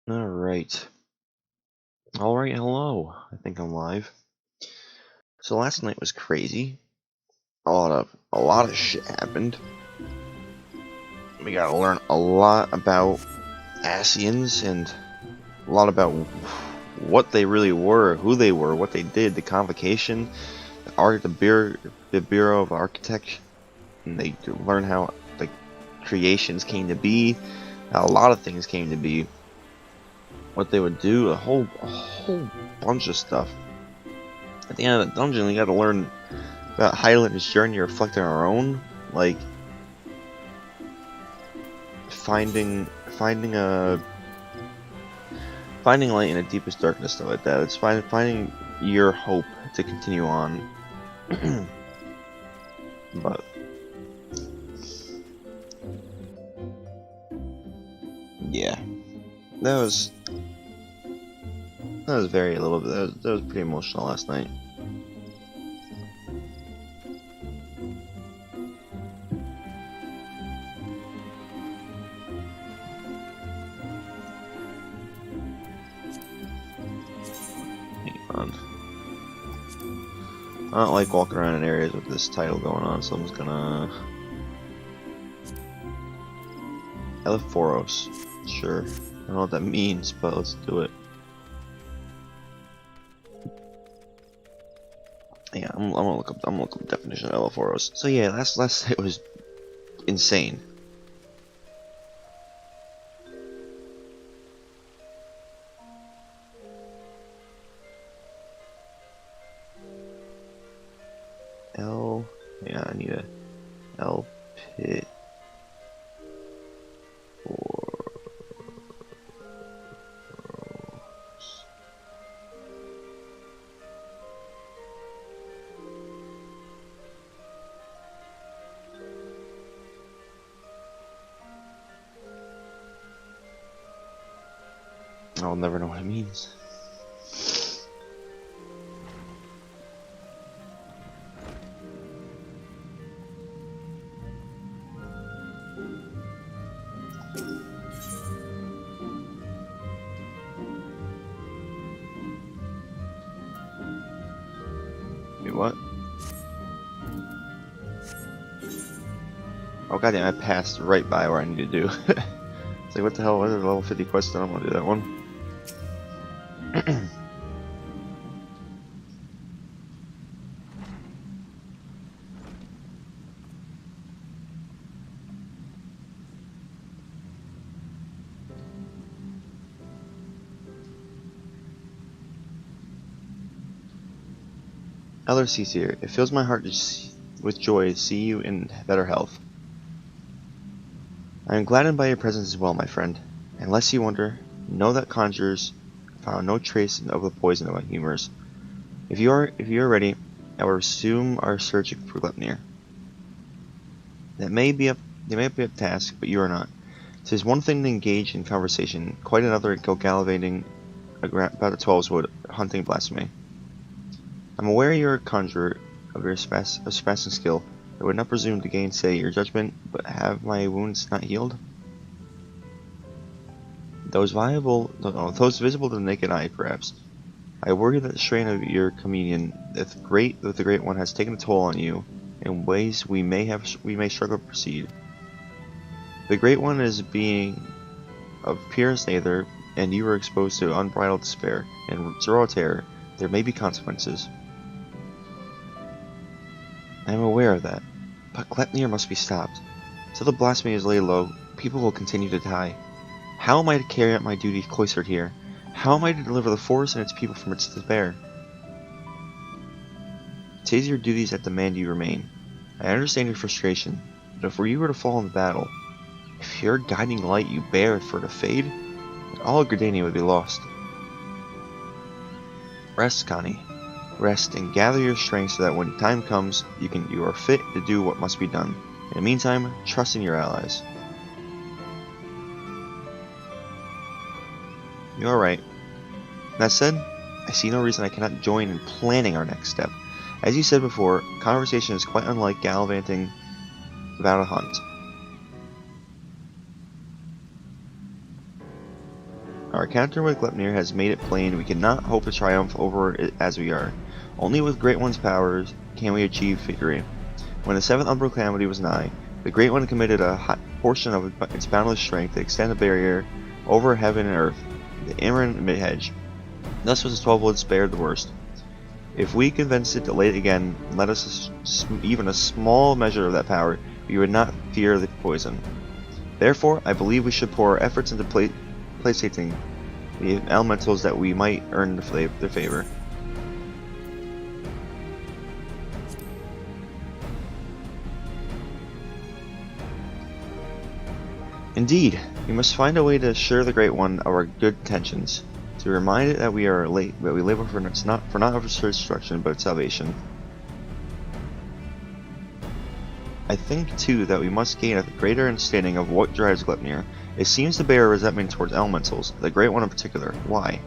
Alright. Alright, hello. I think I'm live. So last night was crazy. A lot of shit happened. We gotta learn a lot about Asians and a lot about what they really were, who they were, what they did, the convocation, the Bureau of Architecture, and they learn how the creations came to be, how a lot of things came to be, what they would do, a whole bunch of stuff. At the end of the dungeon, we got to learn about Highlander's journey reflecting our own, like finding light in the deepest darkness, stuff like that. It's finding your hope to continue on. But yeah, that was very little bit. That was pretty emotional last night. I don't like walking around in areas with this title going on, so I'm just gonna... Eliphoros. Sure. I don't know what that means, but let's do it. Yeah, I'm gonna look up the definition of Eliphoros. So yeah, last night was insane. Yeah, I need a L pit for I'll never know what it means. Wait, what? Oh goddamn! I passed right by where I need to do. It's like, what the hell? What is a level 50 quest? I don't want to do that one. Elder Cease here. It fills my heart with joy to see you in better health. I am gladdened by your presence as well, my friend. Unless you wonder, know that conjurers found no trace of the poison of my humors. If you are ready, I will resume our search for Glepnir. They may be a task, but you are not. 'Tis one thing to engage in conversation, quite another to go gallivanting about the Twelveswood, hunting blasphemy. I'm aware you are a conjurer of your surpassing skill. I would not presume to gainsay your judgment, but have my wounds not healed? Those visible to the naked eye, perhaps. I worry that the strain of your communion with the Great One has taken a toll on you in ways we may struggle to proceed. The Great One is a being of purest aether, and you are exposed to unbridled despair and zero terror. There may be consequences. I am aware of that, but Glepnir must be stopped. Till the blasphemy is laid low, people will continue to die. How am I to carry out my duty cloistered here? How am I to deliver the forest and its people from its despair? 'Tis your duties that demand you remain. I understand your frustration, but if you were to fall in the battle, if your guiding light you bear for to fade, all of Gridania would be lost. Rest, Connie. Rest and gather your strength so that when time comes, you are fit to do what must be done. In the meantime, trust in your allies. You are right. That said, I see no reason I cannot join in planning our next step. As you said before, conversation is quite unlike gallivanting without a hunt. Our encounter with Gleipnir has made it plain we cannot hope to triumph over it as we are. Only with Great One's powers can we achieve victory. When the seventh umbral calamity was nigh, the Great One committed a portion of its boundless strength to extend a barrier over heaven and earth, the Imran mid-hedge. Thus was the 12 Woods spared the worst. If we convinced it to lay it again, let us even a small measure of that power, we would not fear the poison. Therefore, I believe we should pour our efforts into placating the elementals that we might earn their favor. Indeed, we must find a way to assure the Great One of our good intentions, to remind it that we are late, that we labor for not of its destruction, but its salvation. I think too that we must gain a greater understanding of what drives Gleipnir. It seems to bear resentment towards elementals, the Great One in particular. Why?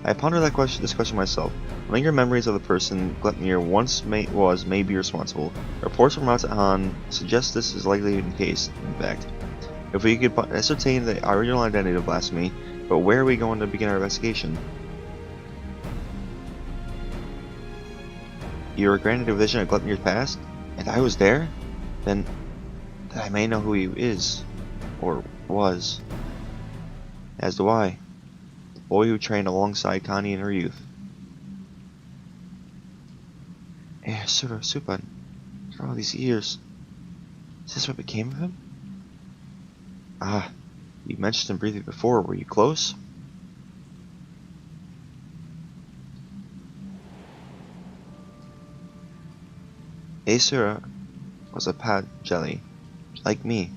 I pondered this question myself. Linger memories of the person Gleipnir once may be responsible. Reports from Mount Han suggest this is likely the case, in fact. If we could ascertain the original identity of blasphemy, but where are we going to begin our investigation? You were granted a vision of Gleipnir's past, and I was there? Then I may know who he is, or was. As do I, the boy who trained alongside Connie in her youth. Supan, for all these years, is this what became of him? Ah, you mentioned him briefly before. Were you close? Asura was a Pajali, like me,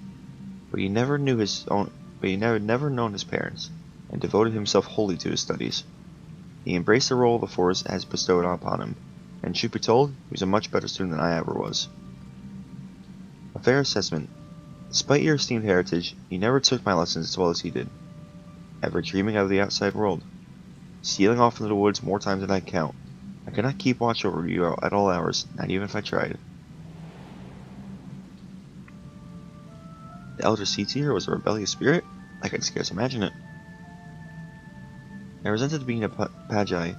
but he never knew his own. But he never known his parents, and devoted himself wholly to his studies. He embraced the role the Force has bestowed upon him, and truth be told, he was a much better student than I ever was. A fair assessment. Despite your esteemed heritage, you never took my lessons as well as he did, ever dreaming of the outside world, stealing off into the woods more times than I count. I could not keep watch over you at all hours, not even if I tried. The elder Seatier was a rebellious spirit? I could scarce imagine it. I resented being a Pajal.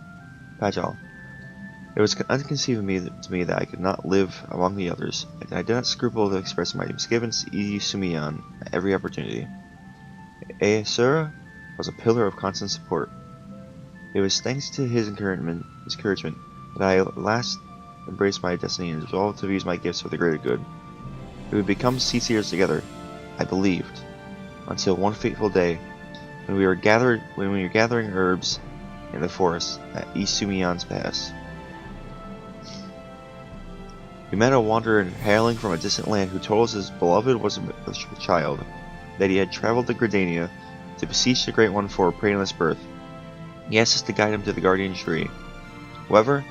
It was inconceivable to me that I could not live among the others, and I did not scruple to express my misgivings to Sumiyan at every opportunity. Aesura was a pillar of constant support. It was thanks to his encouragement that I at last embraced my destiny and resolved to use my gifts for the greater good. We would become Seatiers together, I believed, until one fateful day when we were gathering herbs in the forest at Isumiyan's pass. We met a wanderer hailing from a distant land who told us his beloved was a child, that he had traveled to Gridania to beseech the Great One for a painless birth. He asked us to guide him to the guardian tree. However,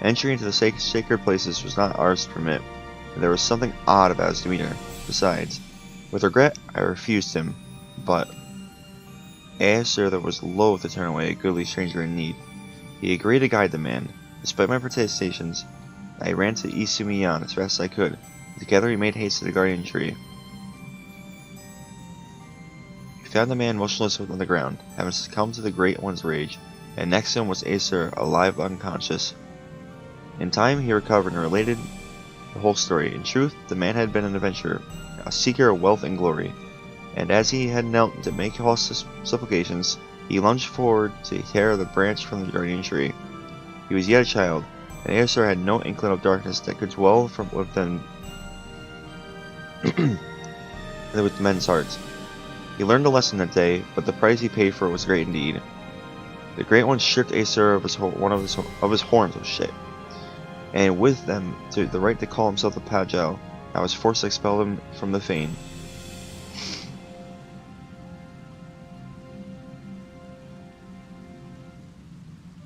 entry into the sacred places was not ours to permit, and there was something odd about his demeanor. Besides, with regret, I refused him, but Aesura was loath to turn away a goodly stranger in need. He agreed to guide the man. Despite my protestations, I ran to Isumiyan as fast as I could. Together we made haste to the guardian tree. We found the man motionless on the ground, having succumbed to the Great One's rage, and next to him was Aesura, alive but unconscious. In time he recovered and related the whole story. In truth, the man had been an adventurer, a seeker of wealth and glory, and as he had knelt to make all supplications, he lunged forward to tear the branch from the guardian tree. He was yet a child, and Aesir had no inkling of darkness that could dwell within with men's hearts. He learned a lesson that day, but the price he paid for it was great indeed. The Great One stripped Aesir of his horns of shit, and with them to the right to call himself a Pajal. I was forced to expel him from the fane.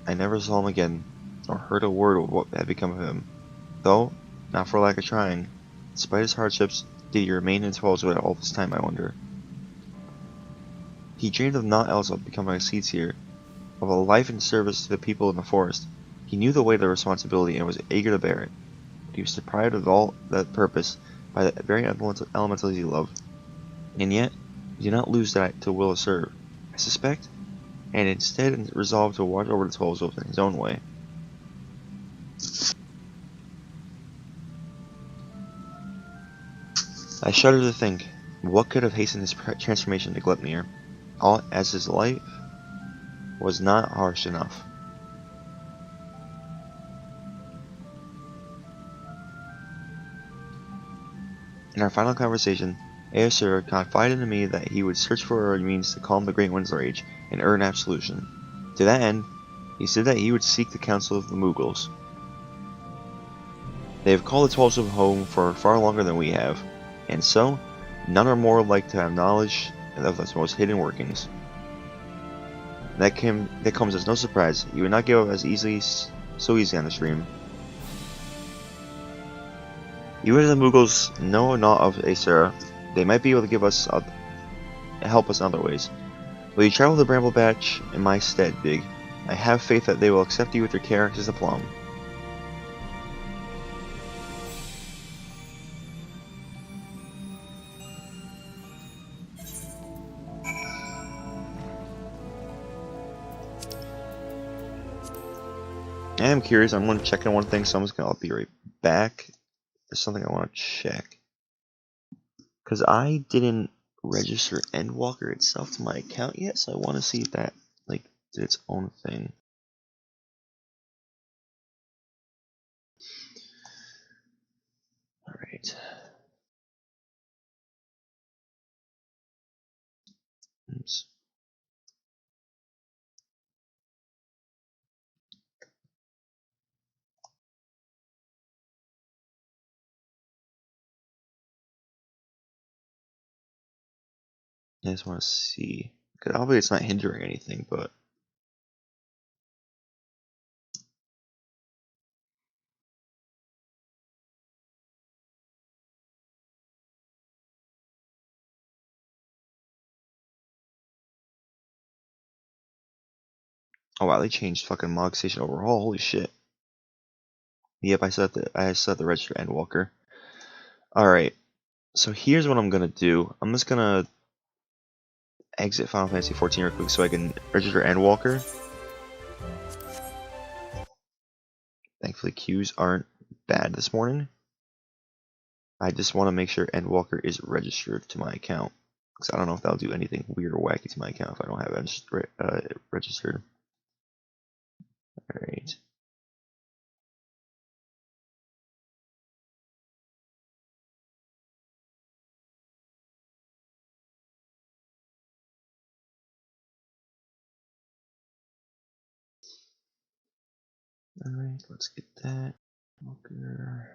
I never saw him again, nor heard a word of what had become of him, though, not for lack of trying. Despite his hardships, did he remain in Tweleswood all this time, I wonder? He dreamed of naught else but becoming a Seatier, of a life in service to the people in the forest. He knew the weight of the responsibility and was eager to bear it, but he was deprived of all that purpose by the very elementals he loved. And yet, he did not lose that to will to serve. I suspect, and instead resolved to watch over the disposal in his own way. I shudder to think, what could have hastened his transformation to Gleipnir, all as his life was not harsh enough. In our final conversation, Aesir confided to me that he would search for a means to calm the Great Wind's rage and earn absolution. To that end, he said that he would seek the counsel of the Mughals. They have called the Twelve home for far longer than we have, and so, none are more like to have knowledge of its most hidden workings. That comes as no surprise. You would not give up as so easy on the stream. Even if the Mughals know naught of Aesir, they might be able to help us in other ways. Will you travel the Bramble Patch in my stead, Big? I have faith that they will accept you with your character as a plum. I am curious. I'm going to check on one thing, so I'll be right back. There's something I want to check. Because I didn't register Endwalker itself to my account yet, so I want to see if that did its own thing. Alright. Oops. I just want to see. Because obviously it's not hindering anything, but... Oh wow, they changed fucking Mog Station overhaul. Holy shit. Yep, I set the register Endwalker. Alright, so here's what I'm gonna do. I'm just gonna exit Final Fantasy XIV real quick so I can register Endwalker. Thankfully queues aren't bad this morning. I just want to make sure Endwalker is registered to my account. Because I don't know if that'll do anything weird or wacky to my account if I don't have it registered. Alright. Alright, let's get that. Walker.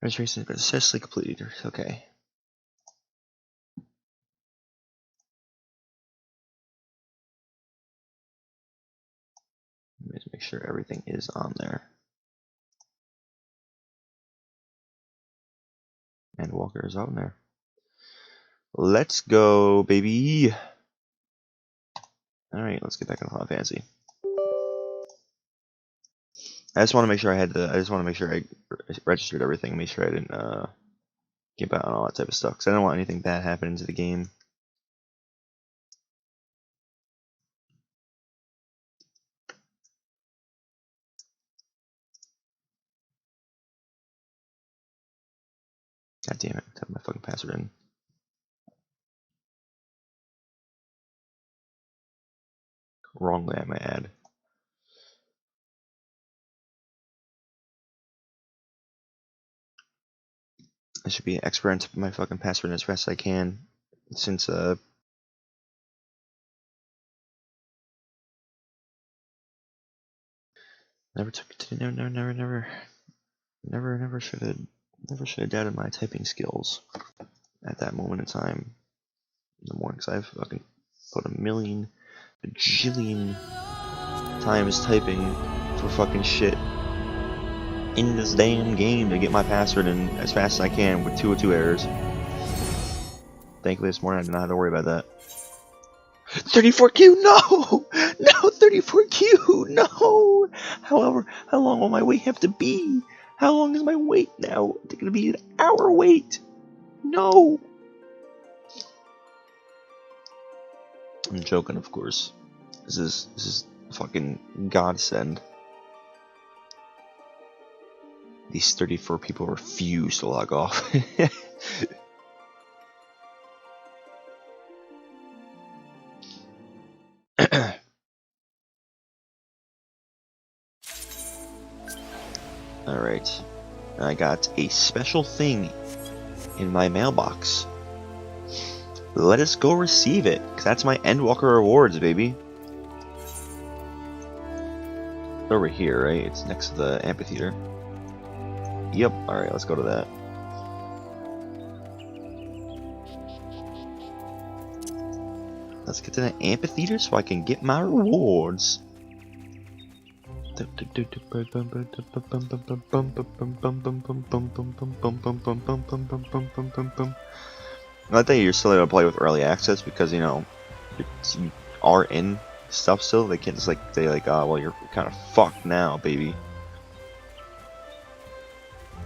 Registration has been successfully completed. Okay. Let me just make sure everything is on there. And Walker is on there. Let's go, baby. Alright, let's get back on Final Fantasy. I just want to make sure I registered everything, make sure I didn't get out on all that type of stuff, because I don't want anything bad happening to the game. God damn it, I typed my fucking password in. Wrongly, I might add. I should be an expert on my fucking password as fast as I can, since never should have doubted my typing skills at that moment in time in the morning, because I've fucking put a bajillion times typing for fucking shit in this damn game to get my password in as fast as I can with 202 errors. Thankfully this morning I did not have to worry about that. 34Q, no! No, 34Q, no! However, how long will my wait have to be? How long is my wait now? It's gonna be an hour wait! No! I'm joking, of course. This is fucking godsend. These 34 people refuse to log off. Alright. I got a special thing in my mailbox. Let us go receive it, because that's my Endwalker rewards, baby. It's over here, right? It's next to the amphitheater. Yep, alright, let's go to that. Let's get to the amphitheater so I can get my rewards. I like that you're still able to play with early access, because, you know, you are in stuff still. They can't just like say like, oh, well, you're kind of fucked now, baby.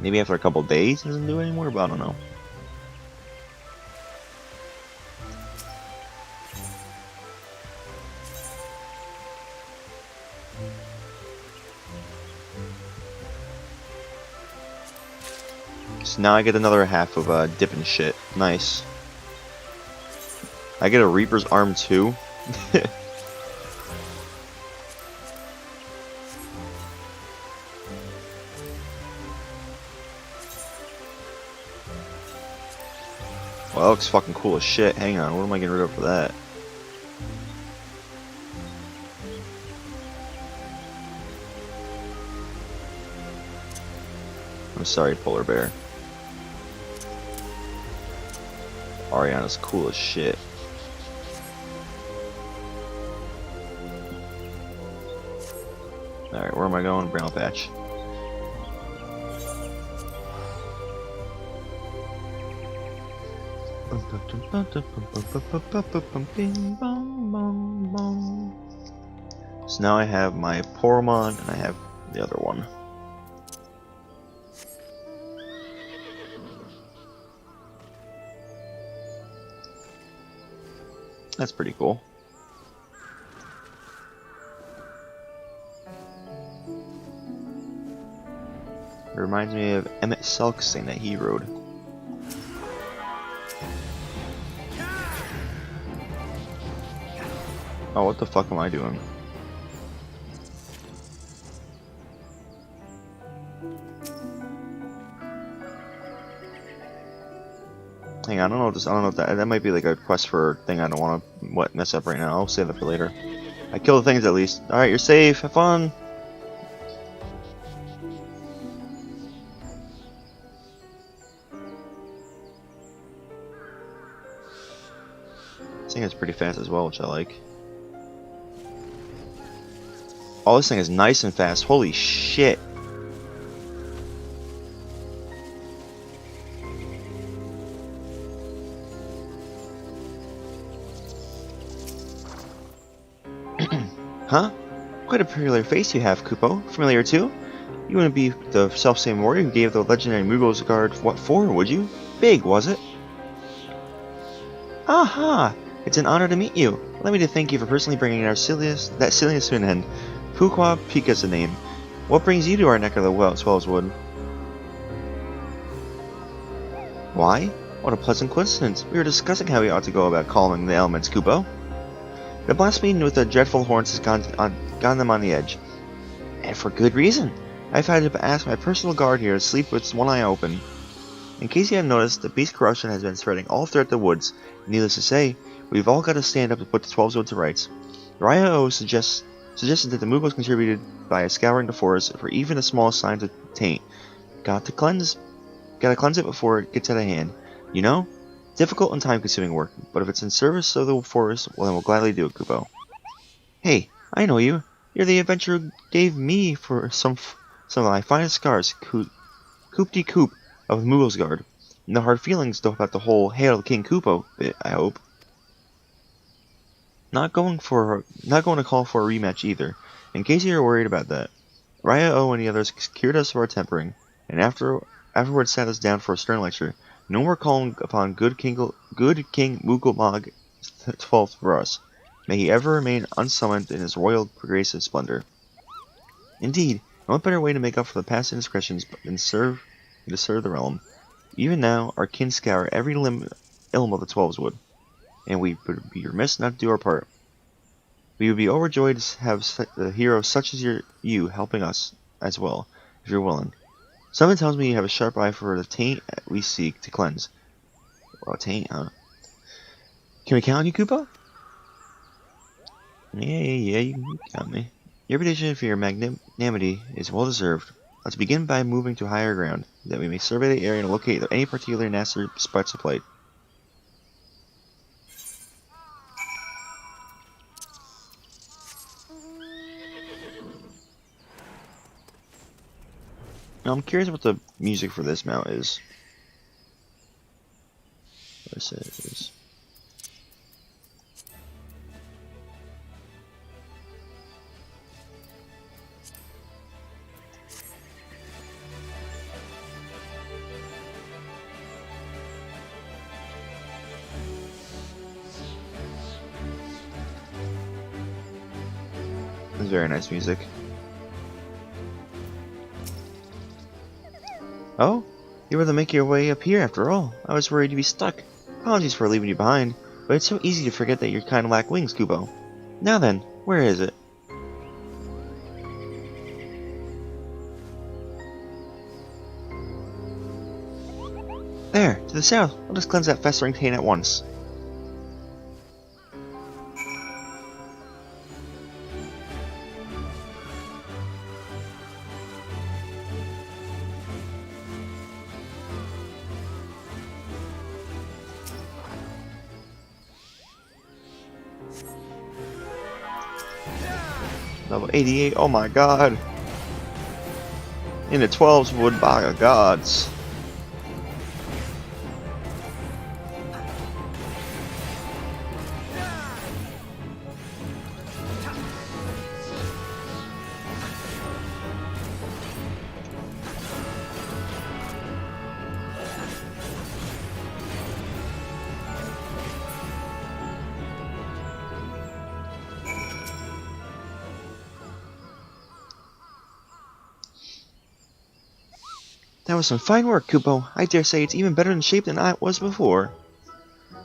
Maybe after a couple days it doesn't do it anymore, but I don't know. So now I get another half of dipping shit. Nice. I get a Reaper's Arm too. Well, that looks fucking cool as shit. Hang on, what am I getting rid of for that? I'm sorry, Polar Bear. Ariana's cool as shit. Alright, where am I going? Brown Patch. So now I have my Poromon and I have the other one. That's pretty cool. It reminds me of Emmett Selk's thing that he rode. Oh, what the fuck am I doing? Hang on, I don't know if that might be like a quest for a thing I don't want to mess up right now. I'll save that for later. I killed the things at least. Alright, you're safe. Have fun. This thing is pretty fast as well, which I like. Oh, this thing is nice and fast. Holy shit. Huh? Quite a peculiar face you have, Kupo. Familiar too? You wouldn't be the self-same warrior who gave the legendary Mughals a guard what for, would you? Big, was it? Aha! It's an honor to meet you. Let me to thank you for personally bringing that silliness to an end. Fuqua Pika's the name. What brings you to our neck of the Swellswood? Why? What a pleasant coincidence. We were discussing how we ought to go about calming the elements, Kupo. The blast meeting with the dreadful horns has gotten them on the edge. And for good reason. I've had to ask my personal guard here to sleep with one eye open. In case you haven't noticed, the beast corruption has been spreading all throughout the woods. Needless to say, we've all got to stand up to put the 12's wood to rights. Ryo suggested that the Moogles contributed by scouring the forest for even the smallest signs of taint. Gotta cleanse it before it gets out of hand. You know? Difficult and time-consuming work, but if it's in service of the forest, well then we'll gladly do it, Kupo. Hey, I know you. You're the adventurer who gave me for some of my finest scars, Coop-de-Coop of Moogle's No hard feelings though about the whole Hail King Koopo bit, I hope. Not going to call for a rematch either, in case you're worried about that. Ryo and the others cured us of our tempering, and afterwards sat us down for a stern lecture. No more calling upon good King Moogle 12th for us. May he ever remain unsummoned in his royal grace and splendor. Indeed, and what better way to make up for the past indiscretions than to serve the realm? Even now, our kin scour every ilm of the 12's wood, and we would be remiss not to do our part. We would be overjoyed to have the heroes such as you helping us as well, if you're willing. Something tells me you have a sharp eye for the taint we seek to cleanse. Well, taint, huh? Can we count on you, Koopa? Yeah, you got me. Your reputation for your magnanimity is well deserved. Let's begin by moving to higher ground, that we may survey the area and locate any particular nasty spots of plague. Now, I'm curious what the music for this mount is. Let's say it is. It's very nice music. Oh? You were to make your way up here after all. I was worried you'd be stuck. Apologies for leaving you behind, but it's so easy to forget that you kind of lack wings, Kupo. Now then, where is it? There, to the south. Let us cleanse that festering taint at once. Level 88, oh my god. In the 12's wood by gods. That was some fine work, Kupo. I dare say it's even better in shape than I was before.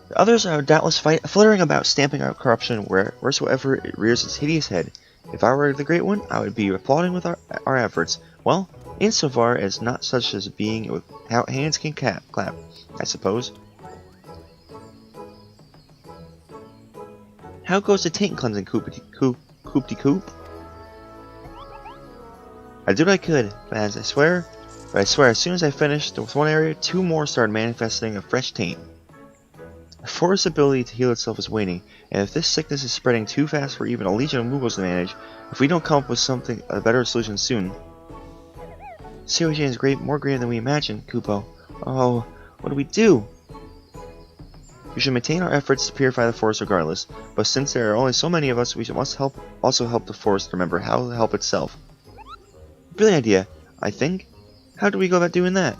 The others are doubtless fluttering about, stamping out corruption wheresoever it rears its hideous head. If I were the Great One, I would be applauding with our efforts. Well, insofar as not such as being without hands can clap, I suppose. How goes the taint cleansing, Coop-de-Coop? I did what I could, but I swear, as soon as I finished with one area, two more started manifesting a fresh taint. The forest's ability to heal itself is waning, and if this sickness is spreading too fast for even a legion of Moogles to manage, if we don't come up with a better solution soon. The situation is more grave than we imagined, Kupo. Oh, what do we do? We should maintain our efforts to purify the forest regardless, but since there are only so many of us, we must also help the forest remember how to help itself. Brilliant idea, I think. How do we go about doing that?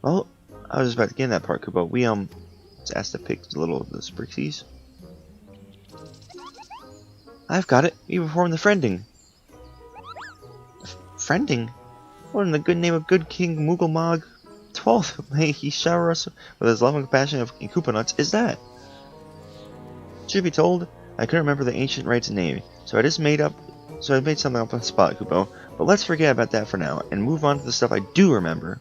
Well, I was just about to get in that part, Kupo. We, was asked to pick the Sprixies. I've got it. We perform the friending. Friending? What in the good name of good King Moogle 12th, may he shower us with his love and compassion of Koopa nuts, is that? Truth be told, I couldn't remember the ancient rite's name, so I made something up on the spot, Kupo. But let's forget about that for now, and move on to the stuff I do remember.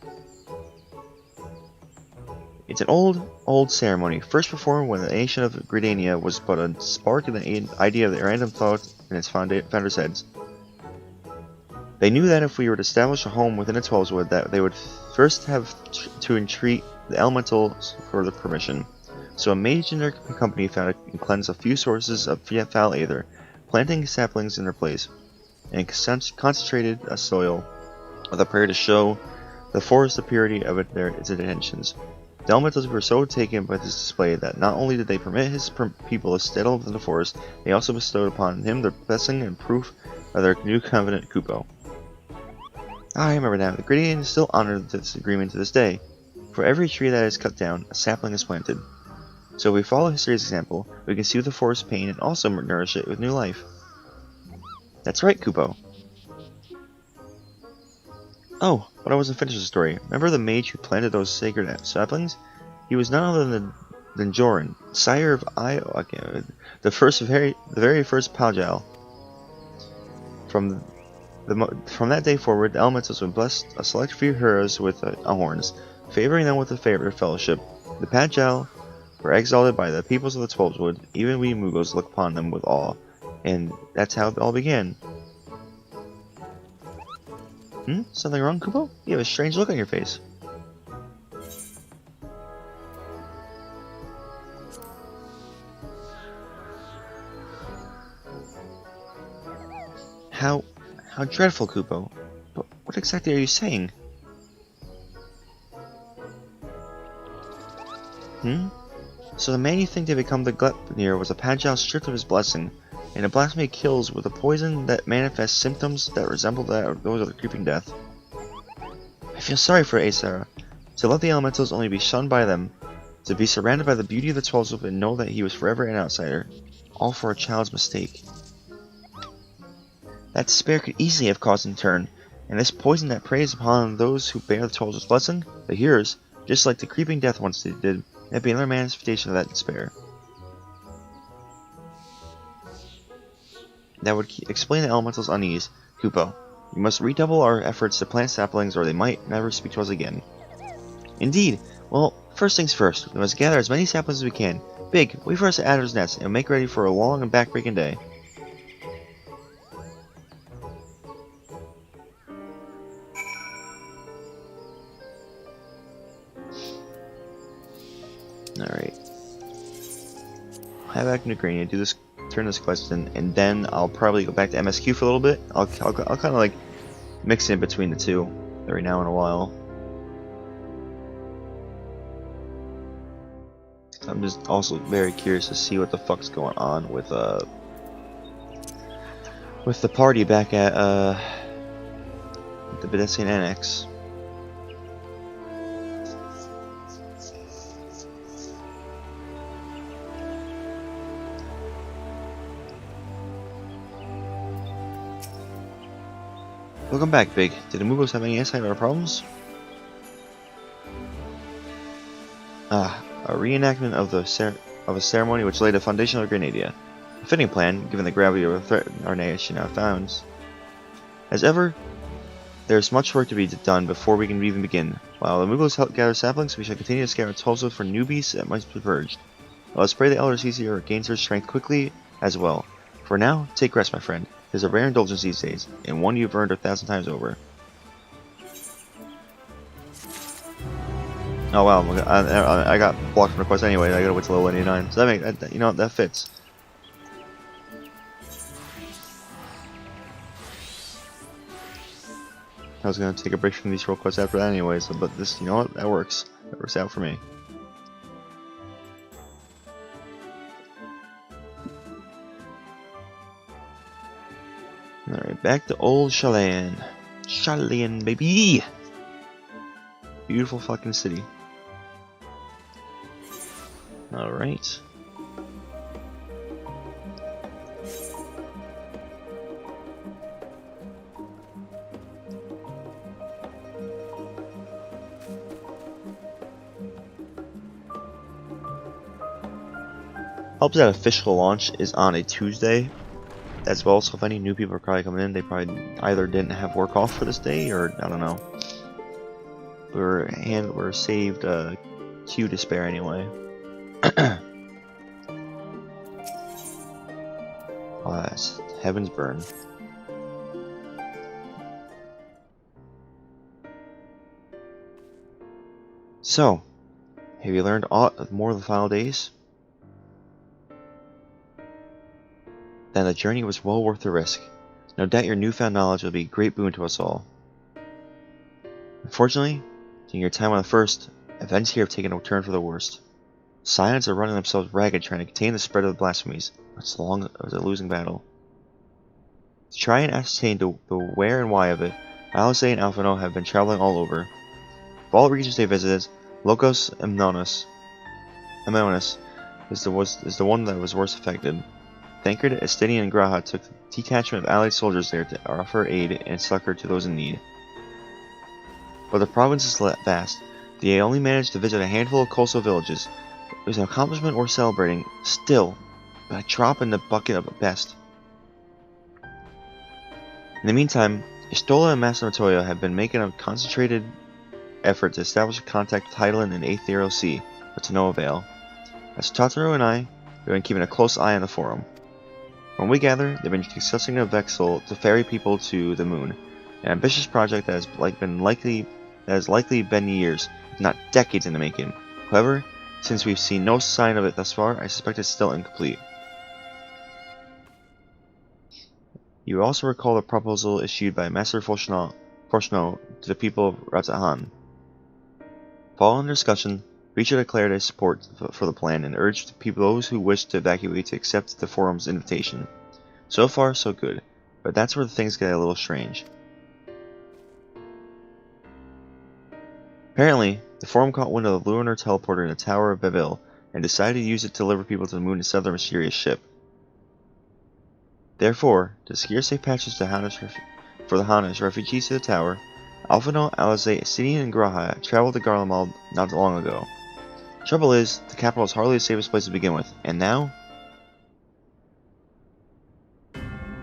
It's an old ceremony, first performed when the nation of Gridania was but a spark in the idea of the random thought in its founders' heads. They knew that if we were to establish a home within its walls, that they would first have to entreat the elementals for the permission. So a mage and their company found and cleansed a few sources of foul aether, planting saplings in their place, and concentrated a soil with a prayer to show the forest the purity of its intentions. The elementals were so taken by this display that not only did they permit his people to settle within the forest, they also bestowed upon him their blessing and proof of their new covenant Kupo. I remember now, the Gridians still honor this agreement to this day. For every tree that is cut down, a sapling is planted. So if we follow history's example, we can soothe the forest pain and also nourish it with new life. That's right, Kupo. Oh, but I wasn't finished with the story. Remember the mage who planted those sacred saplings? He was none other than Joran, sire of the very first Paljal. From that day forward, the elementals would bless a select few heroes with horns, favoring them with the favor of fellowship. The Paljal were exalted by the peoples of the Twelvewood. Even we Moogles look upon them with awe, and that's how it all began. Something wrong, Kupo? You have a strange look on your face. How dreadful, Kupo. But what exactly are you saying? So the man you think to become the Gleipnir was a Paljal stripped of his blessing, and a blasphemy kills with a poison that manifests symptoms that resemble those of the creeping death. I feel sorry for Aesara. To let the elementals only be shunned by them, to be surrounded by the beauty of the Twelvewood and know that he was forever an outsider, all for a child's mistake. That despair could easily have caused him to turn, and this poison that preys upon those who bear the Twelvewood's blessing, the hearers, just like the creeping death once did, that'd be another manifestation of that despair. That would explain the elemental's unease. Kupo, we must redouble our efforts to plant saplings or they might never speak to us again. Indeed. Well, first things first, we must gather as many saplings as we can. Big, wait for us at Adder's Nest and make ready for a long and backbreaking day. Alright. Head back to Ukraine, turn this quest in, and then I'll probably go back to MSQ for a little bit. I'll kind of like mix in between the two every now and a while. I'm just also very curious to see what the fuck's going on with the party back at the Bedessian Annex. Welcome back, Big. Did the Moogles have any insight on our problems? A reenactment of a ceremony which laid the foundation of Grenadia. A fitting plan, given the gravity of the threat our nation now founds. As ever, there is much work to be done before we can even begin. While the Moogles help gather saplings, we shall continue to scour Tulsa for newbies that might be purged. Let us pray the Elder Caesar gains her strength quickly as well. For now, take rest, my friend. It is a rare indulgence these days, and one you've earned 1,000 times over. Oh wow, I got blocked from the quest anyway. I gotta wait till level 89. So that you know, that fits. I was gonna take a break from these role quests after that anyway, so but this, you know what, that works. That works out for me. Alright, back to old Shallan. Shallan, baby! Beautiful fucking city. Alright. Helps that official launch is on a Tuesday as well, so if any new people are probably coming in, they probably either didn't have work off for this day, or I don't know. We're saved Q to spare anyway. Oh, that's Heaven's Burn. So, have you learned more of the final days? Then the journey was well worth the risk. No doubt your newfound knowledge will be a great boon to us all. Unfortunately, during your time on the First, events here have taken a turn for the worst. Scions are running themselves ragged trying to contain the spread of the blasphemies, but it's a losing battle. To try and ascertain the where and why of it, Alice and Alphino have been traveling all over. Of all regions they visited, Locos Aemonis is the one that was worst affected. Tancred, Estinian, and Graha took a detachment of allied soldiers there to offer aid and succor to those in need. But the province is vast. They only managed to visit a handful of coastal villages. It was an accomplishment worth celebrating, still, but a drop in the bucket at best. In the meantime, Istola and Master Matoya have been making a concentrated effort to establish a contact with Heidelin and Aetherial Sea, but to no avail. As Tataru and I, we've been keeping a close eye on the forum. From what we gather, they've been discussing a vessel to ferry people to the moon, an ambitious project that has likely been years, if not decades in the making. However, since we've seen no sign of it thus far, I suspect it's still incomplete. You also recall the proposal issued by Master Forshno to the people of Ratahan. Following discussion, Reacher declared his support for the plan and urged those who wished to evacuate to accept the forum's invitation. So far, so good, but that's where things get a little strange. Apparently, the forum caught wind of the lunar teleporter in the Tower of Beville and decided to use it to deliver people to the moon instead of their mysterious ship. Therefore, to secure safe passage for the Hana's refugees to the tower, Alphino, Alizé, Estinian, and Graha traveled to Garlemald not long ago. Trouble is, the capital is hardly the safest place to begin with, and now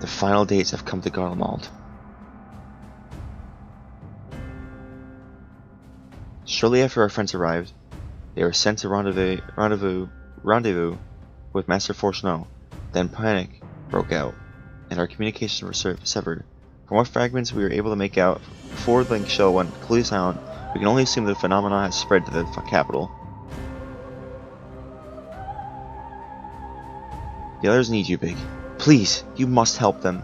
the final dates have come to Garlemald. Shortly after our friends arrived, they were sent to rendezvous with Master Forshno. Then panic broke out, and our communications were severed. From what fragments we were able to make out, before the link shell went completely silent, we can only assume the phenomenon has spread to the capital. The others need you, Big. Please, you must help them.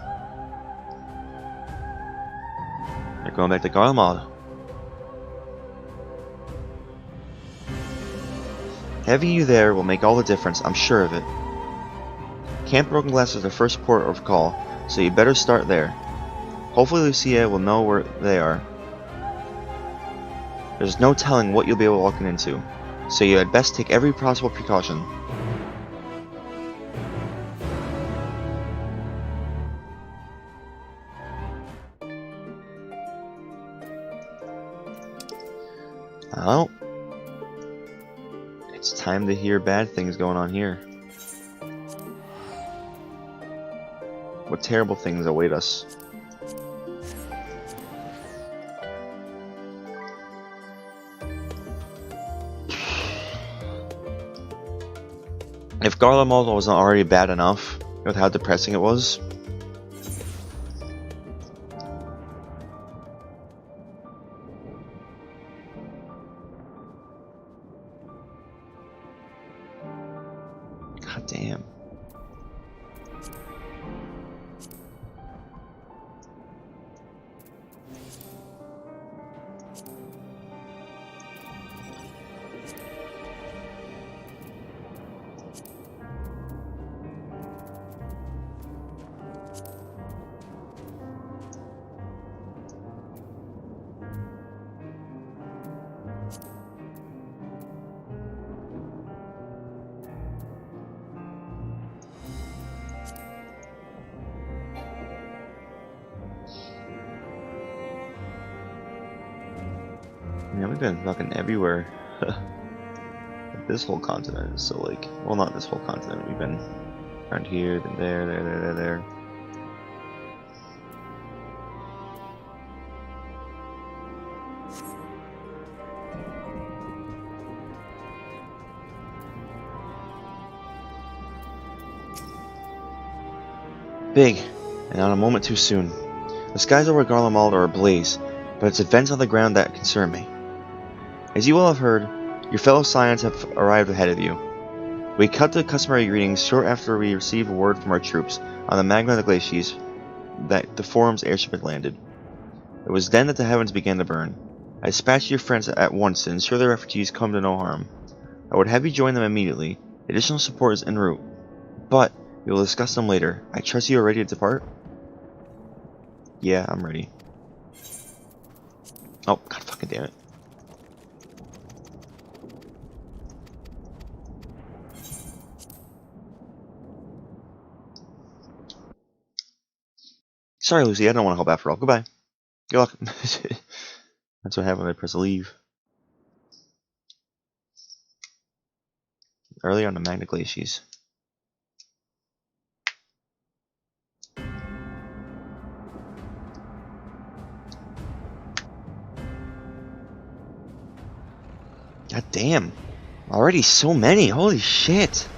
They're going back to Garlemald. Having you there will make all the difference, I'm sure of it. Camp Broken Glass is the first port of call, so you better start there. Hopefully Lucia will know where they are. There's no telling what you'll be able to walk into, so you had best take every possible precaution. Well, it's time to hear bad things going on here. What terrible things await us. If Garlemald wasn't already bad enough with how depressing it was, god damn. Yeah, we've been fucking everywhere. This whole continent is so like, well, not this whole continent. We've been around here, then there. Big, and not a moment too soon. The skies over Garlemald are ablaze, but it's events on the ground that concern me. As you will have heard, your fellow Scions have arrived ahead of you. We cut the customary greetings short after we received word from our troops on the magma of the glaciers that the Forum's airship had landed. It was then that the heavens began to burn. I dispatched your friends at once to ensure the refugees come to no harm. I would have you join them immediately. Additional support is en route, but we will discuss them later. I trust you are ready to depart? Yeah, I'm ready. Oh, god fucking damn it. Sorry, Lucy, I don't want to help after all. Goodbye. Good luck. That's what happened when I press leave. Earlier on the Magna Glacies. God damn. Already so many. Holy shit.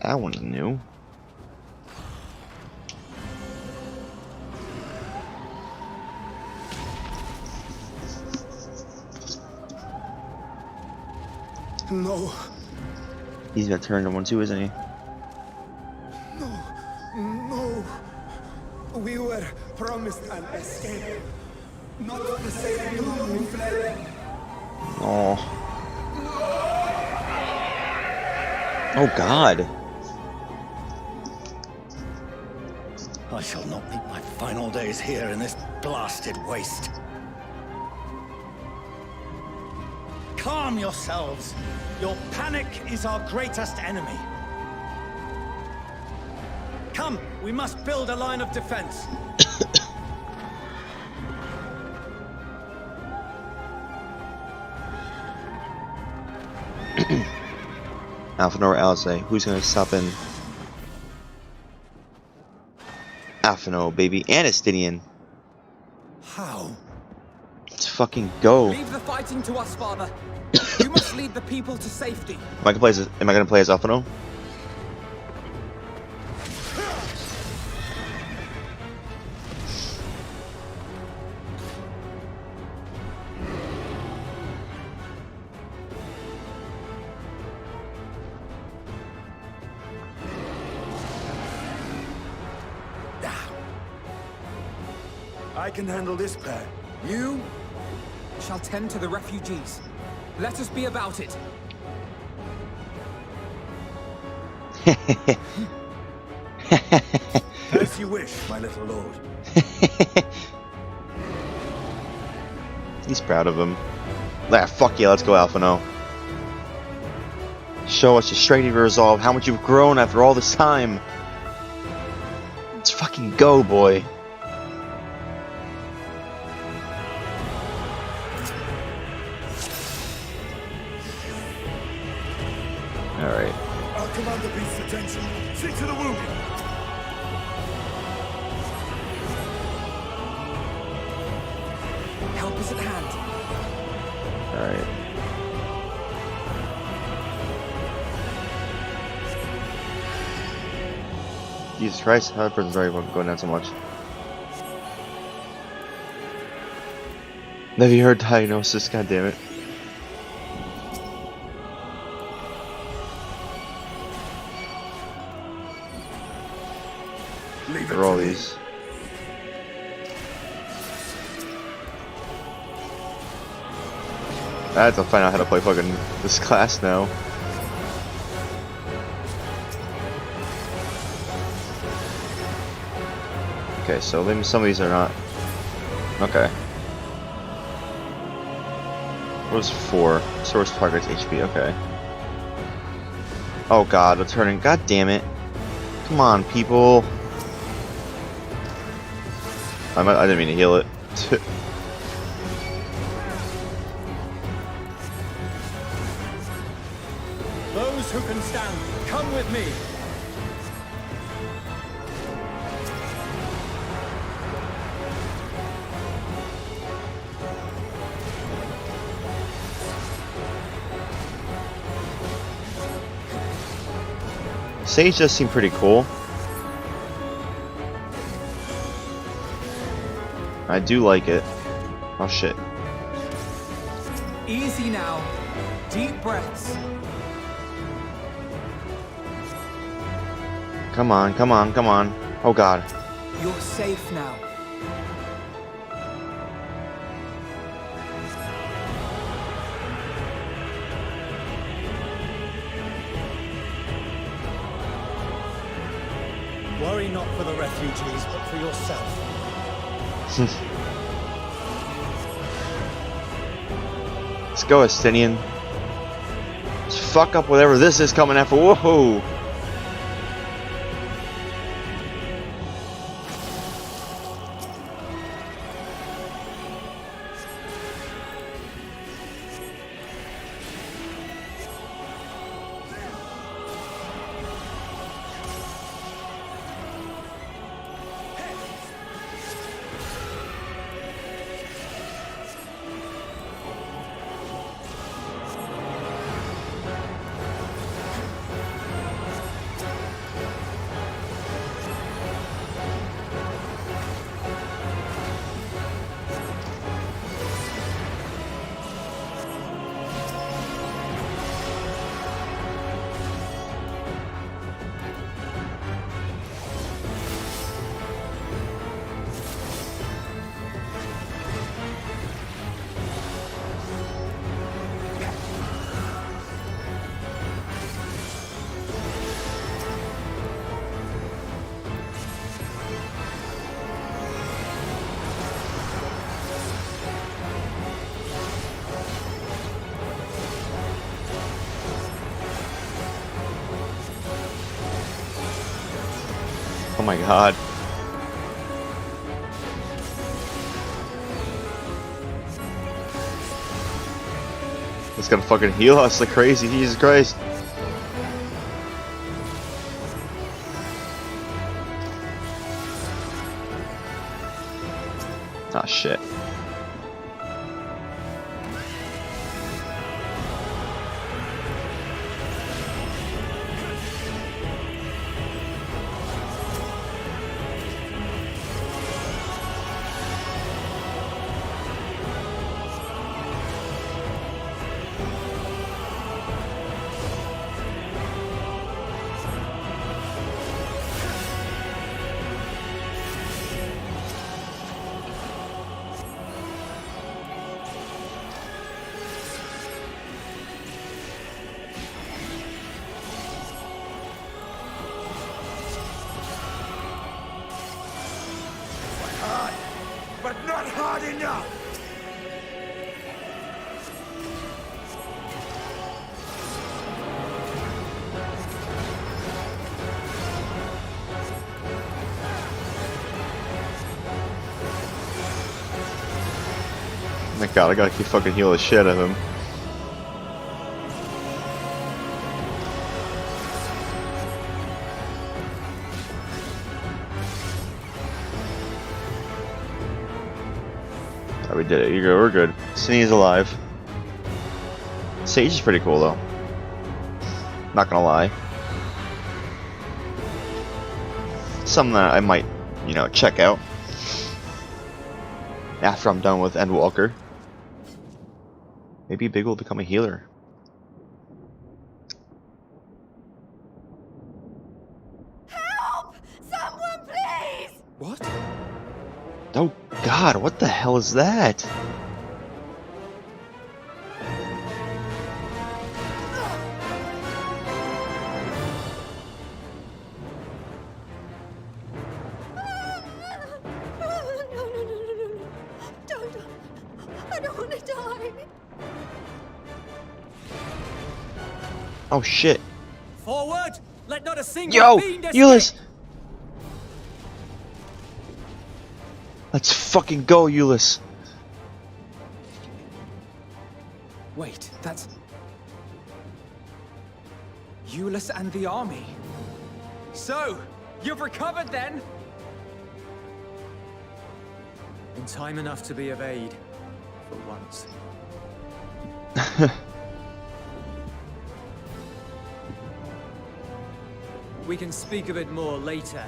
That one's new. No. He's gonna turn to one too, isn't he? No. We were promised an escape. Not the same doom we fled. Oh. Oh god. I shall not meet my final days here in this blasted waste. Calm yourselves. Your panic is our greatest enemy. Come, we must build a line of defense. Alphanor Alice, who's gonna stop in? Alphino, baby. And Estidian. How? Let's fucking go. Leave the fighting to us, Father. You must lead the people to safety. Am I gonna play as Alphino? I can handle this pair. You shall tend to the refugees. Let us be about it. As you wish, my little lord. He's proud of him. Ah, fuck yeah, let's go, Alphino. Show us your strength of your resolve, how much you've grown after all this time. Let's fucking go, boy. Alright. I'll command the beast's attention. See to the wounded. Help is at hand. Alright. Jesus Christ, how that person's already going down so much. Have you heard diagnosis? God damn it. Leave it For all to me. these. I have to find out how to play fucking this class now. Okay, so maybe some of these are not. Okay. What was 4? Source targets HP, okay. Oh god, it's turning. God damn it. Come on, people. I didn't mean to heal it. Those who can stand, come with me. Sage does seem pretty cool. I do like it. Oh shit. Easy now. Deep breaths. Come on, come on, come on. Oh god. You're safe now. Worry not for the refugees, but for yourself. Let's go, Estinian. Let's fuck up whatever this is coming after. Whoa! Oh my god. It's gonna fucking heal us like crazy, Jesus Christ. Ah, shit. But not hard enough! Oh my god, I gotta keep fucking heal the shit out of him. Oh, we did it. We're good. Snee's alive. Sage is pretty cool though. Not gonna lie. Something that I might, you know, check out after I'm done with Endwalker. Maybe Big will become a healer. Help! Someone, please! What? Oh god, what the hell is that? No. Don't. I don't want to die. Oh shit. Forward! Let not a single Yo, fiend escape! Euless! Let's fucking go, Euless. Wait, that's... Euless and the army. So, you've recovered then? In time enough to be of aid. For once. We can speak of it more later.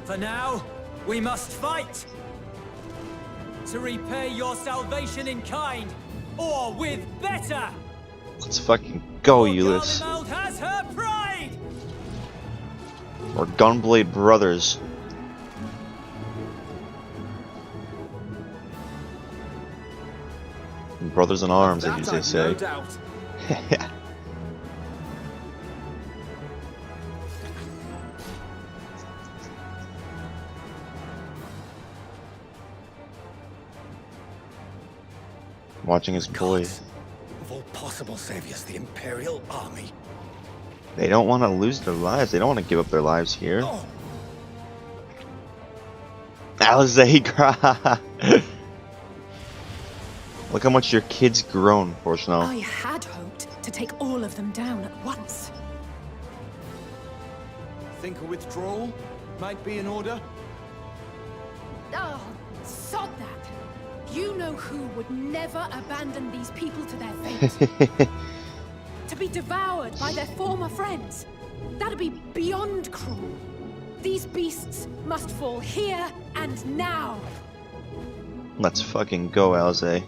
For now, we must fight! To repay your salvation in kind, or with better! Let's fucking go, For Euless. Garlemald has her pride! Or Gunblade Brothers. Brothers in arms, That as I've they say. no doubt. Watching his boy. Gods, of all possible saviors, the Imperial Army. They don't want to lose their lives. They don't want to give up their lives here. Oh, Alzegra! Look how much your kid's grown, Portionell. I had hoped to take all of them down at once. Think a withdrawal might be in order? Oh, sod that. You know who would never abandon these people to their fate. To be devoured by their former friends. That'd be beyond cruel. These beasts must fall here and now. Let's fucking go, Alze.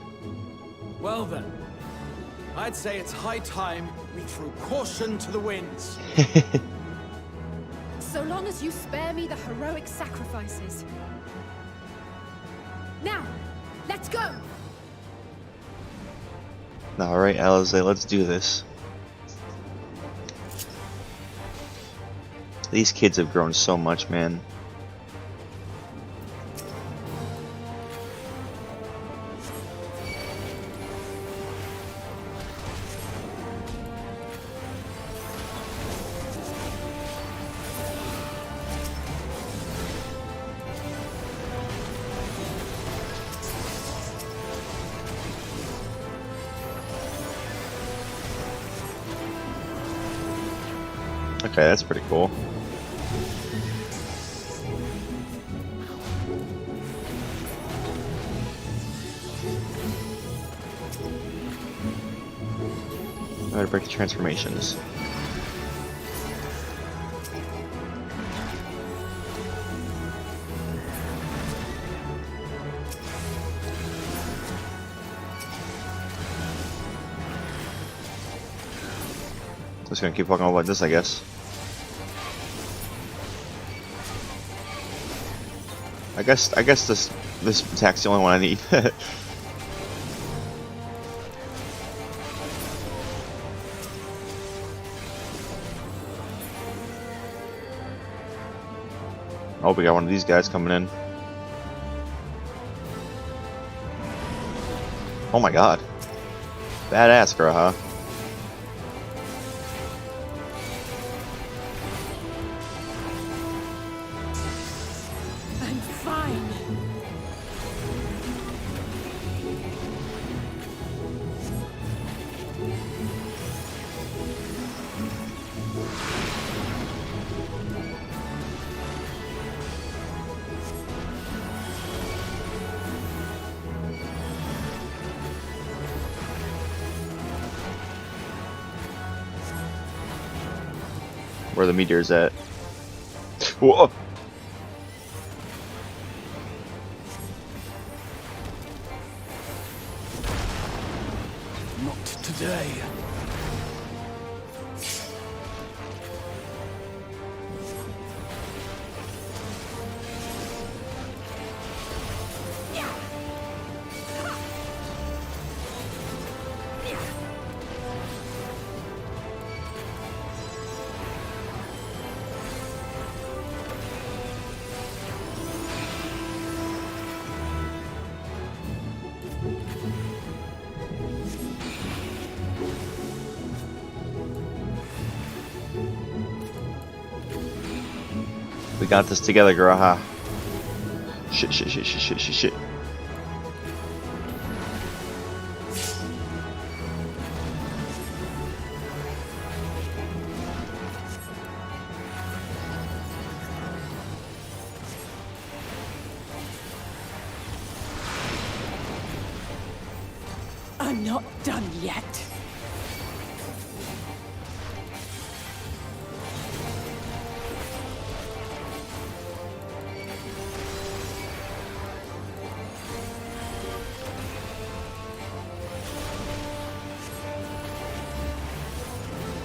Well then, I'd say it's high time we threw caution to the winds. So long as you spare me the heroic sacrifices. Now, let's go! Alright, Alze, let's do this. These kids have grown so much, man. Okay, that's pretty cool. I'm gonna break the transformations. Just gonna keep walking on like this, I guess. I guess this attack's the only one I need. Oh, we got one of these guys coming in. Oh my god. Badass, Graha. I'm fine. Where the meteor's at. Whoa! Not today. We got this together, Graha. Shit, shit, shit, shit, shit, shit, shit. I'm not done yet.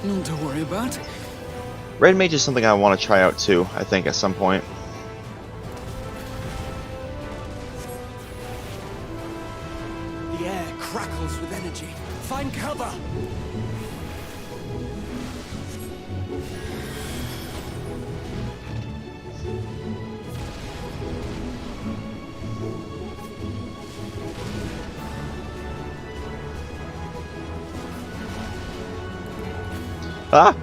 None to worry about. Red Mage is something I want to try out too, I think, at some point. The air crackles with energy. Find cover! Ah!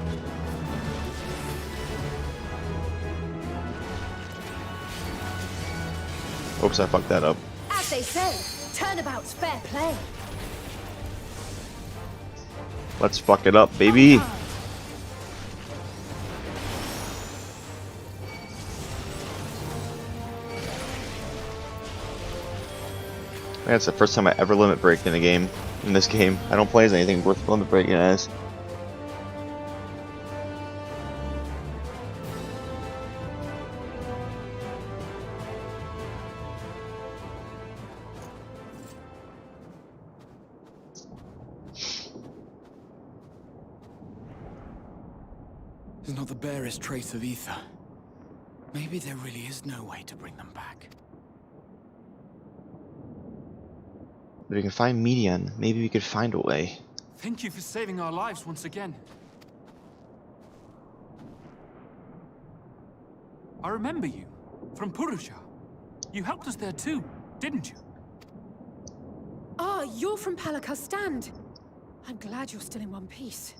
Oops, I fucked that up. As they say, turnabout's fair play. Let's fuck it up, baby. That's the first time I ever limit break in a game. In this game, I don't play as anything worth limit breaking as. There's not the barest trace of ether. Maybe there really is no way to bring them back. But if we can find Median, maybe we could find a way. Thank you for saving our lives once again. I remember you, from Purusha. You helped us there too, didn't you? Ah, you're from Palaka's stand. I'm glad you're still in one piece.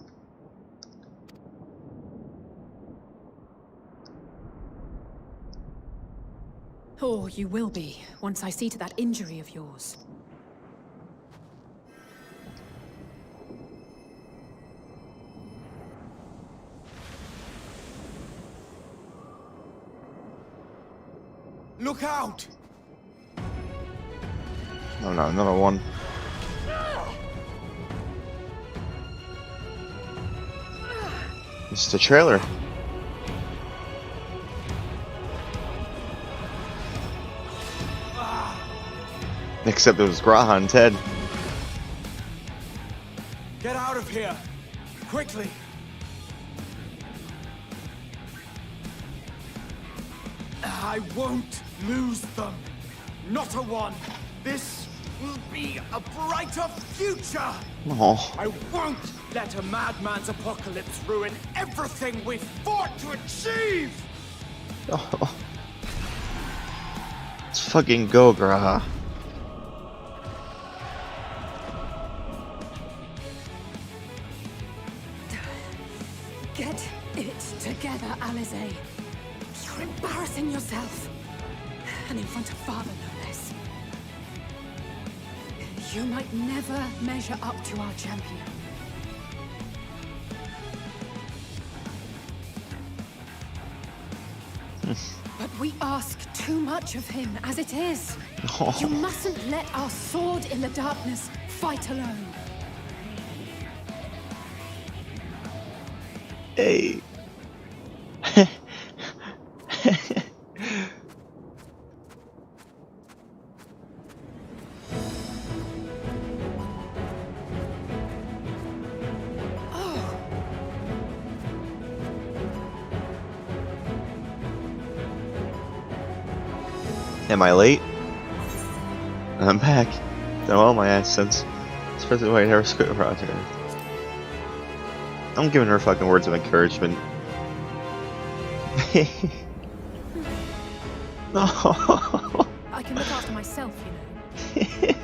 Or you will be, once I see to that injury of yours. Look out! Oh no, another one. It's the trailer. Except it was Grahan's head. Get out of here! Quickly! I won't lose them. Not a one. This will be a brighter future. Oh, I won't let a madman's apocalypse ruin everything we've fought to achieve. oh. Let's fucking go, Graha. Get it together, Alize. You're embarrassing yourself. And in front of Father, no less. You might never measure up to our champion. But we ask too much of him as it is. Oh. You mustn't let our sword in the darkness fight alone. Hey. Am I late? I'm back. Done all my ass since. Especially when I never quit project. I'm giving her fucking words of encouragement. No. I can look after myself, you know.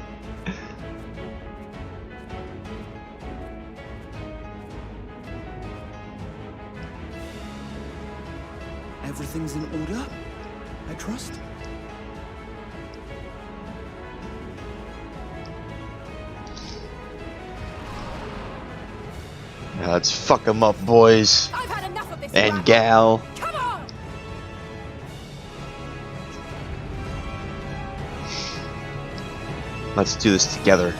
Everything's in order, I trust. Yeah, let's fuck them up, boys I've had enough of this. and rabble. gal. Come on! Let's do this together.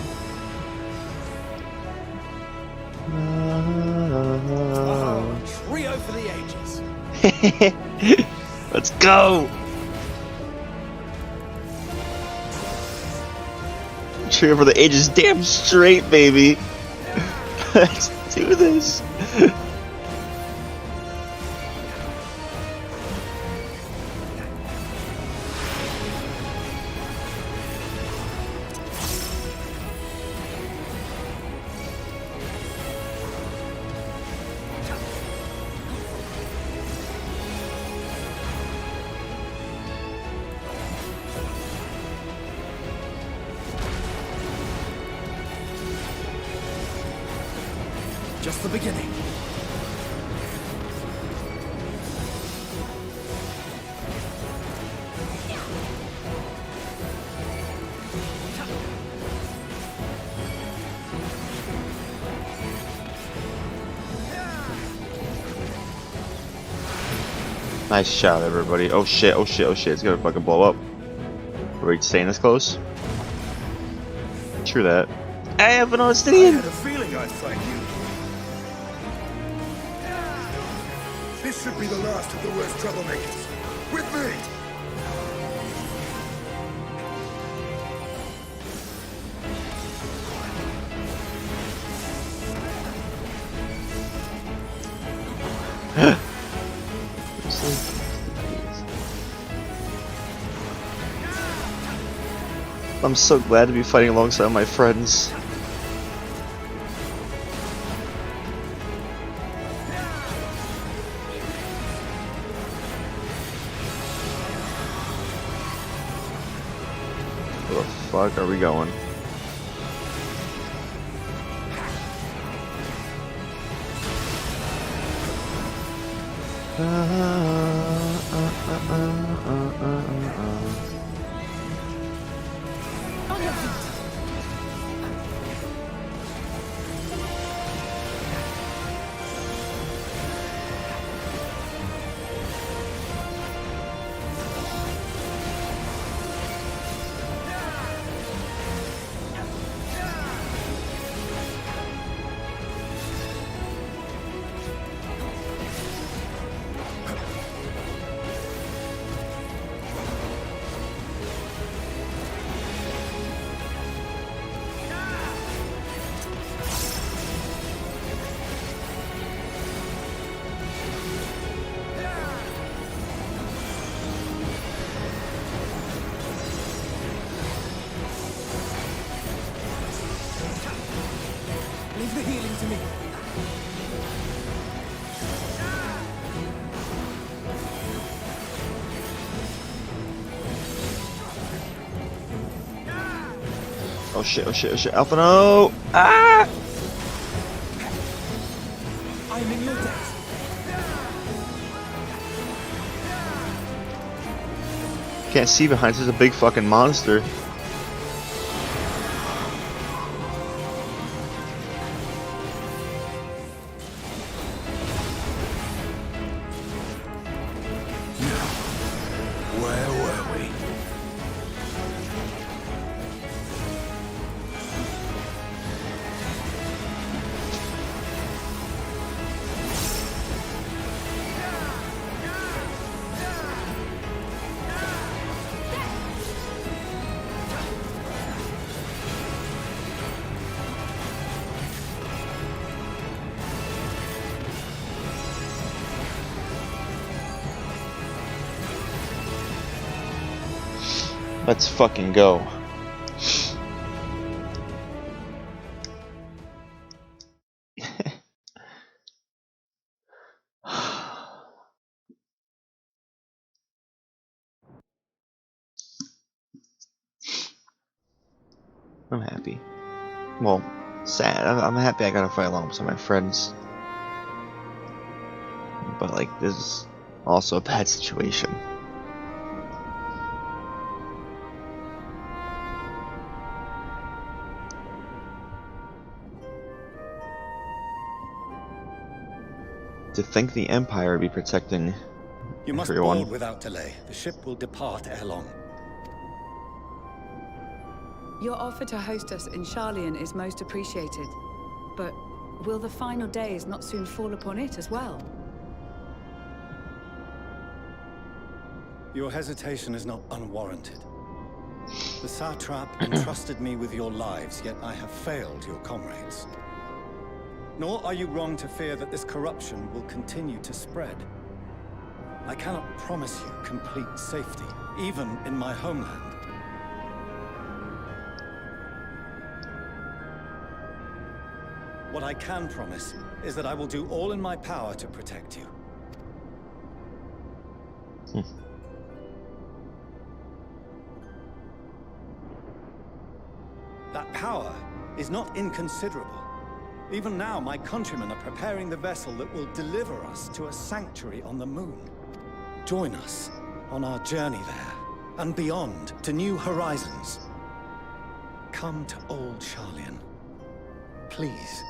Oh, trio for the ages. Let's go. Trio for the ages, damn straight, baby. Let's do this. beginning. Nice shot, everybody. Oh shit, oh shit, oh shit. It's gonna fucking blow up. Are we staying this close? True that. I have an I Austinian! had a feeling I'd find you. This should be the last of the worst troublemakers. With me! I'm so glad to be fighting alongside my friends. Where the fuck are we going? On your feet. Leave the healing to me. Oh shit, oh shit, oh shit. Alpha, no! Ah! I'm in your debt. Can't see behind us. There's a big fucking monster. Where were we? Let's fucking go. I'm happy. Well, sad. I'm happy I gotta fight along with my friends. But, like, this is also a bad situation. To think the Empire would be protecting You must everyone. board without delay. The ship will depart ere long. Your offer to host us in Charlian is most appreciated. But will the final days not soon fall upon it as well? Your hesitation is not unwarranted. The satrap entrusted me with your lives, yet I have failed your comrades. Nor are you wrong to fear that this corruption will continue to spread. I cannot promise you complete safety, even in my homeland. What I can promise is that I will do all in my power to protect you. That power is not inconsiderable. Even now, my countrymen are preparing the vessel that will deliver us to a sanctuary on the moon. Join us on our journey there, and beyond, to new horizons. Come to old Sharlayan. Please.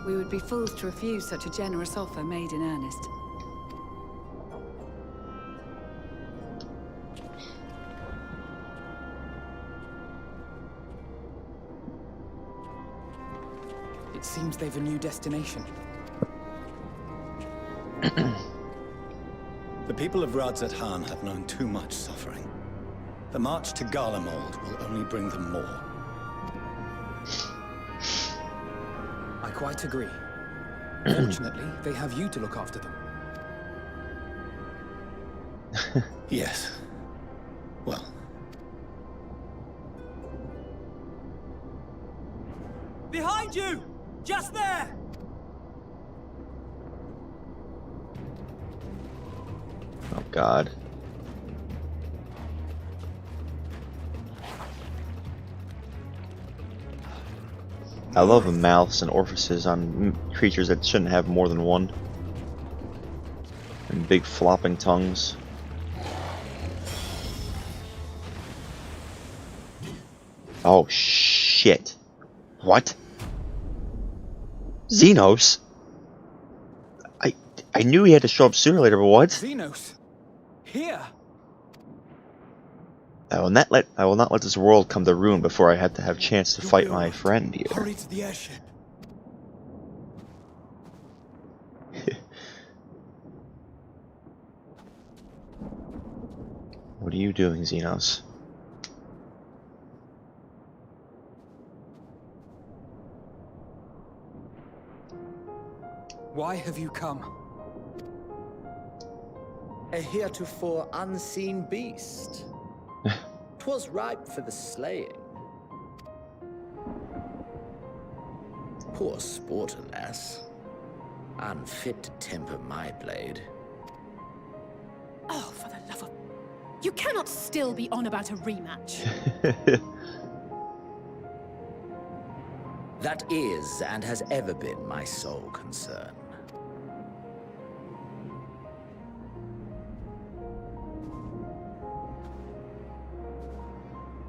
We would be fools to refuse such a generous offer made in earnest. It seems they've a new destination. The people of Radzat-Han have known too much suffering. The march to Garlemald will only bring them more. I quite agree. Fortunately, they have you to look after them. Yes. Well. Behind you! Just there! Oh God. I love mouths and orifices on creatures that shouldn't have more than one. And big flopping tongues. Oh shit. What? Xenos? I knew he had to show up sooner or later, but what? Xenos! Here! I will not let this world come to ruin before I have to have a chance to fight my friend here. Hurry to the airship. What are you doing, Xenos? Why have you come? A heretofore unseen beast. 'Twas ripe for the slaying. Poor sport, alas. Unfit to temper my blade. Oh, for the love of... You cannot still be on about a rematch. That is and has ever been my sole concern.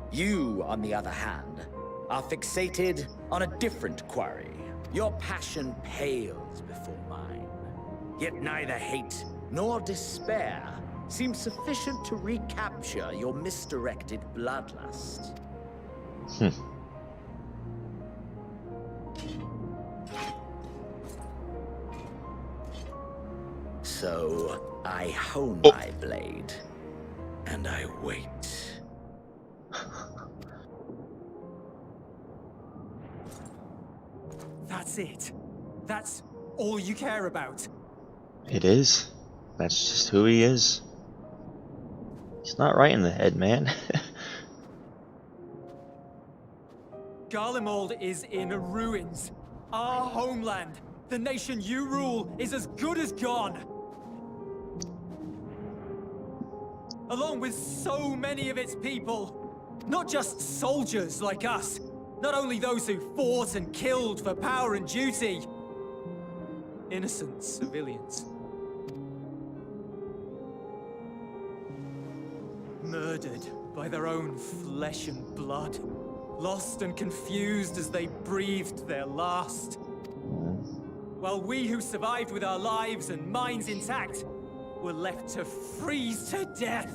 You, on the other hand, are fixated on a different quarry. Your passion pales before mine. Yet neither hate nor despair seems sufficient to recapture your misdirected bloodlust. So, I hone my blade, and I wait. That's it. That's all you care about. It is. That's just who he is. He's not right in the head, man. Garlemald is in ruins. Our homeland, the nation you rule, is as good as gone. Along with so many of its people. Not just soldiers like us. Not only those who fought and killed for power and duty. Innocent civilians. Murdered by their own flesh and blood. Lost and confused as they breathed their last. While we who survived with our lives and minds intact were left to freeze to death.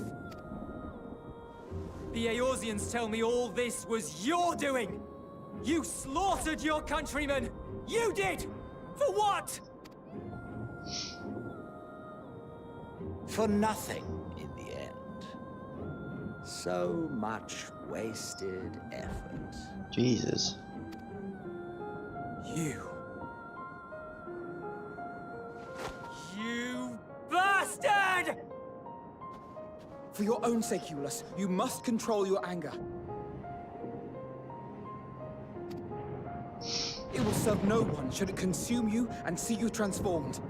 The Eorzeans tell me all this was your doing! You slaughtered your countrymen! You did! For what? For nothing, in the end. So much wasted effort. Jesus. You bastard! For your own sake, Eulus, you must control your anger. It will serve no one should it consume you and see you transformed.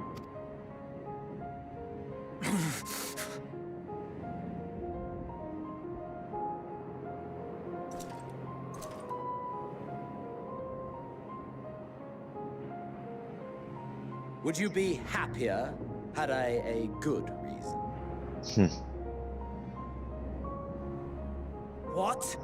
Would you be happier had I a good reason? What?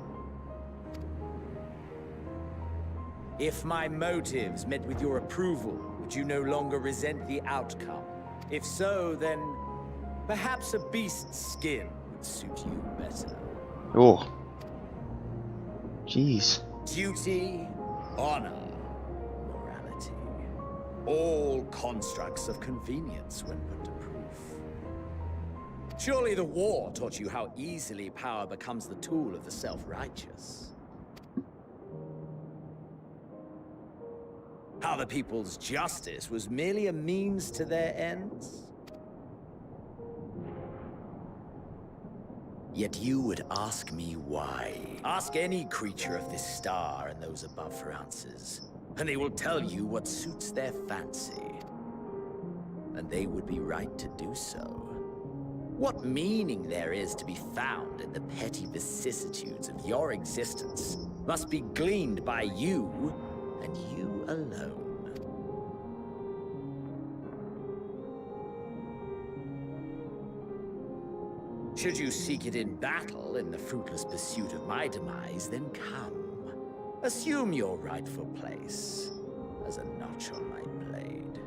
If my motives met with your approval, would you no longer resent the outcome? If so, then perhaps a beast's skin would suit you better. Oh. Jeez. Duty, honor, morality. All constructs of convenience when put to proof. Surely the war taught you how easily power becomes the tool of the self-righteous. How the people's justice was merely a means to their ends? Yet you would ask me why. Ask any creature of this star and those above for answers, and they will tell you what suits their fancy. And they would be right to do so. What meaning there is to be found in the petty vicissitudes of your existence must be gleaned by you and you alone. Should you seek it in battle in the fruitless pursuit of my demise, then come. Assume your rightful place as a notch on my blade.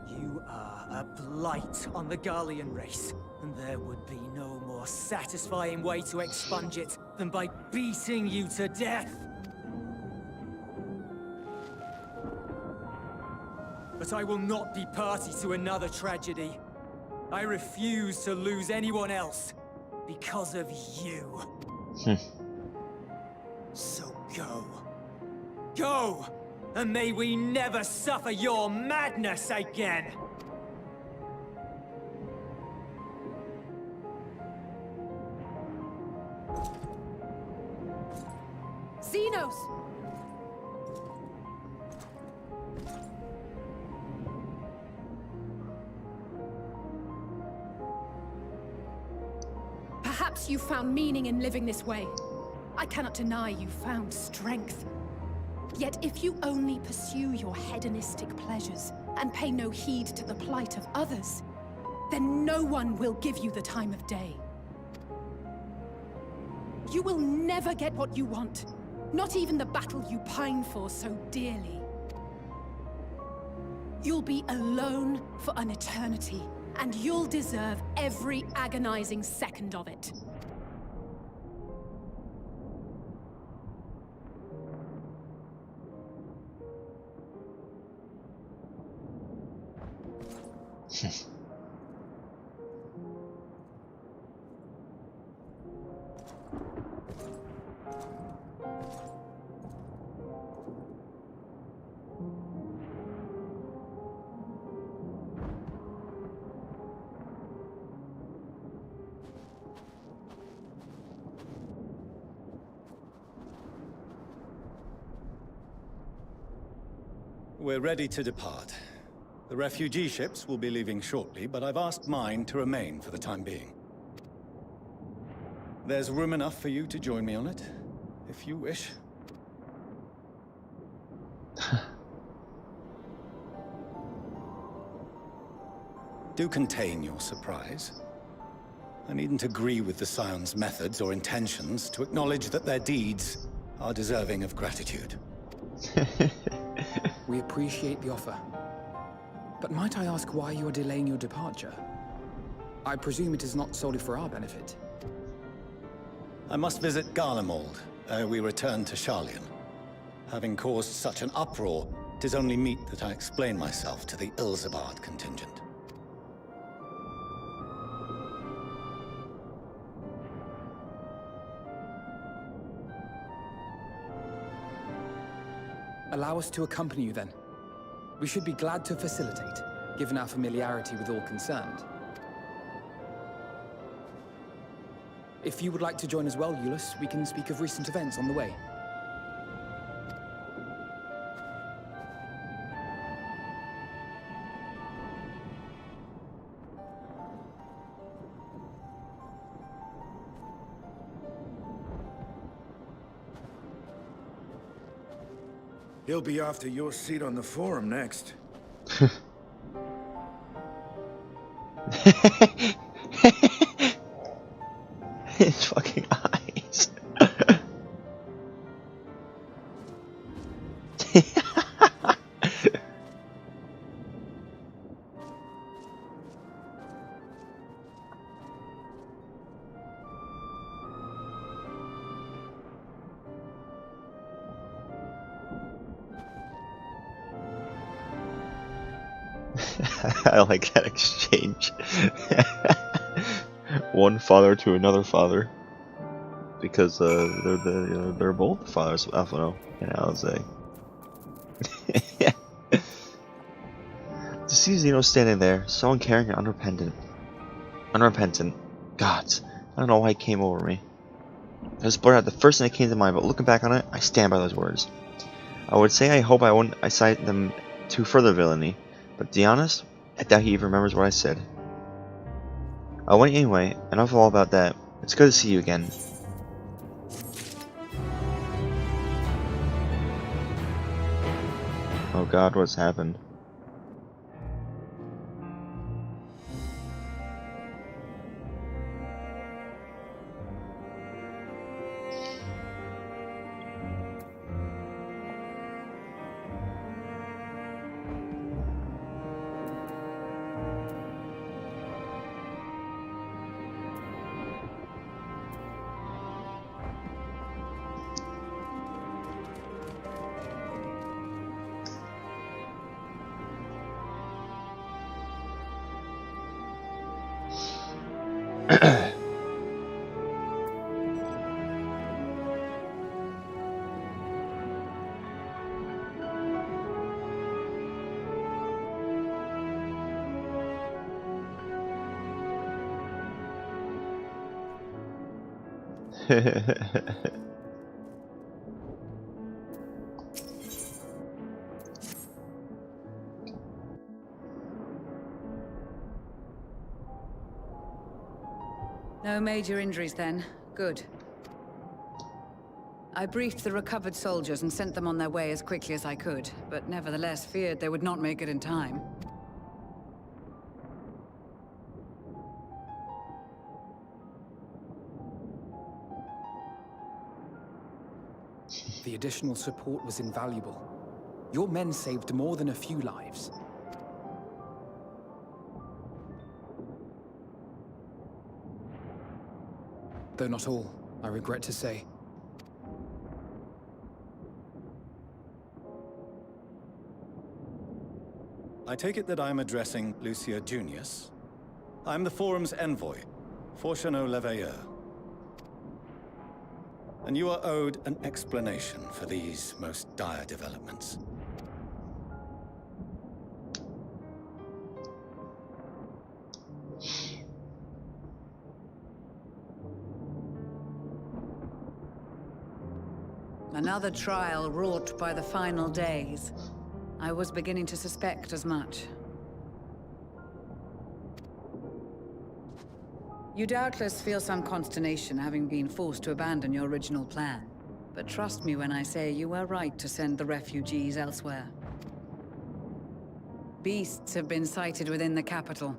You are a blight on the Garlean race, and there would be no more satisfying way to expunge it than by beating you to death. But I will not be party to another tragedy. I refuse to lose anyone else because of you. So go. Go! And may we never suffer your madness again! Xenos! Perhaps you found meaning in living this way. I cannot deny you found strength. Yet if you only pursue your hedonistic pleasures and pay no heed to the plight of others, then no one will give you the time of day. You will never get what you want, not even the battle you pine for so dearly. You'll be alone for an eternity, and you'll deserve every agonizing second of it. We're ready to depart. The refugee ships will be leaving shortly, but I've asked mine to remain for the time being. There's room enough for you to join me on it, if you wish. Do contain your surprise. I needn't agree with the Scion's methods or intentions to acknowledge that their deeds are deserving of gratitude. We appreciate the offer. But might I ask why you are delaying your departure? I presume it is not solely for our benefit. I must visit Garlemald ere we return to Sharlayan. Having caused such an uproar, 'tis only meet that I explain myself to the Ilzabard contingent. Allow us to accompany you then. We should be glad to facilitate, given our familiarity with all concerned. If you would like to join as well, Eulus, we can speak of recent events on the way. He'll be after your seat on the forum next. His fucking eyes. I like that exchange. One father to another father, because they're both fathers of Alphino and Alize. To see Zeno standing there, so uncaring and unrepentant. Gods, I don't know why it came over me. I just blurted out the first thing that came to mind, but looking back on it, I stand by those words. I would say I hope I won't incite them to further villainy, but to be honest, I doubt he even remembers what I said. I went anyway, enough of all about that. It's good to see you again. Oh god, what's happened? No major injuries then. Good. I briefed the recovered soldiers and sent them on their way as quickly as I could, but nevertheless feared they would not make it in time. The additional support was invaluable. Your men saved more than a few lives. Though not all, I regret to say. I take it that I'm addressing Lucia Junius. I'm the Forum's envoy, Fortuneau Leveilleur. And you are owed an explanation for these most dire developments. Another trial wrought by the final days. I was beginning to suspect as much. You doubtless feel some consternation having been forced to abandon your original plan. But trust me when I say you were right to send the refugees elsewhere. Beasts have been sighted within the capital.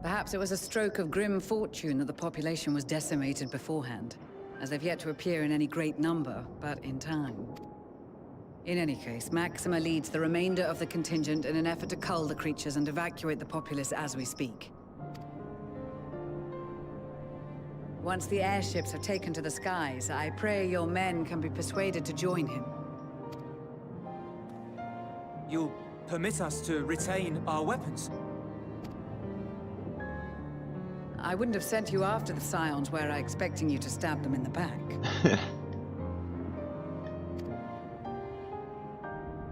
Perhaps it was a stroke of grim fortune that the population was decimated beforehand, as they've yet to appear in any great number, but in time. In any case, Maxima leads the remainder of the contingent in an effort to cull the creatures and evacuate the populace as we speak. Once the airships have taken to the skies, I pray your men can be persuaded to join him. You'll permit us to retain our weapons? I wouldn't have sent you after the Scions were I expecting you to stab them in the back.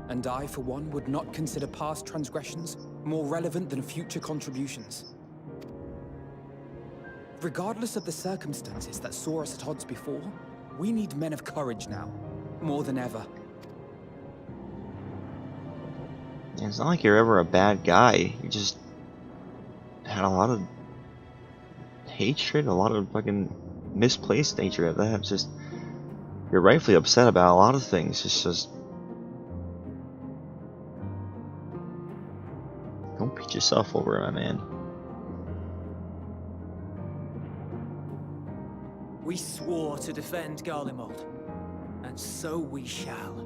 And I, for one, would not consider past transgressions more relevant than future contributions. Regardless of the circumstances that saw us at odds before, we need men of courage now, more than ever. It's not like you're ever a bad guy. You just had a lot of hatred, a lot of fucking misplaced hatred of that. It's just, you're rightfully upset about a lot of things. It's just, yourself over, my man. We swore to defend Garlemald, and so we shall.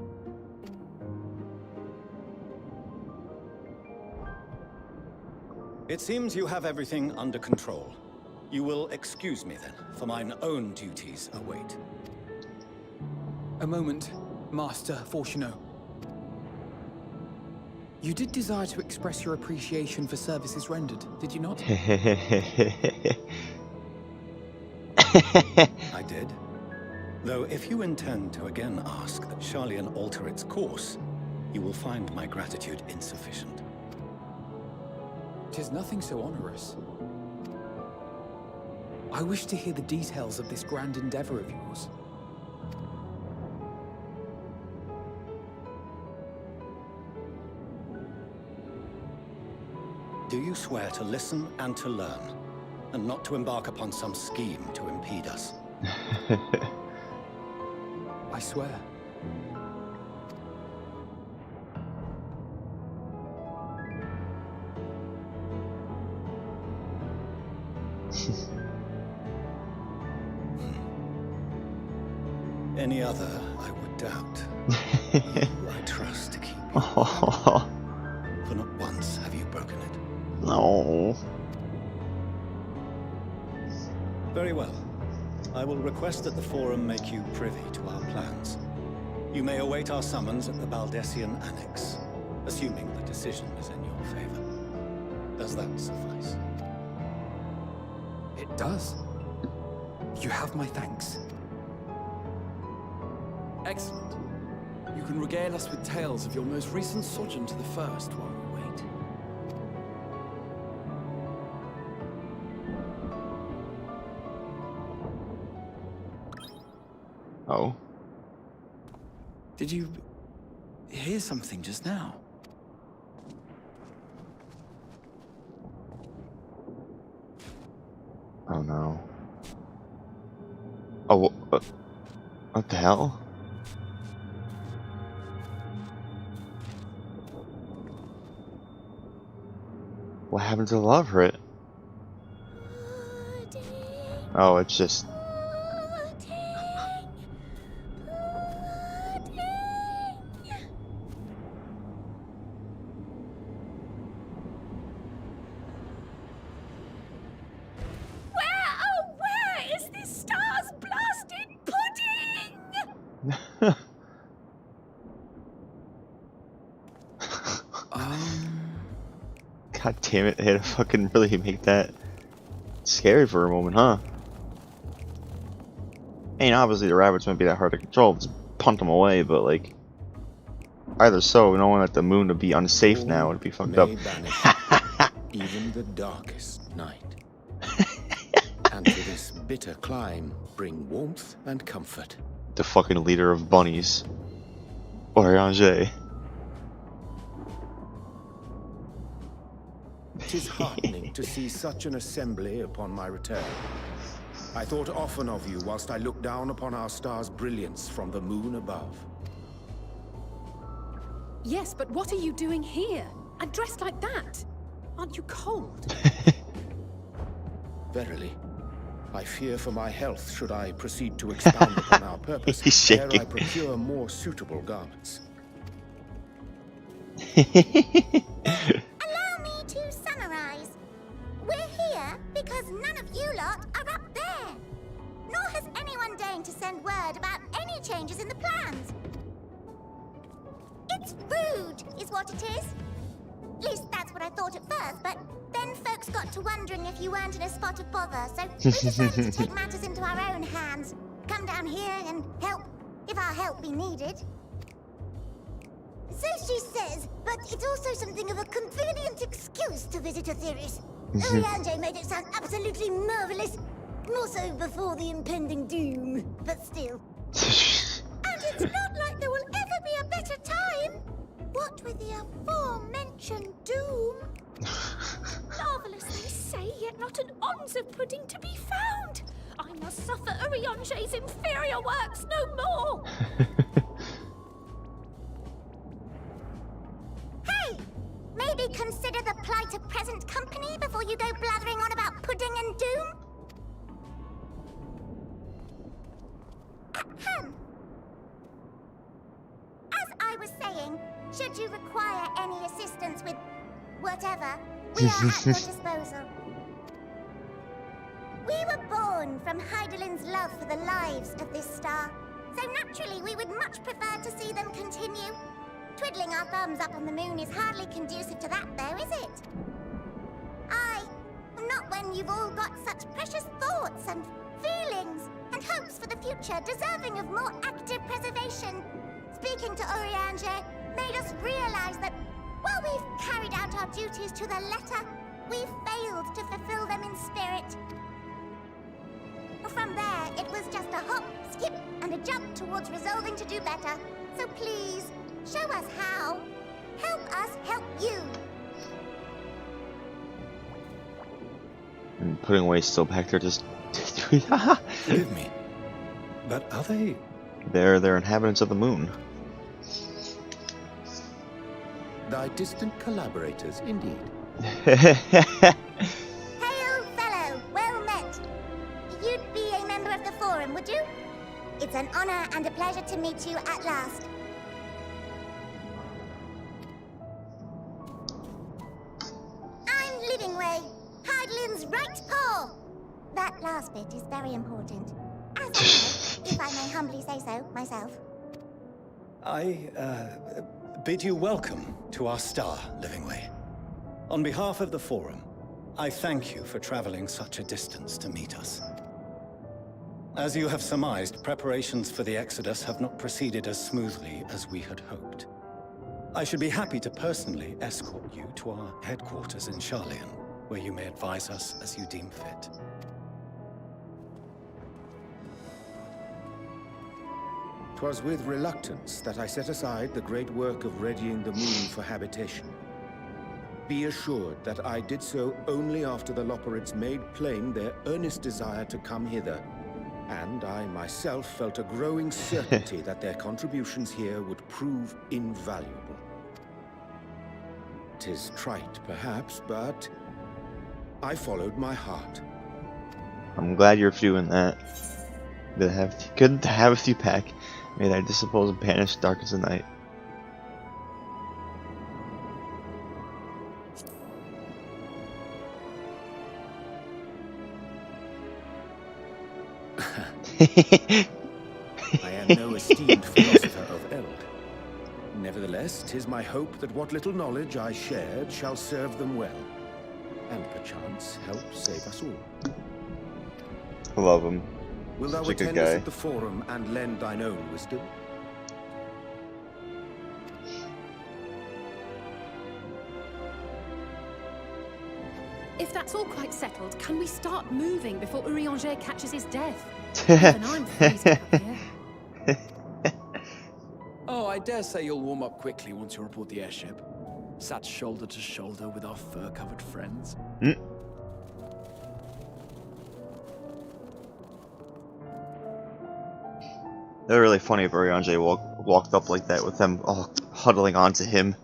It seems you have everything under control. You will excuse me then, for mine own duties await. A moment, Master Fortuno. You did desire to express your appreciation for services rendered, did you not? I did. Though if you intend to again ask that Charlian alter its course, you will find my gratitude insufficient. 'Tis nothing so onerous. I wish to hear the details of this grand endeavor of yours. Do you swear to listen and to learn, and not to embark upon some scheme to impede us? I swear. Any other, I would doubt. You, I trust to keep you. Oh, For not once have you broken it. no. Very well. I will request that the Forum make you privy to our plans. You may await our summons at the Baldessian Annex, assuming the decision is in your favor. Does that suffice? It does. You have my thanks. Excellent. You can regale us with tales of your most recent sojourn to the First while we wait. Oh. Did you hear something just now? Oh no. Oh, what the hell? What happened to the love writ? Oh, it's just... Where is this star's blasted pudding? God damn it, they had to fucking really make that scary for a moment, huh? I mean, obviously the rabbits wouldn't be that hard to control, just punt them away, but like... Either so, knowing that the moon would be unsafe now would be fucked up. Even the darkest night. And to this bitter clime bring warmth and comfort. The fucking leader of bunnies. Orange. 'Tis heartening to see such an assembly upon my return. I thought often of you whilst I looked down upon our star's brilliance from the moon above. Yes, but what are you doing here? And dressed like that? Aren't you cold? Verily, I fear for my health should I proceed to expound upon our purpose He's ere shaking. I procure more suitable garments. Allow me to summarize. We're here because none of you lot are up there. Nor has anyone deigned to send word about any changes in the plans. It's rude, is what it is. At least that's what I thought at first, but then folks got to wondering if you weren't in a spot of bother, so we decided to take matters into our own hands. Come down here and help, if our help be needed. So she says, but it's also something of a convenient excuse to visit Aetheris. Oriange made it sound absolutely marvelous. More so before the impending doom, but still. And it's not like there will ever be a better time. What with the aforementioned doom? Marvellous, they say, yet not an ounce of pudding to be found. I must suffer Oriange's inferior works no more. Hey! Maybe consider the plight of present asking. Should you require any assistance with whatever, we are at your disposal. We were born from Heidelin's love for the lives of this star, so naturally we would much prefer to see them continue. Twiddling our thumbs up on the moon is hardly conducive to that, though, is it? Not when you've all got such precious thoughts and feelings and hopes for the future deserving of more active preservation. Speaking to Orianger made us realize that while we've carried out our duties to the letter, we've failed to fulfill them in spirit. From there, it was just a hop, skip, and a jump towards resolving to do better. So please, show us how. Help us help you. And putting away Stillpack, they're just... Forgive me, but are they... They're inhabitants of the moon. Thy distant collaborators, indeed. Hail, fellow, well met. You'd be a member of the Forum, would you? It's an honor and a pleasure to meet you at last. I'm Livingway, Heidelin's right paw. That last bit is very important. As I know, if I may humbly say so myself. I bid you welcome to our star, Livingway. On behalf of the Forum, I thank you for traveling such a distance to meet us. As you have surmised, preparations for the Exodus have not proceeded as smoothly as we had hoped. I should be happy to personally escort you to our headquarters in Charlian, where you may advise us as you deem fit. 'Twas with reluctance that I set aside the great work of readying the moon for habitation. Be assured that I did so only after the Loperids made plain their earnest desire to come hither, and I myself felt a growing certainty that their contributions here would prove invaluable. 'Tis trite, perhaps, but I followed my heart. I'm glad you're doing that. Good to have with you, Pack. May thy disciple banish dark as the night. I am no esteemed philosopher of Eld. Nevertheless, 'tis my hope that what little knowledge I shared shall serve them well, and perchance help save us all. I love him. Will thou Such a good attend us guy. at the Forum and lend thine own wisdom? If that's all quite settled, can we start moving before Urianger catches his death? Even I'm freezing up here. Oh, I dare say you'll warm up quickly once you report the airship. Sat shoulder to shoulder with our fur-covered friends. They're really funny if Urianger walked up like that with them all huddling onto him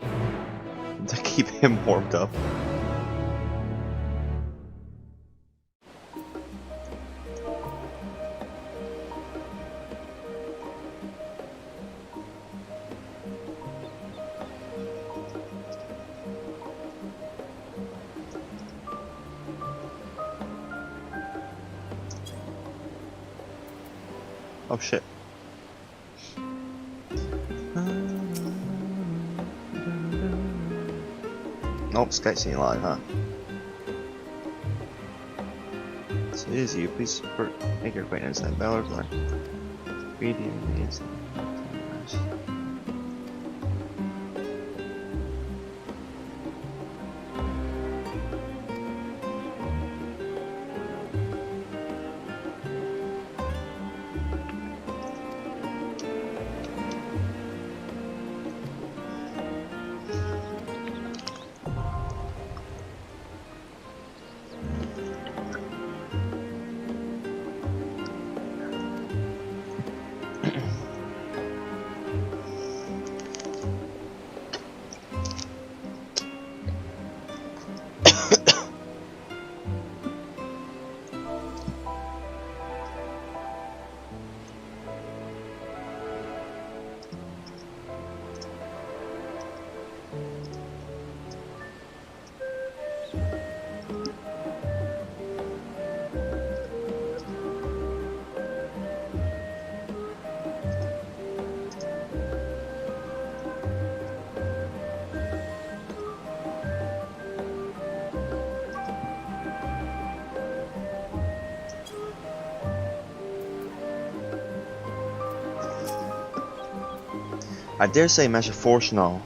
to keep him warmed up. Oh shit. Nope, Skyseeing live, huh? So it is you. Please make your acquaintance at Ballard's Line. Read the ingredients. I dare say Master Fortunal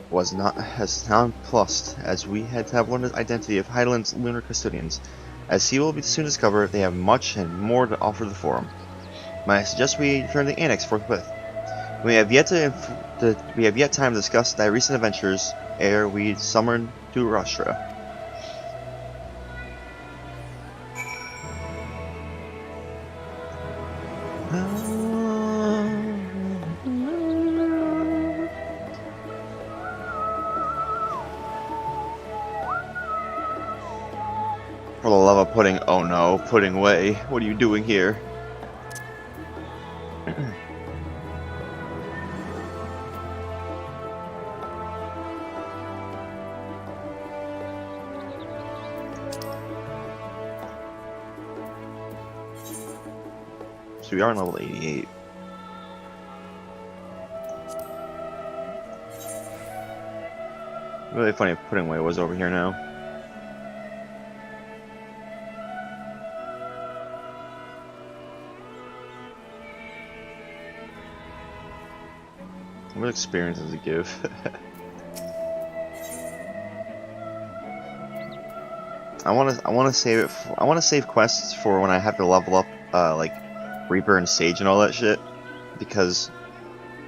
was not as nonplussed as we had to have learned the identity of Hydaelyn's lunar custodians. As he will soon discover, they have much and more to offer the Forum. Might I suggest we return to the Annex forthwith? We have yet time to discuss thy recent adventures ere we summon to Rashtra. For the love of pudding, oh no, pudding away. What are you doing here? So we are on level 88. Really funny if Pudding Way was over here now. What experience does it give? I want to save it. I want to save quests for when I have to level up, like Reaper and Sage and all that shit, because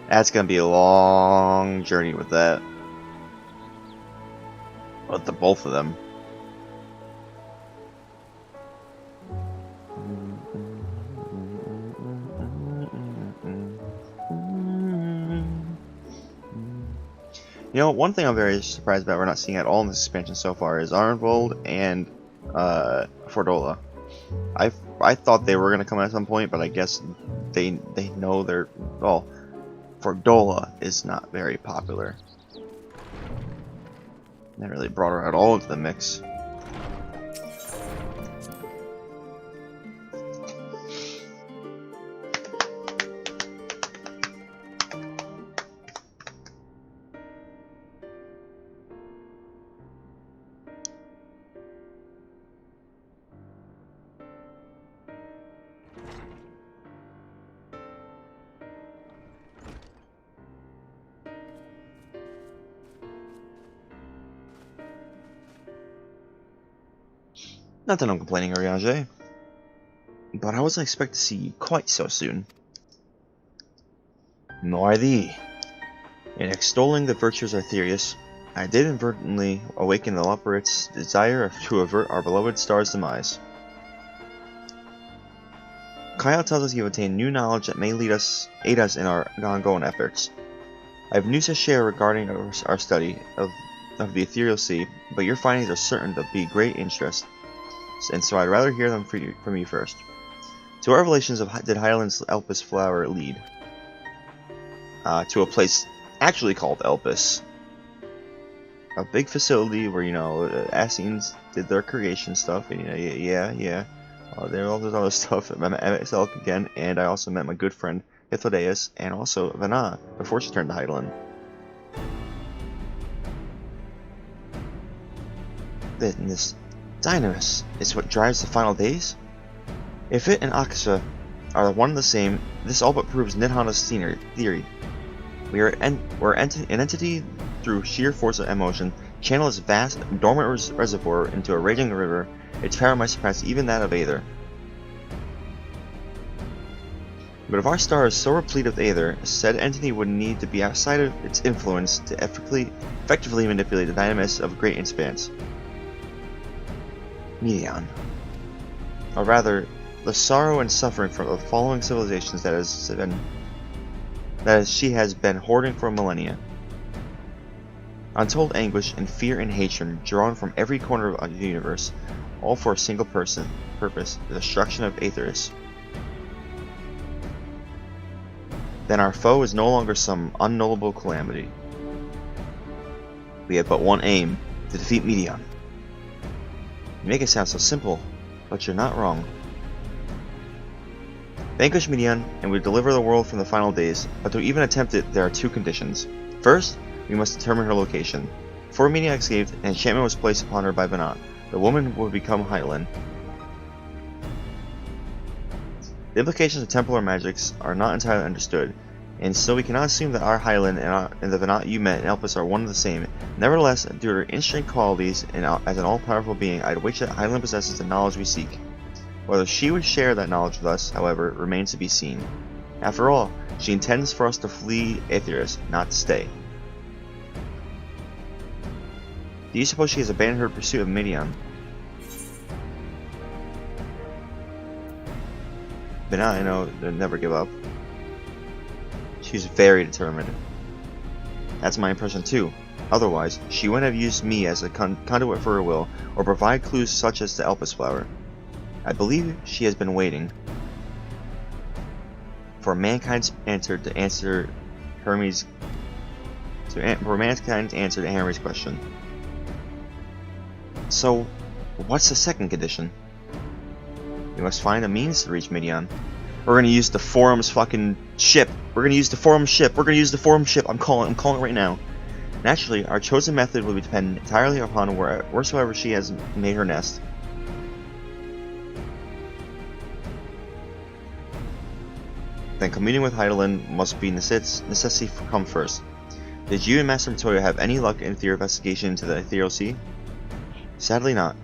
that's gonna be a long journey with that. With the both of them. You know, one thing I'm very surprised about we're not seeing at all in this expansion so far is Arnvold and Fordola. I thought they were gonna come at some point, but I guess they know they're, well, Fordola is not very popular. They really brought her at all into the mix. Not that I'm complaining, Ariage, but I wasn't expecting to see you quite so soon. Nor thee. In extolling the virtues of Arthurius, I did inadvertently awaken the Loporit's desire to avert our beloved star's demise. Kyle tells us you've obtained new knowledge that may aid us in our ongoing efforts. I have news to share regarding our study of the Ethereal Sea, but your findings are certain to be great interest, and so I'd rather hear them from you first. To what revelations did Hydaelyn's Elpis flower lead? To a place actually called Elpis. A big facility where, you know, Assassins did their creation stuff, and you know, yeah. There all this other stuff. I met Elk again, and I also met my good friend Hythlodaeus, and also Vana, before she turned to Hydaelyn. Then this Dynamis is what drives the final days? If it and Akasha are one and the same, this all but proves Nidhana's theory. We're an entity through sheer force of emotion, channel this vast, dormant reservoir into a raging river. Its power might surpass even that of Aether. But if our star is so replete of Aether, said entity would need to be outside of its influence to effectively manipulate the dynamis of a great expanse. Medion. Or rather, the sorrow and suffering from the following civilizations that she has been hoarding for millennia. Untold anguish and fear and hatred drawn from every corner of the universe, all for a single purpose, the destruction of Aetheris. Then our foe is no longer some unknowable calamity. We have but one aim, to defeat Medion. You make it sound so simple, but you're not wrong. Vanquish Medion, and we deliver the world from the final days, but to even attempt it, there are two conditions. First, we must determine her location. Before Medion escaped, an enchantment was placed upon her by Venat. The woman would become Hydaelyn. The implications of Templar magics are not entirely understood, and so we cannot assume that our Hyland and the Venat you met in Elpis are one and the same. Nevertheless, due to her instinct qualities and as an all-powerful being, I'd wish that Hyland possesses the knowledge we seek. Whether she would share that knowledge with us, however, remains to be seen. After all, she intends for us to flee Aetheris, not to stay. Do you suppose she has abandoned her pursuit of Midian? Venat, I know, they'll never give up. She's very determined. That's my impression too. Otherwise, she wouldn't have used me as a conduit for her will, or provide clues such as the Elpis flower. I believe she has been waiting for mankind's answer to answer Hermes. For mankind's answer to Hermes' question. So, what's the second condition? We must find a means to reach Midian. We're gonna use the Forum's fucking ship. We're gonna use the Forum ship. We're gonna use the Forum ship. I'm calling it right now. Naturally, our chosen method will depend entirely upon wheresoever she has made her nest. Then communing with Hydaelyn must be necessity come first. Did you and Master Matoya have any luck in your investigation into the Ethereal Sea? Sadly not.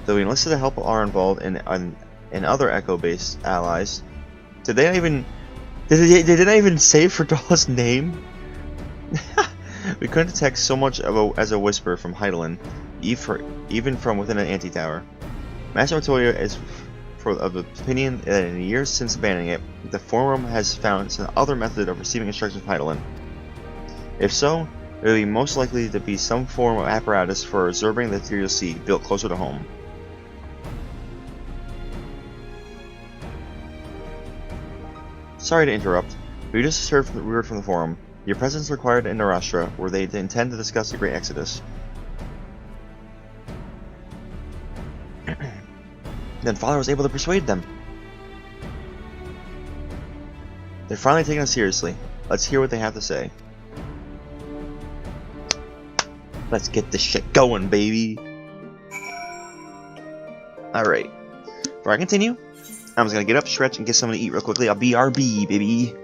Though we enlisted the help of our involved in other Echo-based allies. Did they not even say Ferdala's name? We couldn't detect so much as a whisper from Hydaelyn, even from within an anti-tower. Master Matoya is of the opinion that in the years since abandoning it, the Forum has found some other method of receiving instructions from Hydaelyn. If so, it would be most likely to be some form of apparatus for observing the Ethereal Sea built closer to home. Sorry to interrupt. We just heard word from the Forum. Your presence required in Narastra, where they intend to discuss the Great Exodus. Then Father was able to persuade them. They're finally taking us seriously. Let's hear what they have to say. Let's get this shit going, baby. Alright. Before I continue, I'm just gonna get up, stretch, and get something to eat real quickly. I'll BRB, baby.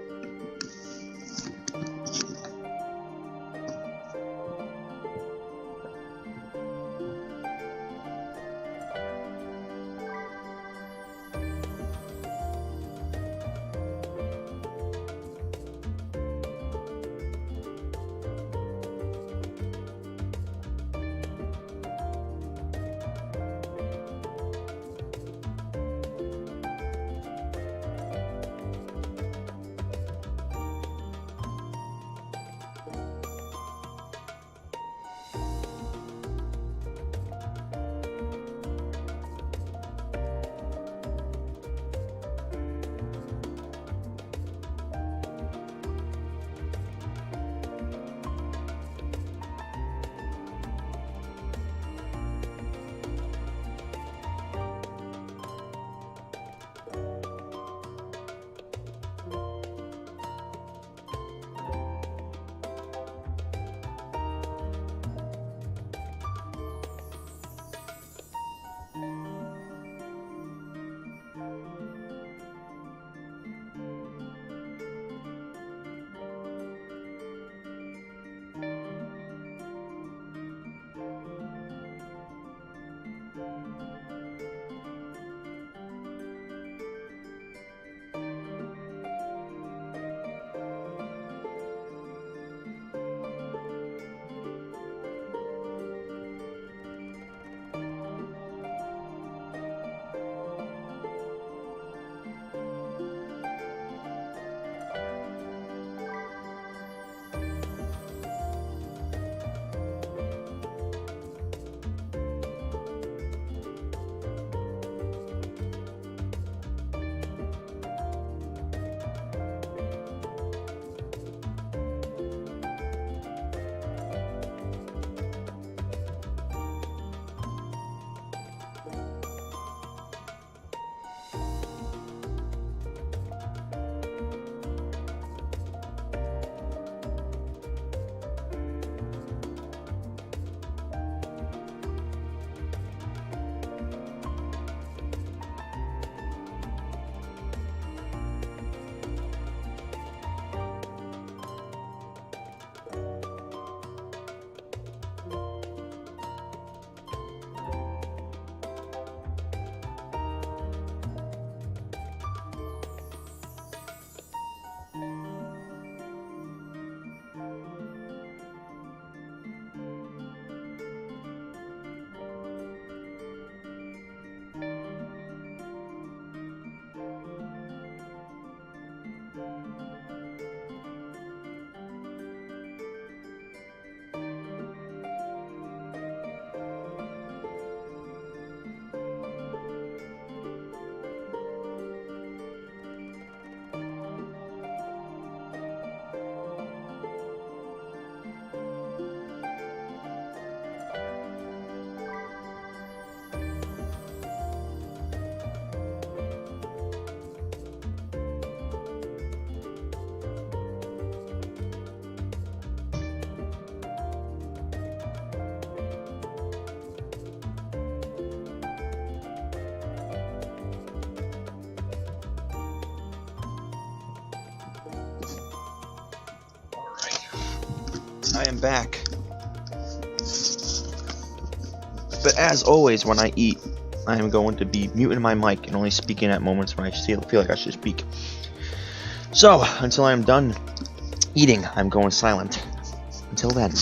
I am back. But as always, when I eat, I am going to be muting my mic and only speaking at moments when I feel like I should speak. So, until I am done eating, I'm going silent. Until then.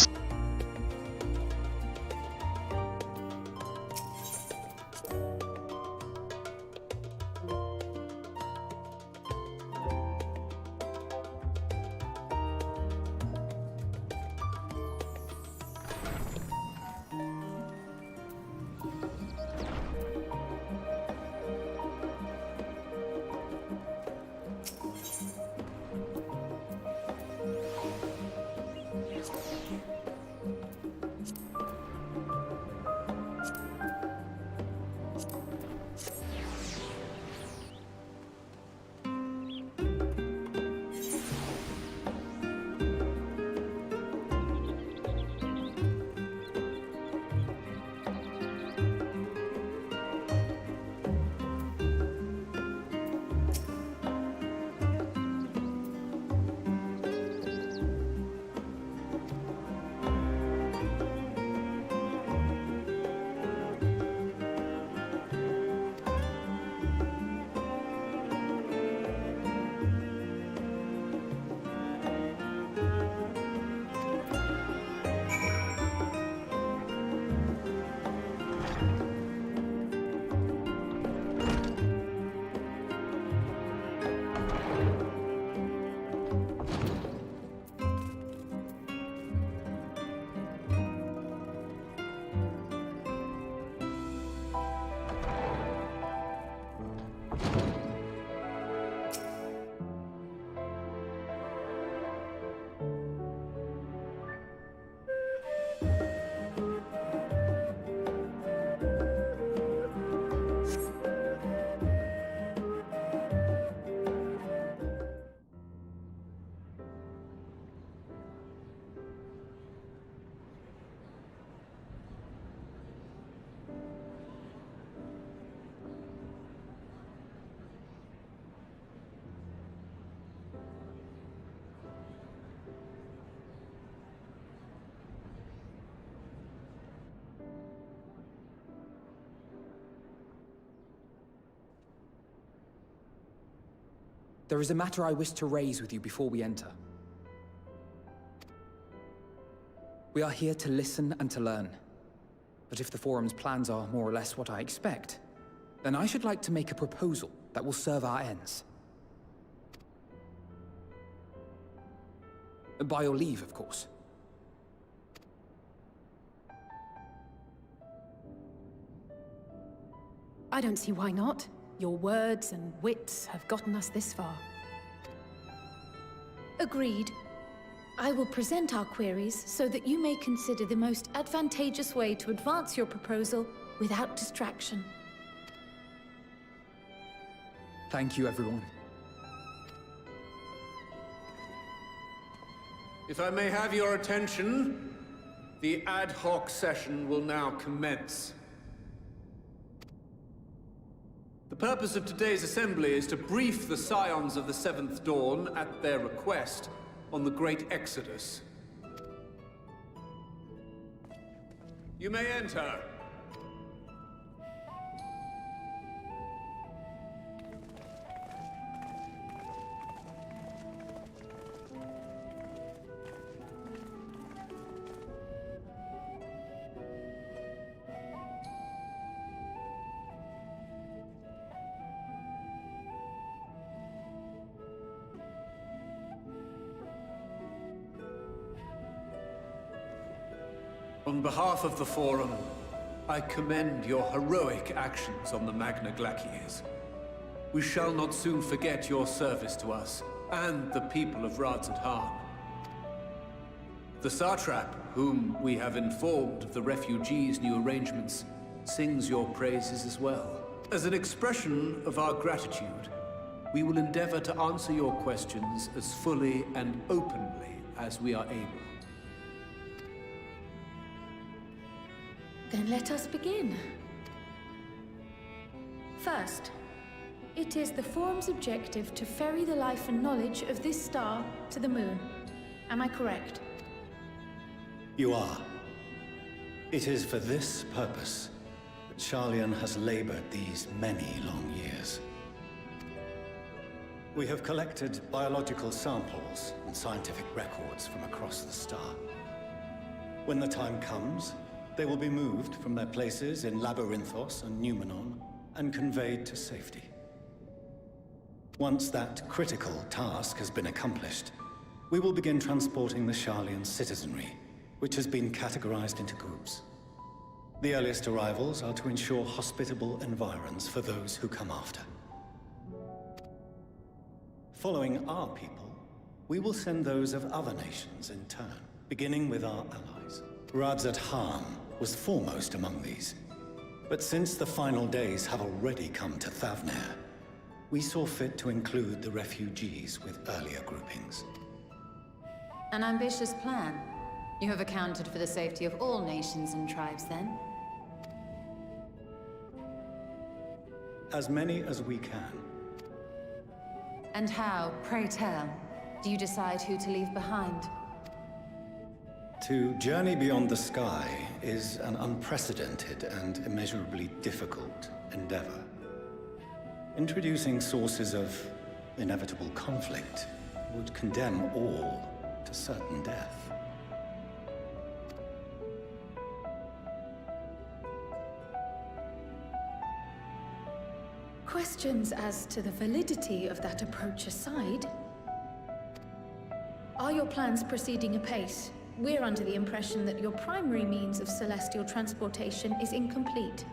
There is a matter I wish to raise with you before we enter. We are here to listen and to learn. But if the Forum's plans are more or less what I expect, then I should like to make a proposal that will serve our ends. By your leave, of course. I don't see why not. Your words and wits have gotten us this far. Agreed. I will present our queries so that you may consider the most advantageous way to advance your proposal without distraction. Thank you, everyone. If I may have your attention, the ad hoc session will now commence. The purpose of today's assembly is to brief the Scions of the Seventh Dawn, at their request, on the Great Exodus. You may enter. On behalf of the Forum, I commend your heroic actions on the Magna Glacies. We shall not soon forget your service to us, and the people of Radzard. The Satrap, whom we have informed of the refugees' new arrangements, sings your praises as well. As an expression of our gratitude, we will endeavor to answer your questions as fully and openly as we are able. Then let us begin. First, it is the Forum's objective to ferry the life and knowledge of this star to the moon. Am I correct? You are. It is for this purpose that Sharlayan has labored these many long years. We have collected biological samples and scientific records from across the star. When the time comes, they will be moved from their places in Labyrinthos and Numenon and conveyed to safety. Once that critical task has been accomplished, we will begin transporting the Sharlayan citizenry, which has been categorized into groups. The earliest arrivals are to ensure hospitable environs for those who come after. Following our people, we will send those of other nations in turn, beginning with our allies. Radzat Han was foremost among these. But since the final days have already come to Thavnair, we saw fit to include the refugees with earlier groupings. An ambitious plan. You have accounted for the safety of all nations and tribes, then? As many as we can. And how, pray tell, do you decide who to leave behind? To journey beyond the sky is an unprecedented and immeasurably difficult endeavor. Introducing sources of inevitable conflict would condemn all to certain death. Questions as to the validity of that approach aside, are your plans proceeding apace? We're under the impression that your primary means of celestial transportation is incomplete.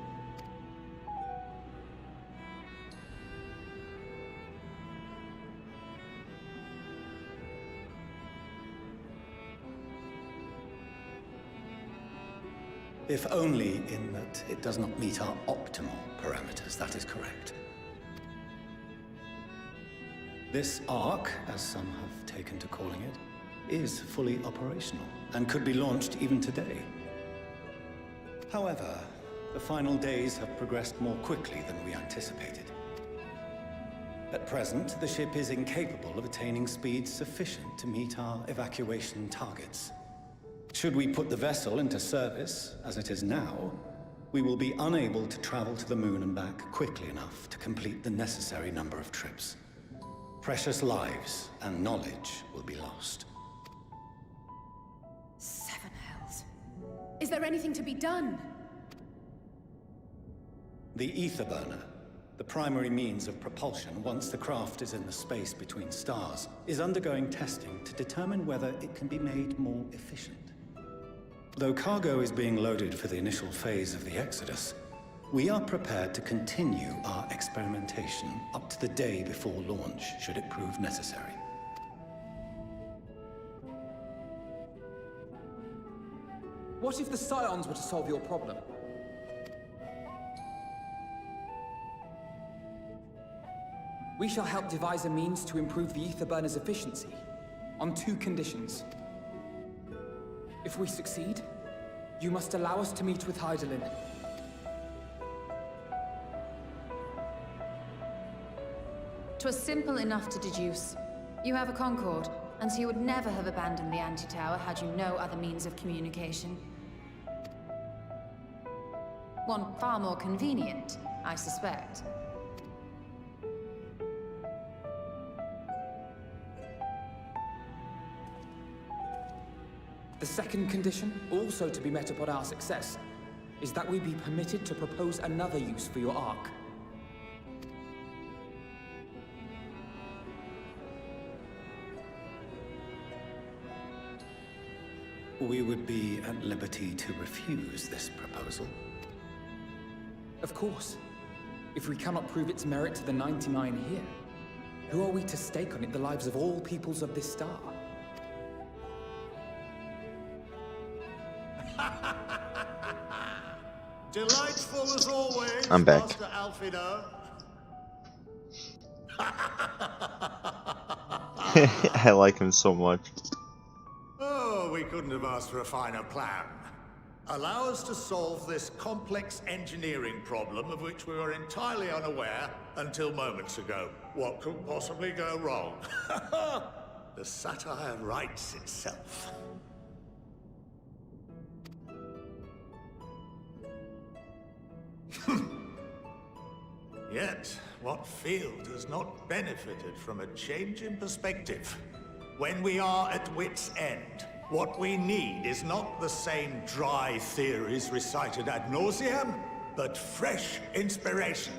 If only in that it does not meet our optimal parameters, that is correct. This Ark, as some have taken to calling it, is fully operational and could be launched even today. However, the final days have progressed more quickly than we anticipated. At present, the ship is incapable of attaining speeds sufficient to meet our evacuation targets. Should we put the vessel into service, as it is now, we will be unable to travel to the moon and back quickly enough to complete the necessary number of trips. Precious lives and knowledge will be lost. Seven hells. Is there anything to be done? The ether burner, the primary means of propulsion once the craft is in the space between stars, is undergoing testing to determine whether it can be made more efficient. Though cargo is being loaded for the initial phase of the Exodus, we are prepared to continue our experimentation up to the day before launch, should it prove necessary. What if the Scions were to solve your problem? We shall help devise a means to improve the ether burner's efficiency, on 2 conditions. If we succeed, you must allow us to meet with Hydaelyn. "'Twas simple enough to deduce. You have a Concord, and so you would never have abandoned the Anti-Tower had you no other means of communication. One far more convenient, I suspect. The second condition, also to be met upon our success, is that we be permitted to propose another use for your Ark. We would be at liberty to refuse this proposal. Of course. If we cannot prove its merit to the 99 here, who are we to stake on it the lives of all peoples of this star? Delightful as always, I'm back. Master Alfino. I like him so much. Oh, we couldn't have asked for a finer plan. Allow us to solve this complex engineering problem of which we were entirely unaware until moments ago. What could possibly go wrong? The satire writes itself. Yet, what field has not benefited from a change in perspective? When we are at wit's end, what we need is not the same dry theories recited ad nauseam, but fresh inspiration.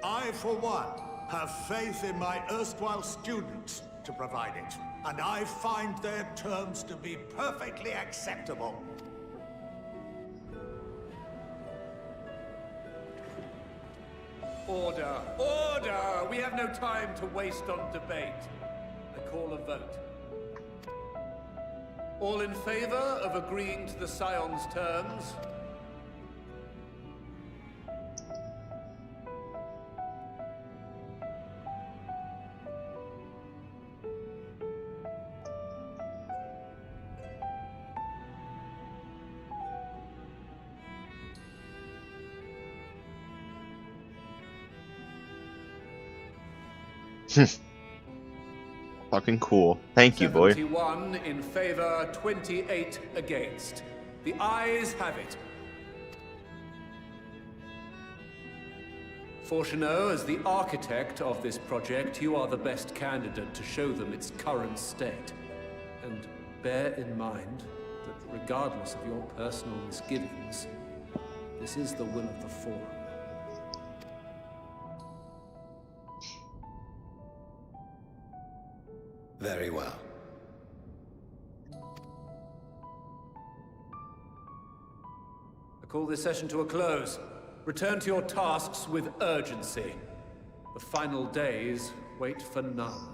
I, for one, have faith in my erstwhile students to provide it, and I find their terms to be perfectly acceptable. Order! Order! We have no time to waste on debate. I call a vote. All in favor of agreeing to the Scion's terms? Fucking cool. Thank you, boy. 71 in favor, 28 against. The ayes have it. Fortuneau, as the architect of this project, you are the best candidate to show them its current state. And bear in mind that regardless of your personal misgivings, this is the will of the Forum. Very well. I call this session to a close. Return to your tasks with urgency. The final days wait for none.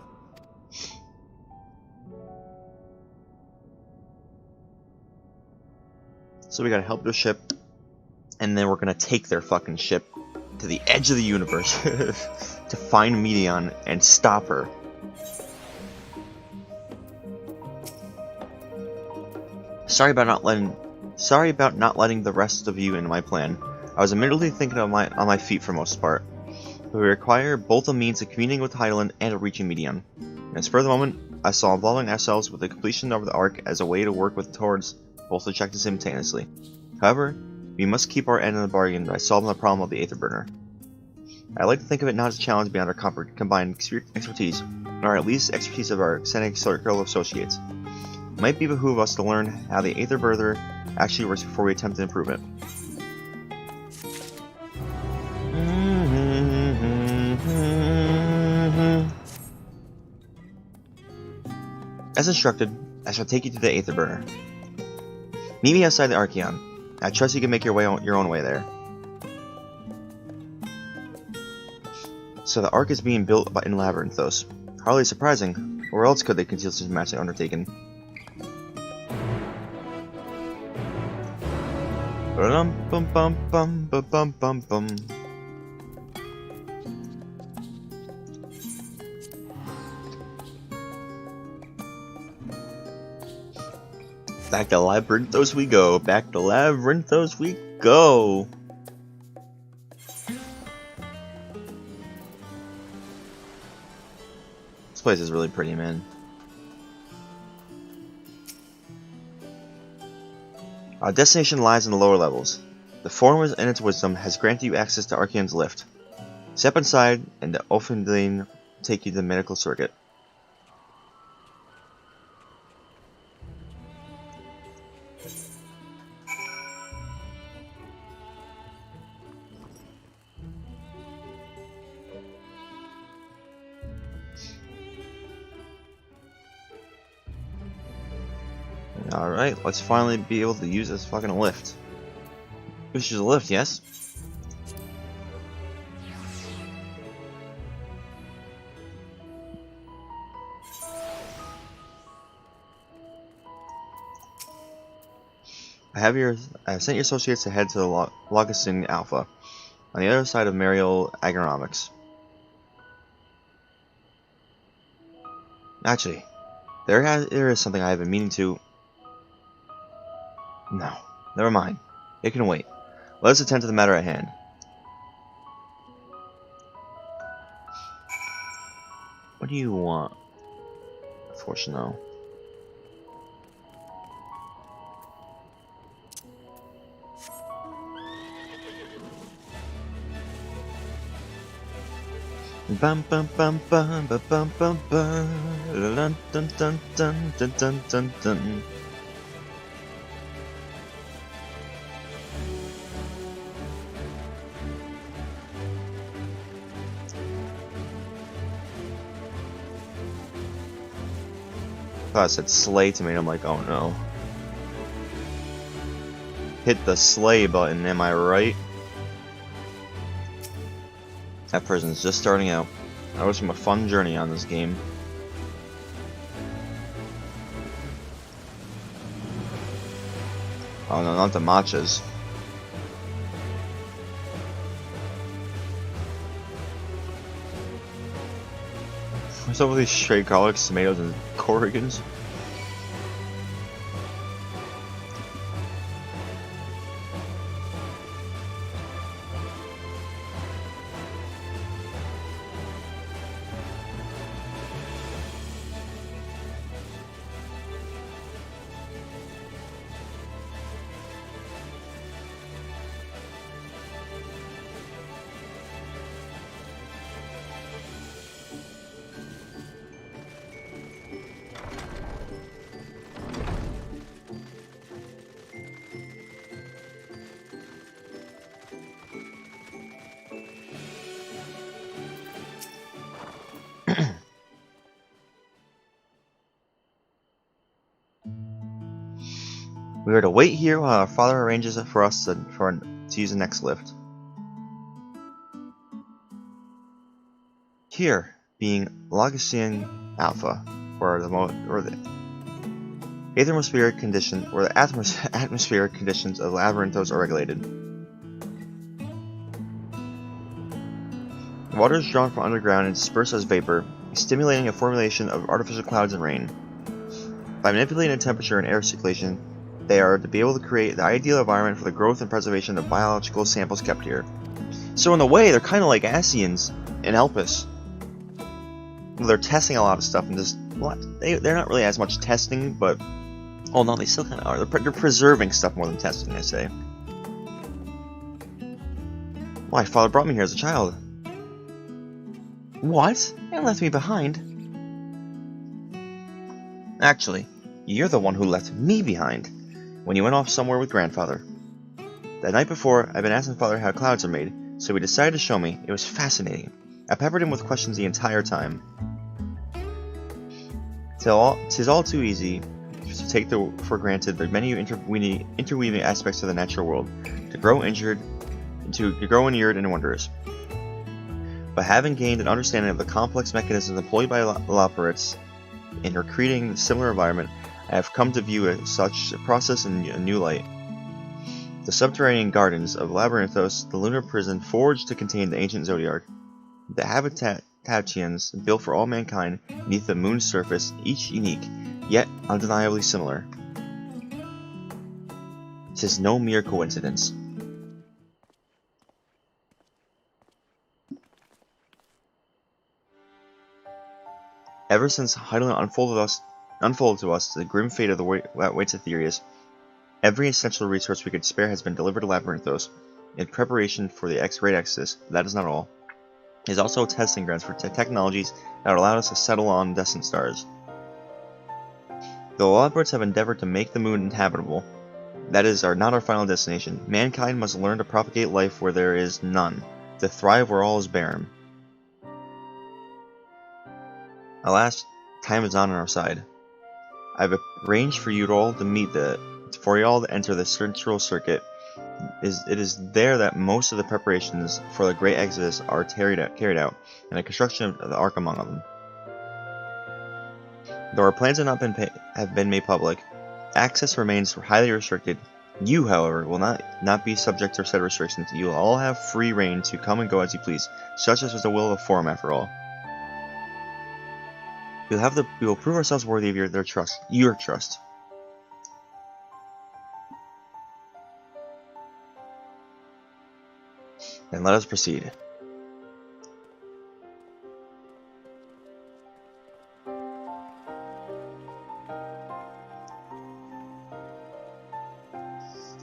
So we gotta help their ship, and then we're gonna take their fucking ship to the edge of the universe to find Medion and stop her. Sorry about not letting the rest of you into my plan. I was immediately thinking on my feet for most part. But we require both a means of communicating with Hydaelyn and of reaching Medion. In a spur of the moment, I saw involving ourselves with the completion of the Ark as a way to work towards both objectives simultaneously. However, we must keep our end of the bargain by solving the problem of the Aether Burner. I like to think of it not as a challenge beyond our combined expertise, or at least expertise of our extended circle of associates. It might behoove us to learn how the Aether Burner actually works before we attempt to improve it. As instructed, I shall take you to the Aether Burner. Meet me outside the Archeon. I trust you can make your own way there. So the Ark is being built in Labyrinthos. Hardly surprising. Where else could they conceal such a massive undertaking? Back to Labyrinthos we go. Back to Labyrinthos we go. This place is really pretty, man. Our destination lies in the lower levels. The Forum in its wisdom has granted you access to Archeon's lift. Step inside, and the Offendane will take you to the medical circuit. Alright, let's finally be able to use this fucking lift. This is a lift, yes? I have sent your associates to head to the Logiston Alpha, on the other side of Mariel Agronomics. Actually, there is something I have been meaning to... No, never mind. It can wait. Let us attend to the matter at hand. What do you want, Fortuneau? Bum bum bum bum bum bum bum bum. Dun dun dun dun dun dun dun dun. I thought I said slay to me, and I'm like, oh no. Hit the slay button, am I right? That person's just starting out. I wish him a fun journey on this game. Oh no, not the matchas. What's up with these stray garlics, tomatoes, and corrigans? We are to wait here while our father arranges it for us to use the next lift. Here, being Lagosian Alpha, or the atmospheric atmospheric conditions of Labyrinthos are regulated. Water is drawn from underground and dispersed as vapor, stimulating a formulation of artificial clouds and rain. By manipulating the temperature and air circulation, they are to be able to create the ideal environment for the growth and preservation of biological samples kept here. So in a way, they're kind of like Asians in Elpis. They're testing a lot of stuff and just they're not really as much testing, but oh no, they still kind of are. They're preserving stuff more than testing, I say. My father brought me here as a child. What? And left me behind? Actually, you're the one who left me behind when you went off somewhere with grandfather. The night before, I'd been asking father how clouds are made, so he decided to show me. It was fascinating. I peppered him with questions the entire time. 'Tis all too easy to take for granted the many interweaving aspects of the natural world, to grow inured and wondrous. But having gained an understanding of the complex mechanisms employed by Loporrits in creating a similar environment, I have come to view such a process in a new light. The subterranean gardens of Labyrinthos, the lunar prison forged to contain the ancient Zodiarch, the habitations built for all mankind beneath the moon's surface, each unique, yet undeniably similar. 'Tis no mere coincidence. Ever since Heidelin unfolded to us the grim fate of that waits Aetherius, every essential resource we could spare has been delivered to Labyrinthos in preparation for the Great Exodus. That is not all. It is also testing grounds for technologies that would allow us to settle on distant stars. Though Loporrits have endeavored to make the moon inhabitable, that is not our final destination. Mankind must learn to propagate life where there is none, to thrive where all is barren. Alas, time is not on our side. I've arranged for you all to enter the central circuit. It is there that most of the preparations for the Great Exodus are carried out, and the construction of the Ark among them. Though our plans have been made public, access remains highly restricted. You, however, will not be subject to said restrictions. You will all have free reign to come and go as you please. Such is the will of the Forum, after all. We will prove ourselves worthy of your trust. Your trust. Then let us proceed.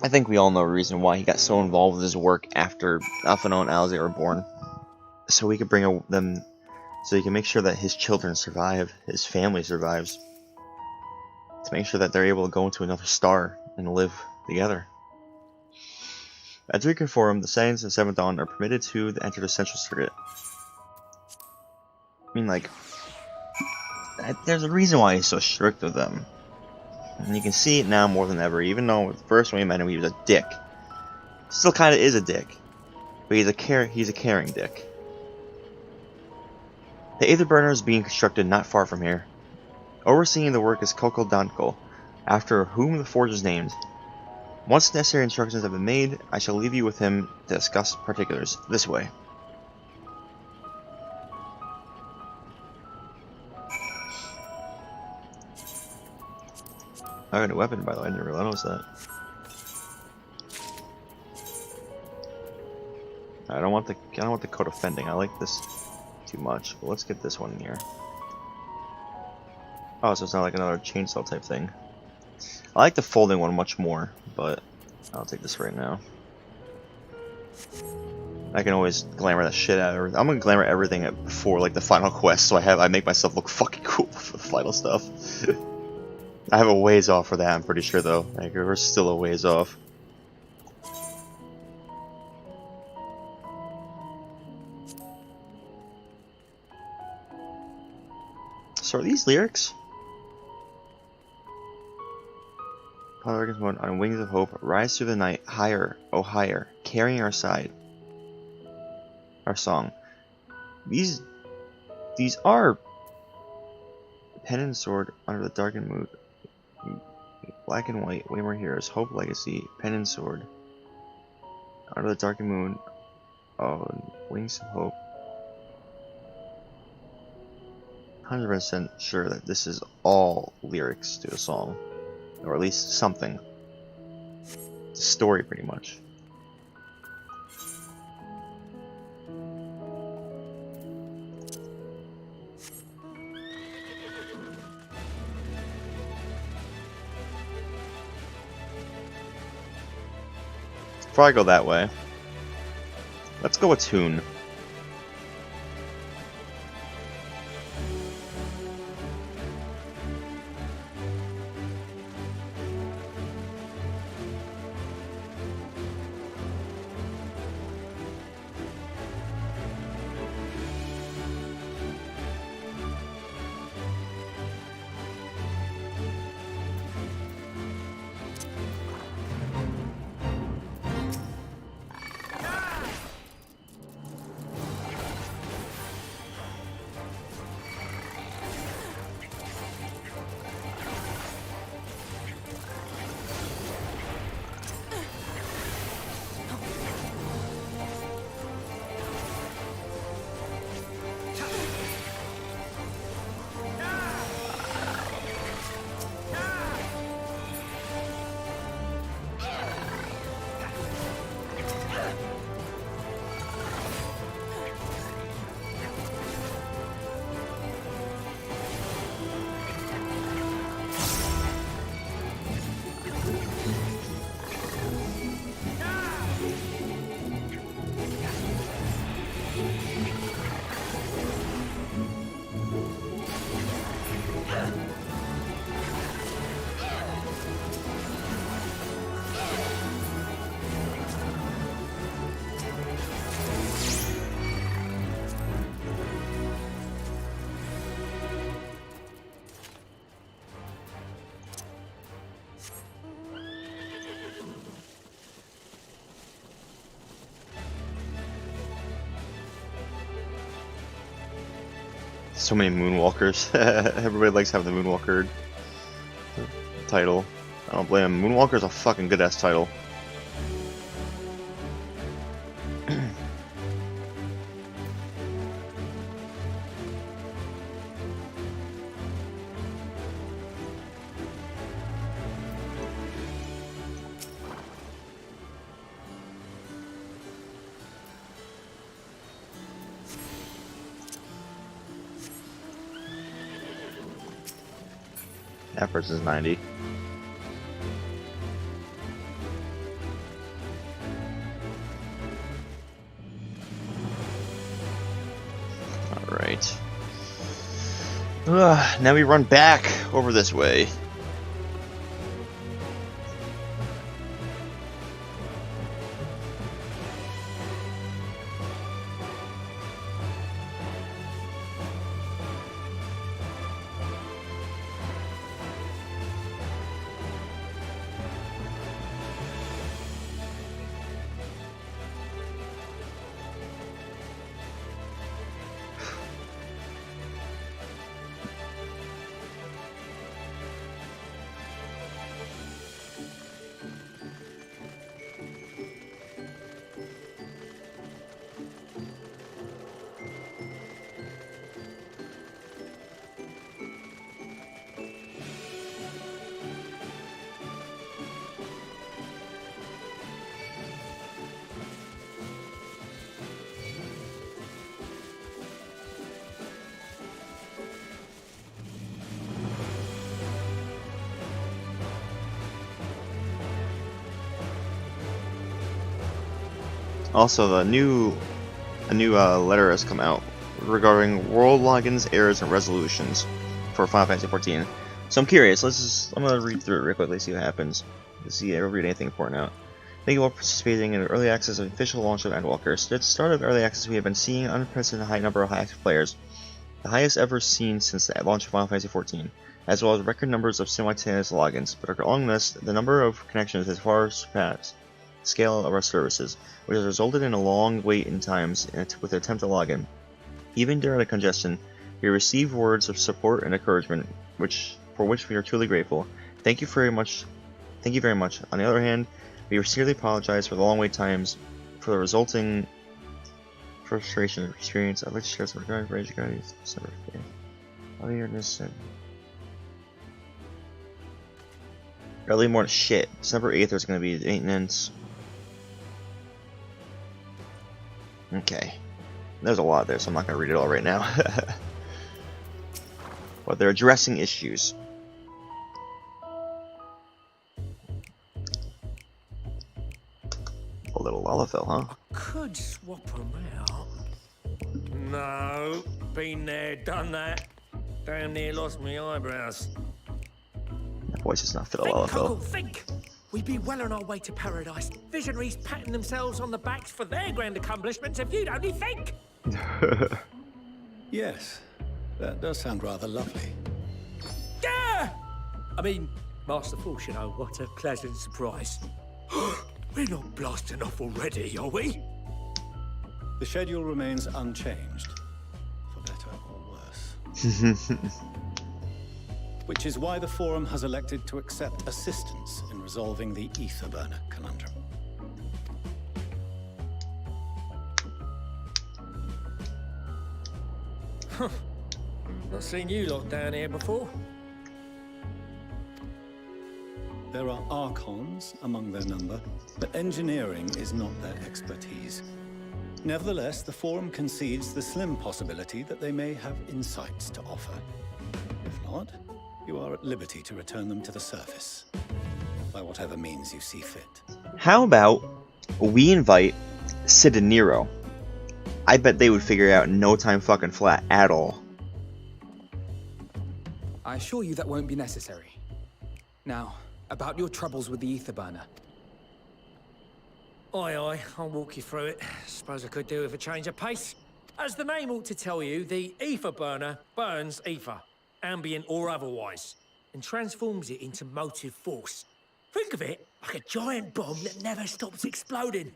I think we all know the reason why he got so involved with his work after Alphinaud and Alisaie were born. So we could bring them so he can make sure that his children survive, his family survives, to make sure that they're able to go into another star and live together. As we conform, the Saiyans of Seventh Dawn are permitted to enter the Central Circuit. I mean, like, there's a reason why he's so strict with them. And you can see it now more than ever, even though at first when we met him he was a dick. Still kinda is a dick. But he's a caring dick. The Aether Burner is being constructed not far from here. Overseeing the work is Koko Danko, after whom the forge is named. Once necessary instructions have been made, I shall leave you with him to discuss particulars. This way. I got a weapon, by the way. I didn't realize that. I don't want the coat of fending. I like this too much. But let's get this one in here. Oh, so it's not like another chainsaw type thing. I like the folding one much more, but I'll take this right now. I can always glamour that shit out of everything. I'm gonna glamour everything before like the final quest, so I make myself look fucking cool for the final stuff. I have a ways off for that, I'm pretty sure though. Like, we're still a ways off. So are these lyrics? Father mode on wings of hope, rise through the night, higher, oh higher, carrying our side. Our song. These are pen and sword under the darkened moon. Black and white, way more heroes, hope legacy, pen and sword. Under the darkened moon, oh, wings of hope. 100% sure that this is all lyrics to a song. Or at least something. It's a story, pretty much. Before I go that way, let's go attune. So many Moonwalkers. Everybody likes having the Moonwalker title. I don't blame him. Moonwalker's a fucking good ass title. That person's 90. Alright. Now we run back over this way. Also, a new letter has come out regarding world logins, errors, and resolutions for Final Fantasy 14. So I'm curious. I'm gonna read through it real quickly, see what happens. See if I read anything important out. Thank you all for participating in the early access of the official launch of Endwalker. So at the start of early access, we have been seeing an unprecedented high number of high active players, the highest ever seen since the launch of Final Fantasy 14, as well as record numbers of simultaneous logins. But along this, the number of connections has far surpassed the scale of our services, which has resulted in a long wait in times with the attempt to log in. Even during the congestion, we receive words of support and encouragement, for which we are truly grateful. Thank you very much. Thank you very much. On the other hand, we sincerely apologize for the long wait times, for the resulting frustration and experience. I'd like to share some regard for education. I'll hear this. Early morning shit. December 8th there's going to be maintenance. Okay. There's a lot there, so I'm not going to read it all right now. But they're addressing issues. A little Lalafell, huh? I could swap them out. No, been there, done that. Damn near lost my eyebrows. That voice is not fit a Think, Lalafell. Cockle, think! We'd be well on our way to paradise. Visionaries patting themselves on the backs for their grand accomplishments if you'd only think! Yes, that does sound rather lovely. Yeah! I mean, Master Force, you know, what a pleasant surprise. We're not blasting off already, are we? The schedule remains unchanged, for better or worse. Which is why the Forum has elected to accept assistance in resolving the ether burner conundrum. Not seen you lot down here before. There are Archons among their number, but engineering is not their expertise. Nevertheless, the Forum concedes the slim possibility that they may have insights to offer. If not, you are at liberty to return them to the surface, by whatever means you see fit. How about we invite Sid and Nero? I bet they would figure it out in no time fucking flat at all. I assure you that won't be necessary. Now, about your troubles with the ether burner. Aye, aye, I'll walk you through it. Suppose I could do with a change of pace. As the name ought to tell you, the ether burner burns ether, ambient or otherwise, and transforms it into motive force. Think of it like a giant bomb that never stops exploding.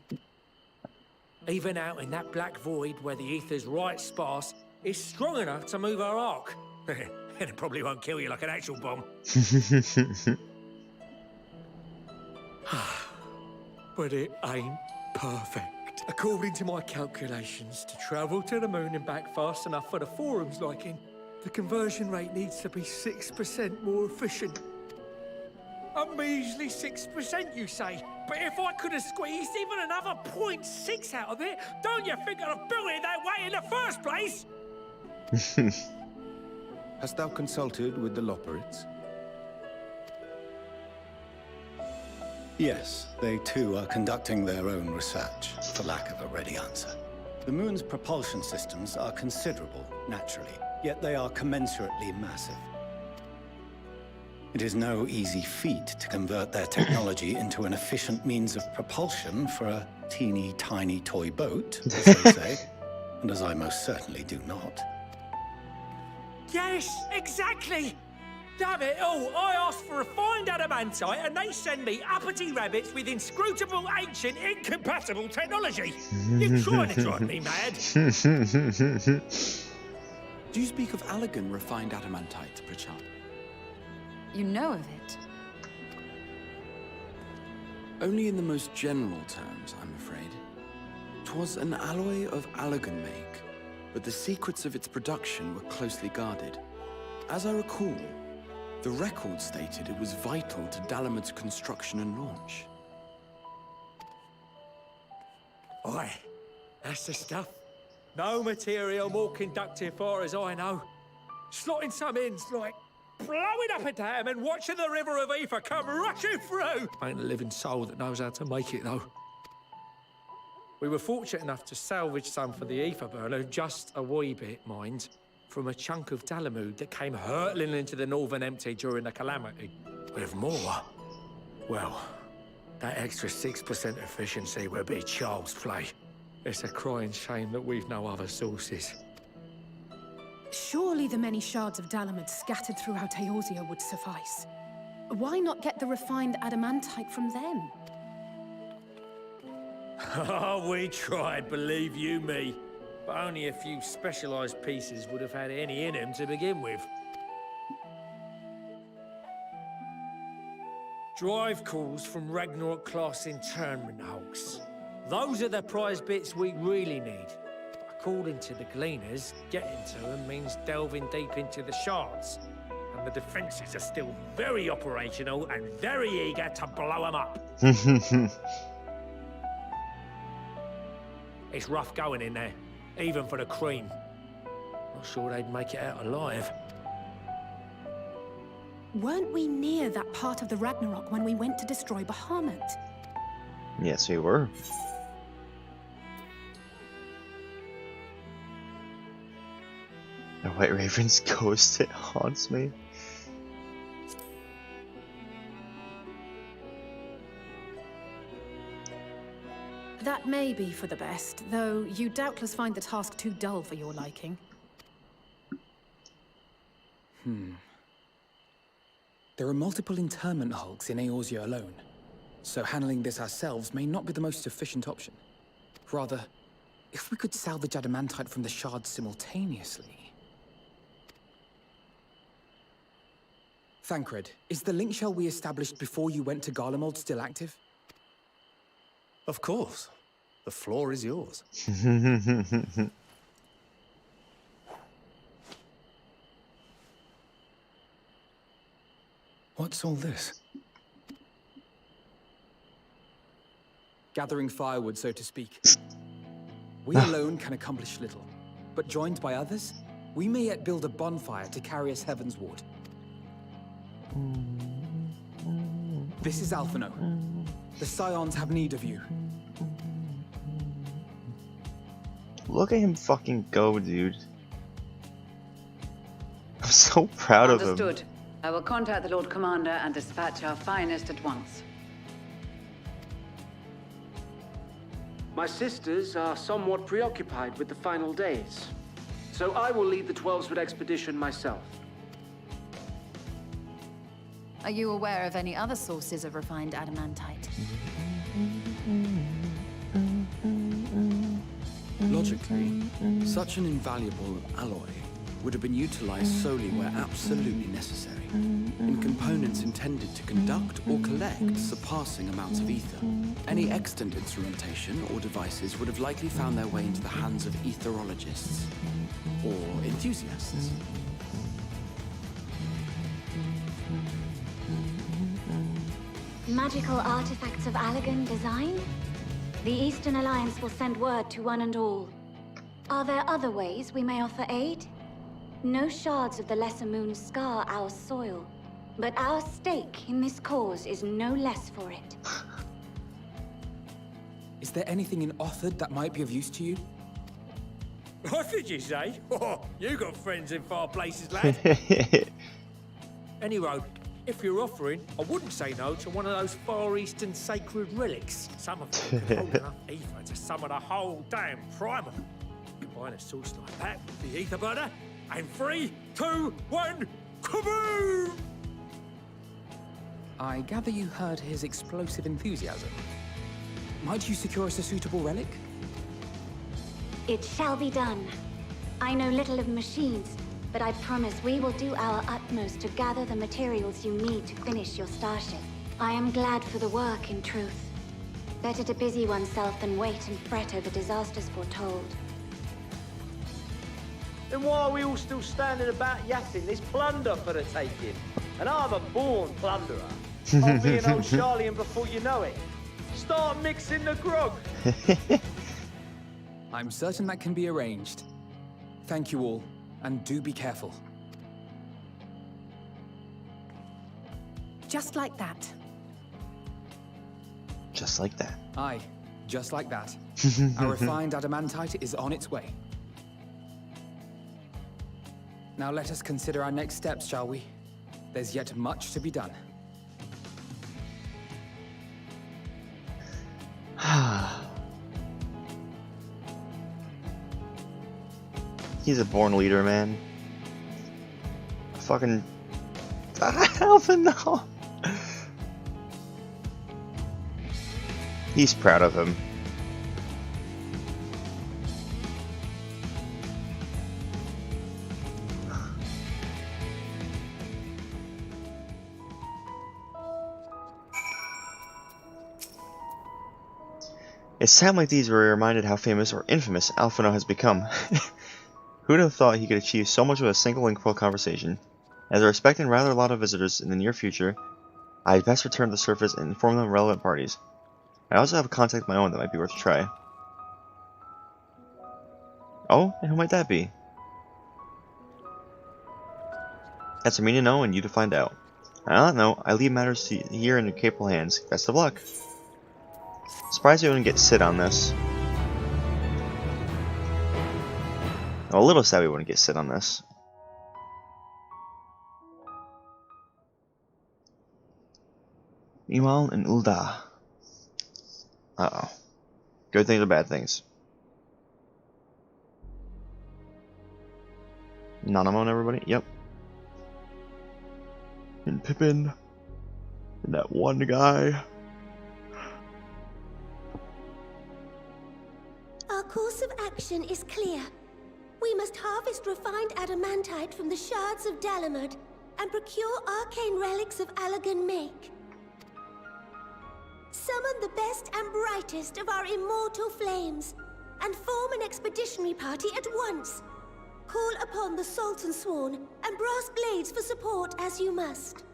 Even out in that black void where the ether's right sparse, it's strong enough to move our arc. And it probably won't kill you like an actual bomb. But it ain't perfect. According to my calculations, to travel to the moon and back fast enough for the Forum's liking, the conversion rate needs to be 6% more efficient. A measly 6%, you say? But if I could have squeezed even another 0.6 out of it, don't you think I'd have built it that way in the first place? Hast thou consulted with the Loperids? Yes, they too are conducting their own research, for lack of a ready answer. The moon's propulsion systems are considerable, naturally, yet they are commensurately massive. It is no easy feat to convert their technology into an efficient means of propulsion for a teeny tiny toy boat, as they say, and as I most certainly do not. Yes, exactly! Damn it all, I asked for refined adamantite and they send me uppity rabbits with inscrutable, ancient, incompatible technology! You're trying to drive me mad! Do you speak of Allegan refined adamantite, perchance? You know of it? Only in the most general terms, I'm afraid. 'Twas an alloy of Allegan make, but the secrets of its production were closely guarded. As I recall, the record stated it was vital to Dalamud's construction and launch. Aye, that's the stuff. No material more conductive far as I know. Slotting some ends like blowing up a dam and watching the river of ether come rushing through. Ain't a living soul that knows how to make it, though. We were fortunate enough to salvage some for the ether burner, just a wee bit, mind, from a chunk of Dalamud that came hurtling into the Northern Empty during the calamity. With more, well, that extra 6% efficiency would be child's play. It's a crying shame that we've no other sources. Surely the many shards of Dalamud scattered throughout Eorzea would suffice. Why not get the refined adamantite from them? Oh, we tried, believe you me. But only a few specialized pieces would have had any in them to begin with. Drive calls from Ragnarok-class internment hulks. Those are the prize bits we really need. According to the Gleaners, getting to them means delving deep into the shards. And the defenses are still very operational and very eager to blow them up. It's rough going in there, even for the cream. Not sure they'd make it out alive. Weren't we near that part of the Ragnarok when we went to destroy Bahamut? Yes, we were. The White Raven's ghost, it haunts me. That may be for the best, though you doubtless find the task too dull for your liking. There are multiple internment hulks in Eorzea alone, so handling this ourselves may not be the most efficient option. Rather, if we could salvage adamantite from the shards simultaneously... Thancred, is the link shell we established before you went to Garlemald still active? Of course. The floor is yours. What's all this? Gathering firewood, so to speak. We alone can accomplish little, but joined by others, we may yet build a bonfire to carry us heavensward. This is Alphino. The Scions have need of you. Look at him fucking go, dude. I'm so proud of him. Understood. I will contact the Lord Commander and dispatch our finest at once. My sisters are somewhat preoccupied with the final days, so I will lead the 12-foot expedition myself. Are you aware of any other sources of refined adamantite? Logically, such an invaluable alloy would have been utilized solely where absolutely necessary, in components intended to conduct or collect surpassing amounts of ether. Any extant instrumentation or devices would have likely found their way into the hands of etherologists or enthusiasts. Magical artifacts of Allegan design? The Eastern Alliance will send word to one and all. Are there other ways we may offer aid? No shards of the Lesser Moon scar our soil, but our stake in this cause is no less for it. Is there anything in Othard that might be of use to you? What did you say? Oh, you got friends in far places, lad. Anyway, if you're offering, I wouldn't say no to one of those Far Eastern sacred relics. Some of them could hold enough ether to summon a whole damn primal. Combine a source like that with the ether burner, and 3, 2, 1, kaboom! I gather you heard his explosive enthusiasm. Might you secure us a suitable relic? It shall be done. I know little of machines, but I promise we will do our utmost to gather the materials you need to finish your starship. I am glad for the work, in truth. Better to busy oneself than wait and fret over disasters foretold. Then why are we all still standing about yapping this plunder for the taking? And I'm a born plunderer. I'll be an old Charlie before you know it. Start mixing the grog. I'm certain that can be arranged. Thank you all, and do be careful. Just like that. Just like that. Aye, just like that. Our refined adamantite is on its way. Now let us consider our next steps, shall we? There's yet much to be done. He's a born leader, man. Fucking Alpha, no. He's proud of him. It's times like these where we're reminded how famous or infamous Alphino has become. Who'd have thought he could achieve so much with a single linkful conversation? As I expect and rather a lot of visitors in the near future, I'd best return to the surface and inform them of relevant parties. I also have a contact of my own that might be worth a try. Oh, and who might that be? That's for me to know and you to find out. On that note, I leave matters here in your capable hands. Best of luck. Surprised we wouldn't get Sid on this. I'm a little sad we wouldn't get Sid on this. Meanwhile, in Ul'dah. Uh-oh. Good things or bad things? Nanamon, everybody? Yep. And Pippin. And that one guy. Our course of action is clear. We must harvest refined adamantite from the shards of Dalamud and procure arcane relics of Allagan make. Summon the best and brightest of our immortal flames and form an expeditionary party at once. Call upon the Sultan Sworn and Brass Blades for support as you must.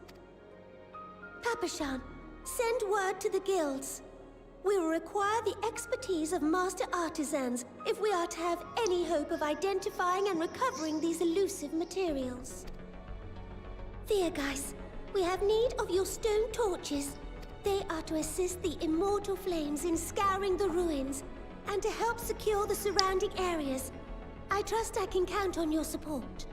Papashan, send word to the guilds. We will require the expertise of master artisans if we are to have any hope of identifying and recovering these elusive materials. Thea-guys, we have need of your stone torches. They are to assist the immortal flames in scouring the ruins and to help secure the surrounding areas. I trust I can count on your support.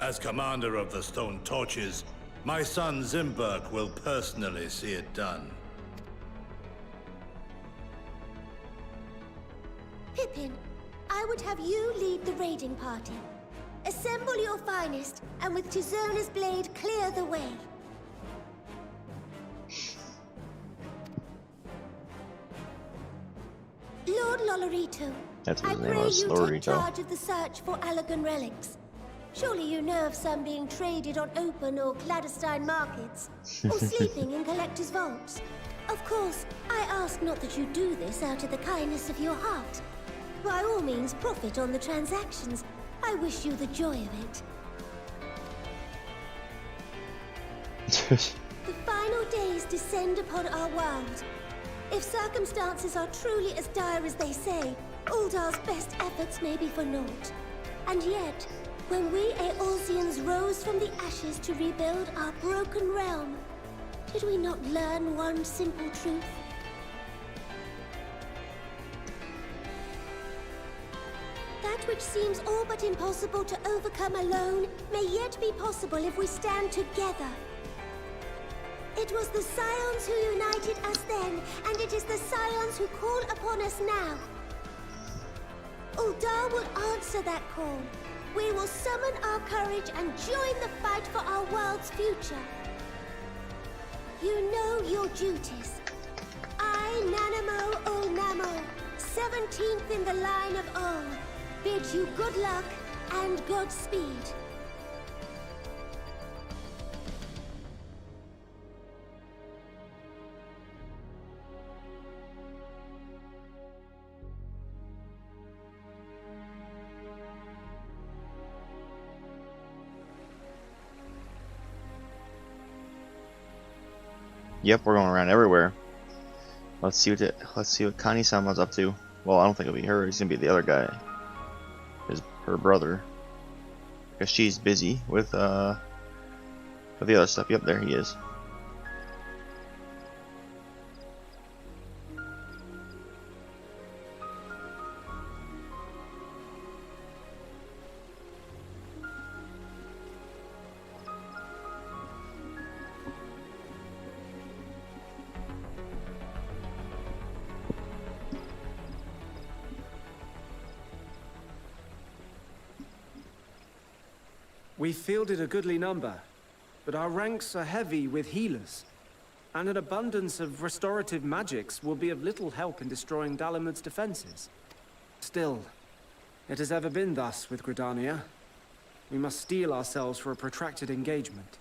As commander of the Stone Torches, my son Zimberk will personally see it done. Pippin, I would have you lead the raiding party. Assemble your finest, and with Tizona's blade, clear the way. Lord Lolorito, That's what I his name pray was, you Lolorito. take charge of the search for Allagan relics. Surely you know of some being traded on open or clandestine markets, or sleeping in collectors' vaults. Of course, I ask not that you do this out of the kindness of your heart. By all means, profit on the transactions. I wish you the joy of it. The final days descend upon our world. If circumstances are truly as dire as they say, Ul'dah's best efforts may be for naught. And yet, when we Eorzeans rose from the ashes to rebuild our broken realm, did we not learn one simple truth? which seems all but impossible to overcome alone may yet be possible if we stand together. It was the Scions who united us then, and it is the Scions who call upon us now. Uldar will answer that call. We will summon our courage and join the fight for our world's future. You know your duties. I, Nanamo Ul Namo, 17th in the line of Ul, bid you good luck and Godspeed. Yep, we're going around everywhere. Let's see what Connie-sama's up to. Well, I don't think it'll be her. It's gonna be the other guy, her brother, because she's busy with the other stuff. Yep, there he is. We fielded a goodly number, but our ranks are heavy with healers, and an abundance of restorative magics will be of little help in destroying Dalamud's defenses. Still, it has ever been thus with Gridania. We must steel ourselves for a protracted engagement.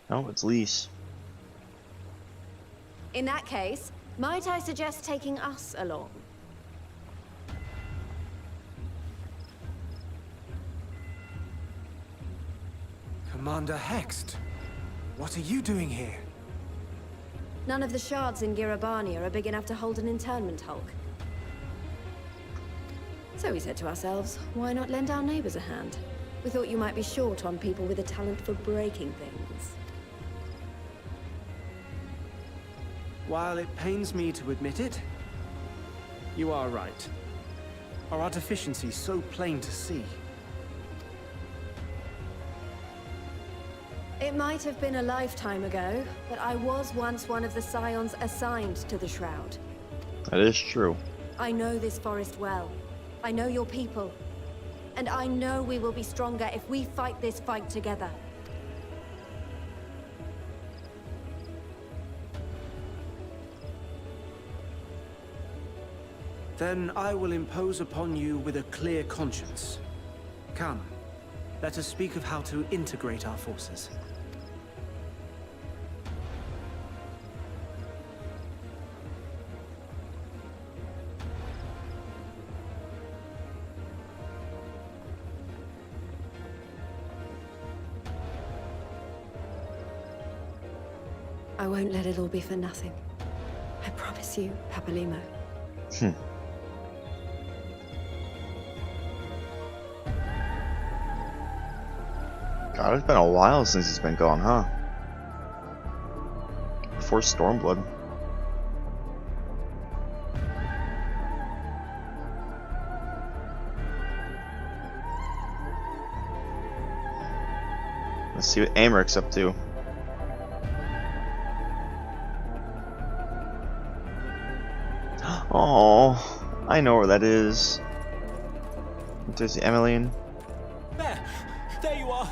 Oh, it's Lise. In that case, might I suggest taking us along? Commander Hext, what are you doing here? None of the shards in Girabania are big enough to hold an internment hulk. So we said to ourselves, why not lend our neighbors a hand? We thought you might be short on people with a talent for breaking things. While it pains me to admit it, you are right. Our deficiency so plain to see. It might have been a lifetime ago, but I was once one of the Scions assigned to the Shroud. That is true. I know this forest well. I know your people. And I know we will be stronger if we fight this fight together. Then I will impose upon you with a clear conscience. Come, let us speak of how to integrate our forces. I won't let it all be for nothing. I promise you, Papalimo. God, it's been a while since he's been gone, huh? Before Stormblood. Let's see what Americ's up to. Oh, I know where that is. There's Emmeline. There you are.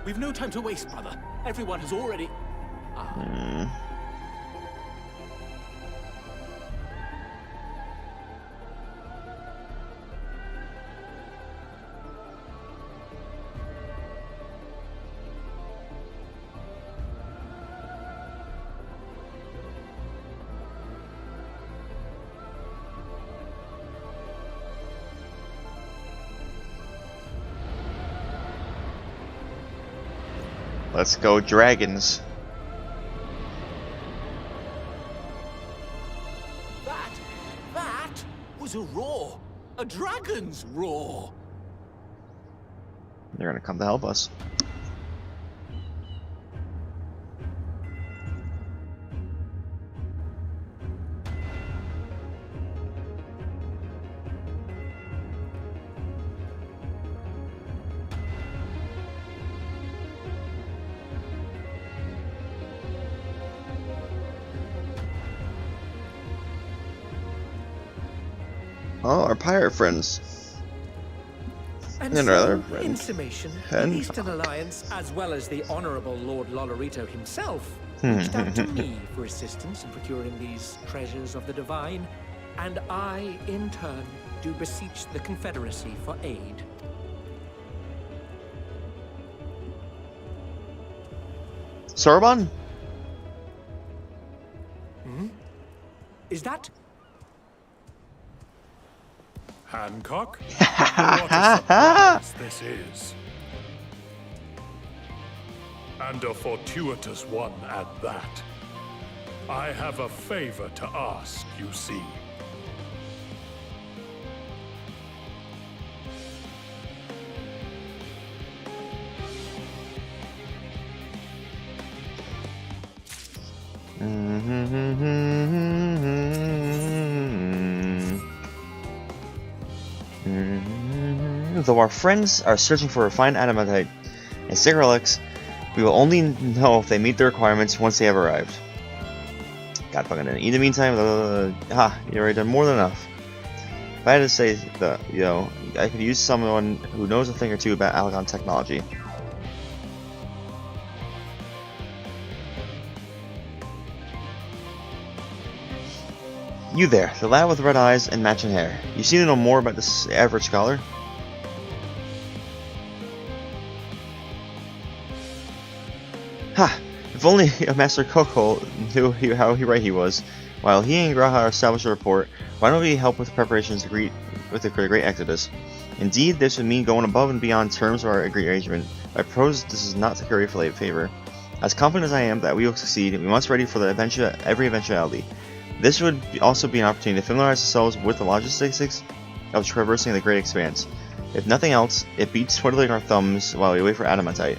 We've no time to waste, brother. Everyone has already... Let's go, dragons. That was a roar. A dragon's roar. They're gonna come to help us. Oh, our pirate friends. And And our other so, in friend. summation, Hen. the Eastern Alliance, as well as the Honourable Lord Lolorito himself, reached out to me for assistance in procuring these treasures of the divine, and I, in turn, do beseech the Confederacy for aid. Sorbonne? Hmm? Is that... Hancock? What a surprise this is. And a fortuitous one at that. I have a favor to ask, you see. Though our friends are searching for refined adamantite and sacred relics, we will only know if they meet the requirements once they have arrived. God fucking it. In the meantime, you already done more than enough. If I had to say that, I could use someone who knows a thing or two about Algon technology. You there, the lad with red eyes and matching hair. You seem to know more about this average scholar. Ha! If only Master Coco knew how right he was. While he and Graha established a report, why don't we help with the preparations with the great exodus? Indeed, this would mean going above and beyond terms of our arrangement. I propose this is not to curry favor. As confident as I am that we will succeed, we must ready for every eventuality. This would also be an opportunity to familiarize ourselves with the logistics of traversing the Great Expanse. If nothing else, it beats twiddling our thumbs while we wait for adamantite.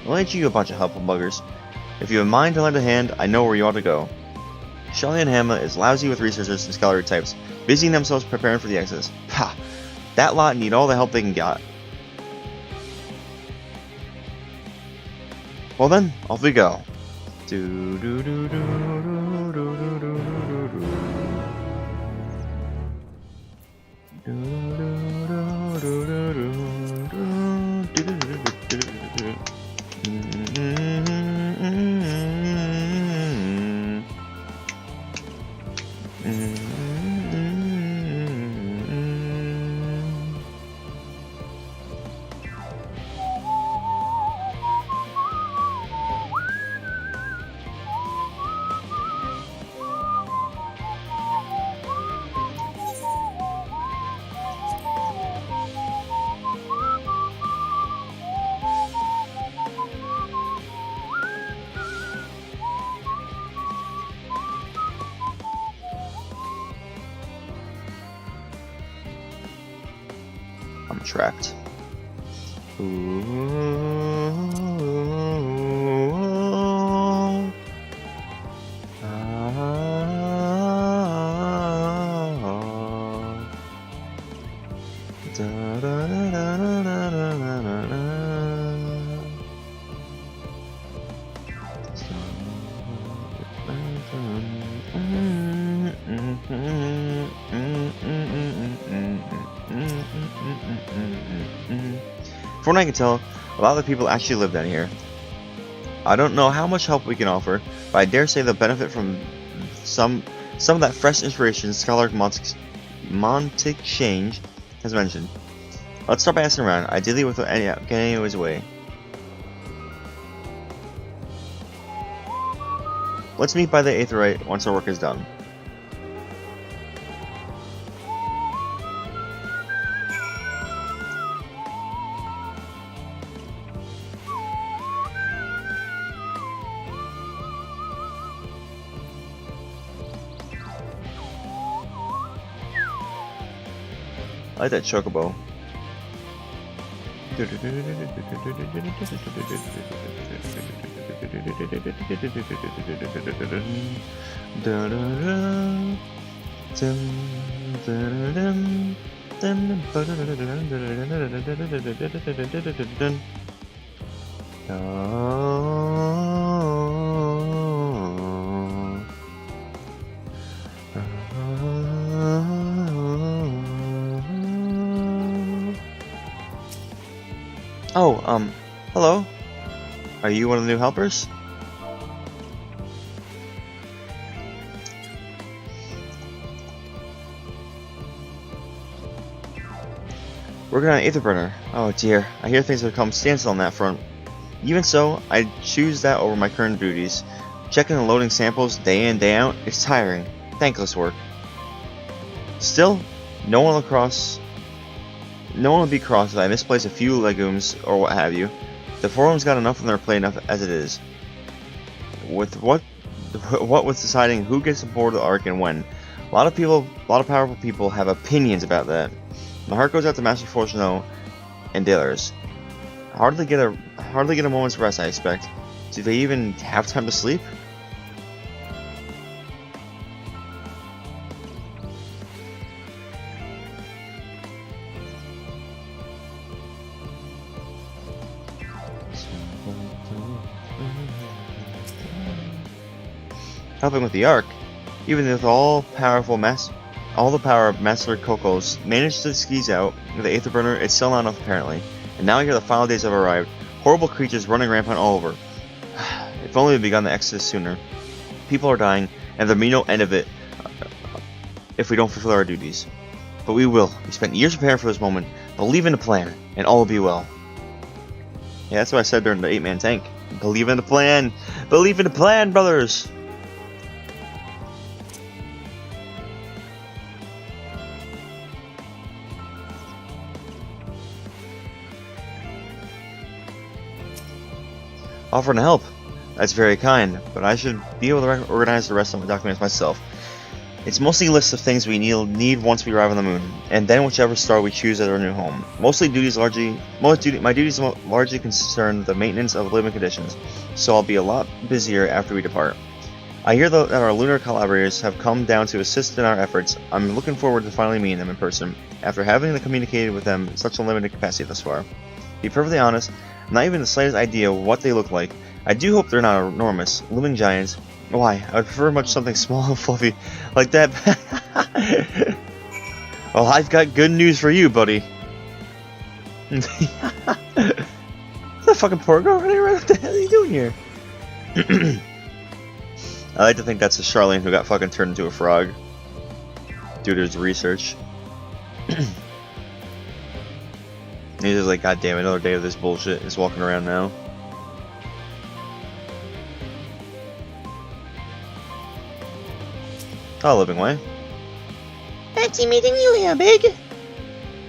I'll let you a bunch of helpful buggers. If you have a mind to lend a hand, I know where you ought to go. Shelly and Hamlet is lousy with researchers and scholarly types, busying themselves preparing for the exodus. Pah! That lot need all the help they can get. Well then, off we go. I'm trapped. From what I can tell, a lot of the people actually live down here. I don't know how much help we can offer, but I dare say they'll benefit from some of that fresh inspiration Scholar Montichange has mentioned. Let's start by asking around, ideally without getting anyone's way. Let's meet by the Aetherite once our work is done. I like that chocobo. Oh, hello? Are you one of the new helpers? Working on an Aetherburner. Oh dear, I hear things have come standstill on that front. Even so, I choose that over my current duties. Checking and loading samples day in, day out, it's tiring. Thankless work. Still, no one will be cross if I misplace a few legumes or what have you. The forum's got enough on their plate enough as it is. With what with deciding who gets aboard the Ark and when. A lot of powerful people have opinions about that. My heart goes out to Master Fortuno and Dalers. Hardly get a moment's rest, I expect. Do they even have time to sleep? Helping with the Ark, even with all the power of Master Kokos managed to squeeze out the Aetherburner, it's still not enough apparently. And now here the final days have arrived. Horrible creatures running rampant all over. If only we'd begun the exodus sooner. People are dying, and there'll be no end of it if we don't fulfill our duties. But we will. We spent years preparing for this moment. Believe in the plan, and all will be well. Yeah, that's what I said during the 8-man tank. Believe in the plan! Believe in the plan, brothers! Offering to help. That's very kind, but I should be able to organize the rest of my documents myself. It's mostly a list of things we need once we arrive on the moon, and then whichever star we choose as our new home. My duties largely concern the maintenance of living conditions, so I'll be a lot busier after we depart. I hear that our lunar collaborators have come down to assist in our efforts. I'm looking forward to finally meeting them in person, after having communicated with them in such a limited capacity thus far. To be perfectly honest, not even the slightest idea of what they look like. I do hope they're not enormous, looming giants. Why, I would prefer much something small and fluffy like that. Well, I've got good news for you, buddy. Is that fucking poor girl running around? What the hell are you doing here? I like to think that's a Charlene who got fucking turned into a frog due to his research. He's just like, God damn, another day of this bullshit. He's walking around now. Oh, living way. Fancy meeting you here, Big.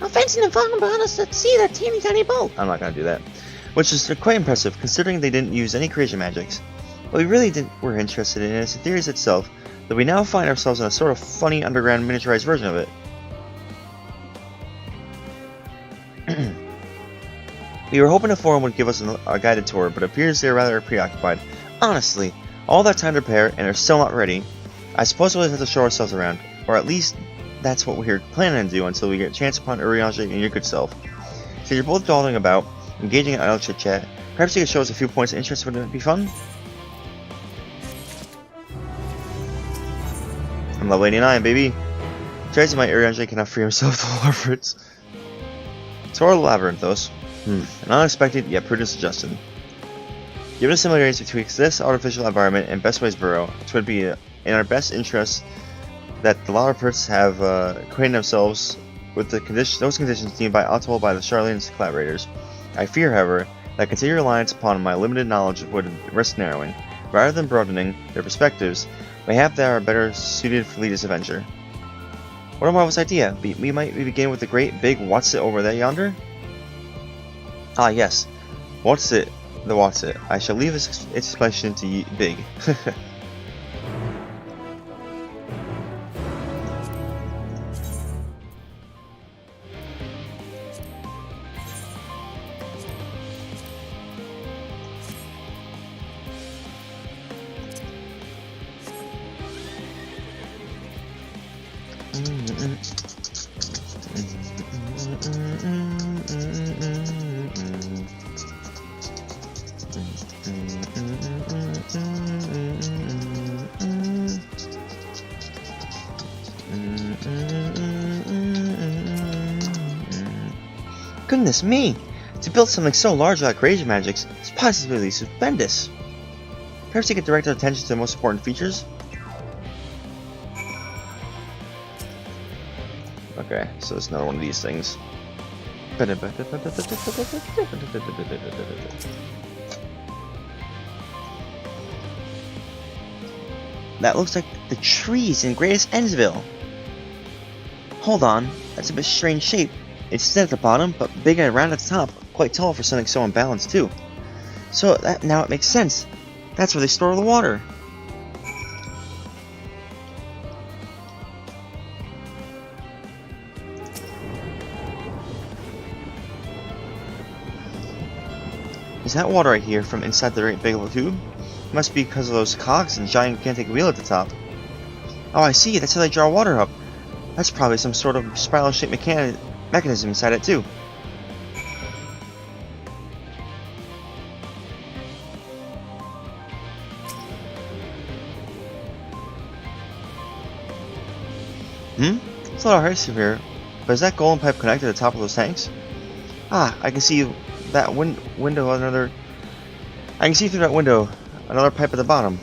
How fancy the fun about us to see that teeny tiny boat. I'm not gonna do that. Which is quite impressive, considering they didn't use any creation magics. What we really were interested in is the theories itself, that we now find ourselves in a sort of funny underground miniaturized version of it. We were hoping the forum would give us a guided tour, but it appears they are rather preoccupied. Honestly, all that time to prepare, and are still not ready. I suppose we'll have to show ourselves around, or at least that's what we're planning to do until we get a chance upon Urianger and your good self. So you're both dawdling about, engaging in idle chit-chat. Perhaps you could show us a few points of interest. Wouldn't it be fun? I'm level 89, baby. Tries my Urianger cannot free himself of the labyrinths. So our labyrinthos. An unexpected yet prudent suggestion. Given the similarities between this artificial environment and Bestway's burrow, it would be in our best interest that the labyrinths have acquainted themselves with those conditions deemed optimal by the Charlene's collaborators. I fear, however, that continued reliance upon my limited knowledge would risk narrowing. Rather than broadening their perspectives, mayhap they are better suited for this adventure. What a marvelous idea! We might begin with the great big what's it over there yonder? Ah yes, what's it? The what's it? I shall leave its explanation to Big. Goodness me! To build something so large like crazy magics is positively stupendous. Perhaps you could direct our attention to the most important features? Okay, so it's another one of these things. That looks like the trees in Greatest Endsville. Hold on, that's a bit strange shape. It's thin at the bottom, but big and round at the top. Quite tall for something so unbalanced too. So now it makes sense. That's where they store the water. Is that water I hear from inside the great big tube? It must be because of those cogs and gigantic wheel at the top. Oh, I see. That's how they draw water up. That's probably some sort of spiral-shaped mechanism inside it too. It's a lot of hearts here, but is that golden pipe connected to the top of those tanks? Ah, I can see that window. I can see through that window another pipe at the bottom.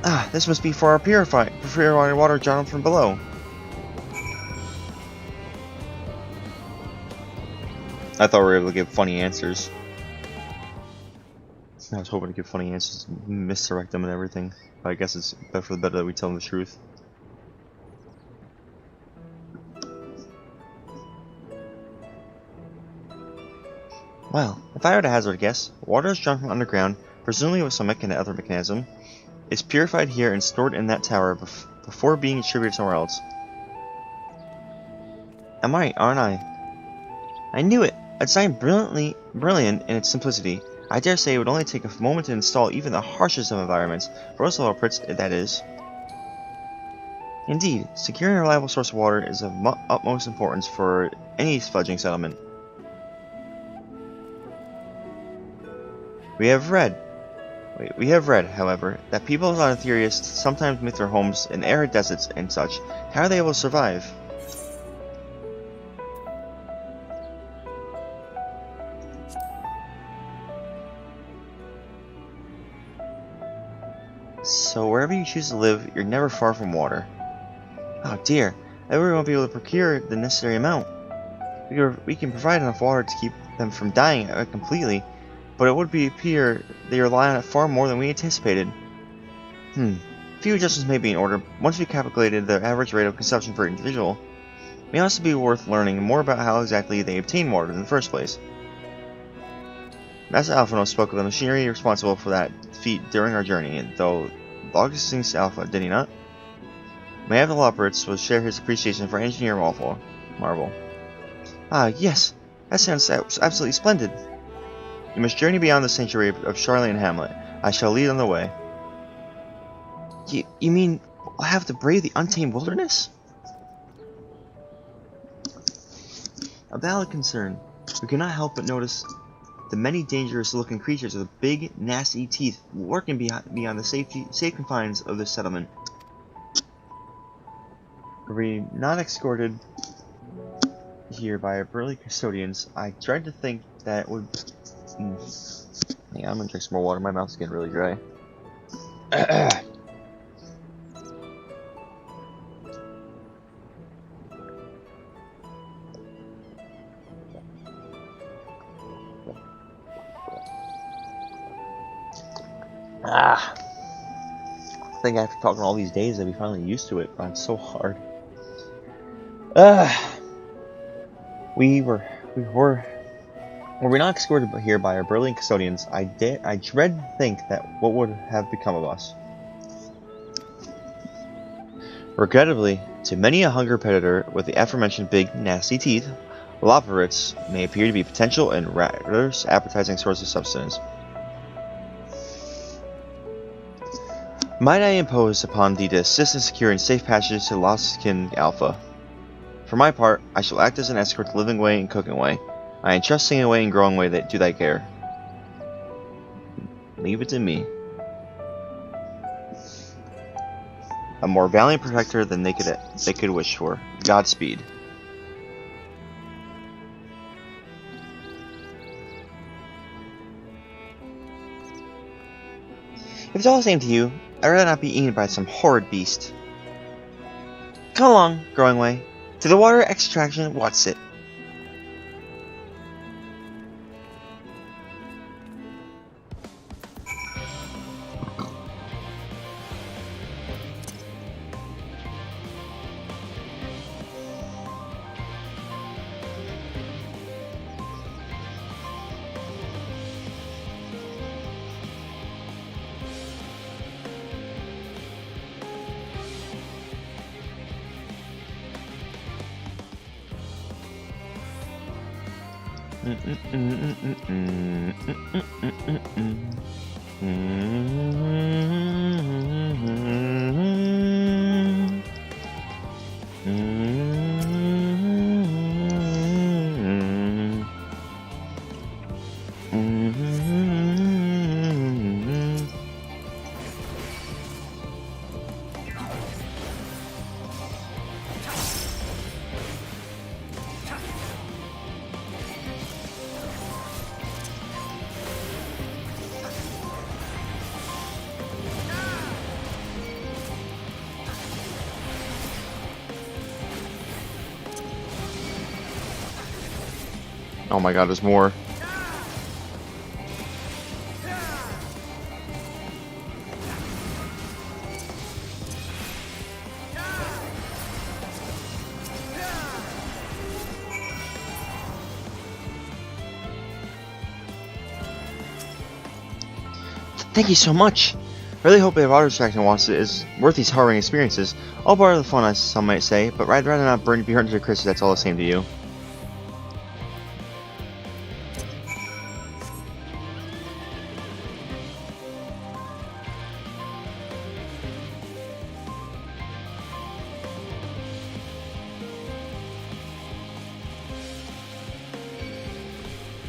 Ah, this must be for our purified water drawn from below. I thought we were able to give funny answers. I was hoping to give funny answers, misdirect them and everything. But I guess it's better for the better that we tell them the truth. Well, if I were to hazard a guess, water is drawn from underground, presumably with some other mechanism. It's purified here and stored in that tower before being distributed somewhere else. I'm right, aren't I? I knew it! A design brilliant in its simplicity. I dare say it would only take a moment to install even the harshest of environments, for most Loporrits, that is. Indeed, securing a reliable source of water is of utmost importance for any fledgling settlement. We have read, however, that people on Aetherius sometimes make their homes in arid deserts and such. How are they able to survive? So wherever you choose to live, you're never far from water. Oh dear, everyone won't be able to procure the necessary amount. We can provide enough water to keep them from dying completely, but it would appear they rely on it far more than we anticipated. A few adjustments may be in order once we calculated the average rate of consumption per individual. It may also be worth learning more about how exactly they obtain water in the first place. Master Alphino spoke of the machinery responsible for that feat during our journey, and though Augustin Alpha, did he not? May I have the Loporrits will share his appreciation for engineer marvel. Ah, yes, that sounds absolutely splendid. You must journey beyond the sanctuary of Charlene Hamlet. I shall lead on the way. You mean I'll have to brave the untamed wilderness? A valid concern. We cannot help but notice the many dangerous-looking creatures with big, nasty teeth lurking beyond the safe confines of this settlement. Were we not escorted here by our burly custodians, I dread to think that it would... Hang on, I'm gonna drink some more water. My mouth's getting really dry. I think after talking all these days, I'd be finally used to it, but it's so hard. Were we not escorted here by our burly custodians, I dread to think that what would have become of us. Regrettably, to many a hunger predator with the aforementioned big, nasty teeth, Loporrits may appear to be potential and rather appetizing source of sustenance. Might I impose upon thee to assist in securing safe passage to Lost Kin Alpha? For my part, I shall act as an escort to living way and cooking way. I entrust singing way and growing way to thy care. Leave it to me. A more valiant protector than they could wish for. Godspeed. If it's all the same to you, I'd rather not be eaten by some horrid beast. Come along, growing way. To the water extraction, what's it? Oh my god, there's more. Thank you so much. I really hope the water extraction wants it is worth these harrowing experiences. All part of the fun, as some might say, but I'd rather not be hurt to Chris if that's all the same to you.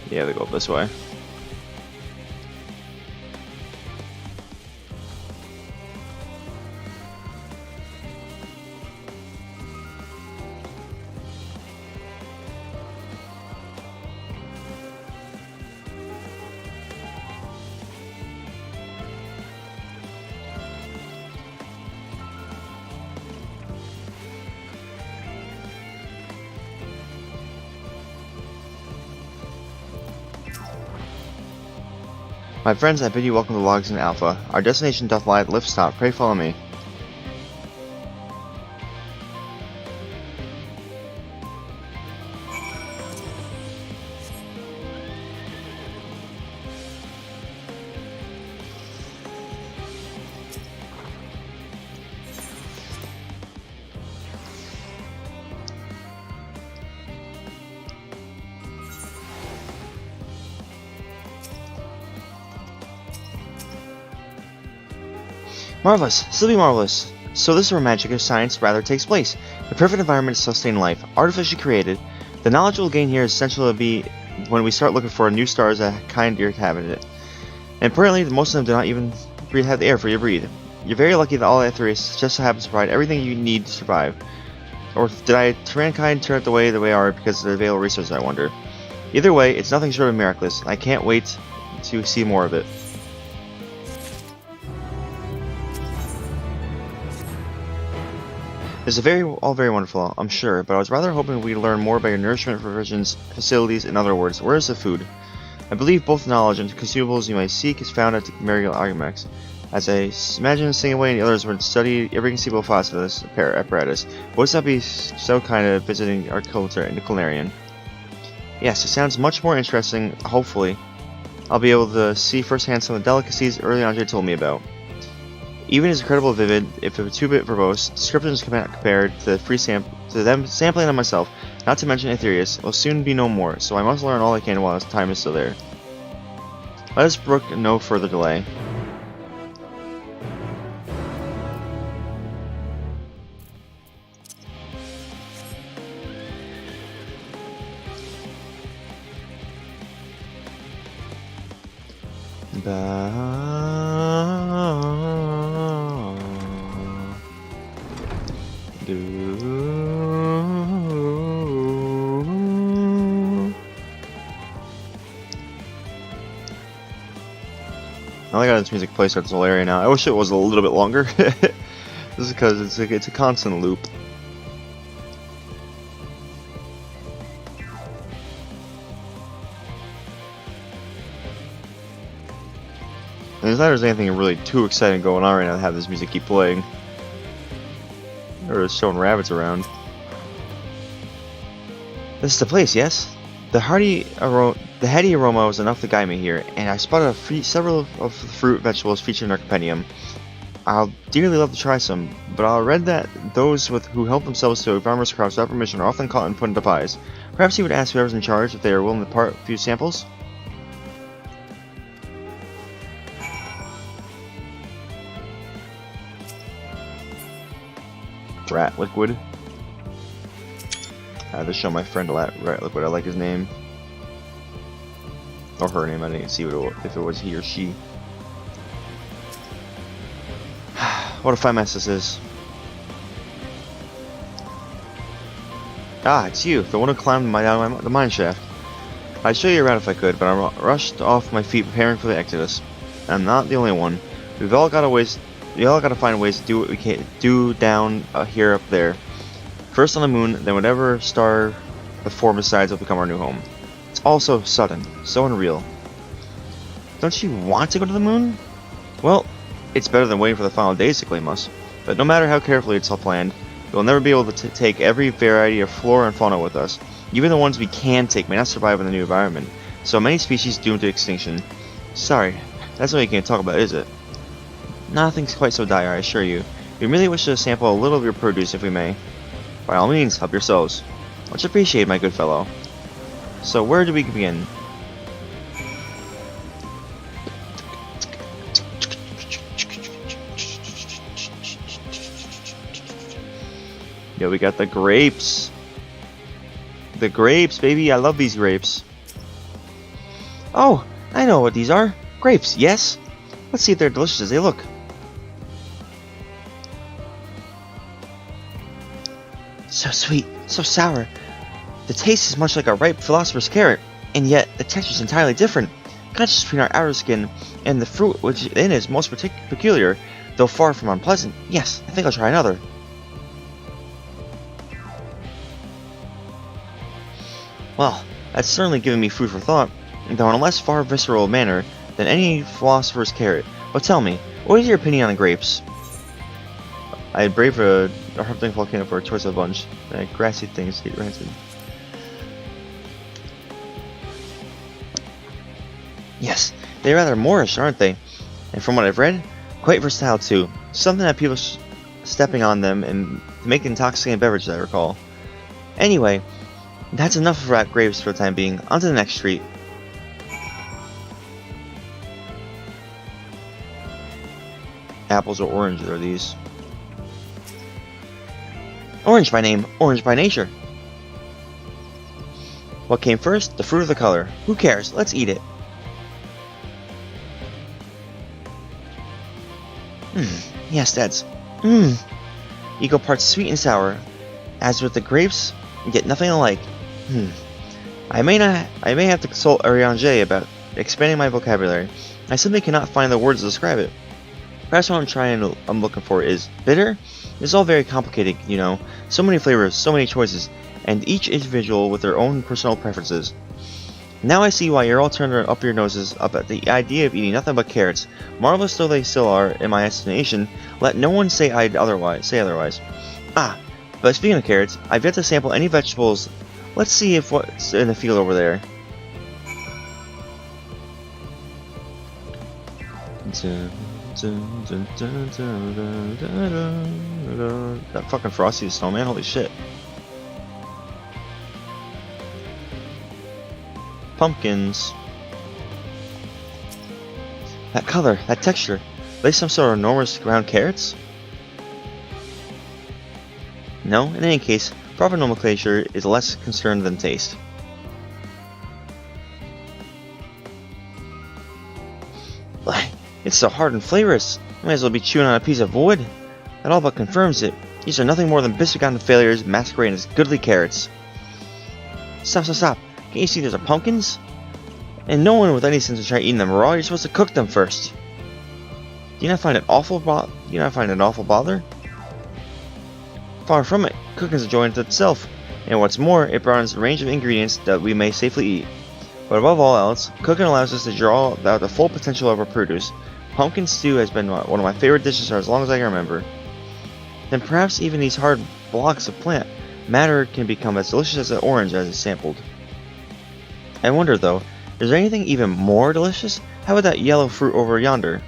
Yeah, they go up this way. My friends, I bid you welcome to Logs in Alpha. Our destination doth lie at the lift stop. Pray follow me. Marvelous, simply marvelous. So this is where magic or science rather takes place. The perfect environment to sustain life, artificially created. The knowledge we'll gain here is essential to be when we start looking for new stars that kind to inhabit it. And apparently most of them do not even have the air for you to breathe. You're very lucky that all Aetherius just so happens to provide everything you need to survive. Or did Tyrankind turn out the way they are because of the available resources, I wonder. Either way, it's nothing short of miraculous, and I can't wait to see more of it. This is all very wonderful, I'm sure, but I was rather hoping we'd learn more about your nourishment provisions, facilities, in other words, where is the food? I believe both knowledge and consumables you may seek is found at the Mariel Argumex. As I imagine staying away and the others would study every conceivable facet of this apparatus, would that be so kind of visiting our culture in the Calarian? Yes, it sounds much more interesting, hopefully. I'll be able to see firsthand some of the delicacies early Andre told me about. Even as incredible vivid, if it were too bit verbose, descriptions compared to them sampling them myself, not to mention Aetherius, will soon be no more, so I must learn all I can while time is still there. Let us brook no further delay. I had this music play throughout this whole area now. I wish it was a little bit longer. This is because it's a constant loop. And it's not there's anything really too exciting going on right now to have this music keep playing. Or just showing rabbits around. This is the place, yes? The heady aroma was enough to guide me here, and I spotted several of the fruit vegetables featured in our compendium. I'll dearly love to try some, but I read that those who help themselves to farmers' crops without permission are often caught and put into pies. Perhaps you would ask whoever's in charge if they are willing to part a few samples? Rat liquid. I had to show my friend rat liquid. I like his name. Or her name. I didn't see if it was he or she. What a fine mess this is. Ah, it's you, the one who climbed down the mine shaft. I'd show you around if I could, but I rushed off my feet preparing for the exodus. I'm not the only one. We all gotta find ways to do what we can do down here up there. First on the moon, then whatever star the form decides will become our new home. It's all so sudden, so unreal. Don't you want to go to the moon? Well, it's better than waiting for the final days to claim us. But no matter how carefully it's all planned, we'll never be able to take every variety of flora and fauna with us. Even the ones we can take may not survive in the new environment. So many species doomed to extinction. Sorry, that's all you can talk about, is it? Nothing's quite so dire, I assure you. We merely wish to sample a little of your produce if we may. By all means, help yourselves. Much appreciated, my good fellow. So where do we begin? Yo, we got the grapes. The grapes, baby. I love these grapes. Oh, I know what these are. Grapes, yes? Let's see if they're delicious as they look. So sweet, so sour. The taste is much like a ripe philosopher's carrot, and yet the texture is entirely different. Contrast between our outer skin and the fruit which in is most peculiar, though far from unpleasant. Yes, I think I'll try another. Well, that's certainly given me food for thought, though in a less far visceral manner than any philosopher's carrot. But tell me, what is your opinion on grapes? I'd brave a harping volcano for a choice of a bunch. Grassy things get rancid. Yes, they're rather Moorish, aren't they? And from what I've read, quite versatile too. Something that people stepping on them and to make intoxicating beverages, I recall. Anyway, that's enough of rat grapes for the time being. On to the next street. Apples or oranges are these? Orange by name, orange by nature. What came first? The fruit or the color? Who cares? Let's eat it. Yes, that's equal parts sweet and sour. As with the grapes, you get nothing alike. I may have to consult Ariange about expanding my vocabulary. I simply cannot find the words to describe it. Perhaps what I'm looking for is bitter. It's all very complicated, you know. So many flavors, so many choices, and each individual with their own personal preferences. Now I see why you're all turning up your noses up at the idea of eating nothing but carrots. Marvelous though they still are, in my estimation, let no one say otherwise. Ah, but speaking of carrots, I've yet to sample any vegetables. Let's see if what's in the field over there. That fucking Frosty the Snowman, holy shit. Pumpkins. That color, that texture. Are they some sort of enormous ground carrots? No, in any case, proper nomenclature is less concerned than taste. It's so hard and flavorous. I might as well be chewing on a piece of wood. That all but confirms it. These are nothing more than biscuit failures masquerading as goodly carrots. Stop. Can't you see those are pumpkins? And no one with any sense will try eating them raw. You're supposed to cook them first. Do you not find it awful bother? Far from it. Cooking is a joy unto itself, and what's more, it broadens the range of ingredients that we may safely eat. But above all else, cooking allows us to draw out the full potential of our produce. Pumpkin stew has been one of my favorite dishes for as long as I can remember. Then perhaps even these hard blocks of plant matter can become as delicious as an orange as it's sampled. I wonder though, is there anything even more delicious? How about that yellow fruit over yonder?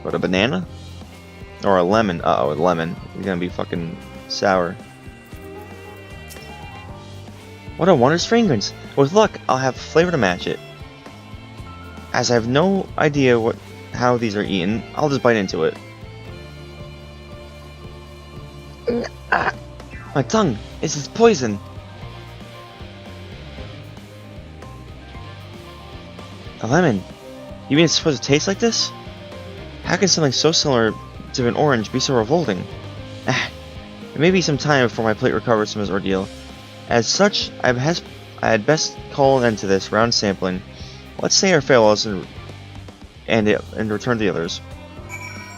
What, a banana? Or a lemon? Uh-oh, a lemon. It's gonna be fucking sour. What a wondrous fragrance! With luck, I'll have flavor to match it. As I have no idea how these are eaten, I'll just bite into it. My tongue! It's poison! A lemon? You mean it's supposed to taste like this? How can something so similar to an orange be so revolting? It may be some time before my plate recovers from this ordeal. As such, I had best call an end to this round sampling. Let's say our farewells and return to the others.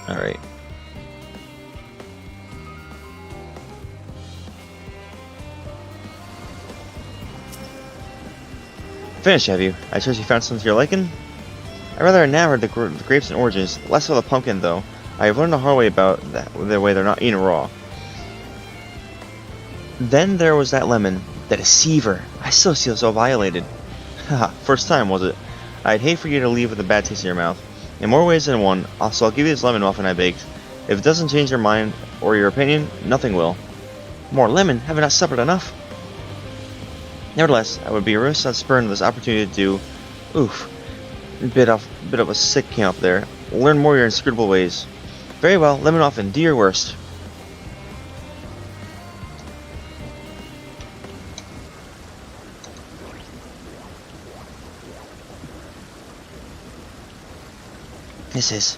Alright. Finished, have you? I trust you found something to your liking? I rather enamored the grapes and oranges, less of the pumpkin though. I have learned the hard way about the way they're not eaten raw. Then there was that lemon, that deceiver. I still feel so violated. Haha, first time was it? I'd hate for you to leave with a bad taste in your mouth. In more ways than one, so I'll give you this lemon muffin I baked. If it doesn't change your mind or your opinion, nothing will. More lemon? Have I not suffered enough? Nevertheless, I would be remiss on spurring this opportunity to do. Oof. Bit of a sick came up there. Learn more of your inscrutable ways. Very well, lemon muffin, do your worst. This is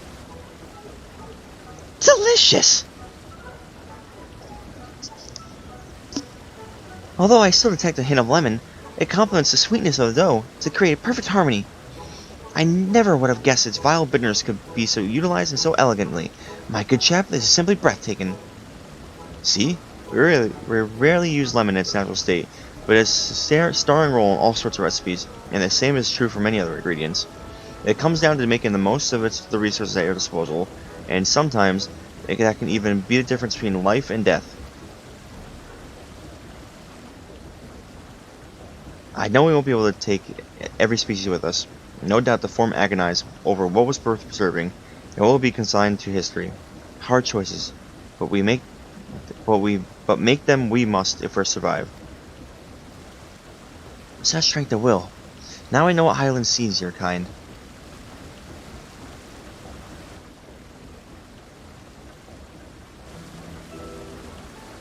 delicious! Although I still detect a hint of lemon, it complements the sweetness of the dough to create a perfect harmony. I never would have guessed its vile bitterness could be so utilized and so elegantly. My good chap, this is simply breathtaking. See? We rarely use lemon in its natural state, but it's a starring role in all sorts of recipes, and the same is true for many other ingredients. It comes down to making the most of the resources at your disposal, and sometimes that can even be the difference between life and death. I know we won't be able to take every species with us. No doubt the form agonize over what was worth preserving, and what will be consigned to history. Hard choices, but make them we must if we're survive. Such strength of will. Now I know what Highland sees your kind.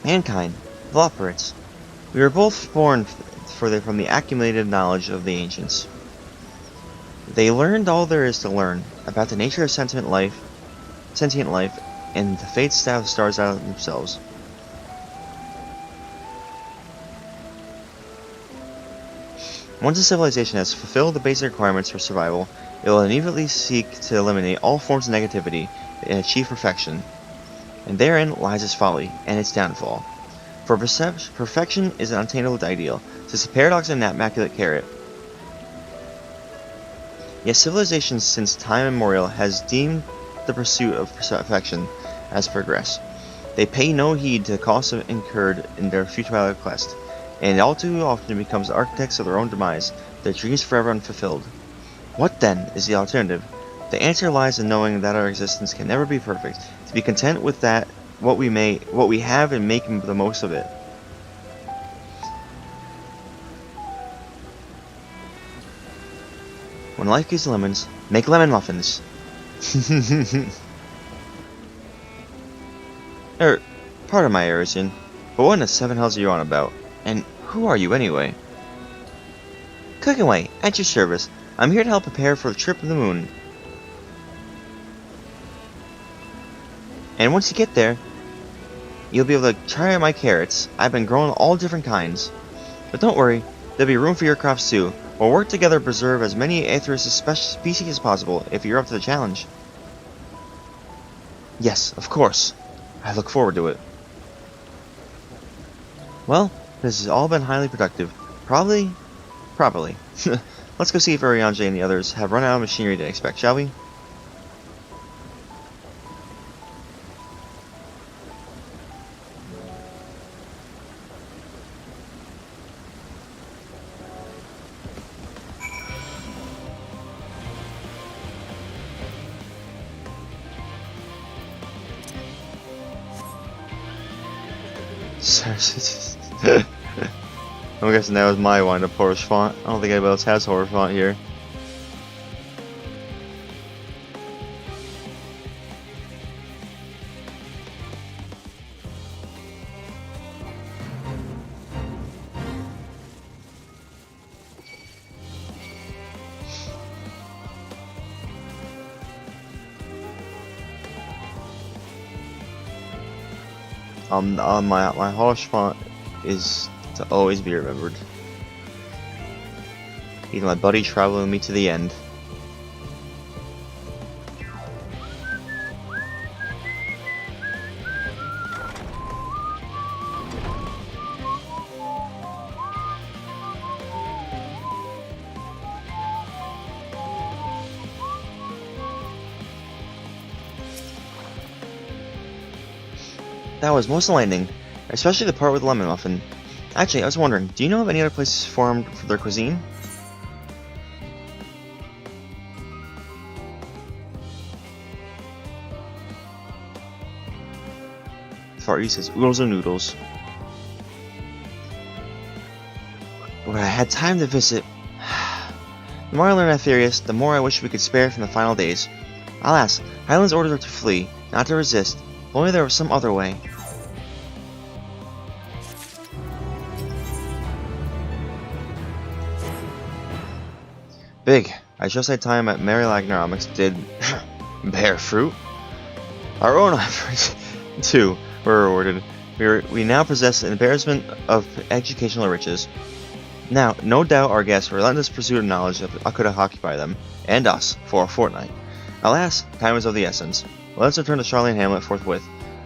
Mankind, the Lopperites. We were both born from the accumulated knowledge of the ancients. They learned all there is to learn about the nature of sentient life, and the fates that the stars out of themselves. Once a civilization has fulfilled the basic requirements for survival, it will immediately seek to eliminate all forms of negativity and achieve perfection. And therein lies its folly and its downfall. For perfection is an unattainable ideal. It's a paradox and an immaculate carrot. Yet civilization since time immemorial has deemed the pursuit of perfection as progress. They pay no heed to the costs incurred in their futile quest, and all too often becomes the architects of their own demise, their dreams forever unfulfilled. What then is the alternative? The answer lies in knowing that our existence can never be perfect, to be content with that what we have and make the most of it. When life gives lemons, make lemon muffins. Pardon my erudition, but what in the seven hells are you on about? And who are you anyway? Click away, at your service. I'm here to help prepare for the trip to the moon. And once you get there, you'll be able to try out my carrots. I've been growing all different kinds. But don't worry, There'll be room for your crops too. We'll work together to preserve as many Aetheris species as possible, if you're up to the challenge. Yes, of course. I look forward to it. Well, this has all been highly productive. Probably. Let's go see if Urianger and the others have run out of machinery to expect, shall we? I'm guessing that was my wind-up horse font. I don't think anybody else has horse font here. My horse font is to always be remembered. Even my buddy traveling with me to the end. That was most enlightening, especially the part with Lemon Muffin. Actually, I was wondering, do you know of any other places formed for their cuisine? Far East says oodles and noodles. When I had time to visit. The more I learn Aetherius, the more I wish we could spare from the final days. Alas, Hyland's ordered her to flee, not to resist. If only there was some other way. Big, I just had time at Mary Lagnaromics did bear fruit. Our own efforts, too, were rewarded. We now possess an embarrassment of educational riches. Now, no doubt our guests' relentless pursuit of knowledge could occupy them, and us, for a fortnight. Alas, time is of the essence. Let us return to Charlene Hamlet forthwith.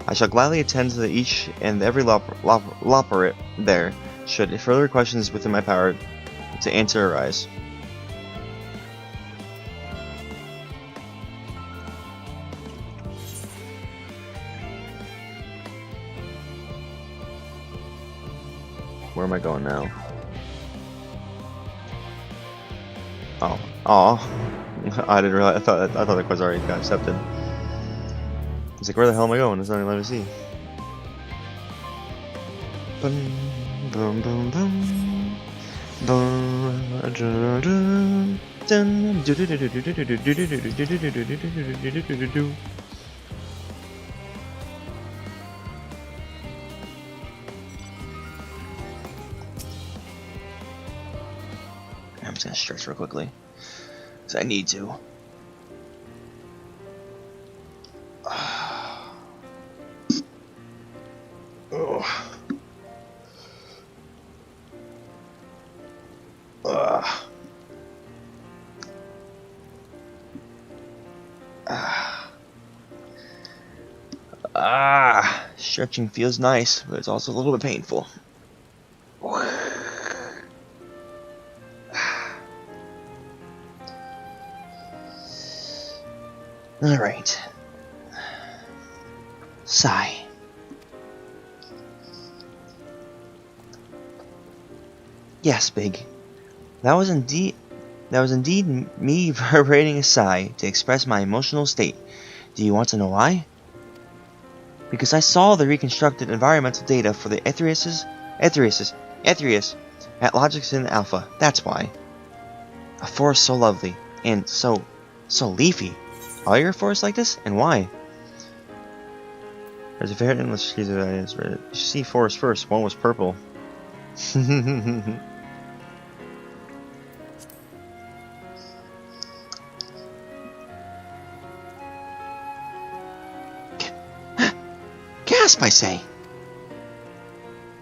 I shall gladly attend to each and every loporate there, should further questions within my power to answer arise. Where am I going now? Oh, I didn't realize. I thought that quest already got accepted. It's like, where the hell am I going? There's nothing left to see. Boom, boom, boom, boom. I'm just gonna stretch real quickly, because I need to. Stretching feels nice, but it's also a little bit painful. Alright. Sigh. Yes, Big. That was indeed me vibrating a sigh to express my emotional state. Do you want to know why? Because I saw the reconstructed environmental data for the Aetherius at Logicson Alpha. That's why. A forest so lovely and so leafy. Are your forests like this, and why? There's a very endless series of ideas. You see forest first. One was purple. Gasp, I say!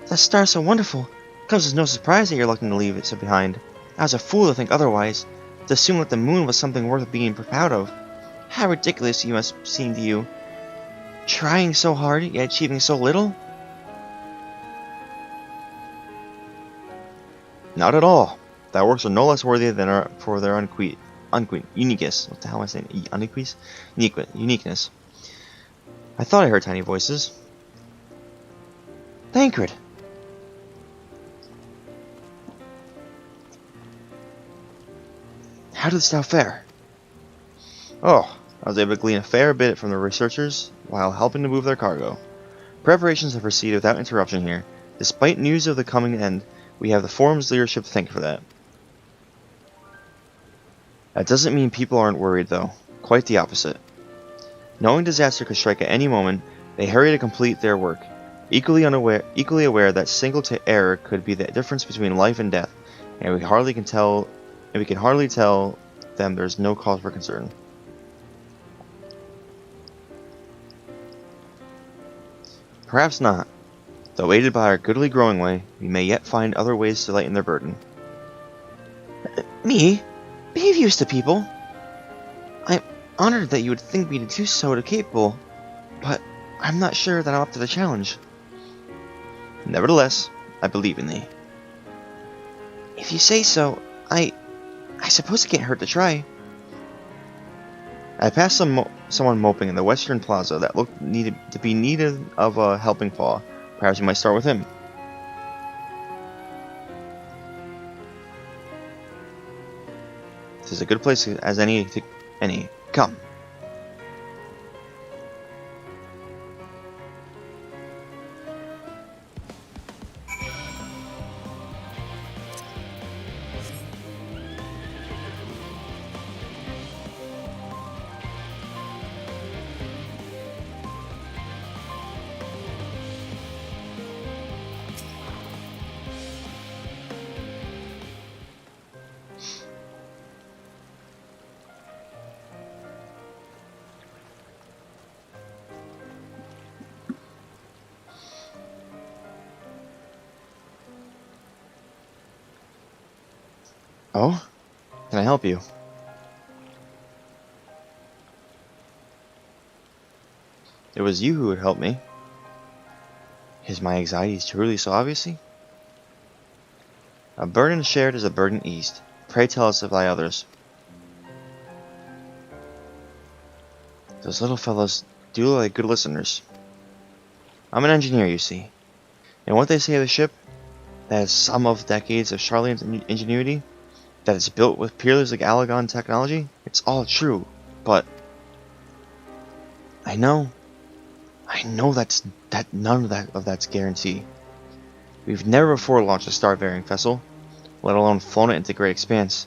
The stars so wonderful. Comes as no surprise that you're looking to leave it so behind. I was a fool to think otherwise, to assume that the moon was something worth being proud of. How ridiculous you must seem to you. Trying so hard, yet achieving so little? Not at all. Thy works are no less worthy than for their uniqueness. What the hell am I saying? Uniqueness. I thought I heard tiny voices. Thancred! How didst thou fare? Oh, I was able to glean a fair bit from the researchers while helping to move their cargo. Preparations have proceeded without interruption here. Despite news of the coming end, we have the forum's leadership to thank for that. That doesn't mean people aren't worried, though. Quite the opposite. Knowing disaster could strike at any moment, they hurry to complete their work, equally aware that single error could be the difference between life and death, and we can hardly tell them there's no cause for concern. Perhaps not. Though aided by our goodly growing way, we may yet find other ways to lighten their burden. Me? Be of use to people? I'm honored that you would think me to do so capable, but I'm not sure that I'm up to the challenge. Nevertheless, I believe in thee. If you say so, I suppose it can't hurt to try. I passed someone moping in the western plaza that looked to be needed of a helping paw. Perhaps you might start with him. This is a good place as any. Come. Oh? Can I help you? It was you who would help me. Is my anxiety truly so obviously? A burden shared is a burden eased. Pray tell us of thy others. Those little fellows do look like good listeners. I'm an engineer, you see. And what they say of the ship, that is some of decades of Charlene's ingenuity, that it's built with peerless like Alagon technology, it's all true, but I know that none of that's guaranteed. We've never before launched a star-bearing vessel, let alone flown it into great expanse.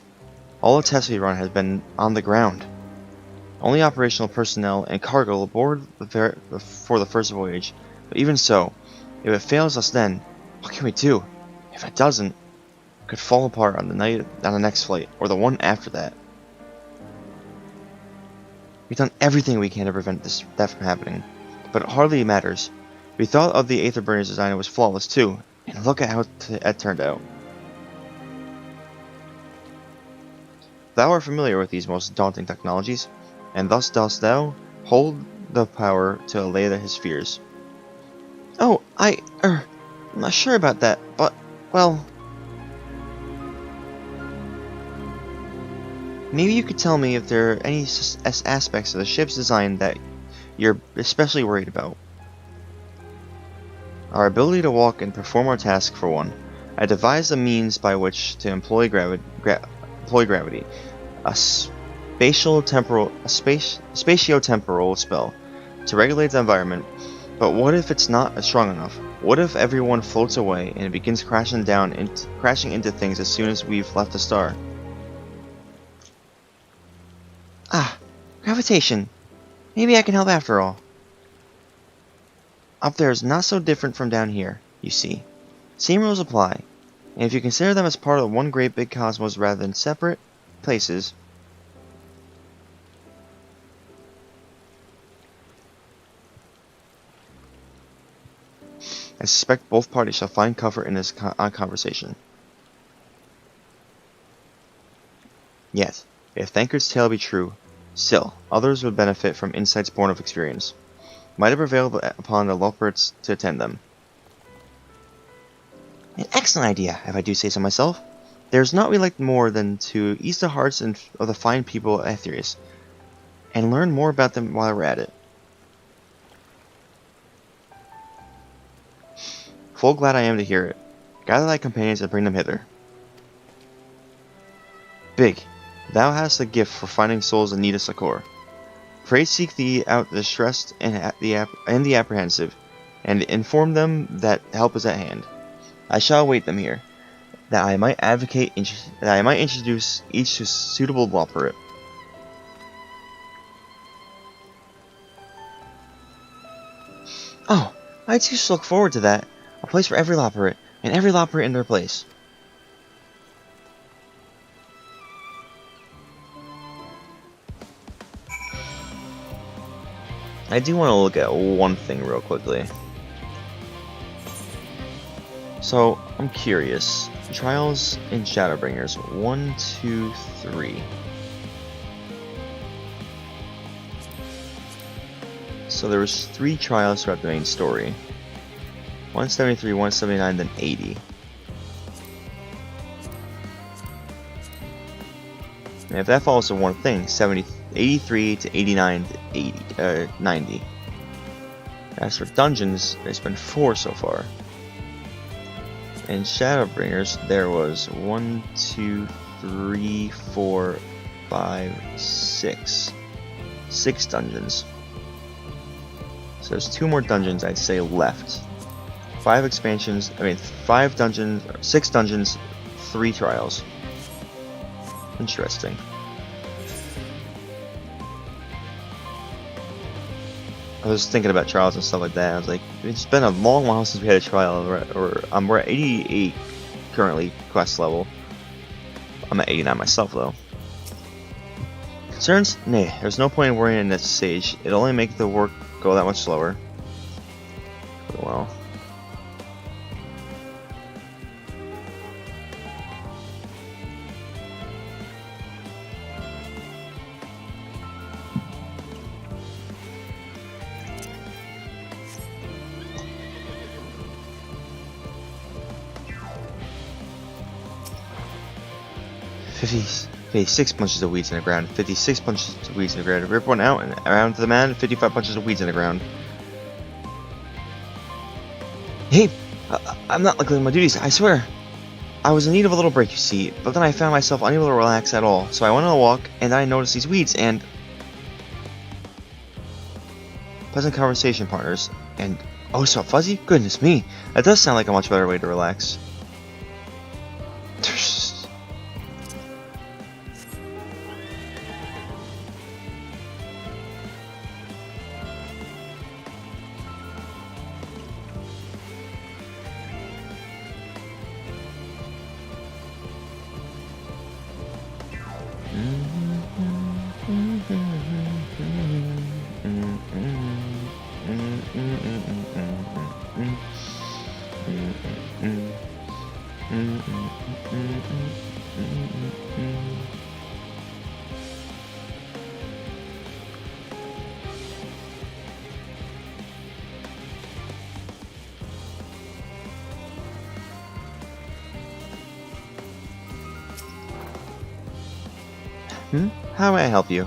All the tests we run has been on the ground. Only operational personnel and cargo aboard for the first voyage, but even so, if it fails us then, what can we do? If it doesn't, could fall apart on the next flight, or the one after that. We've done everything we can to prevent that from happening, but it hardly matters. We thought of the Aether Burner's design was flawless too, and look at how it turned out. Thou art familiar with these most daunting technologies, and thus dost thou hold the power to allay his fears. Oh, I'm not sure about that, but, well... Maybe you could tell me if there are any aspects of the ship's design that you're especially worried about. Our ability to walk and perform our task, for one. I devised a means by which to employ gravity, a spatio-temporal spell to regulate the environment. But what if it's not strong enough? What if everyone floats away and it begins crashing into things as soon as we've left the star? Ah, gravitation. Maybe I can help after all. Up there is not so different from down here, you see. Same rules apply, and if you consider them as part of one great big cosmos rather than separate places, I suspect both parties shall find comfort in this conversation. Yet, if Thancred's tale be true, still, others would benefit from insights born of experience. Might have prevailed upon the Loporits to attend them. An excellent idea, if I do say so myself. There's naught we like more than to ease the hearts of the fine people of Aetherius, and learn more about them while we're at it. Full glad I am to hear it. Gather thy companions and bring them hither. Big, thou hast a gift for finding souls in need of succor. Pray seek thee out the distressed and the apprehensive, and inform them that help is at hand. I shall await them here, that I might introduce each to suitable Loporit. Oh, I too look forward to that. A place for every Loporit, and every Loporit in their place. I do want to look at one thing real quickly. So, I'm curious. Trials and Shadowbringers. 1, 2, 3. So there was 3 trials throughout the main story. 173, 179, then 80. And if that follows to one thing, 83 to 89 to 90. As for dungeons, there's been 4 so far. In Shadowbringers, there was 1, 2, 3, 4, 5, 6. 6 dungeons. So there's 2 more dungeons I'd say left. 5 expansions, 5 dungeons, 6 dungeons, 3 trials. Interesting. I was thinking about trials and stuff like that. I was like, it's been a long while since we had a trial. We're at 88 currently, quest level. I'm at 89 myself, though. Concerns? Nay, there's no point in worrying in this stage. It'll only make the work go that much slower. Oh, well. Fifty 56 punches of weeds in the ground, 56 punches of weeds in the ground. Rip one out and around to the man, 55 punches of weeds in the ground. Hey, I'm not neglecting my duties, I swear. I was in need of a little break, you see, but then I found myself unable to relax at all, so I went on a walk, and then I noticed these weeds, and... pleasant conversation partners, and... oh, so fuzzy? Goodness me, that does sound like a much better way to relax. How may I help you?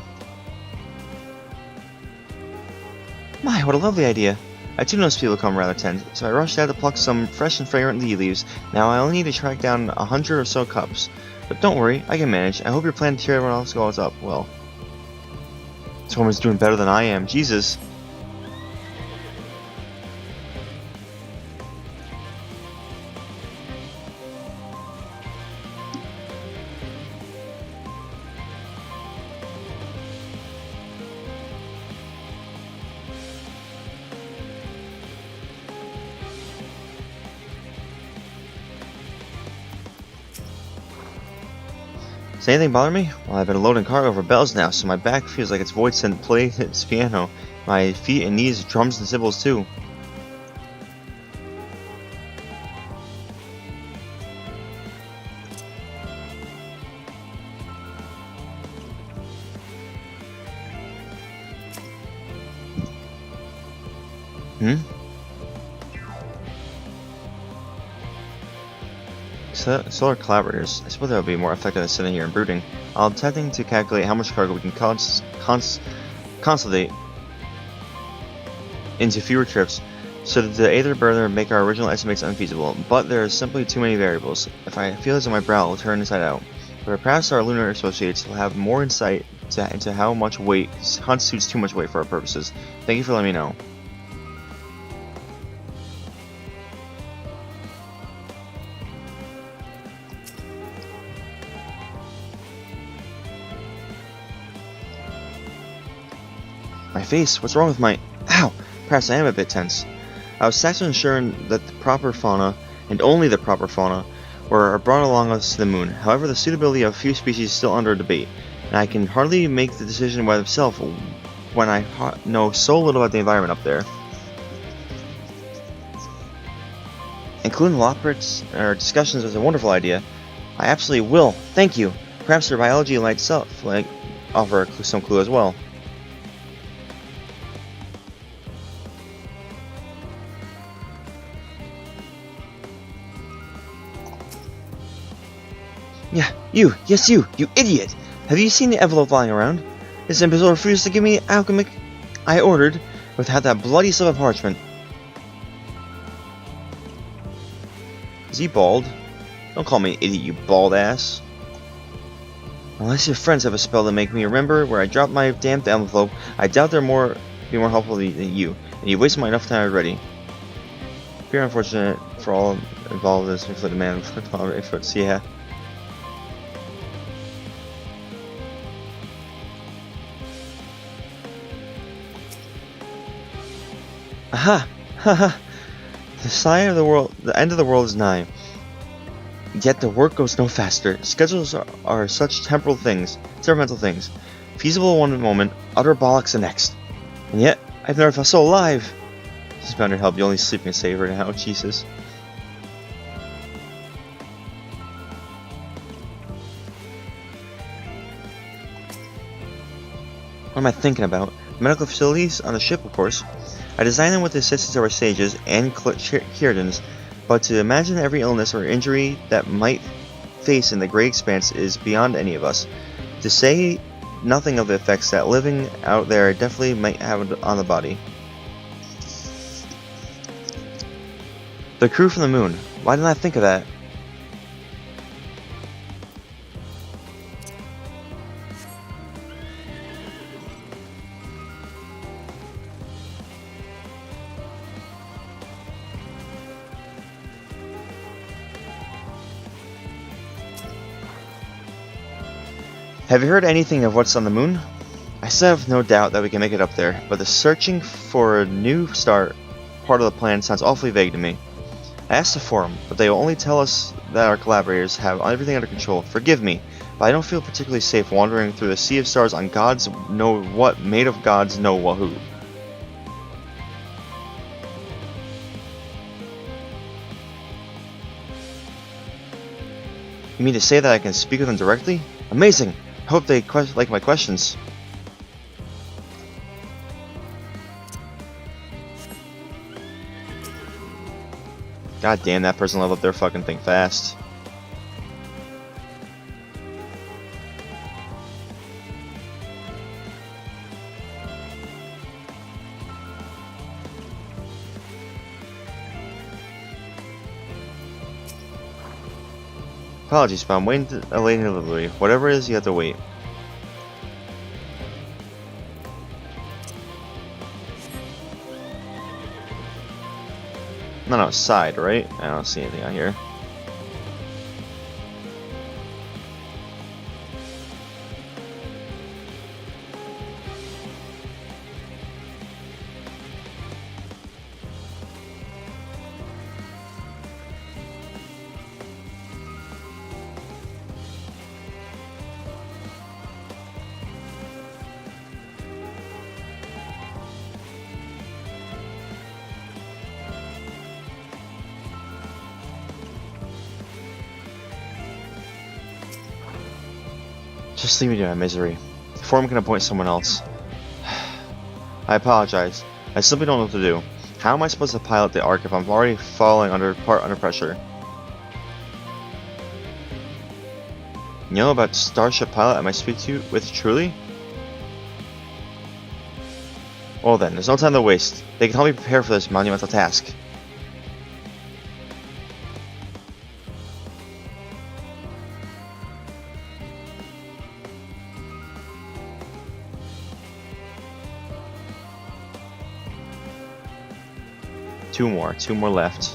My, what a lovely idea! I too noticed people come rather tense, so I rushed out to pluck some fresh and fragrant tea leaves. Now I only need to track down 100 or so cups. But don't worry, I can manage. I hope your plan to cheer everyone else goes up well. This woman's doing better than I am. Jesus! Does anything bother me? Well, I've been loading cargo for bells now, so my back feels like it's void to play its piano. My feet and knees, drums and cymbals too. Solar collaborators. I suppose that would be more effective than sitting here and brooding. I'm attempting to calculate how much cargo we can consolidate into fewer trips, so that the Aether burner make our original estimates unfeasible. But there are simply too many variables. If I feel as if my brow will turn inside out. But perhaps our lunar associates will have more insight into how much weight constitutes too much weight for our purposes. Thank you for letting me know. My face? What's wrong with my... Ow! Perhaps I am a bit tense. I was set to ensuring that the proper fauna, and only the proper fauna, were brought along us to the moon. However, the suitability of a few species is still under debate, and I can hardly make the decision by myself when I know so little about the environment up there. Including the Loporits or discussions is a wonderful idea. I absolutely will. Thank you. Perhaps their biology itself might offer some clue as well. Yeah, you! Yes, you idiot! Have you seen the envelope lying around? This imbecile refused to give me the alchemic I ordered without that bloody slip of parchment. Is he bald? Don't call me an idiot, you bald ass. Unless your friends have a spell to make me remember where I dropped my damned envelope, I doubt they're be more helpful than you, and you've wasted my enough time already. Pure unfortunate for all involved in this inflicted man with efforts, yeah. Aha! Haha! The sign of the world, the end of the world is nigh. Yet the work goes no faster. Schedules are such temporal things, temperamental things. Feasible one moment, utter bollocks the next. And yet, I've never felt so alive! This is bound to help. You only sleeping and save right now, Jesus. What am I thinking about? Medical facilities on the ship, of course. I designed them with the assistance of our sages and Kirdans, but to imagine every illness or injury that might face in the great expanse is beyond any of us. To say nothing of the effects that living out there definitely might have on the body. The crew from the moon. Why didn't I think of that? Have you heard anything of what's on the moon? I still have no doubt that we can make it up there, but the searching for a new start part of the plan sounds awfully vague to me. I asked the forum, but they will only tell us that our collaborators have everything under control. Forgive me, but I don't feel particularly safe wandering through the sea of stars on gods know what, made of gods know what who. You mean to say that I can speak with them directly? Amazing! I hope they like my questions. God damn, that person leveled up their fucking thing fast. Apologies, but I'm waiting to a late delivery. Whatever it is, you have to wait. Not outside, right? I don't see anything out here. Just leave me to my misery. The forum can appoint someone else. I apologize. I simply don't know what to do. How am I supposed to pilot the Ark if I'm already falling under pressure? You know about Starship Pilot I might speak to with truly? Well then, there's no time to waste. They can help me prepare for this monumental task. Two more left.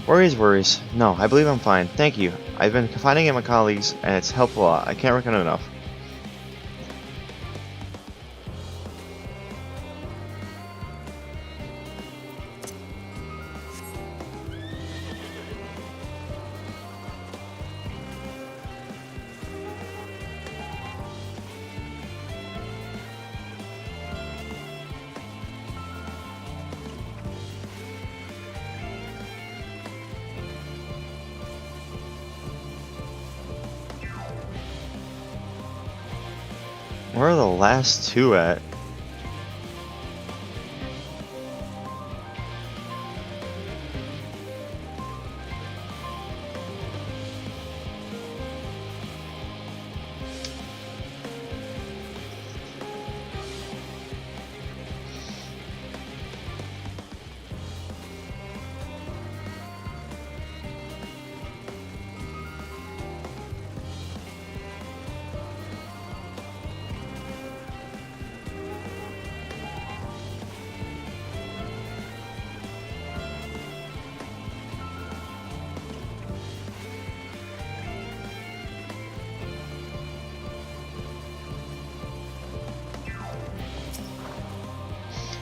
Worries. No, I believe I'm fine. Thank you. I've been confiding in my colleagues, and it's helped a lot. I can't recommend it enough. Where are the last two at?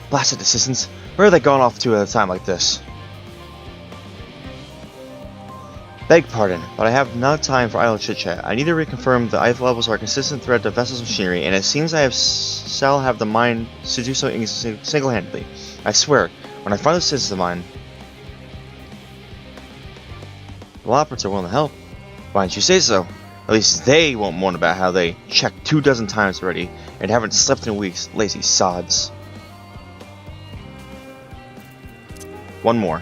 Blasted assistants, where are they going off to at a time like this? Beg pardon, but I have no time for idle chit-chat. I need to reconfirm the IF levels are consistent throughout the vessel's machinery, and it seems I shall have the mind to do so single-handedly. I swear, when I find the citizens of mine, the Loports are willing to help. Why didn't you say so? At least they won't moan about how they checked 24 times already and haven't slept in weeks, lazy sods. One more.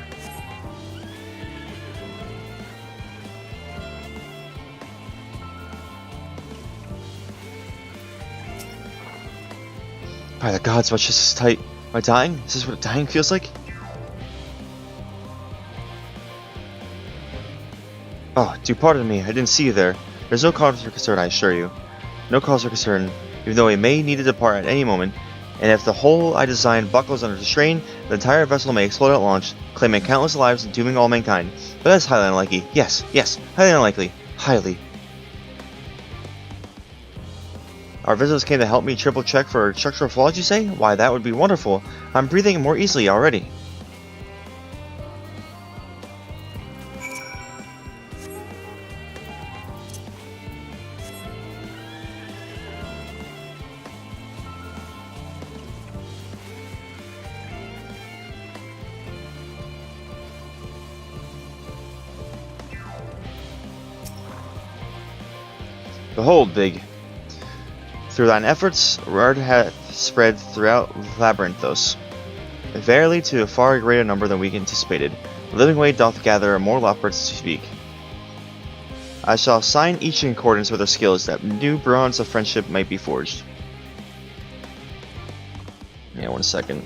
By the gods, my chest is tight. Am I dying? Is this what dying feels like? Oh, do pardon me, I didn't see you there. There's no cause for concern, I assure you. No cause for concern, even though we may need to depart at any moment, and if the hull I designed buckles under the strain, the entire vessel may explode at launch, claiming countless lives and dooming all mankind. But that's highly unlikely. Yes, highly unlikely. Highly. Our visitors came to help me triple check for structural flaws, you say? Why, that would be wonderful. I'm breathing more easily already. Behold, Big. Through thine efforts, word hath spread throughout Labyrinthos. Verily, to a far greater number than we anticipated. The living way doth gather more Loports to speak. I shall assign each in accordance with their skills, that new bonds of friendship might be forged. Yeah, 1 second.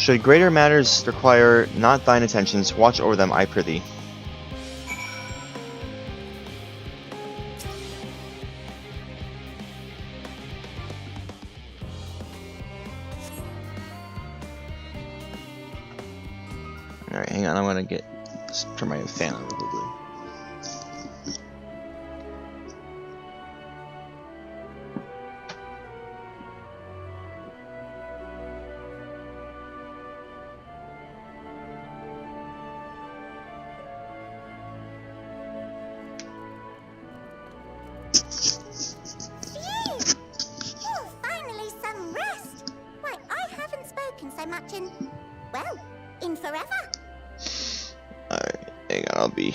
Should greater matters require not thine attentions, watch over them, I prithee. Alright, hang on, I'm gonna turn my fan on real quickly. So much in, well, in forever. Alright, hang on, I'll be...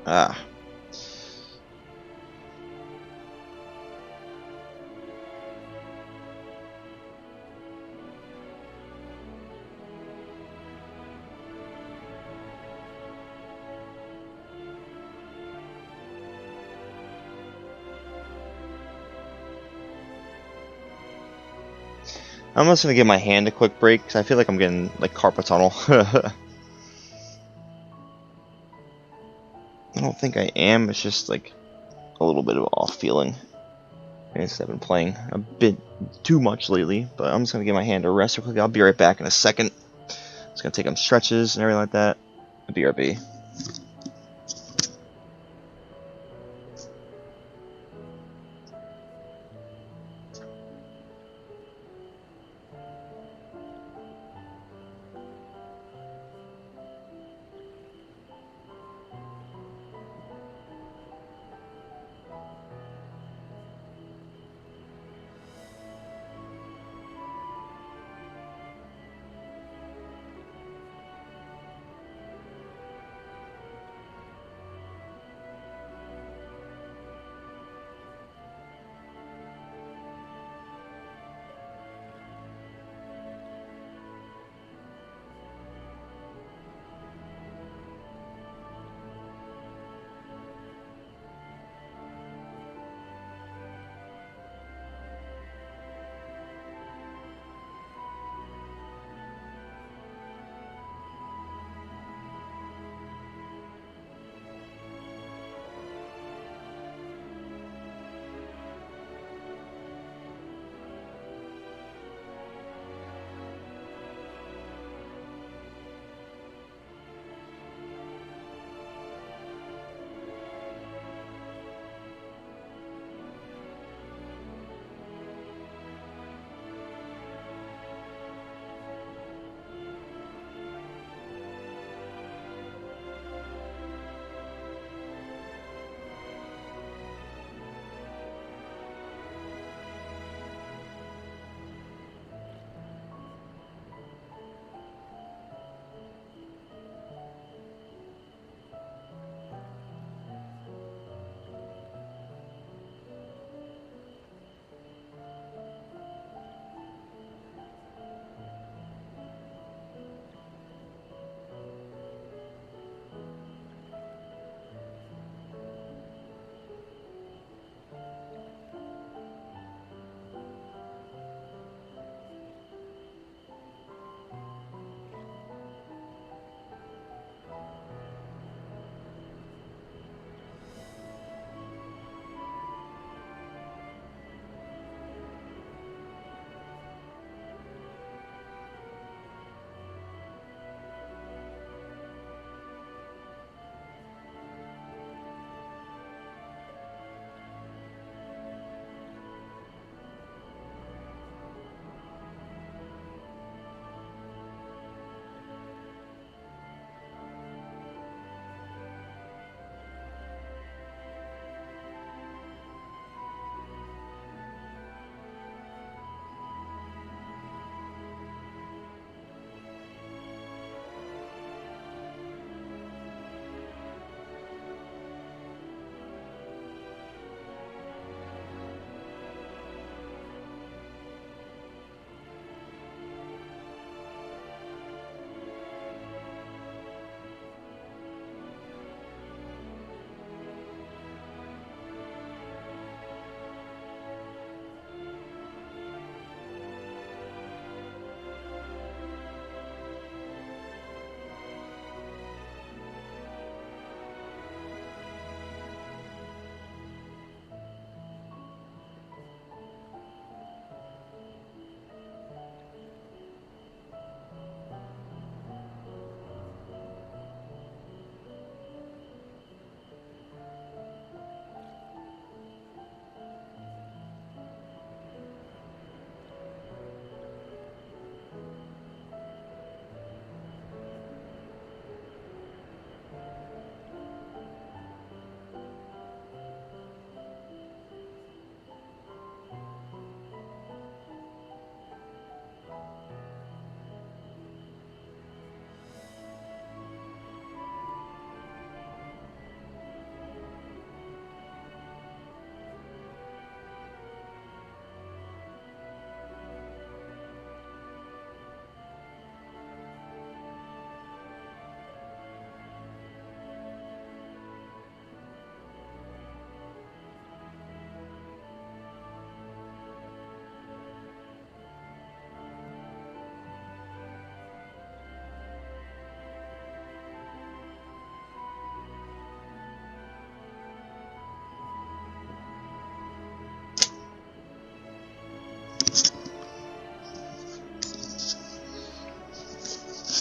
Ah. I'm just gonna give my hand a quick break because I feel like I'm getting like carpal tunnel. I don't think I am. It's just like a little bit of off feeling. I guess I've been playing a bit too much lately, but I'm just gonna give my hand a rest real quick. I'll be right back in a second. Just gonna take some stretches and everything like that. BRB.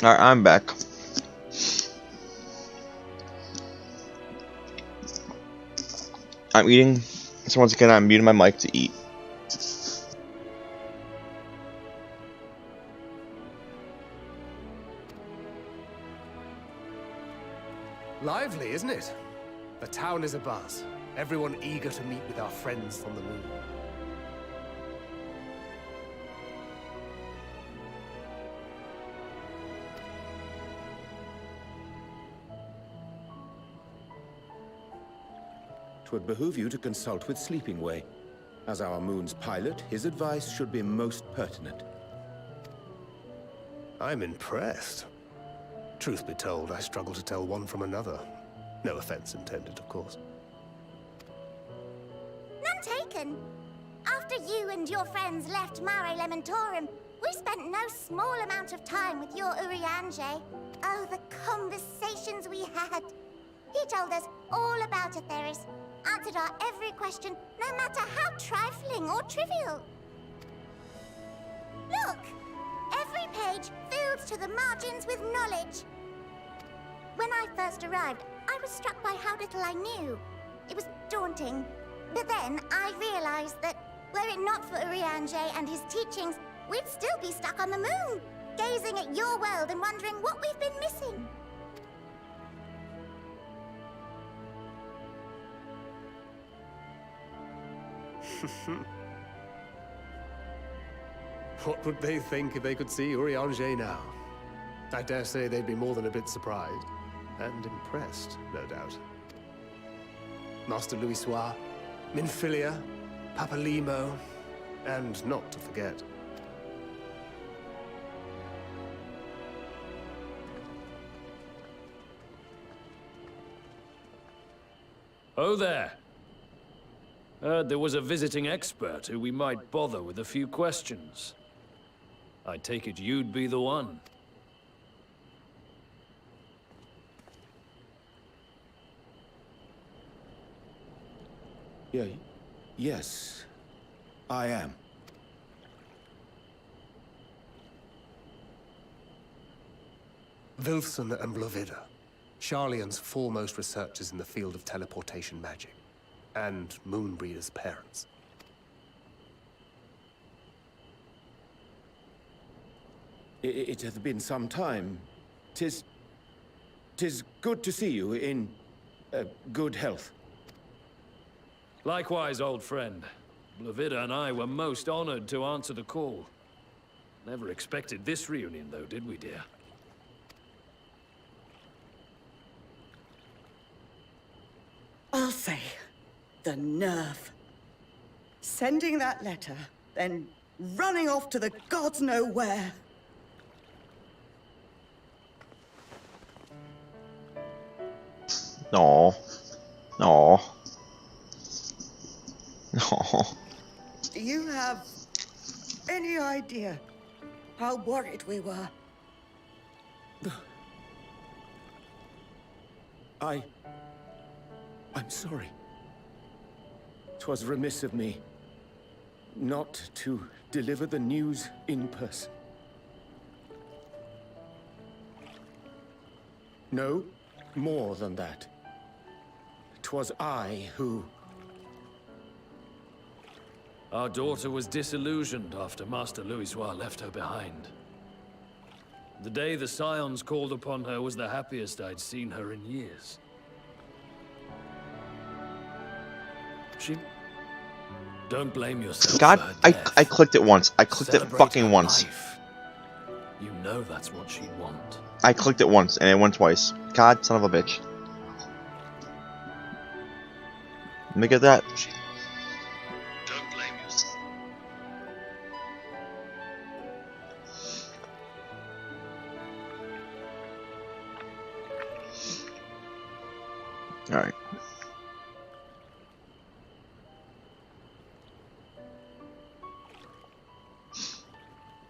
Alright, I'm back. I'm eating, so once again I'm muting my mic to eat. Lively, isn't it? The town is abuzz. Everyone eager to meet with our friends on the moon. Twould behoove you to consult with Sleeping Way. As our moon's pilot, his advice should be most pertinent. I'm impressed. Truth be told, I struggle to tell one from another. No offense intended, of course. None taken. After you and your friends left Mare Elementorum, we spent no small amount of time with your Urianger. Oh, the conversations we had. He told us all about Atheris, answered our every question, no matter how trifling or trivial. Look! Every page filled to the margins with knowledge. When I first arrived, I was struck by how little I knew. It was daunting. But then I realized that, were it not for Urianger and his teachings, we'd still be stuck on the moon, gazing at your world and wondering what we've been missing. What would they think if they could see Urianger now? I dare say they'd be more than a bit surprised. And impressed, no doubt. Master Louisoix, Minfilia, Papalimo, and not to forget. Oh there. Heard there was a visiting expert who we might bother with a few questions. I take it you'd be the one. Yes, I am. Wilson and Blovida, Sharlayan's foremost researchers in the field of teleportation magic, and Moonbreeder's parents. It hath been some time. Tis good to see you in good health. Likewise, old friend. Blovida and I were most honored to answer the call. Never expected this reunion, though, did we, dear? Alfei, the nerve. Sending that letter, then running off to the gods know where. No. No. No. Do you have any idea how worried we were? I'm sorry. 'Twas remiss of me not to deliver the news in person. No, more than that. 'Twas I who... Our daughter was disillusioned after Master Louisoix left her behind. The day the Scions called upon her was the happiest I'd seen her in years. She... Don't blame yourself God, for her I death. clicked it once. I clicked it Celebrate fucking her once. life. You know that's what she'd want. I clicked it once, and it went twice. God, son of a bitch. Let me get that. Don't blame yourself. Alright.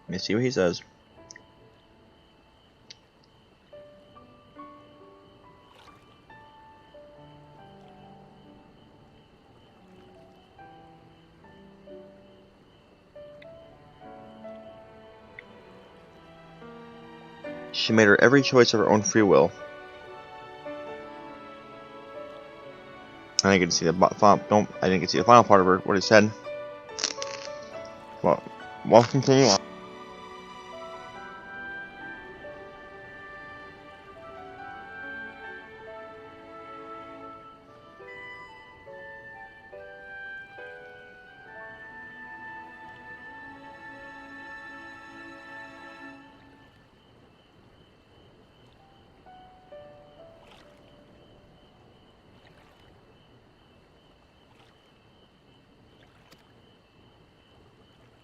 Let me see what he says. She made her every choice of her own free will. I didn't get to see the I didn't get to see the final part of what he said. Well, welcome to you.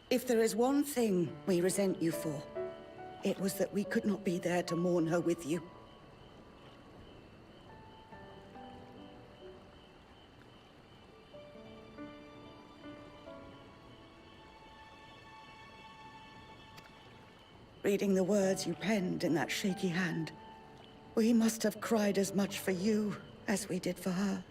If there is one thing we resent you for, it was that we could not be there to mourn her with you. Reading the words you penned in that shaky hand, we must have cried as much for you as we did for her.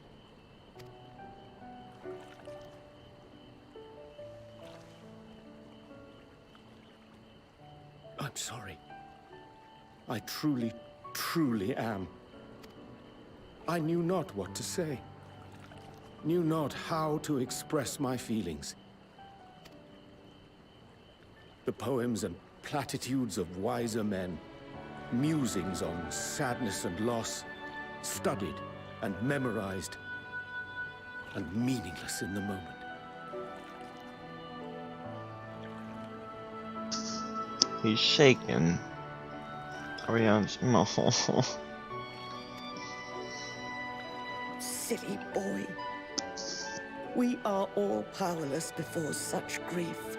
I'm sorry. I truly, truly am. I knew not what to say. Knew not how to express my feelings. The poems and platitudes of wiser men, musings on sadness and loss, studied and memorized, and meaningless in the moment. He's shaking. Orion's Silly boy. We are all powerless before such grief.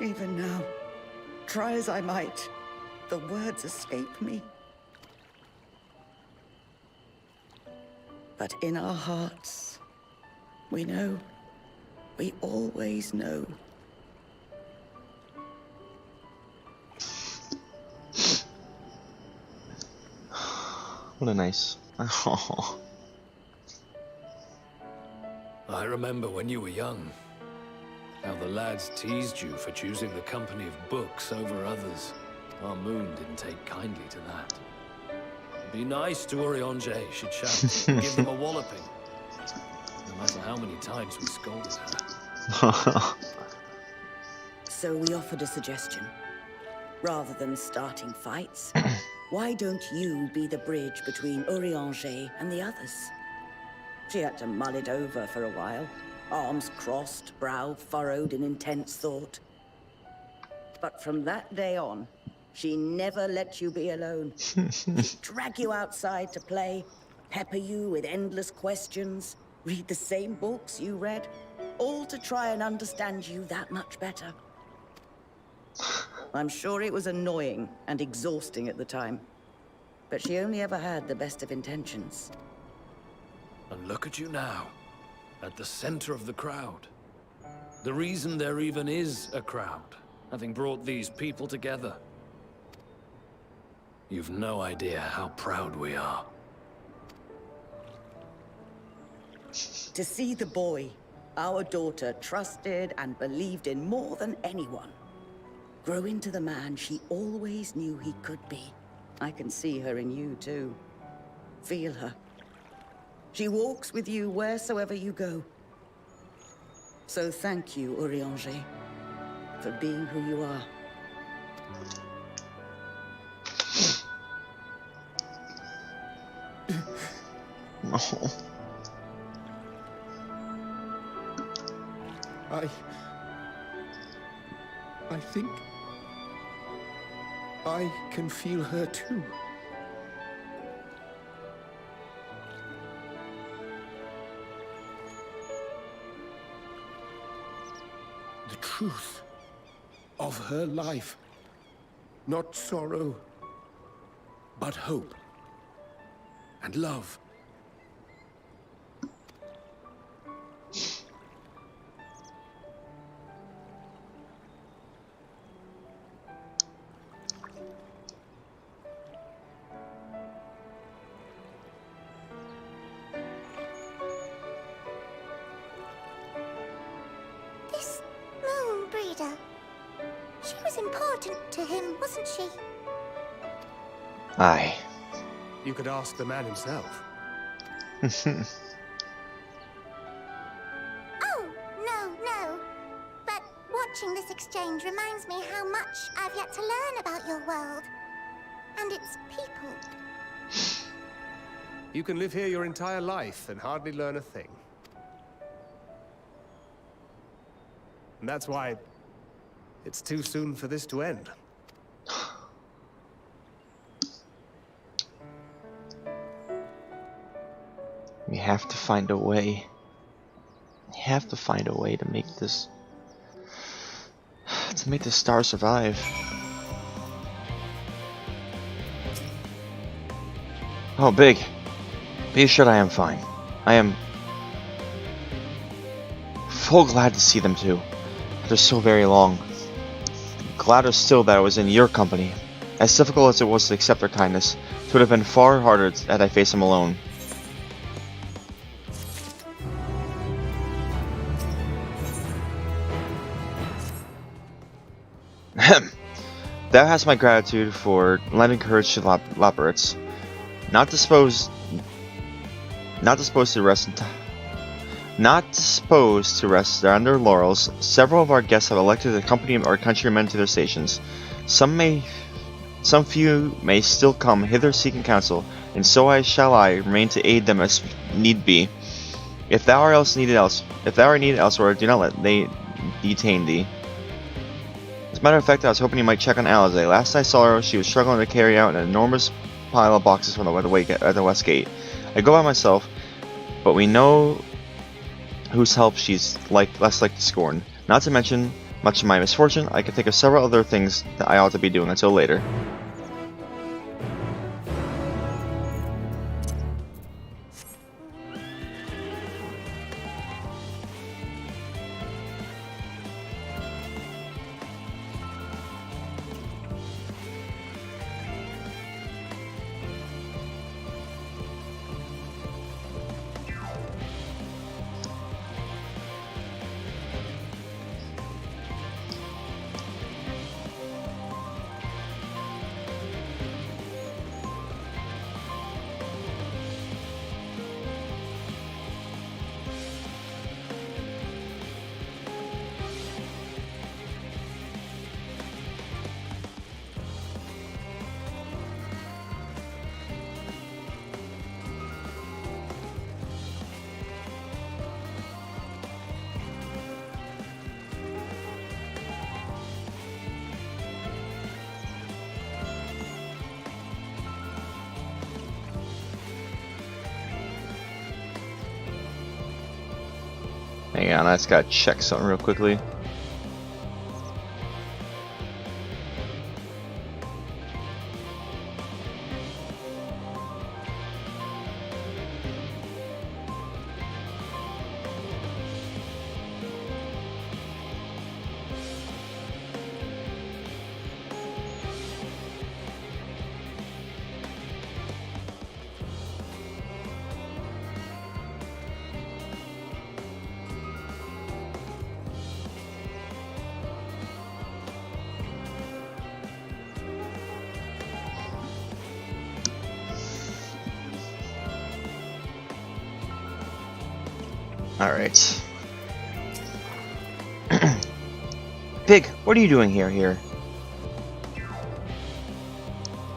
Even now, try as I might, the words escape me. But in our hearts, we know, we always know. What a nice. I remember when you were young, how the lads teased you for choosing the company of books over others. Our moon didn't take kindly to that. Be nice to Urianger, she'd shout. Give them a walloping. No matter how many times we scolded her. So we offered a suggestion. Rather than starting fights, why don't you be the bridge between Urianger and the others? She had to mull it over for a while. Arms crossed, brow furrowed in intense thought. But from that day on, she never let you be alone. She'd drag you outside to play, pepper you with endless questions, read the same books you read, all to try and understand you that much better. I'm sure it was annoying and exhausting at the time, but she only ever had the best of intentions. And look at you now, at the center of the crowd. The reason there even is a crowd, having brought these people together. You've no idea how proud we are. To see the boy, our daughter, trusted and believed in more than anyone, grow into the man she always knew he could be. I can see her in you, too. Feel her. She walks with you wheresoever you go. So thank you, Urianger, for being who you are. I think I can feel her too. The truth of her life. Not sorrow, but hope and love. This moon breeder, she was important to him, wasn't she? Aye. You could ask the man himself. Oh, no. But watching this exchange reminds me how much I've yet to learn about your world. And its people. You can live here your entire life and hardly learn a thing. And that's why it's too soon for this to end. We have to find a way. We have to find a way to make this... to make the star survive. Oh, Big. Be assured I am fine. I am... full glad to see them too. After so very long. Gladder still that I was in your company. As difficult as it was to accept their kindness, it would have been far harder had I faced them alone. Thou hast my gratitude for lending courage to Loperates. Not disposed to rest on their laurels, several of our guests have elected to accompany our countrymen to their stations. Some few may still come hither seeking counsel, and so I remain to aid them as need be. If thou art needed elsewhere, do not let they detain thee. As a matter of fact, I was hoping you might check on Alizé. Last I saw her, she was struggling to carry out an enormous pile of boxes from the west gate. I go by myself, but we know whose help she's less like to scorn. Not to mention, much to my misfortune, I can think of several other things that I ought to be doing until later. Hang on, I just gotta check something real quickly. Alright. Pig, what are you doing here?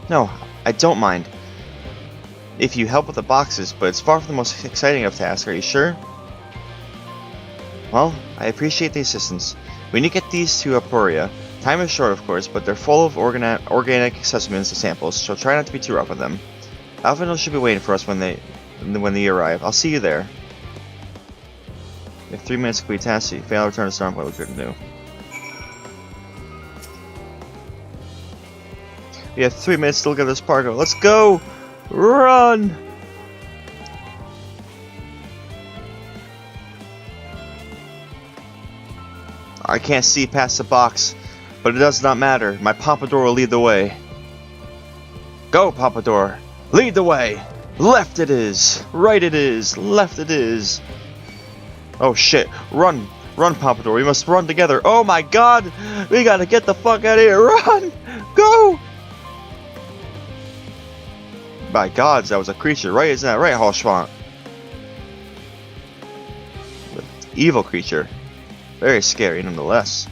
No, I don't mind if you help with the boxes, but it's far from the most exciting of tasks, are you sure? Well, I appreciate the assistance. We need to get these to Apuria. Time is short, of course, but they're full of organic specimens and samples, so try not to be too rough with them. Alvin should be waiting for us when they arrive. I'll see you there. We have 3 minutes to complete tasks. If you fail to return to Stormpoint, what we're going to do. We have 3 minutes to look at this cargo. Let's go! Run! I can't see past the box, but it does not matter. My Pompadour will lead the way. Go, Pompadour! Lead the way! Left it is! Right it is! Left it is! Oh shit, run! Run, Pompadour, we must run together. Oh my god! We gotta get the fuck out of here! Run! Go! By gods, that was a creature, right? Isn't that right, Halschwant? Evil creature. Very scary, nonetheless.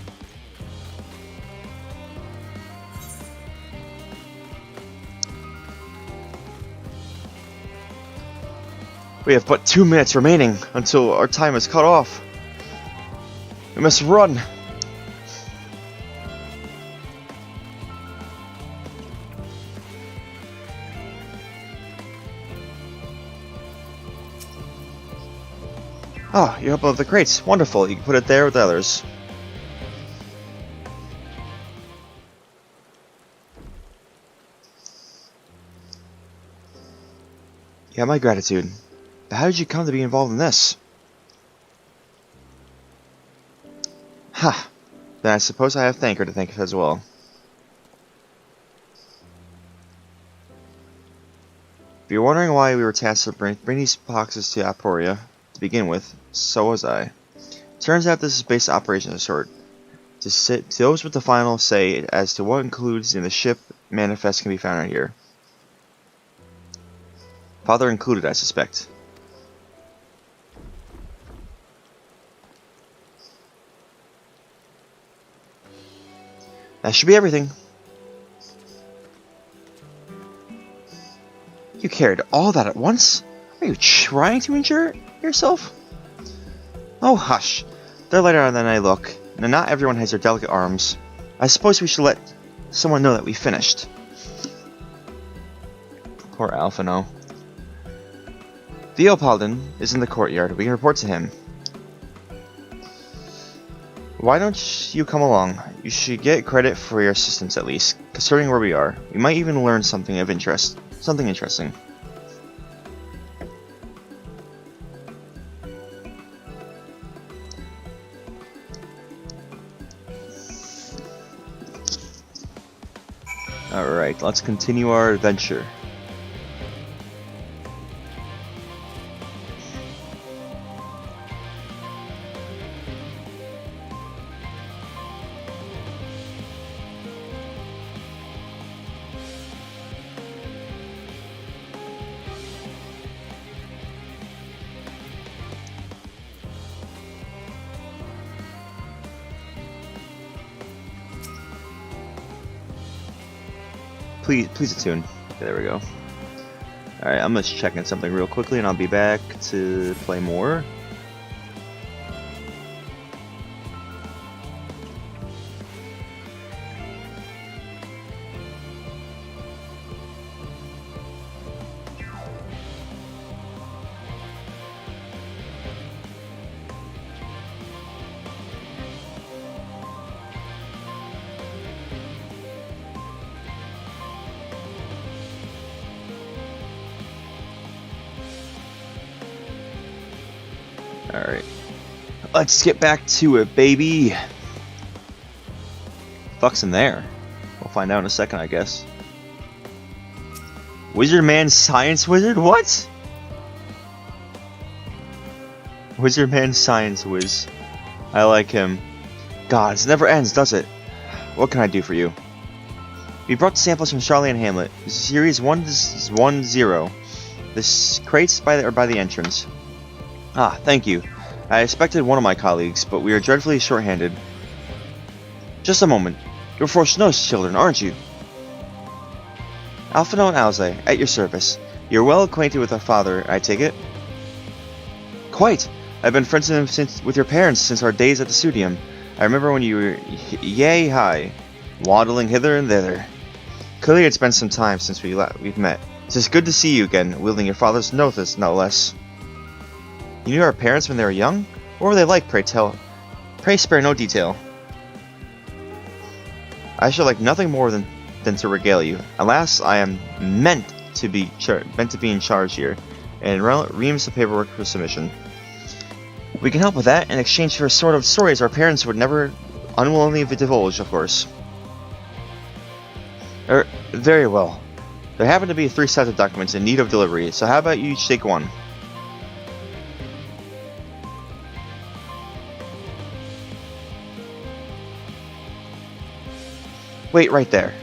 We have but 2 minutes remaining until our time is cut off. We must run. Oh, you opened up the crates. Wonderful. You can put it there with the others. You have my gratitude. But how did you come to be involved in this? Ha! Then I suppose I have Thanker to thank as well. If you're wondering why we were tasked to bring these boxes to Aporia to begin with, so was I. Turns out this is base operations of sort. To those with the final say as to what includes in the ship manifest can be found right here. Father included, I suspect. That should be everything. You carried all that at once? Are you trying to injure yourself? Oh, hush. They're lighter than I look, and not everyone has their delicate arms. I suppose we should let someone know that we finished. Poor Alphino. Theopaldin is in the courtyard. We can report to him. Why don't you come along? You should get credit for your assistance at least, considering where we are. We might even learn something of interest. Something interesting. Alright, let's continue our adventure. Please attune. Okay, there we go. Alright, I'm just checking something real quickly and I'll be back to play more. Alright. Let's get back to it, baby. Fuck's in there? We'll find out in a second, I guess. Wizard Man Science Wizard? What? Wizard Man Science Wiz. I like him. God, this never ends, does it? What can I do for you? We brought samples from Charlie and Hamlet. This is Series 1-10. This crates by the entrance. Ah, thank you. I expected one of my colleagues, but we are dreadfully short-handed. Just a moment. You're Force Nose children, aren't you? Alphino and Alze, at your service. You're well acquainted with our father, I take it? Quite. I've been friends with your parents since our days at the studium. I remember when you were yay high, waddling hither and thither. Clearly it's been some time since we've met. It is good to see you again, wielding your father's notice, no less. You knew our parents when they were young? What were they like, pray tell? Pray spare no detail. I should like nothing more than to regale you. Alas, I am meant to be in charge here, and reams of paperwork for submission. We can help with that in exchange for a sort of stories our parents would never unwillingly divulge, of course. Very well. There happen to be 3 sets of documents in need of delivery, so how about you each take one? Wait right there.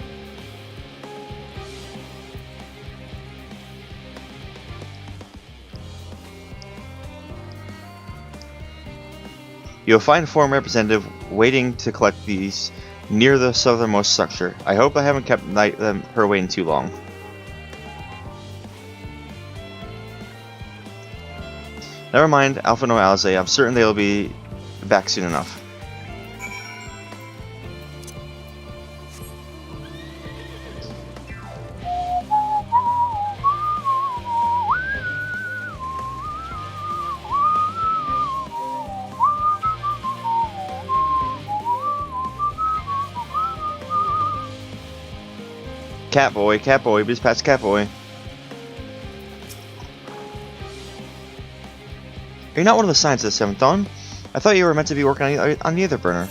You'll find a forum representative waiting to collect these near the southernmost structure. I hope I haven't kept her waiting too long. Never mind, Alpha no Alize. I'm certain they'll be back soon enough. Catboy, please pass Catboy. You're not one of the Science of the 7th Dawn. I thought you were meant to be working on the other burner.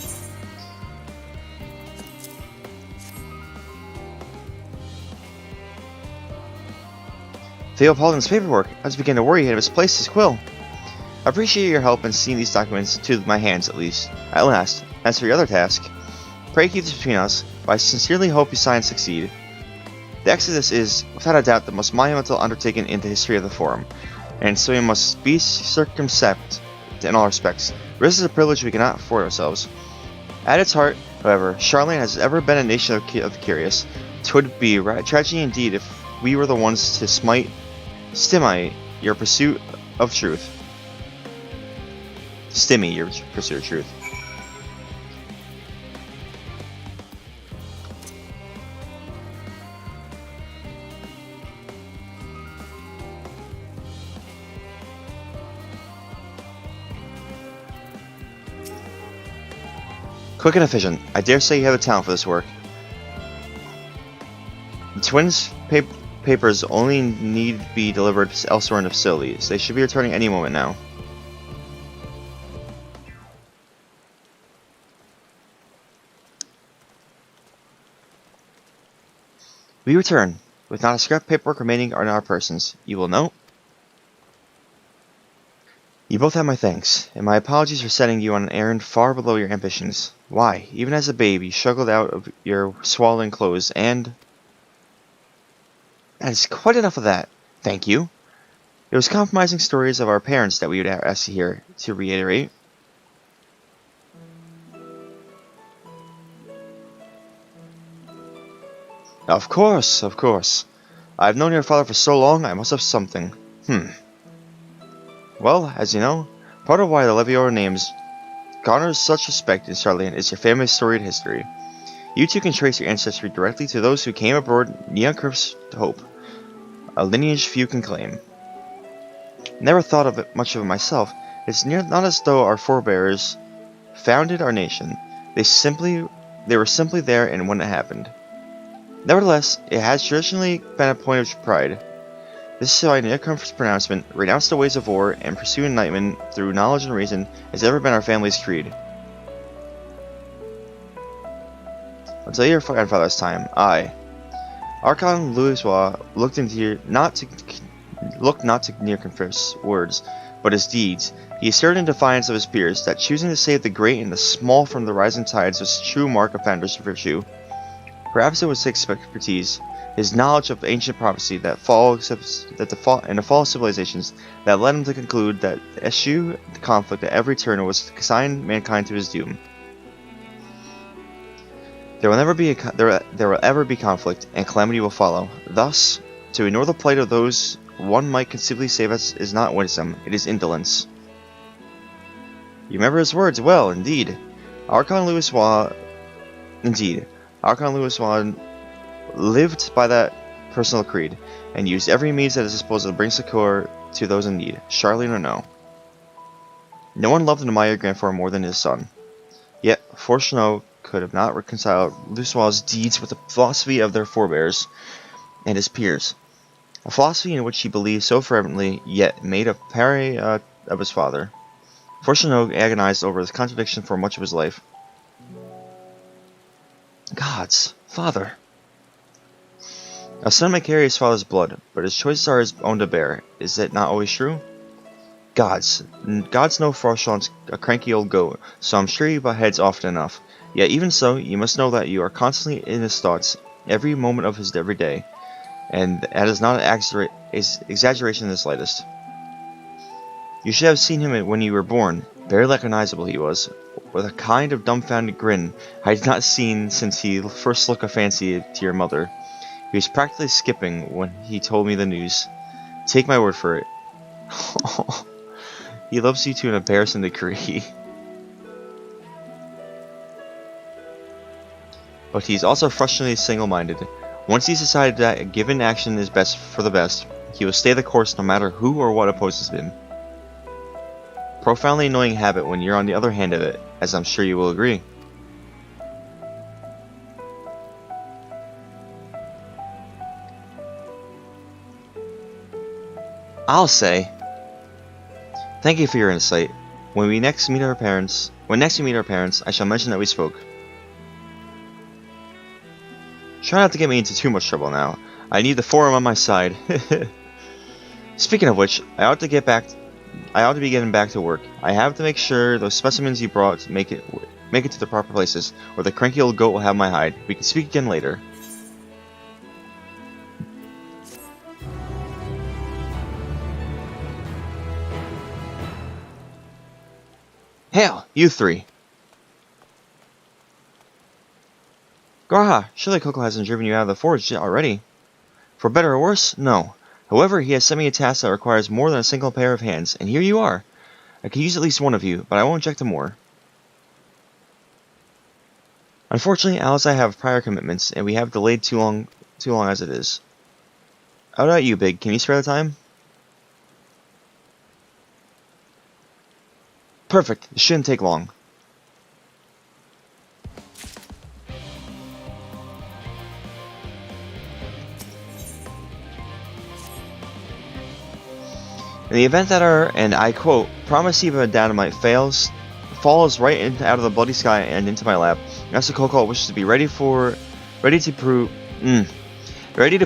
Theo Paulden's paperwork. I was beginning to worry he had misplaced his quill. I appreciate your help in seeing these documents to my hands, at least. At last. As for your other task, pray keep this between us, but I sincerely hope your science succeed. The Exodus is, without a doubt, the most monumental undertaking in the history of the Forum, and so we must be circumspect in all respects. This is a privilege we cannot afford ourselves. At its heart, however, Charlene has ever been a nation of the curious. 'Twould be tragedy indeed if we were the ones to stymie your pursuit of truth. Stymie your pursuit of truth. Quick and efficient. I dare say you have the talent for this work. The twins' papers only need to be delivered elsewhere in the facilities. They should be returning any moment now. We return, with not a scrap of paperwork remaining on our persons. You will note. You both have my thanks, and my apologies for setting you on an errand far below your ambitions. Why, even as a babe, you struggled out of your swaddling clothes, and... That is quite enough of that. Thank you. It was compromising stories of our parents that we would ask to hear, to reiterate. Of course, of course. I've known your father for so long, I must have something. Well, as you know, part of why the Levior names garners such respect in Charlene is your family's storied history. You two can trace your ancestry directly to those who came aboard Neocrypt's Hope, a lineage few can claim. Never thought of it much of it myself. It's not as though our forebears founded our nation. They were simply there and when it happened. Nevertheless, it has traditionally been a point of pride. This is why Neocrypt's pronouncement, renounce the ways of war and pursue enlightenment through knowledge and reason, has ever been our family's creed. Until your grandfather's time, I, Archon Louisois, looked not to Neocrypt's words, but his deeds. He asserted in defiance of his peers that choosing to save the great and the small from the rising tides was a true mark of founder's virtue. Perhaps it was his expertise, his knowledge of ancient prophecy in the fall of civilizations that led him to conclude that the eschew the conflict at every turn was to consign mankind to his doom. There will ever be conflict, and calamity will follow. Thus, to ignore the plight of those one might conceivably save us is not wisdom, it is indolence. You remember his words well, indeed. Archon Louisois lived by that personal creed, and used every means at his disposal to bring succor to those in need, Charlene or no. No one loved and admired your grandfather more than his son. Yet, Fortunato could have not reconciled Louisois' deeds with the philosophy of their forebears and his peers. A philosophy in which he believed so fervently, yet made a pariah of his father. Fortunato agonized over this contradiction for much of his life. Gods, father. A son may carry his father's blood, but his choices are his own to bear. Is it not always true? Gods know Fortunate's a cranky old goat, so I'm sure you butt heads often enough. Yet even so, you must know that you are constantly in his thoughts, every moment of his every day, and that is not an exaggeration in the slightest. You should have seen him when you were born. Barely recognizable he was, with a kind of dumbfounded grin I had not seen since he first looked a fancy to your mother. He was practically skipping when he told me the news. Take my word for it. He loves you to an embarrassing degree. But he's also frustratingly single-minded. Once he's decided that a given action is best for the best, he will stay the course no matter who or what opposes him. Profoundly annoying habit when you're on the other hand of it, as I'm sure you will agree. I'll say, thank you for your insight. When next we meet our parents, I shall mention that we spoke. Try not to get me into too much trouble now. I need the forum on my side. Speaking of which, I ought to be getting back to work. I have to make sure those specimens you brought make it to the proper places, or the cranky old goat will have my hide. We can speak again later. Hail, you three! Graha, surely Coco hasn't driven you out of the forge already. For better or worse, no. However, he has sent me a task that requires more than a single pair of hands, and here you are. I could use at least one of you, but I won't object to more. Unfortunately, Alice and I have prior commitments, and we have delayed too long as it is. How about you, Big? Can you spare the time? Perfect. It shouldn't take long. In the event that our, and I quote, promise heap of dynamite falls right out of the bloody sky and into my lap, Master Coco wishes to be ready to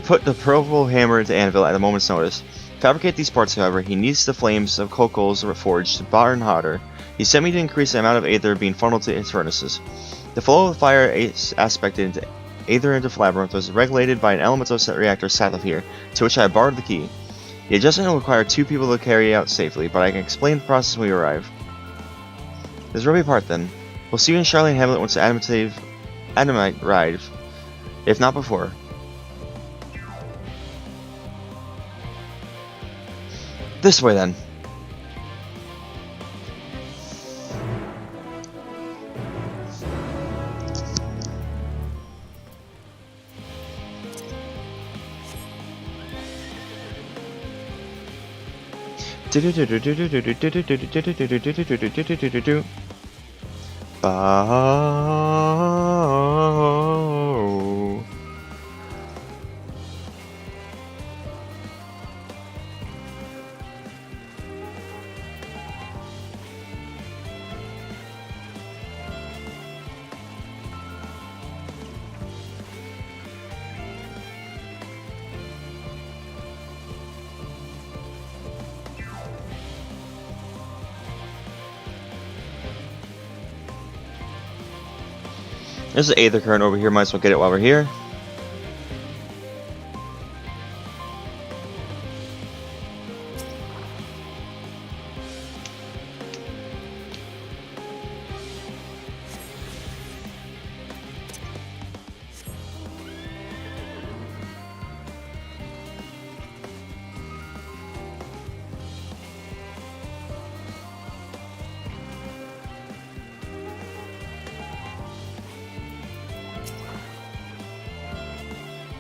put the purple hammer to anvil at a moment's notice. To fabricate these parts, however, he needs the flames of Coco's forge to burn hotter. He sent me to increase the amount of aether being funneled to his furnaces. The flow of fire aspect into aether into Labyrinth was regulated by an elemental reactor south of here, to which I borrowed the key. The adjustment will require 2 people to carry out safely, but I can explain the process when we arrive. This will be part then. We'll see you in Charlie and Hamlet once the Adamite arrive, if not before. This way then. There's an aether current over here, might as well get it while we're here.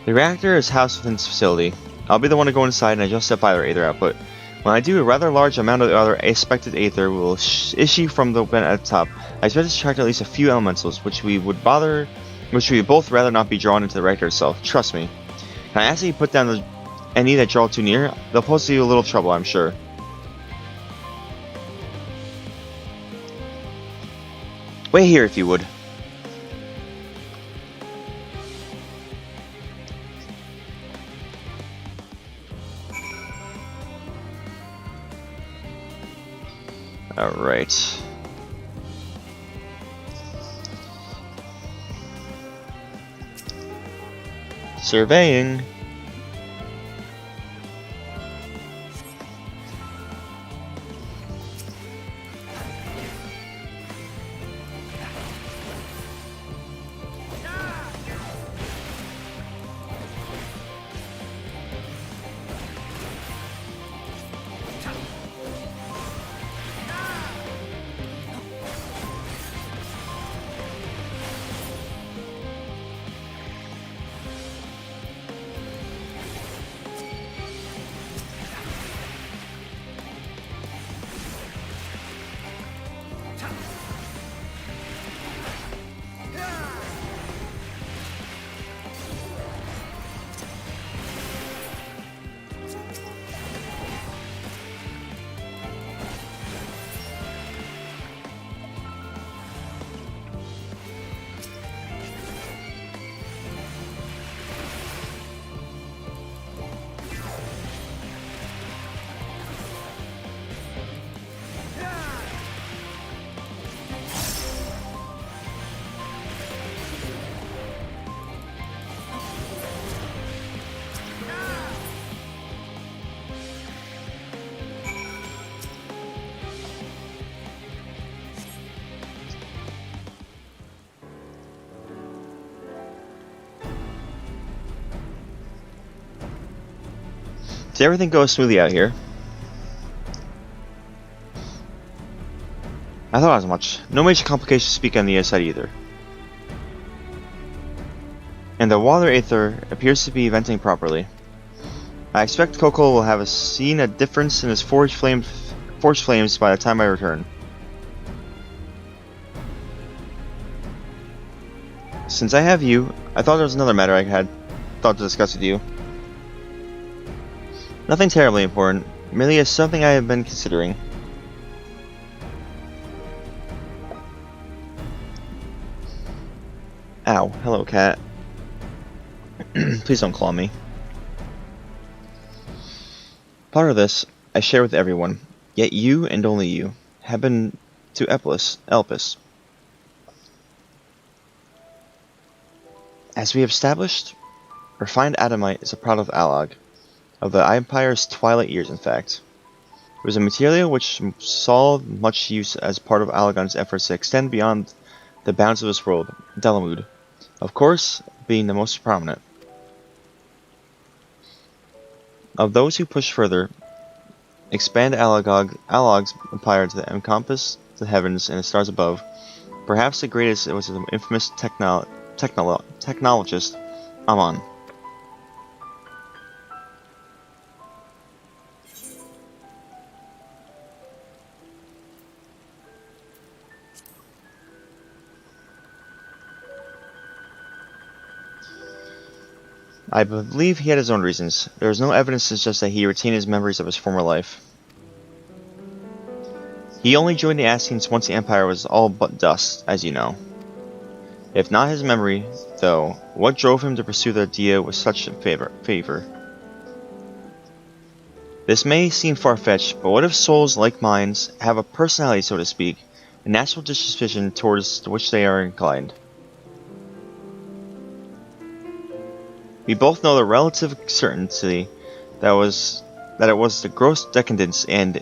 The reactor is housed within this facility. I'll be the one to go inside and adjust the fire aether output. When I do, a rather large amount of the other expected aether will issue from the vent at the top. I expect to attract at least a few elementals, which we would both rather not be drawn into the reactor itself. Trust me. Can I ask that you put down any that draw too near? They'll pose you a little trouble, I'm sure. Wait here if you would. Alright. Surveying. everything goes smoothly out here. I thought as much. No major complications to speak on the other side either. And the water aether appears to be venting properly. I expect Coco will have seen a difference in his forged flames by the time I return. Since I have you, I thought there was another matter I had thought to discuss with you. Nothing terribly important, merely as something I have been considering. Ow, hello cat. Please don't claw me. Part of this I share with everyone, yet you and only you have been to Elpis. As we have established, refined adamite is a product of Allag, of the Empire's twilight years in fact. It was a material which saw much use as part of Allagon's efforts to extend beyond the bounds of this world, Delamud, of course, being the most prominent. Of those who push further, expand Allag's empire to encompass the heavens and the stars above, perhaps the greatest was the infamous technologist, Amon. I believe he had his own reasons. There is no evidence to suggest that he retained his memories of his former life. He only joined the Ascians once the Empire was all but dust, as you know. If not his memory, though, what drove him to pursue the idea with such favor? This may seem far-fetched, but what if souls like minds have a personality, so to speak, a natural disposition towards which they are inclined? We both know the relative certainty that it was the gross decadence and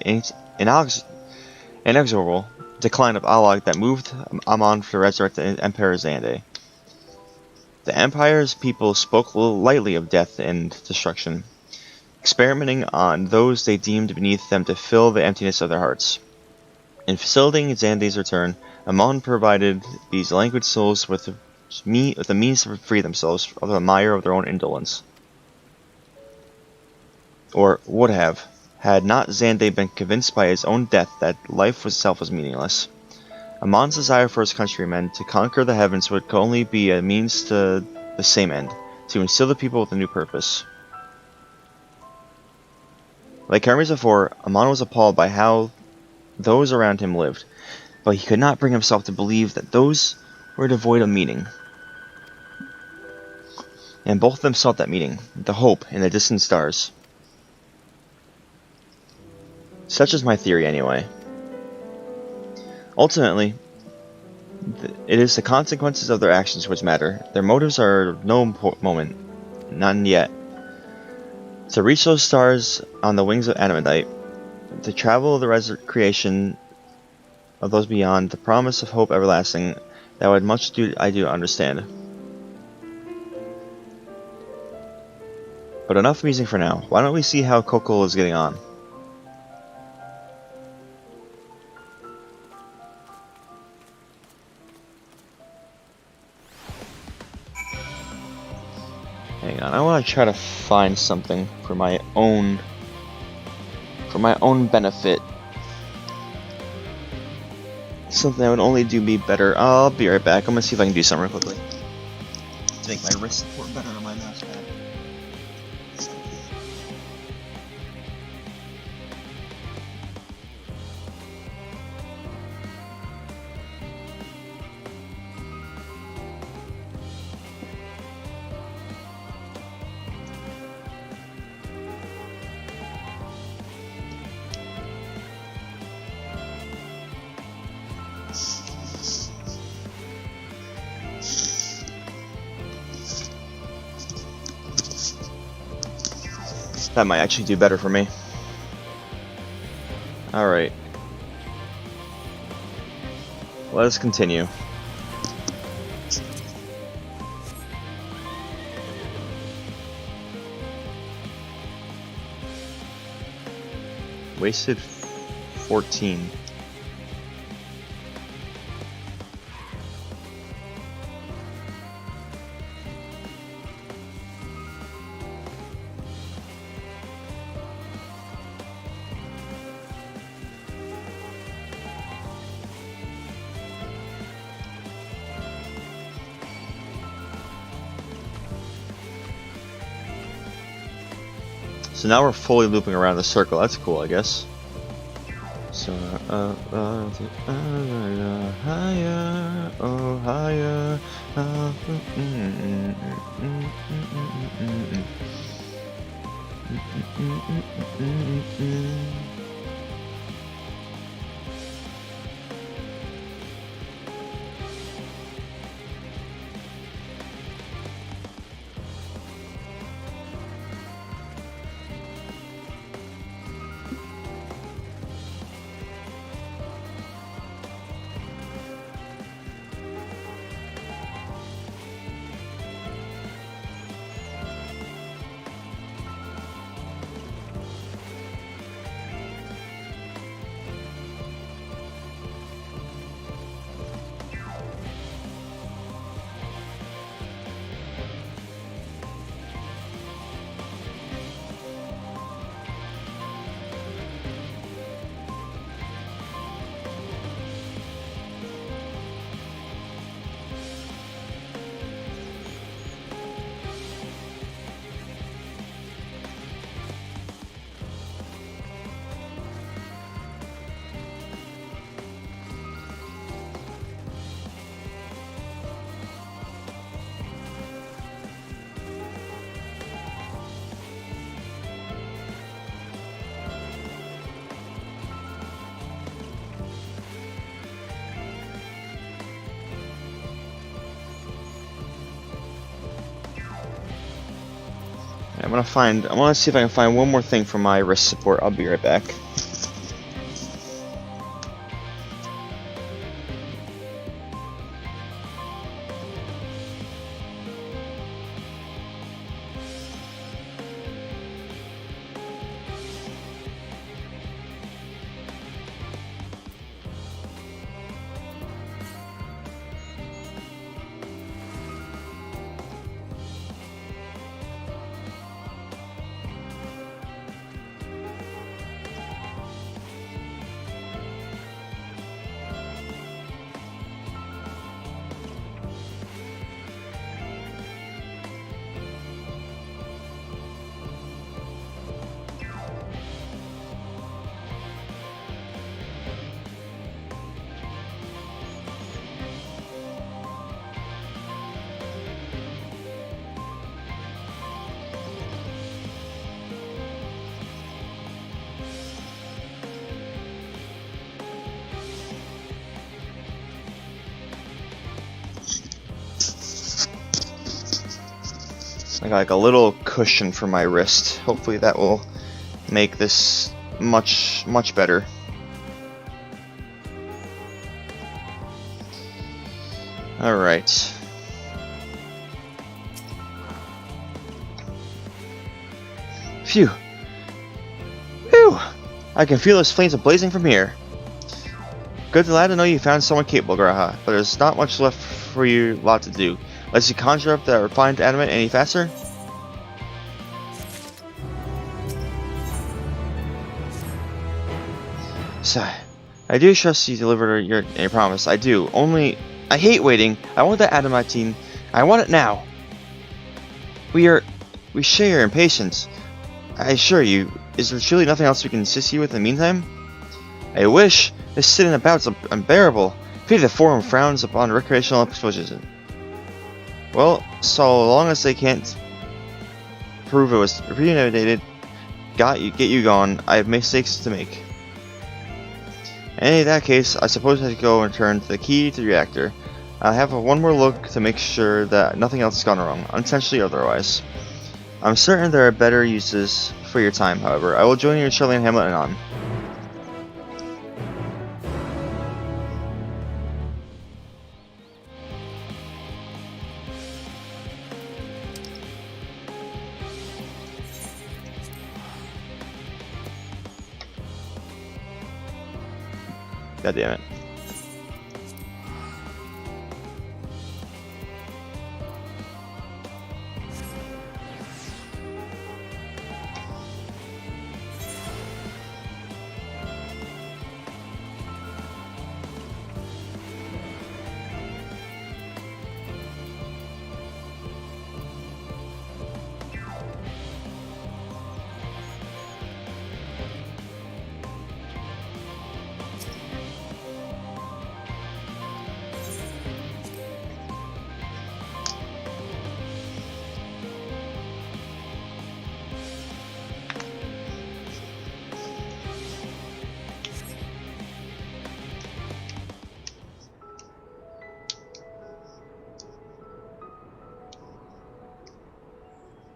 inexorable decline of Allag that moved Amon to resurrect the Emperor Xande. The Empire's people spoke lightly of death and destruction, experimenting on those they deemed beneath them to fill the emptiness of their hearts. In facilitating Xande's return, Amon provided these languid souls with the means to free themselves of the mire of their own indolence. Or would have, had not Xande been convinced by his own death that life itself was meaningless. Amon's desire for his countrymen to conquer the heavens would only be a means to the same end, to instill the people with a new purpose. Like armies before, Amon was appalled by how those around him lived, but he could not bring himself to believe that those were devoid of meaning. And both of them sought that meaning, the hope in the distant stars. Such is my theory, anyway. Ultimately, it is the consequences of their actions which matter. Their motives are no moment, none yet. To reach those stars on the wings of Adamantite, to travel the creation of those beyond, the promise of hope everlasting, that would much I do understand. But enough musing for now. Why don't we see how Coco is getting on? Hang on, I want to try to find something for my own benefit. Something that would only do me better. I'll be right back. I'm gonna see if I can do something real quickly to make my wrist support better on my mouse pad. That might actually do better for me. Alright. Let us continue. Wasted 14. So now we're fully looping around the circle. That's cool, I guess. So, higher, oh higher. I want to see if I can find one more thing for my wrist support. I'll be right back. I got like a little cushion for my wrist. Hopefully that will make this much better. Alright. Phew. Whew! I can feel those flames blazing from here. Good lad to know you found someone capable, Graha, but there's not much left for you lot to do. Let's you conjure up the refined adamant any faster? So, I do trust you delivered your promise. I do. Only, I hate waiting. I want that adamantine. I want it now. We share your impatience. I assure you, is there truly nothing else we can assist you with in the meantime? I wish. This sitting about's unbearable. Pity the forum frowns upon recreational exposure. Well, so long as they can't prove it was premeditated, get you gone. I have mistakes to make. In that case, I suppose I should go and turn to the key to the reactor. I'll have one more look to make sure that nothing else has gone wrong, unintentionally or otherwise. I'm certain there are better uses for your time, however. I will join you in Shirley and Hamlet and on. God damn it.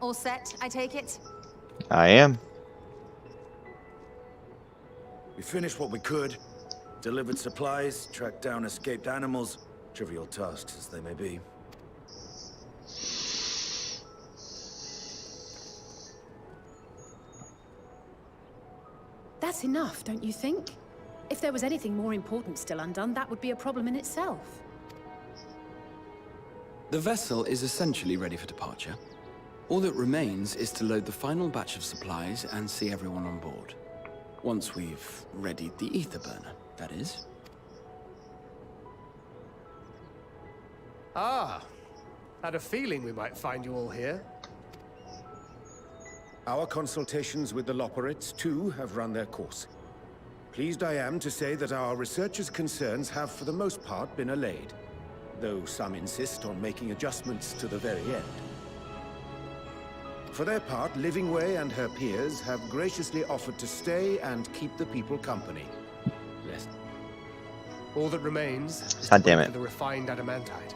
All set, I take it? I am. We finished what we could. Delivered supplies, tracked down escaped animals. Trivial tasks as they may be. That's enough, don't you think? If there was anything more important still undone, that would be a problem in itself. The vessel is essentially ready for departure. All that remains is to load the final batch of supplies and see everyone on board. Once we've readied the ether burner, that is. Ah, had a feeling we might find you all here. Our consultations with the Loperites, too, have run their course. Pleased I am to say that our researchers' concerns have, for the most part, been allayed, though some insist on making adjustments to the very end. For their part, Livingway and her peers have graciously offered to stay and keep the people company. Lest all that remains is God to damn wait it. for the refined adamantite.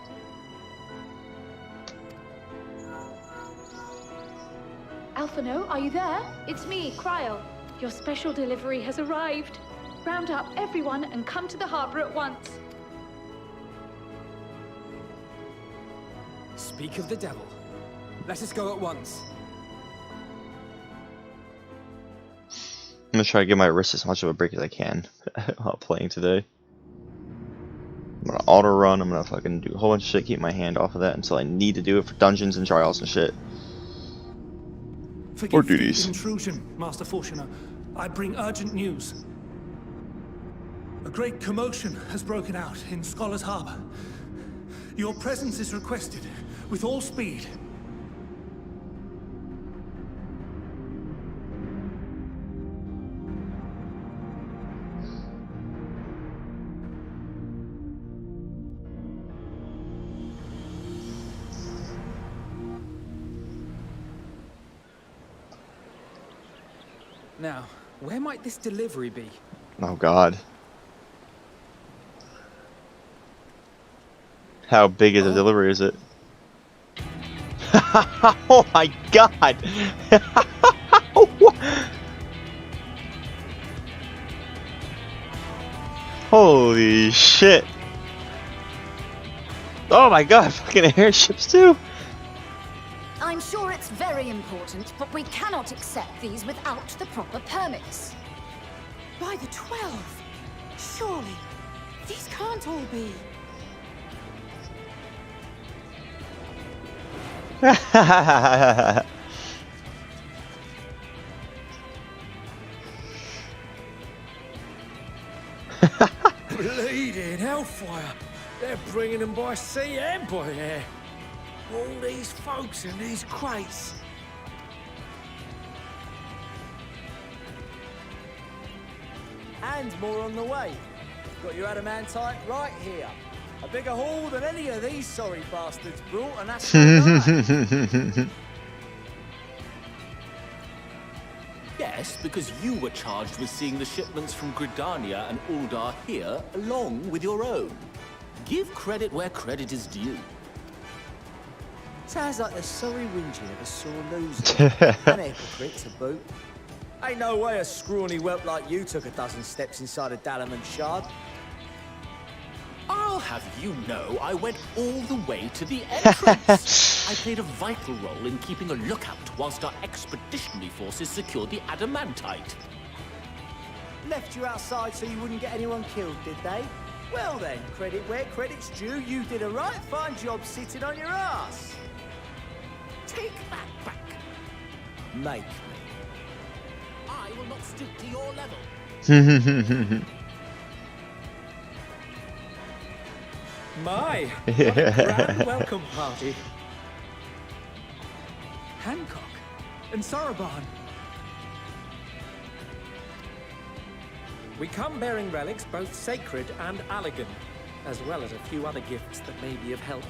Alphino, are you there? It's me, Cryo. Your special delivery has arrived. Round up everyone and come to the harbor at once. Speak of the devil. Let us go at once. I'm gonna try to give my wrist as much of a break as I can while playing today. I'm gonna auto run, I'm gonna fucking do a whole bunch of shit, keep my hand off of that until I need to do it for dungeons and trials and shit. Forgive Or duties. the intrusion, Master Fortuner. I bring urgent news. A great commotion has broken out in Scholar's Harbor. Your presence is requested with all speed. Now, where might this delivery be? Oh god. How big is the delivery is it? Oh my god! Holy shit! Oh my god, fucking airships too! I'm sure it's very important, but we cannot accept these without the proper permits. By the 12! Surely, these can't all be. Bleeding hellfire! They're bringing them by sea and by air. All these folks in these crates. And more on the way. Got your adamantite right here. A bigger haul than any of these sorry bastards brought, and that's not Yes, because you were charged with seeing the shipments from Gridania and Uldar here, along with your own. Give credit where credit is due. Sounds like the sorry wind you ever saw losing. An hypocrite to boot. Ain't no way a scrawny whelp like you took a dozen steps inside a Dalamant shard. I'll have you know I went all the way to the entrance. I played a vital role in keeping a lookout whilst our expeditionary forces secured the adamantite. Left you outside so you wouldn't get anyone killed, did they? Well then, credit where credit's due, you did a right fine job sitting on your ass. Take that back. Make me. I will not stoop to your level. My, what a grand welcome party. Hancock and Soroban. We come bearing relics both sacred and elegant, as well as a few other gifts that may be of help,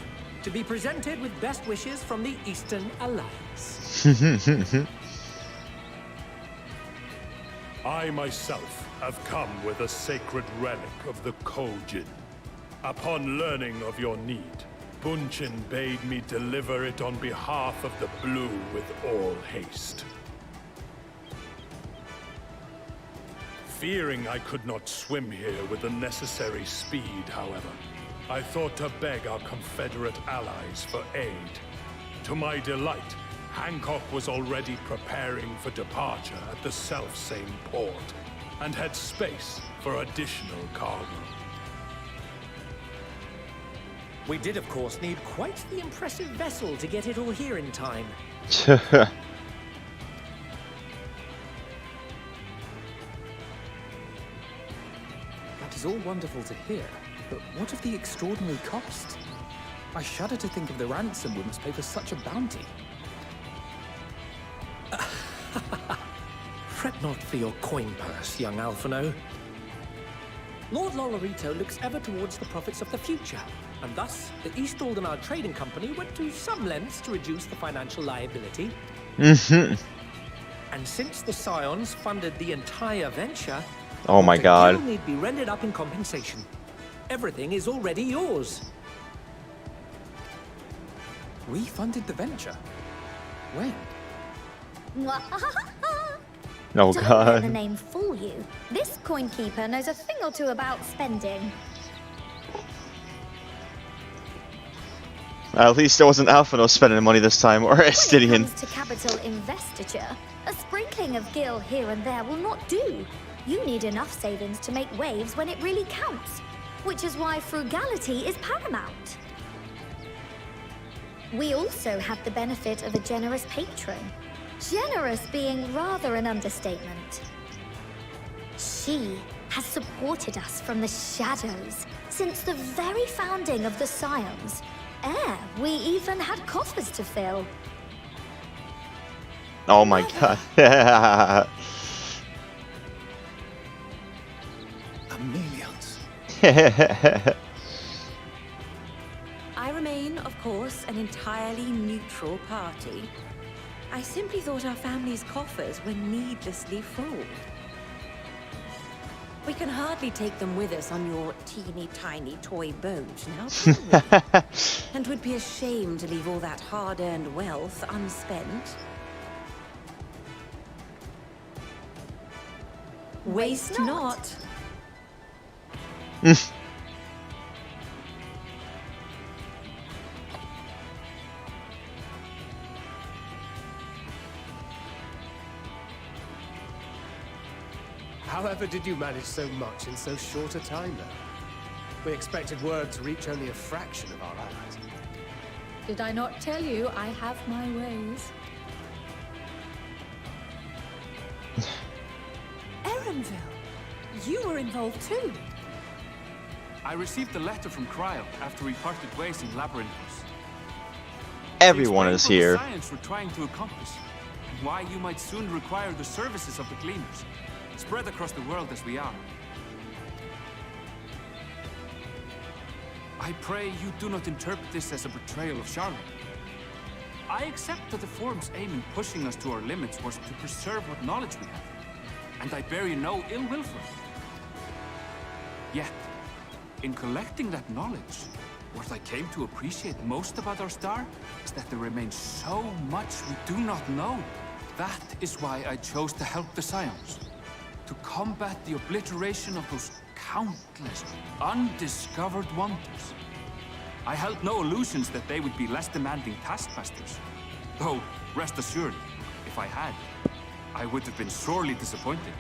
to be presented with best wishes from the Eastern Alliance. I myself have come with a sacred relic of the Kojin. Upon learning of your need, Bunchin bade me deliver it on behalf of the Blue with all haste. Fearing I could not swim here with the necessary speed, however, I thought to beg our Confederate allies for aid. To my delight, Hancock was already preparing for departure at the self-same port, and had space for additional cargo. We did, of course, need quite the impressive vessel to get it all here in time. That is all wonderful to hear, but what of the extraordinary cost? I shudder to think of the ransom we must pay for such a bounty. Fret not for your coin purse, young Alphino. Lord Lolorito looks ever towards the profits of the future, and thus the East Aldenard Trading Company went to some lengths to reduce the financial liability. And since the Scions funded the entire venture, oh my God, the need be rendered up in compensation. Everything is already yours. We funded the venture? When? Oh Don't God. let the name fool you. This coin keeper knows a thing or two about spending. At least it wasn't Alphino spending money this time, or When it Estidian. comes to capital investiture, a sprinkling of gil here and there will not do. You need enough savings to make waves when it really counts, which is why frugality is paramount. We also have the benefit of a generous patron. Generous being rather an understatement. She has supported us from the shadows since the very founding of the Scions. We even had coffers to fill. Oh my God. Chameleons. I remain, of course, an entirely neutral party. I simply thought our family's coffers were needlessly full. We can hardly take them with us on your teeny-tiny toy boat now, can we? And would be ashamed to leave all that hard-earned wealth unspent. Waste not. However did you manage so much in so short a time, then? We expected word to reach only a fraction of our allies. Did I not tell you I have my ways? Erenville, you were involved too. I received a letter from Cryo after we parted ways in Labyrinthos. Everyone is They explained here. what the science we're trying to accomplish, and why you might soon require the services of the Gleaners, spread across the world as we are. I pray you do not interpret this as a betrayal of Charlotte. I accept that the Forum's aim in pushing us to our limits was to preserve what knowledge we have, and I bear you no ill will for it. Yet, in collecting that knowledge, what I came to appreciate most about our star is that there remains so much we do not know. That is why I chose to help the Scions, to combat the obliteration of those countless undiscovered wonders. I held no illusions that they would be less demanding taskmasters. Though, rest assured, if I had, I would have been sorely disappointed.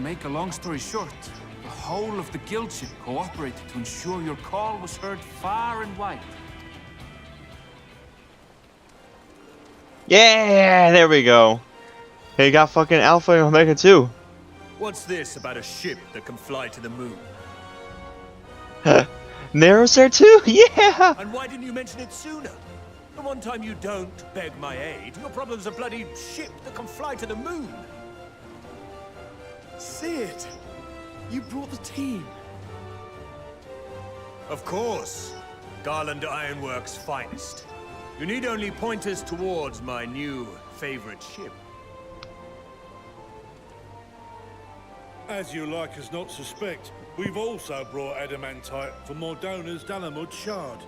To make a long story short, the whole of the guild ship cooperated to ensure your call was heard far and wide. Yeah, there we go. Hey, got fucking Alpha and Omega too. What's this about a ship that can fly to the moon? Nero's there too? Yeah! And why didn't you mention it sooner? The one time you don't beg my aid, your problem's a bloody ship that can fly to the moon. Sid, you brought the team. Of course. Garland Ironworks' finest. You need only point us towards my new favorite ship. As you like us not suspect, we've also brought adamantite for Mordona's Dalamud shard.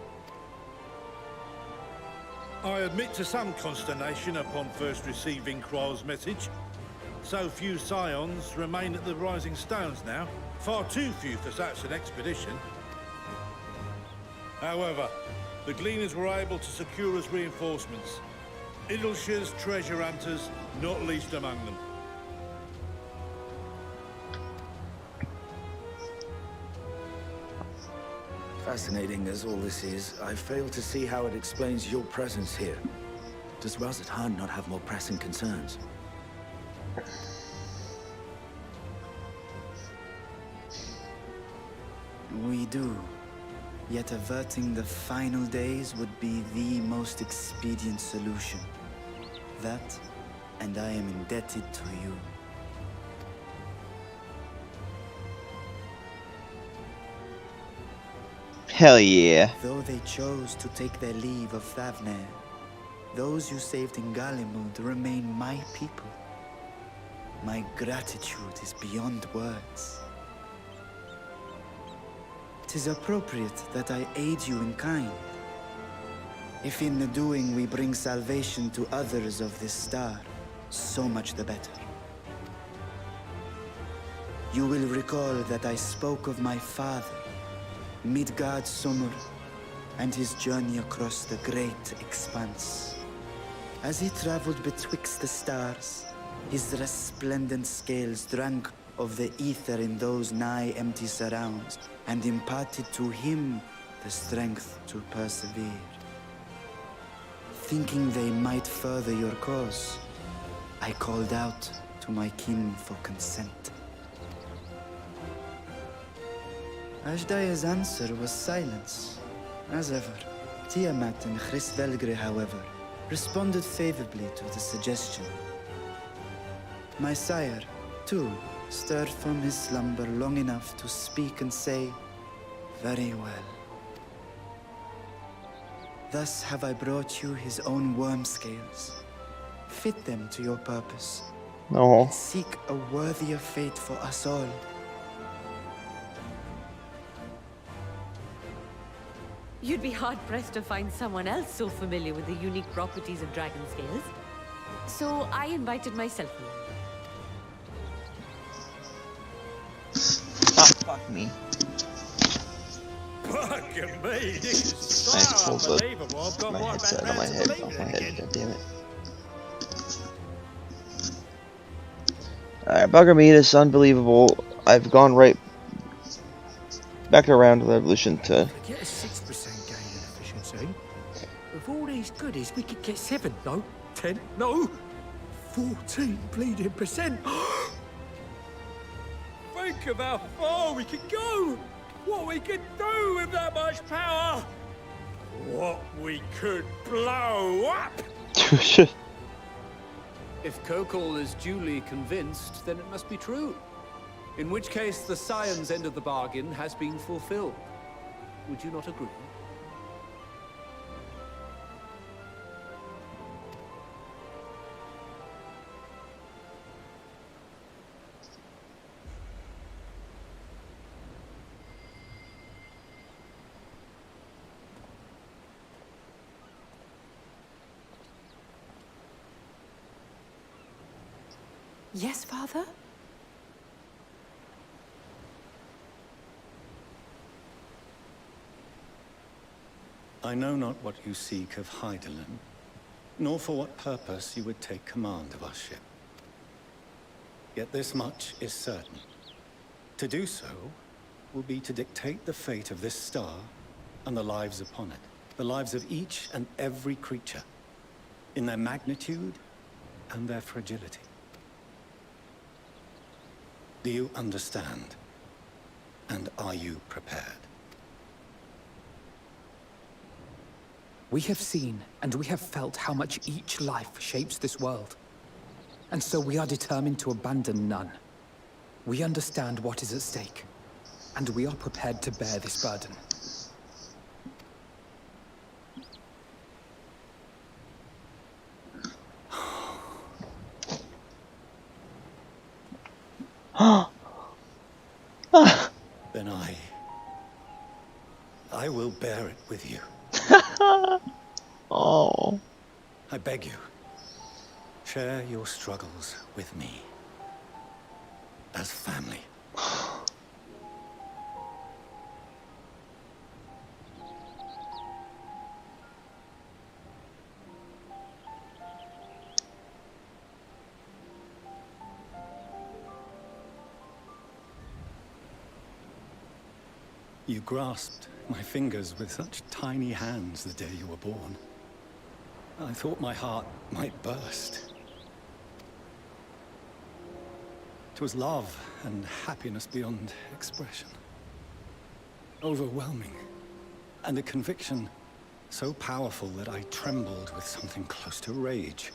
I admit to some consternation upon first receiving Kryle's message. So few scions remain at the Rising Stones now. Far too few for such an expedition. However, the Gleaners were able to secure us reinforcements. Idleshire's treasure hunters, not least among them. Fascinating as all this is, I fail to see how it explains your presence here. Does Razat-Han not have more pressing concerns? We do. Yet averting the final days would be the most expedient solution. That, and I am indebted to you. Hell yeah. Though they chose to take their leave of Thavnair, those you saved in Galimund remain my people. My gratitude is beyond words. 'Tis appropriate that I aid you in kind. If in the doing we bring salvation to others of this star, so much the better. You will recall that I spoke of my father, Midgard Sommer, and his journey across the great expanse. As he traveled betwixt the stars, his resplendent scales drank of the ether in those nigh empty surrounds, and imparted to him the strength to persevere. Thinking they might further your cause, I called out to my kin for consent. Ashdaya's answer was silence, as ever. Tiamat and Chris-Velgre, however, responded favorably to the suggestion. My sire, too, stirred from his slumber long enough to speak and say, "Very well." Thus have I brought you his own worm scales. Fit them to your purpose. No. And seek a worthier fate for us all. You'd be hard-pressed to find someone else so familiar with the unique properties of dragon scales. So I invited myself along. Ah, fuck me. Fucking me, this is so Nice pull the unbelievable. I've got my right headset back on my round to head. believing Off my it head. again. God damn it. Alright, bugger me, this is unbelievable. I've gone right back around to the evolution to Get a 6% gain in efficiency. With all these goodies, we could get 7, no, 10, no, 14 bleeding percent. Think of how far we could go. What we could do with that much power. What we could blow up. If Kokol is duly convinced, then it must be true. In which case, the Scion's end of the bargain has been fulfilled. Would you not agree? Yes, Father? I know not what you seek of Hydaelyn, nor for what purpose you would take command of our ship. Yet this much is certain. To do so will be to dictate the fate of this star and the lives upon it. The lives of each and every creature, in their magnitude and their fragility. Do you understand? And are you prepared? We have seen and we have felt how much each life shapes this world. And so we are determined to abandon none. We understand what is at stake, and we are prepared to bear this burden. Then I will bear it with you. Oh. I beg you, share your struggles with me. As family. You grasped my fingers with such tiny hands the day you were born. I thought my heart might burst. It was love and happiness beyond expression. Overwhelming. And a conviction so powerful that I trembled with something close to rage.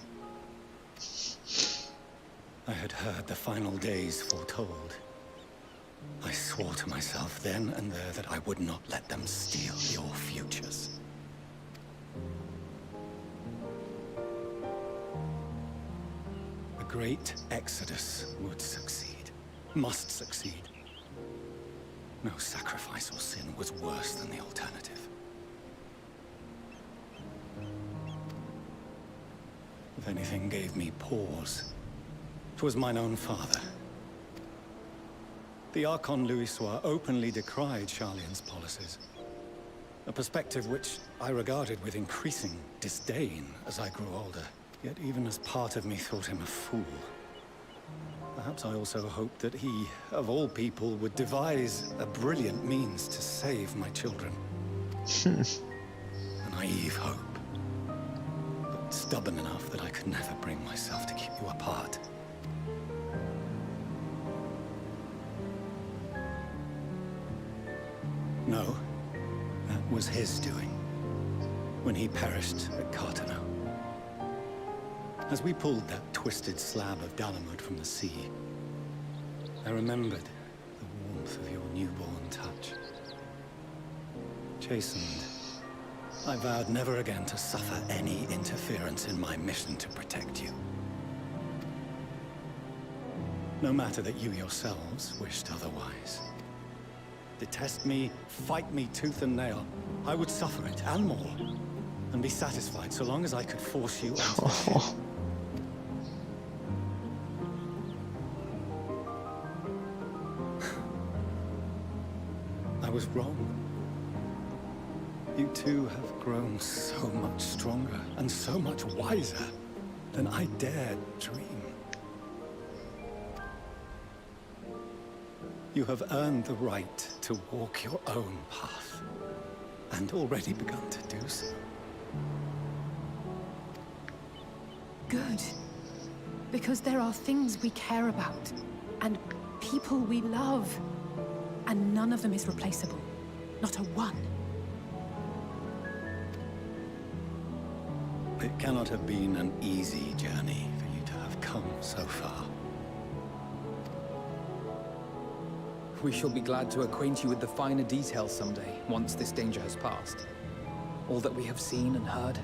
I had heard the final days foretold. I swore to myself then and there that I would not let them steal your futures. The great Exodus would succeed. Must succeed. No sacrifice or sin was worse than the alternative. If anything gave me pause, 'twas mine own father. The Archon Louisoix openly decried Charlian's policies, a perspective which I regarded with increasing disdain as I grew older. Yet even as part of me thought him a fool. Perhaps I also hoped that he, of all people, would devise a brilliant means to save my children. A naive hope, but stubborn enough that I could never bring myself to keep you apart. No, that was his doing, when he perished at Cartano. As we pulled that twisted slab of Dalamud from the sea, I remembered the warmth of your newborn touch. Chastened, I vowed never again to suffer any interference in my mission to protect you. No matter that you yourselves wished otherwise. Detest me, fight me tooth and nail, I would suffer it, and more, and be satisfied so long as I could force you onto the ship. I was wrong. You two have grown so much stronger and so much wiser than I dared dream. You have earned the right to walk your own path, and already begun to do so. Good. Because there are things we care about, and people we love, and none of them is replaceable. Not a one. It cannot have been an easy journey for you to have come so far. We shall be glad to acquaint you with the finer details someday, once this danger has passed. All that we have seen and heard,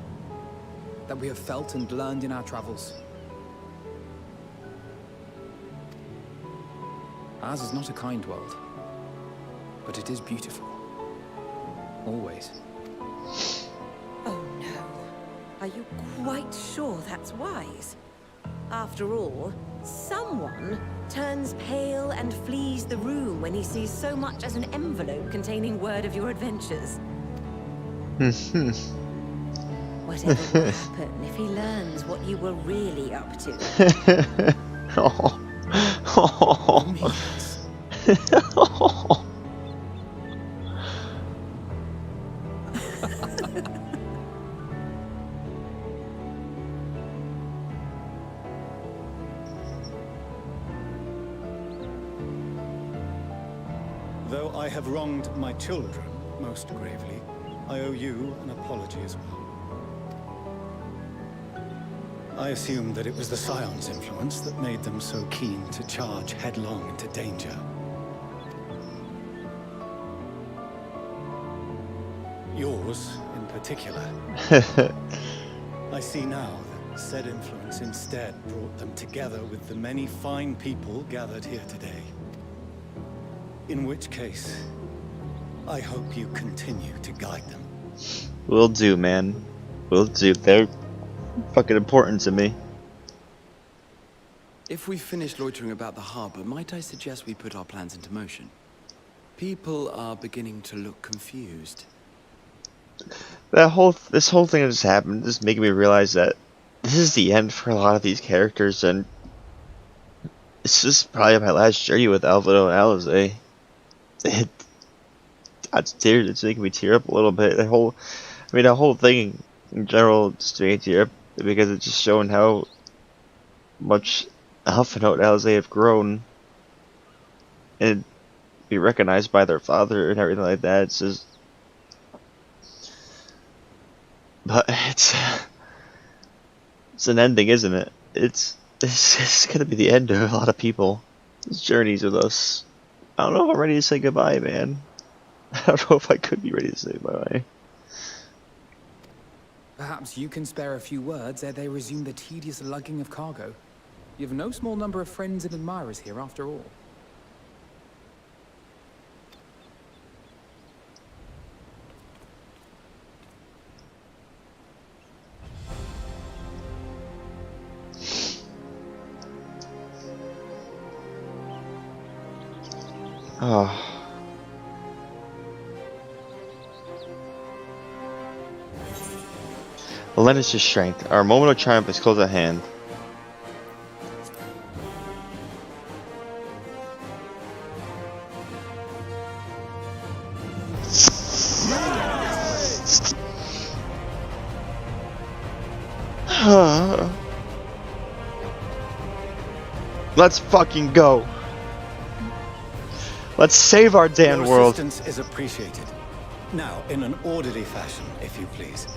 that we have felt and learned in our travels. Ours is not a kind world, but it is beautiful. Always. Oh no. Are you quite sure that's wise? After all, someone turns pale and flees the room when he sees so much as an envelope containing word of your adventures. Whatever will happen if he learns what you were really up to? Oh. Though I have wronged my children most gravely, I owe you an apology as well. I assumed that it was the Scion's influence that made them so keen to charge headlong into danger. Yours, in particular. I see now that said influence instead brought them together with the many fine people gathered here today. In which case, I hope you continue to guide them. Will do, man. Will do. They're fucking important to me. If we finish loitering about the harbor, might I suggest we put our plans into motion? People are beginning to look confused. This whole thing that just happened is making me realize that this is the end for a lot of these characters, and this is probably my last journey with Alvaro and Alize. It's making me tear up a little bit. The whole thing in general just made me tear up because it's just showing how much Alphinaud and Alize have grown and be recognized by their father and everything like that. It's just, but it's an ending, isn't it? It's gonna be the end of a lot of people's journeys with us. I don't know if I'm ready to say goodbye, man. I don't know if I could be ready to say bye. Perhaps you can spare a few words ere they resume the tedious lugging of cargo. You have no small number of friends and admirers here, after all. Oh. Lend us your strength. Our moment of triumph is close at hand. Let's fucking go. Let's save our damn Your world. assistance is appreciated. Now, in an orderly fashion, if you please.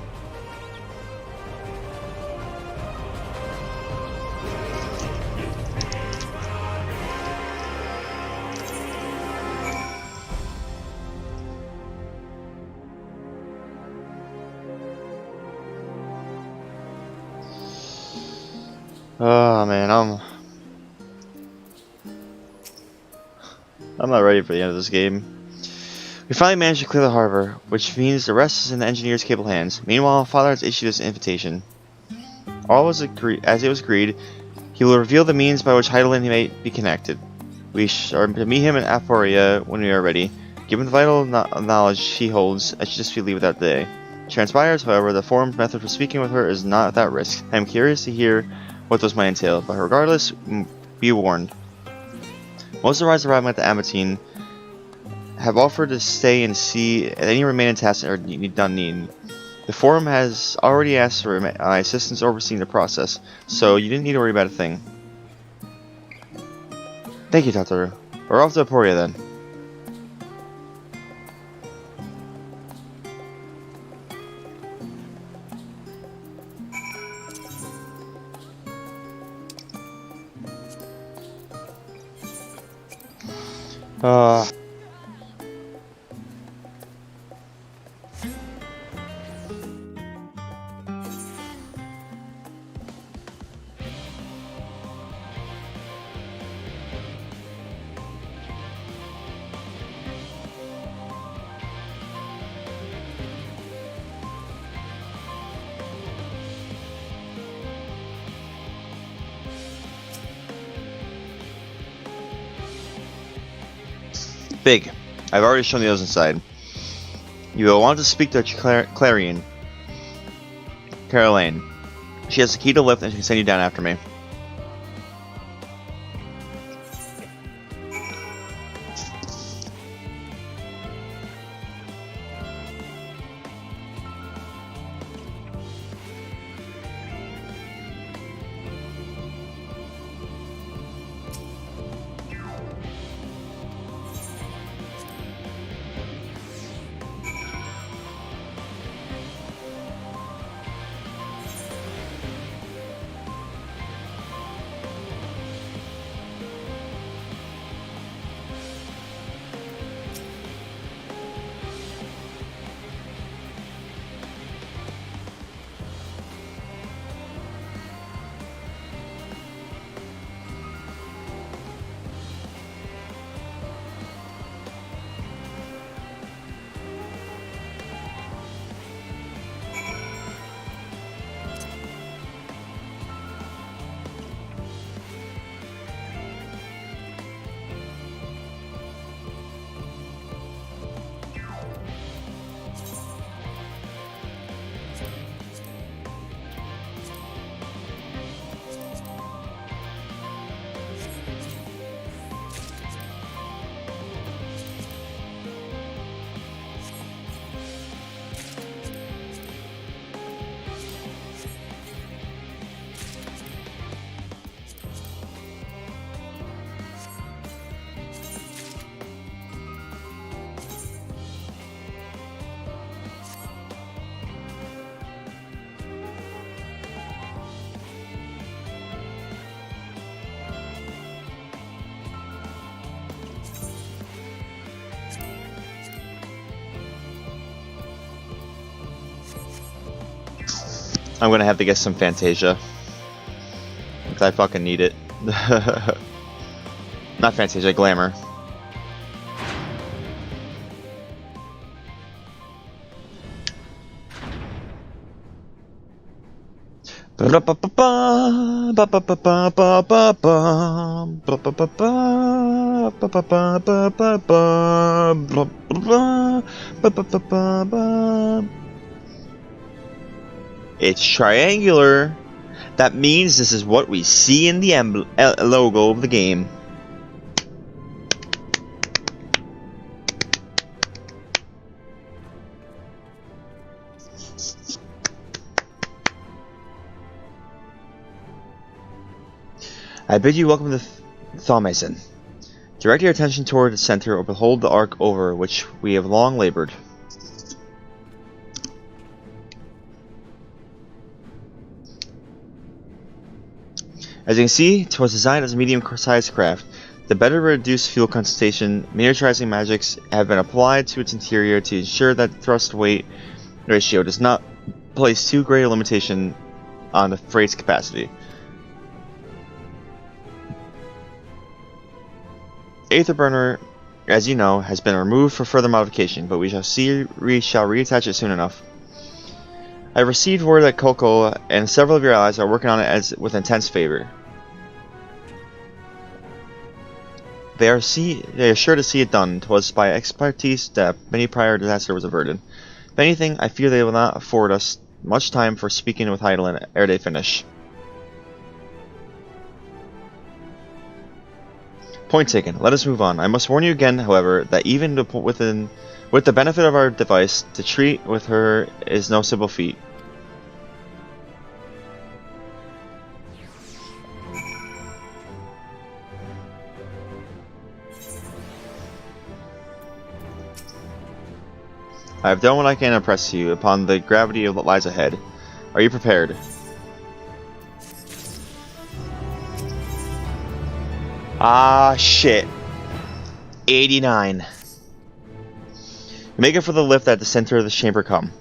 Oh man, I'm not ready for the end of this game. We finally managed to clear the harbor, which means the rest is in the engineer's capable hands. Meanwhile, Father has issued us an invitation. As it was agreed, he will reveal the means by which Heidelin may be connected. We are to meet him in Aporia when we are ready. Given the vital knowledge he holds, I should just be leave without delay. Transpires, however, the formed method for speaking with her is not without risk. I am curious to hear what those might entail, but regardless, be warned. Most of the riders arriving at the Amatine have offered to stay and see any remaining tasks are done. The forum has already asked for my assistance overseeing the process, so you didn't need to worry about a thing. Thank you, Tataru. We're off to Aporia then. Big. I've already shown the others inside. You will want to speak to Caroline. She has the key to the lift and she can send you down after me. I'm gonna have to get some Fantasia. Because I fucking need it. Not Fantasia, Glamour. It's triangular. That means this is what we see in the logo of the game. I bid you welcome to Thaumason. Direct your attention toward the center or behold the arc over which we have long labored. As you can see, it was designed as a medium-sized craft. To better reduce fuel concentration, miniaturizing magics have been applied to its interior to ensure that the thrust-weight ratio does not place too great a limitation on the freight's capacity. Aetherburner, as you know, has been removed for further modification, but we shall reattach it soon enough. I received word that Coco and several of your allies are working on it with intense favor. They are sure to see it done. 'Twas by expertise that many prior disaster was averted. If anything, I fear they will not afford us much time for speaking with Heidelin ere they finish. Point taken. Let us move on. I must warn you again, however, that even with the benefit of our device, to treat with her is no simple feat. I have done what I can to impress you upon the gravity of what lies ahead. Are you prepared? Ah, shit. 89. Make it for the lift at the center of the chamber come.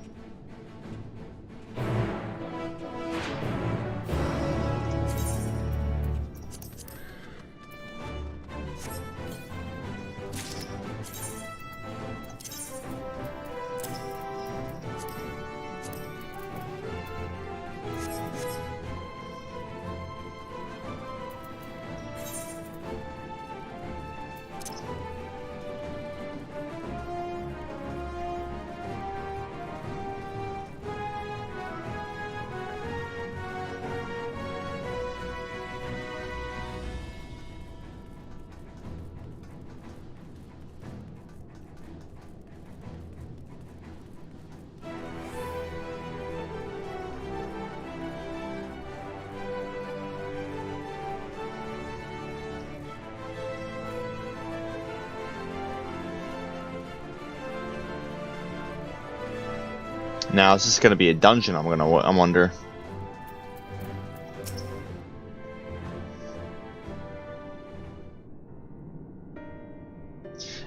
Now, is this gonna be a dungeon? I wonder.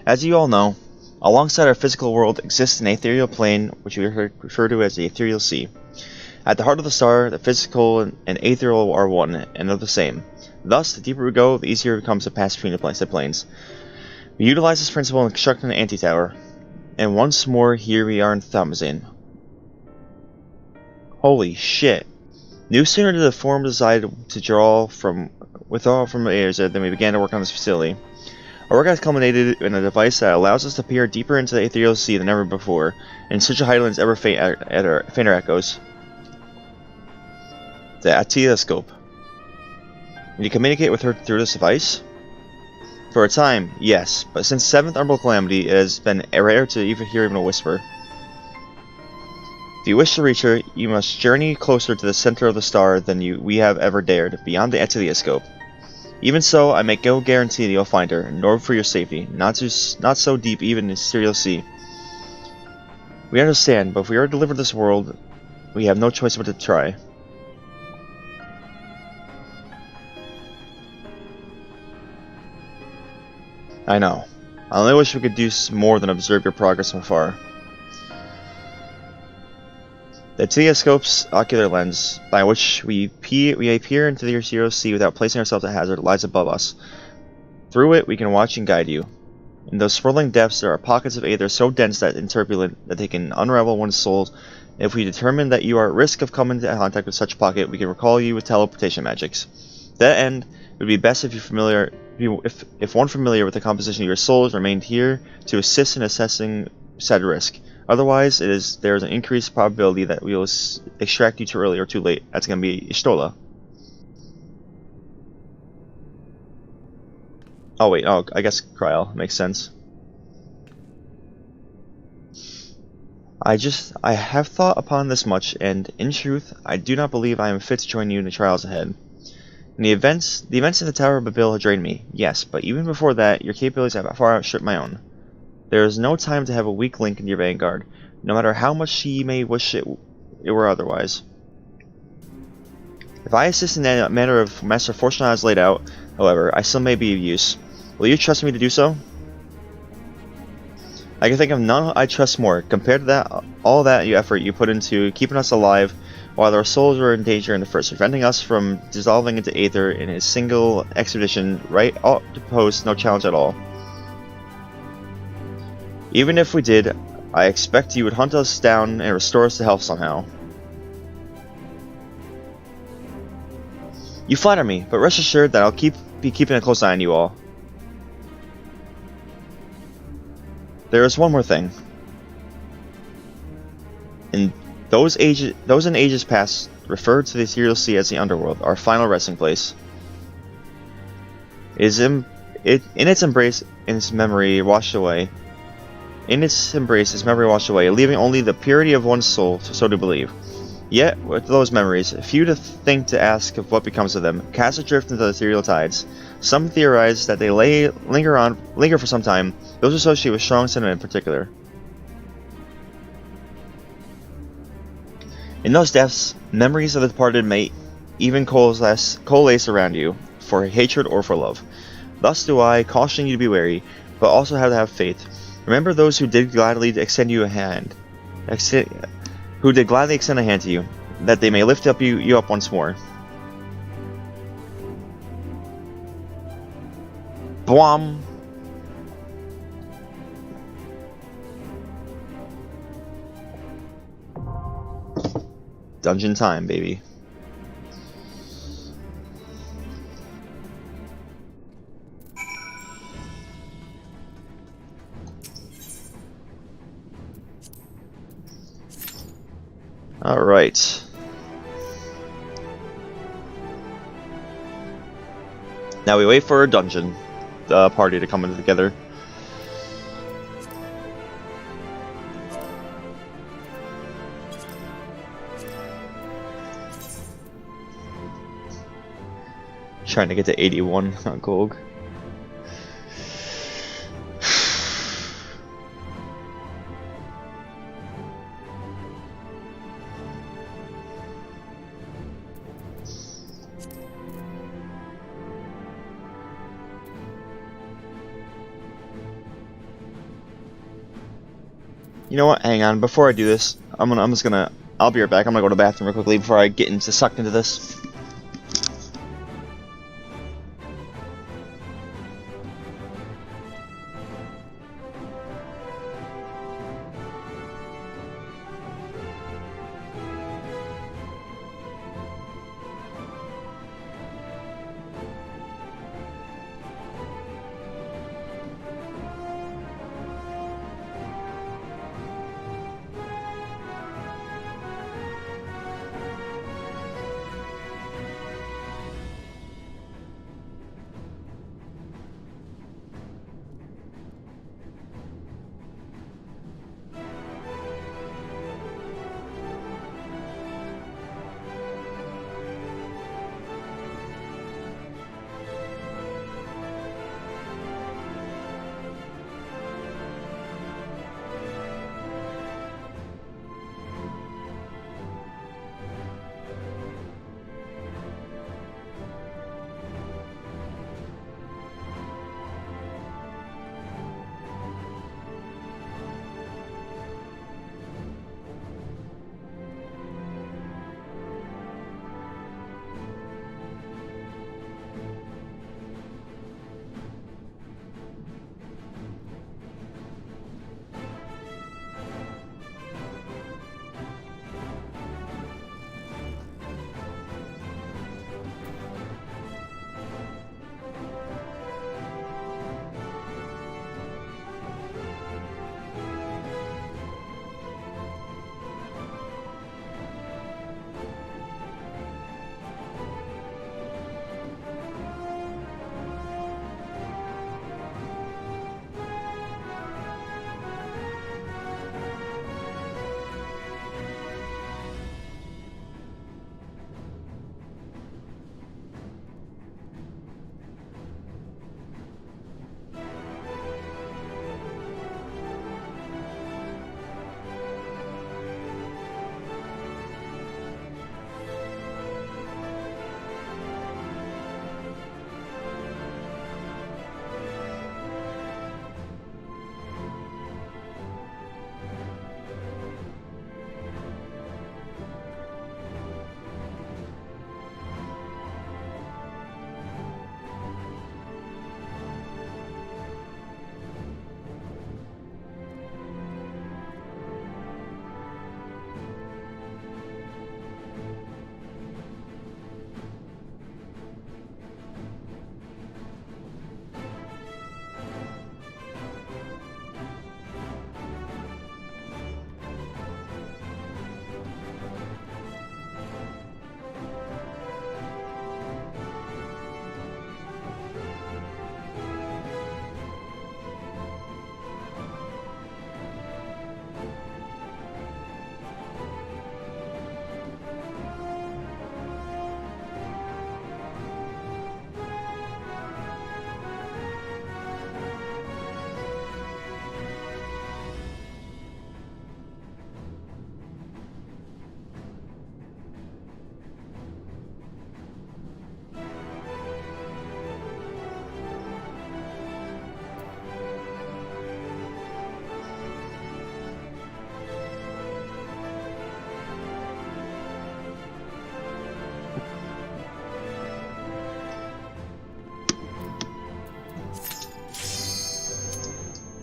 As you all know, alongside our physical world exists an ethereal plane, which we refer to as the ethereal sea. At the heart of the star, the physical and ethereal are one and of the same. Thus, the deeper we go, the easier it becomes to pass between the planes. We utilize this principle in constructing an anti-tower, and once more, here we are in Thaumason. Holy shit. No sooner did the forum decide to withdraw from the Asia than we began to work on this facility. Our work has culminated in a device that allows us to peer deeper into the ethereal sea than ever before, in search of Heidelin's ever fainter echoes. The telescope. Can you communicate with her through this device? For a time, yes, but since 7th Umbral Calamity, it has been rare to hear even a whisper. If you wish to reach her, you must journey closer to the center of the star than we have ever dared, beyond the telescope. Even so, I make no guarantee that you'll find her, nor for your safety, not so deep even in the ethereal sea. We understand, but if we are to deliver this world, we have no choice but to try. I know. I only wish we could do more than observe your progress from afar. The telescope's ocular lens, by which we may peer into the zero sea without placing ourselves at hazard, lies above us. Through it, we can watch and guide you. In those swirling depths, there are pockets of aether so dense and turbulent that they can unravel one's soul. If we determine that you are at risk of coming into contact with such pocket, we can recall you with teleportation magics. To that end, it would be best if if one familiar with the composition of your souls remained here to assist in assessing said risk. Otherwise, there is an increased probability that we will extract you too early or too late. That's going to be Ishtola. Oh wait, I guess Kryl makes sense. I have thought upon this much, and in truth, I do not believe I am fit to join you in the trials ahead. The events in the Tower of Babil have drained me, yes, but even before that, your capabilities have far outstripped my own. There is no time to have a weak link in your vanguard, no matter how much she may wish it were otherwise. If I assist in the manner of Master Fortunato has laid out, however, I still may be of use. Will you trust me to do so? I can think of none I trust more, compared to that, all that effort you put into keeping us alive while our souls were in danger in the first, preventing us from dissolving into aether in a single expedition right up to post, no challenge at all. Even if we did, I expect you would hunt us down and restore us to health somehow. You flatter me, but rest assured that I'll be keeping a close eye on you all. There is one more thing. Those in ages past referred to the ethereal sea as the underworld, our final resting place. In its embrace, its memory washed away, leaving only the purity of one's soul so to believe. Yet, with those memories, few to think to ask of what becomes of them, cast adrift into the ethereal tides. Some theorize that they linger for some time, those associated with strong sentiment in particular. In those depths, memories of the departed may even coalesce around you, for hatred or for love. Thus do I caution you to be wary, but also have to have faith. Remember those who did gladly extend you a hand, to you, that they may lift you up once more. Bwam! Dungeon time, baby. All right. Now we wait for a dungeon, the party to come in together. Trying to get to 81 on Golg. You know what? Hang on. Before I do this, I'll be right back. I'm gonna go to the bathroom real quickly before I get sucked into this.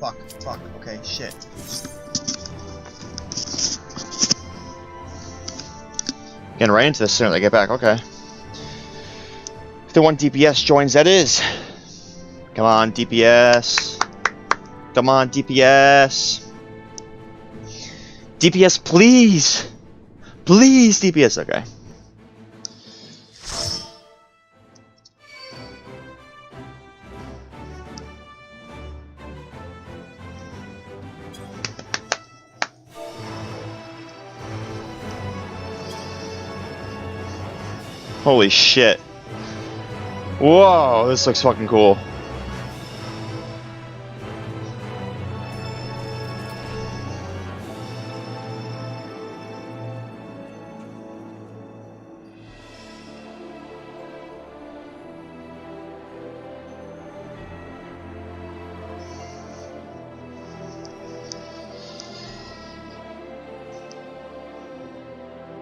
Fuck. Okay, shit. Getting right into this as soon as I get back, okay. If the one DPS joins, that is. Come on, DPS. Come on, DPS. DPS, please. Please, DPS, okay. Holy shit. Whoa, this looks fucking cool.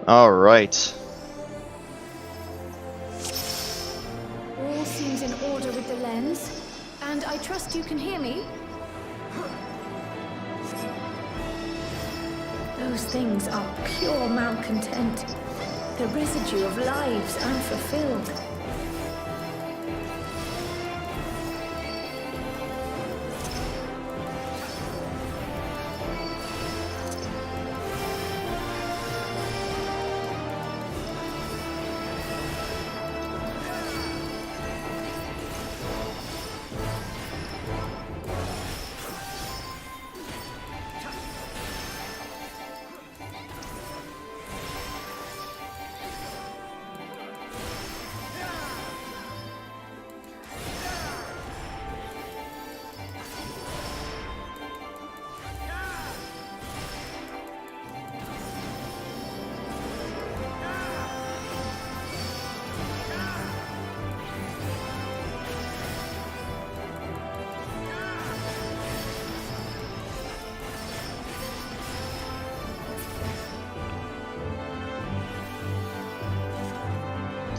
All right. All seems in order with the lens, and I trust you can hear me. Those things are pure malcontent, the residue of lives unfulfilled.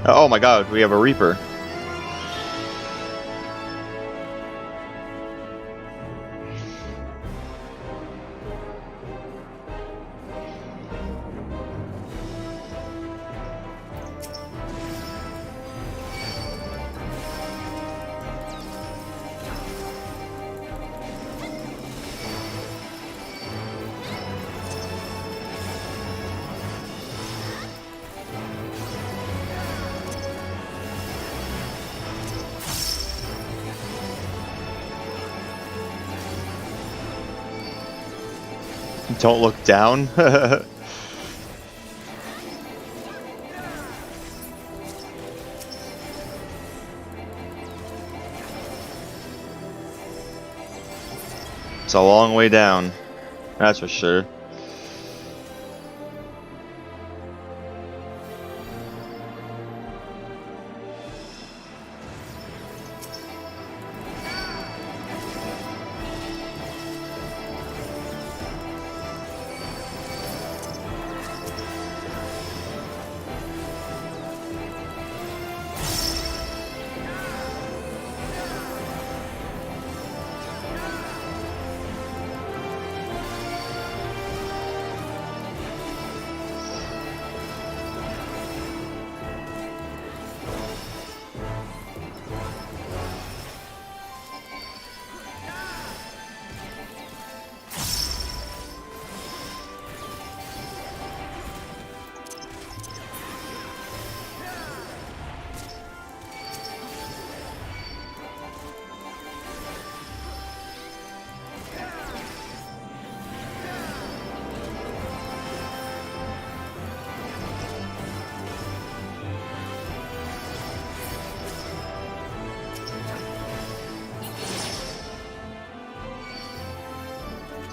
Oh my god, we have a Reaper. Don't look down. It's a long way down, that's for sure.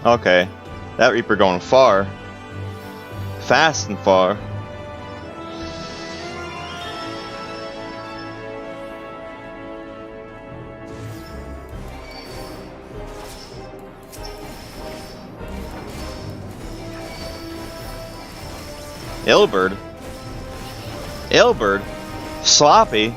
Okay, that Reaper going far. Fast and far. Ilberd? Ilberd? Sloppy?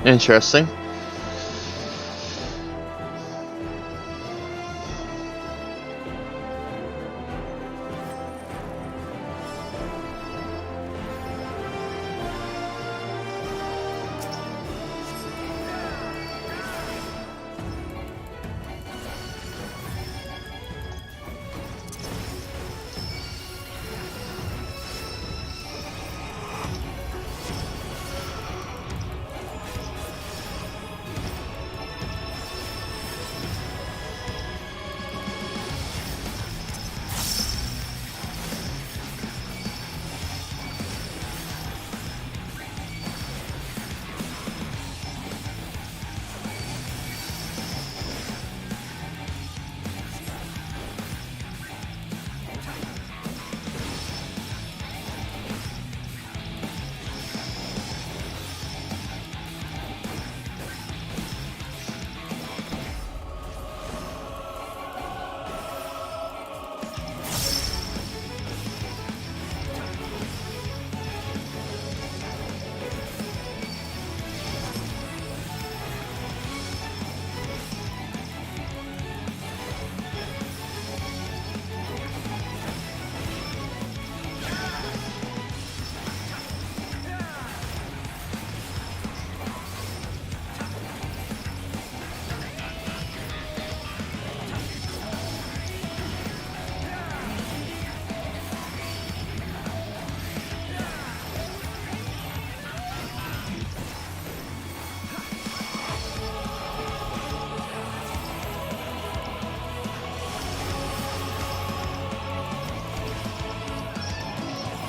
Interesting.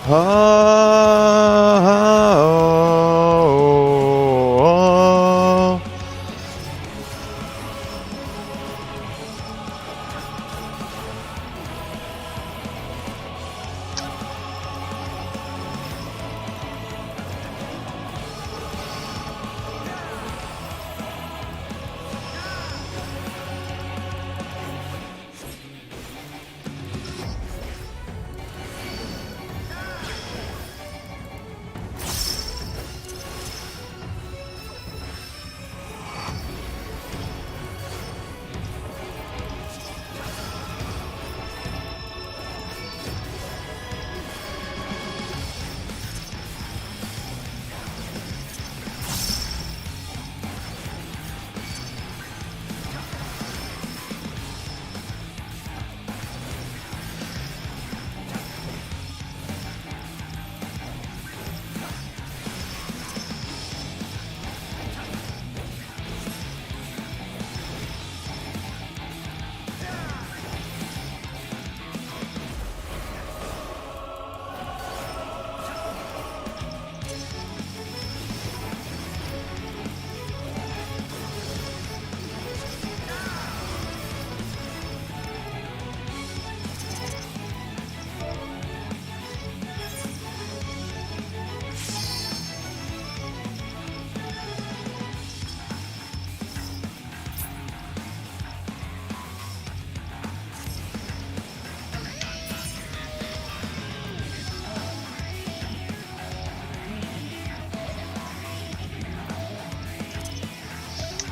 Oh.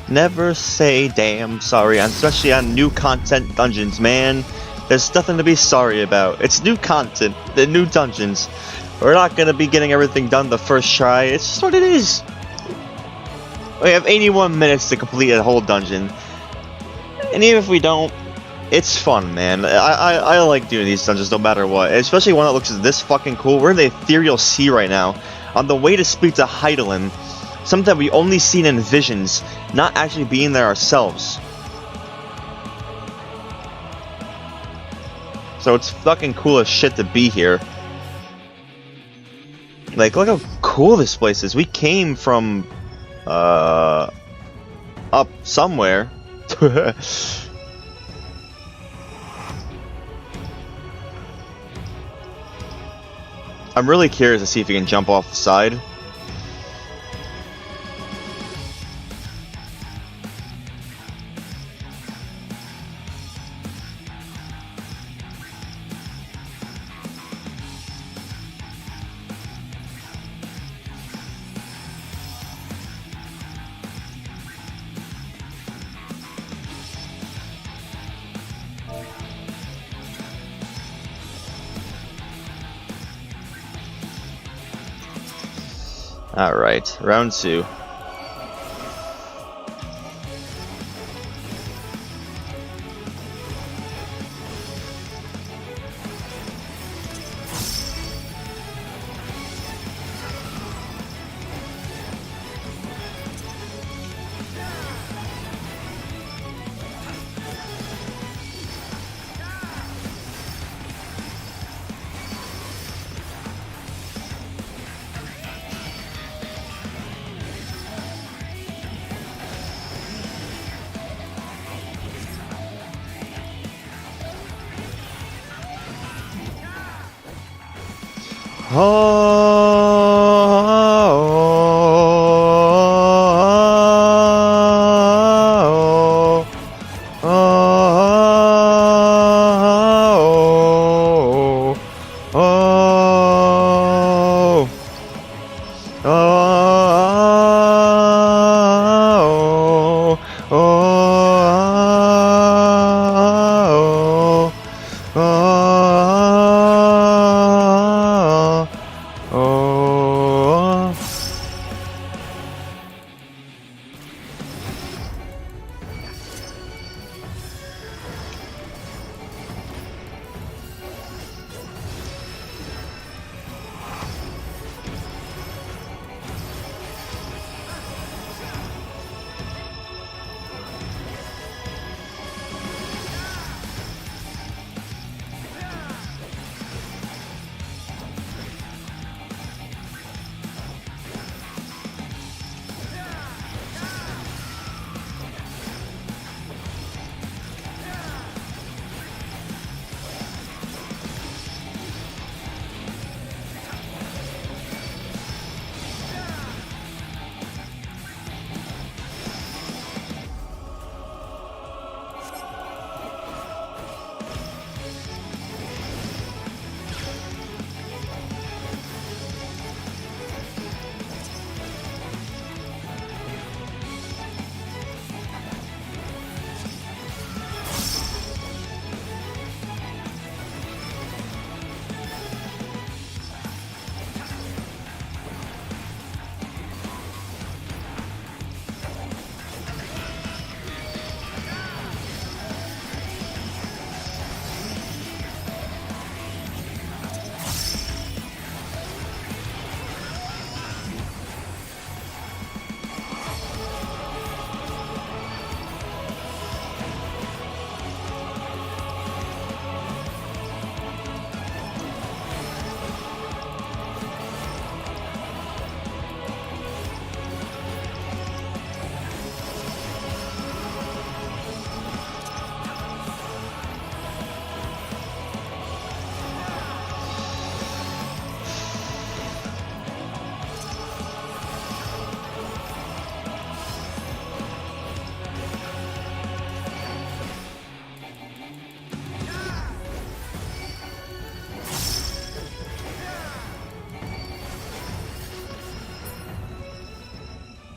Never say damn sorry, especially on new content dungeons, man. There's nothing to be sorry about. It's new content, the new dungeons. We're not gonna be getting everything done the first try. It's just what it is. We have 81 minutes to complete a whole dungeon. And even if we don't, it's fun, man. I like doing these dungeons no matter what. Especially one that looks this fucking cool. We're in the Ethereal Sea right now, on the way to speak to Heidelin. Something that we only seen in visions, not actually being there ourselves. So it's fucking cool as shit to be here. Like, look how cool this place is. We came from, up somewhere. I'm really curious to see if you can jump off the side. Alright, round 2.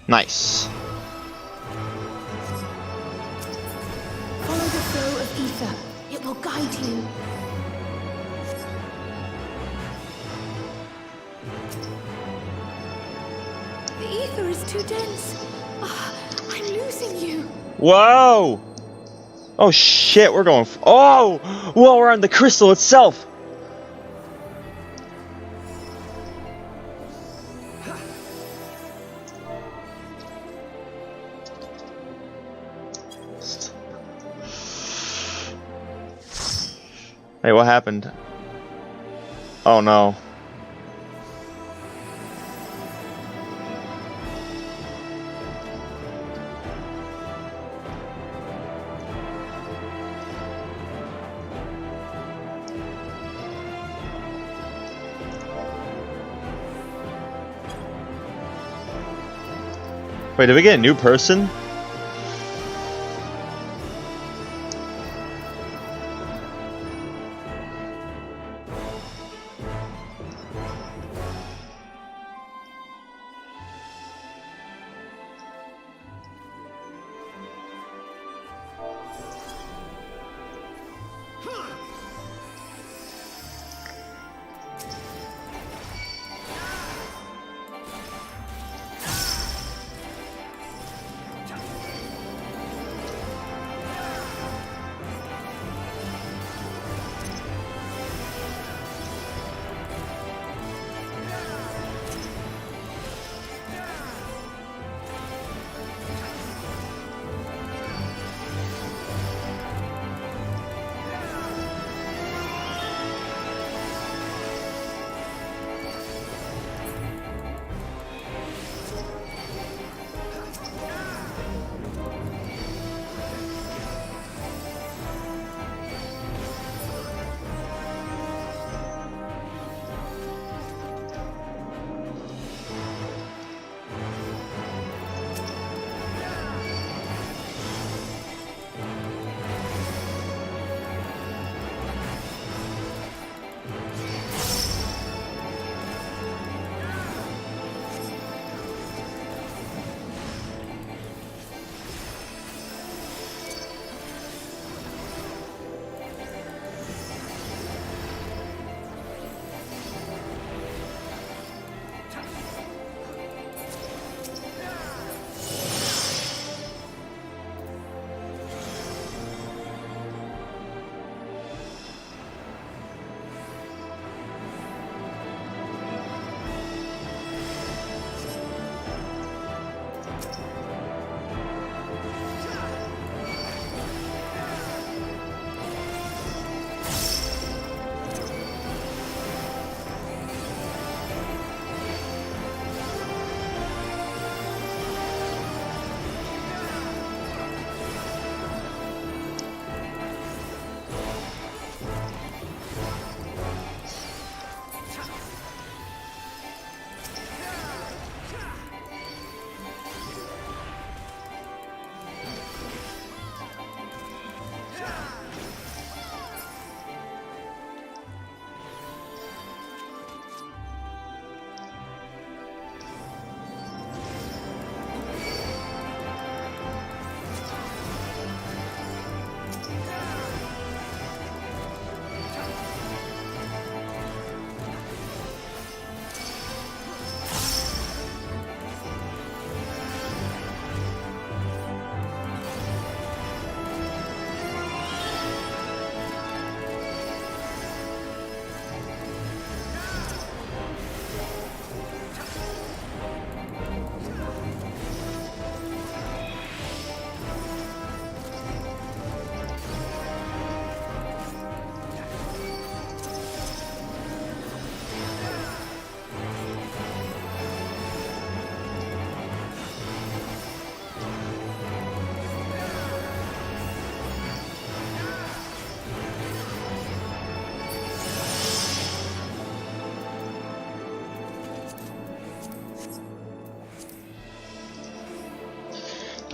Nice. Follow the flow of ether. It will guide you. The ether is too dense. I'm losing you. Whoa! Oh shit, we're going. Oh! Whoa, we're on the crystal itself! Hey, what happened? Oh no. Wait, did we get a new person?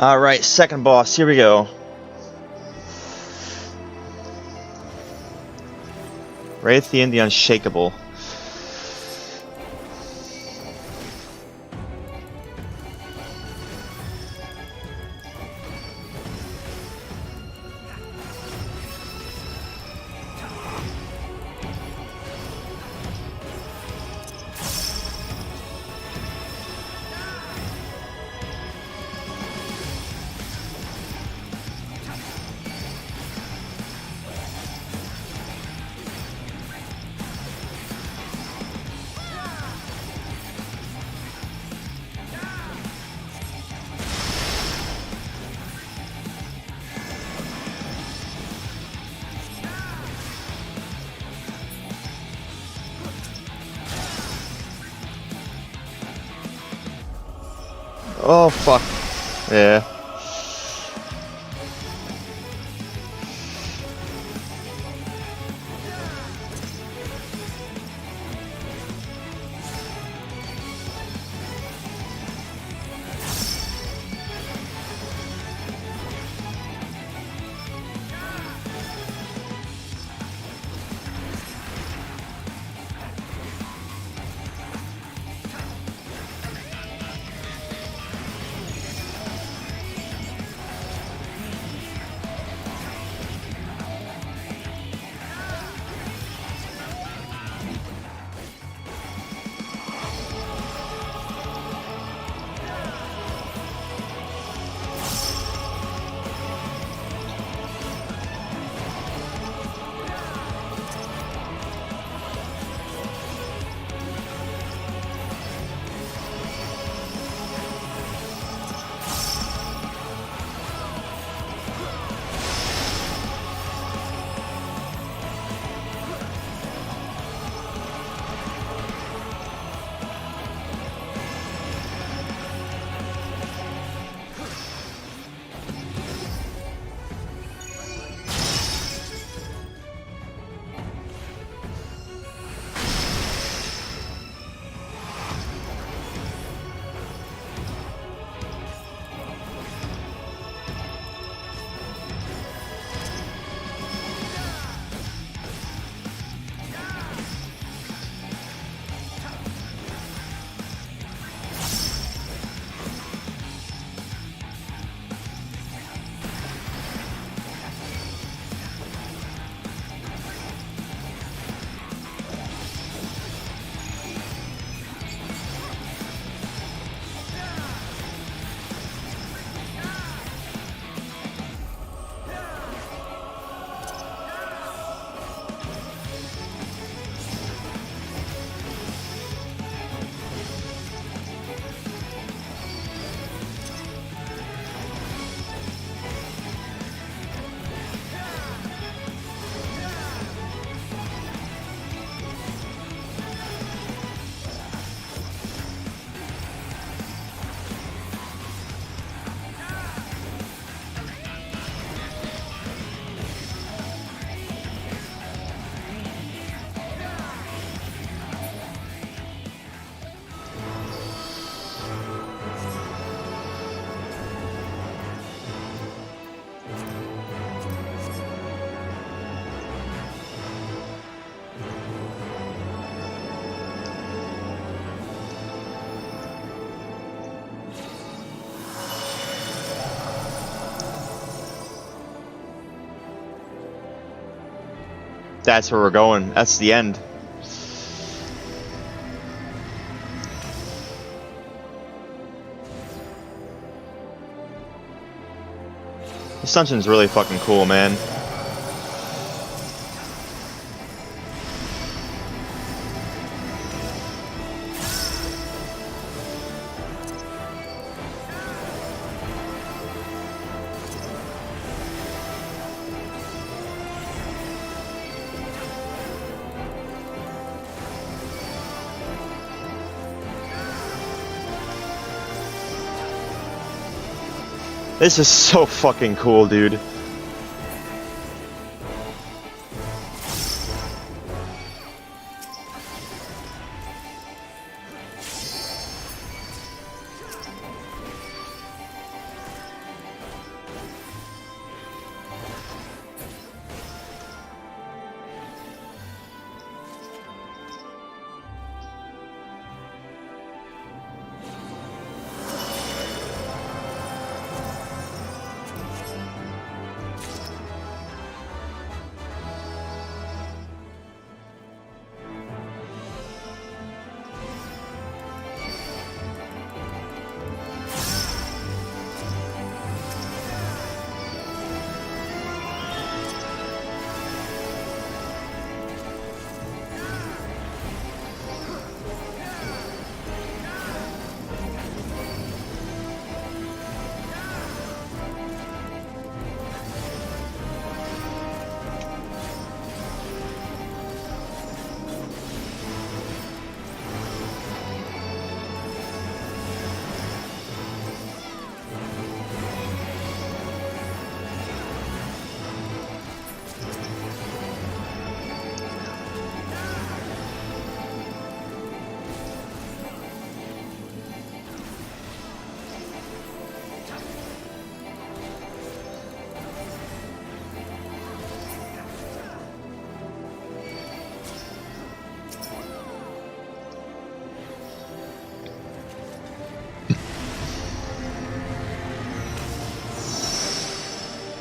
Alright, second boss, here we go. Raytheon the Unshakable. Oh fuck. Yeah. That's where we're going. That's the end. This dungeon's really fucking cool, man. This is so fucking cool, dude.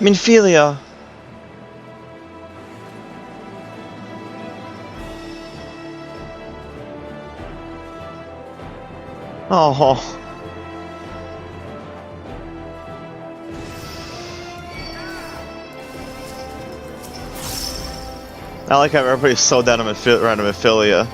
Minfilia. Oh. I like how everybody's so down around Minfilia.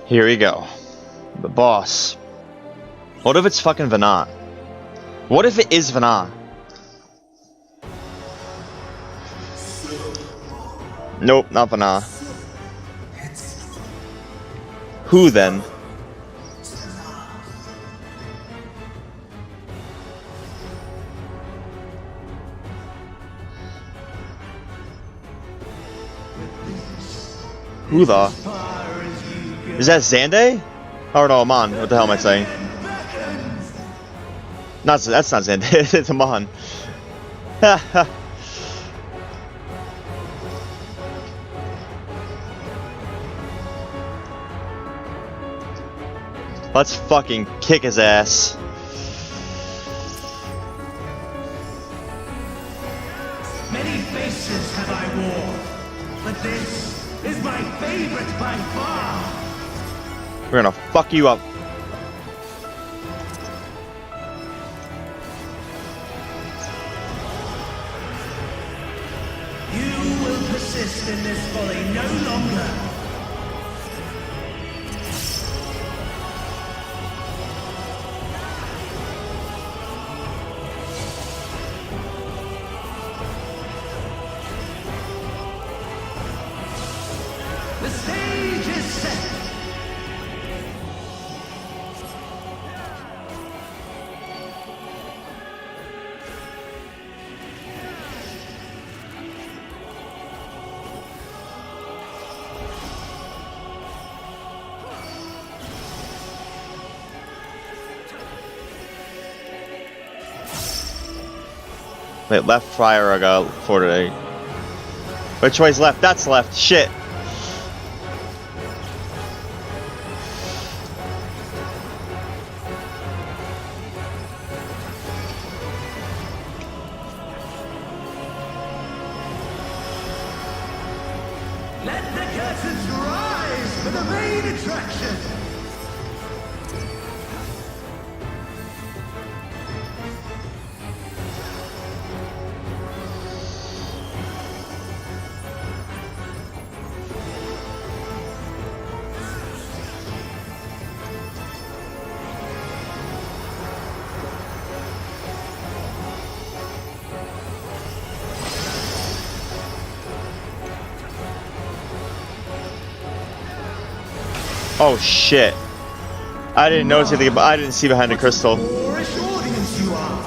Here we go. The boss. What if it's fucking Vanat? What if it is Vanat? Nope, not Vanat. Who then? Who the? Is that Xande? Oh no, Amon. What the hell am I saying? That's not Xande. It's Amon. Let's fucking kick his ass. Many faces have I worn, but this is my favorite by far. We're gonna fuck you up. You will persist in this folly no longer. The stage is set. Wait, left, fire, I got for today. Which way's left? That's left. Shit. Let the curtains rise for the main attraction. Oh shit. I didn't notice anything, but I didn't see behind the crystal. Boorish audience you are.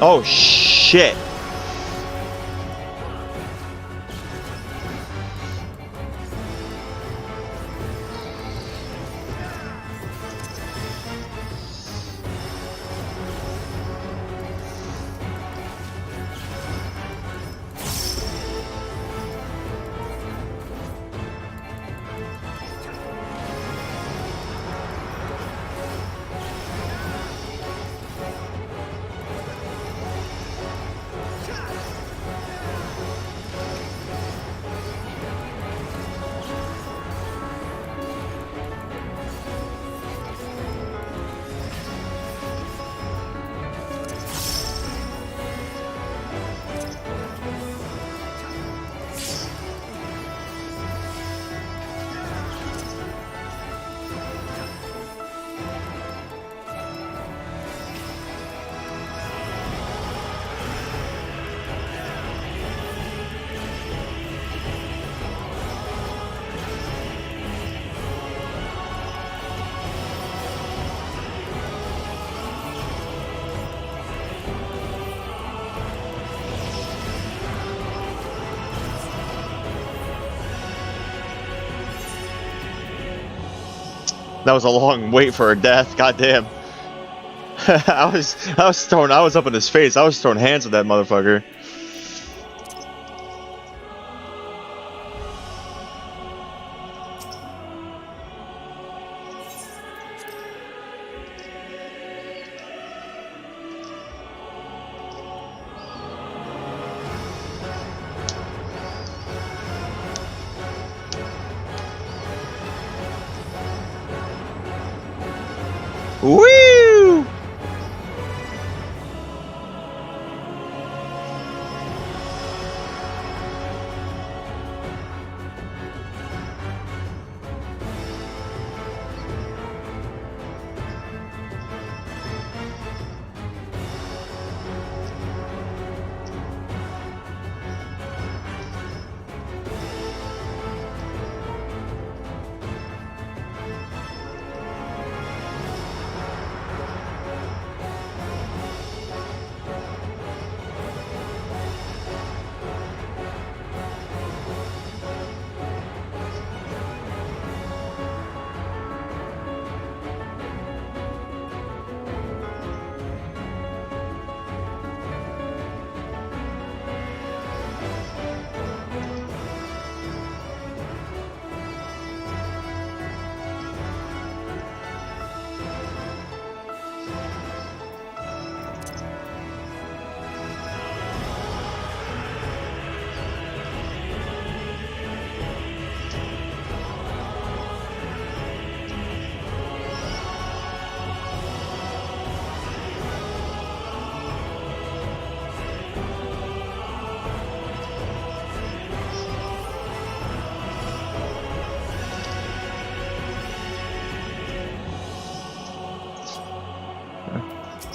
Oh shit. That was a long wait for a death. Goddamn. I was up in his face. I was throwing hands with that motherfucker. Woo!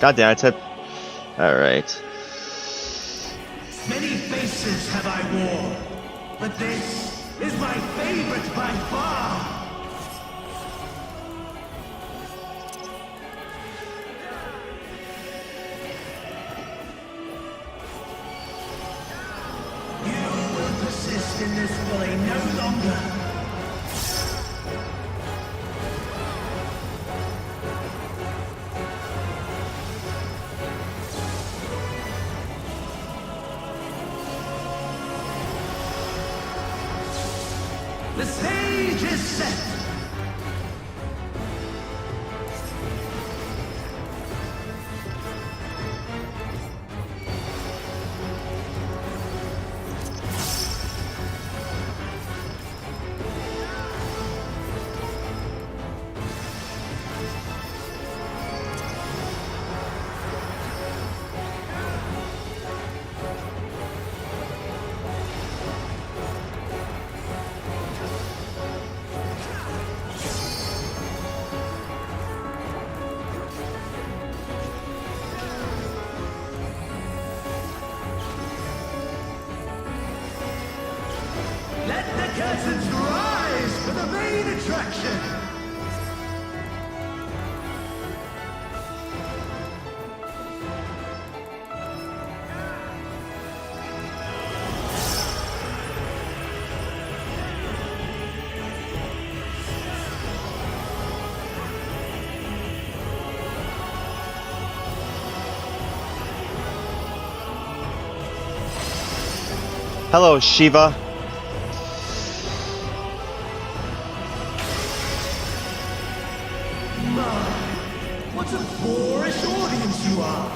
God damn it, alright. Many faces have I worn, but this is my favorite by far. You will persist in this folly no longer. The stage is set! Let the curtains rise for the main attraction! Hello, Shiva. What a boorish audience you are!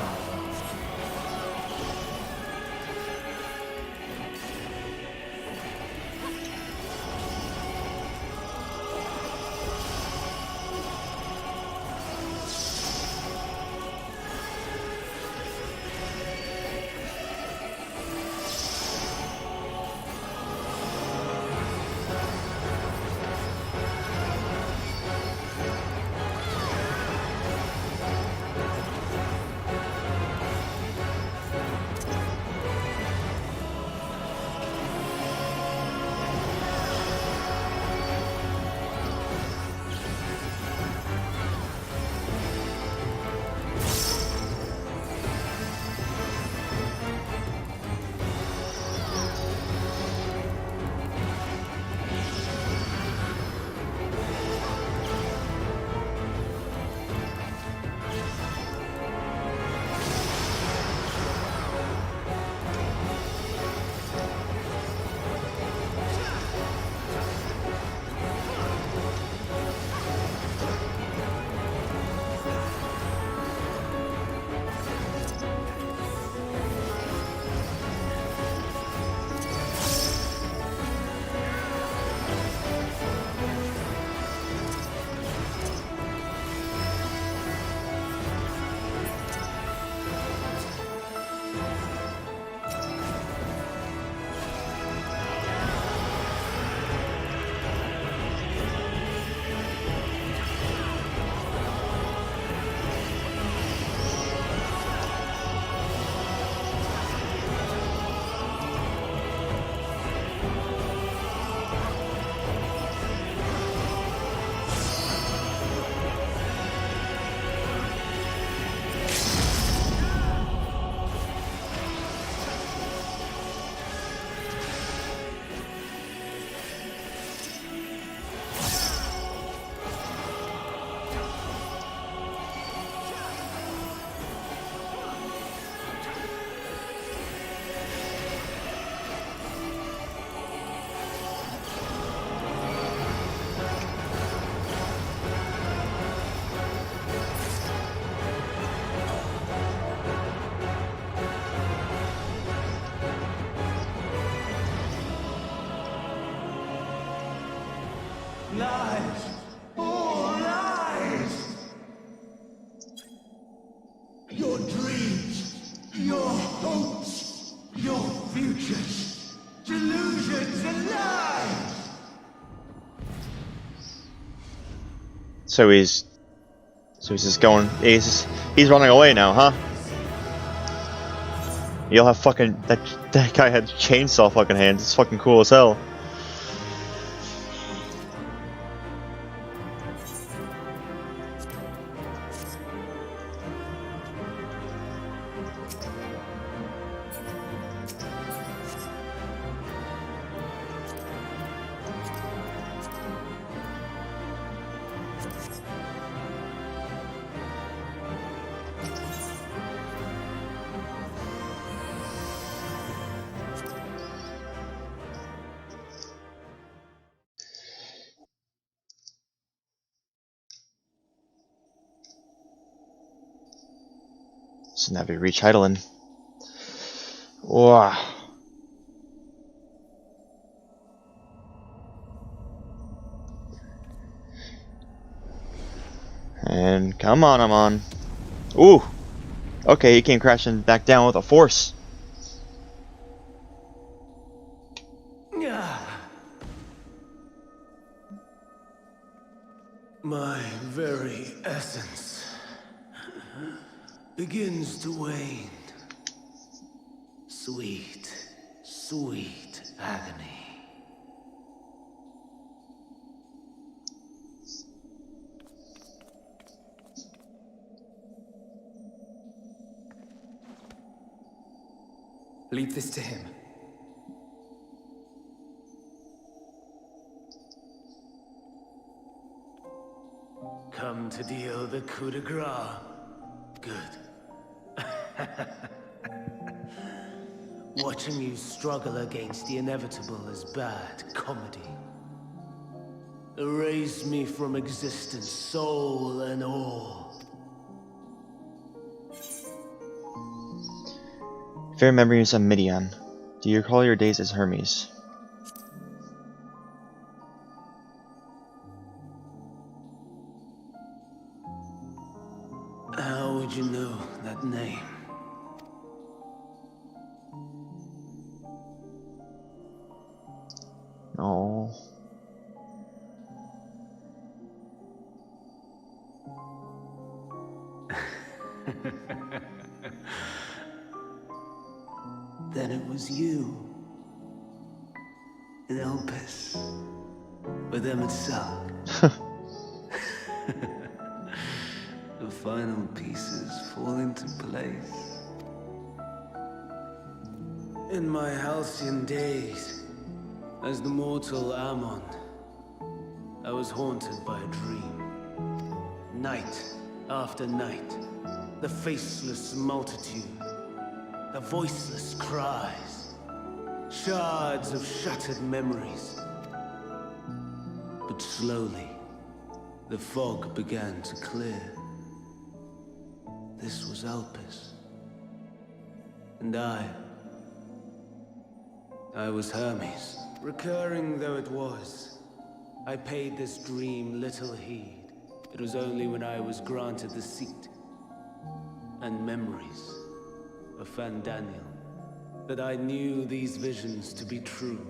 Lies! All lies! Your dreams, your hopes, your futures, delusions and lies! So he's just going. He's running away now, huh? You'll have fucking that guy had chainsaw fucking hands. It's fucking cool as hell. So now we reach Heidelin. Wow. And come on, I'm on. Ooh. Okay, he came crashing back down with a force. My very essence begins to wane. Sweet, sweet agony. Leave this to him. Come to deal the coup de grace. Good. Watching you struggle against the inevitable is bad comedy. Erase me from existence, soul and all. Fair memories of Midian. Do you recall your days as Hermes? How would you know that name? Oh. Then it was you. In Elpis. With Emmet-Salk. The final pieces fall into place. In my halcyon days, as the mortal Ammon, I was haunted by a dream. Night after night, the faceless multitude, the voiceless cries, shards of shattered memories. But slowly, the fog began to clear. This was Elpis. And I was Hermes. Recurring though it was, I paid this dream little heed. It was only when I was granted the seat and memories of Fandaniel that I knew these visions to be true.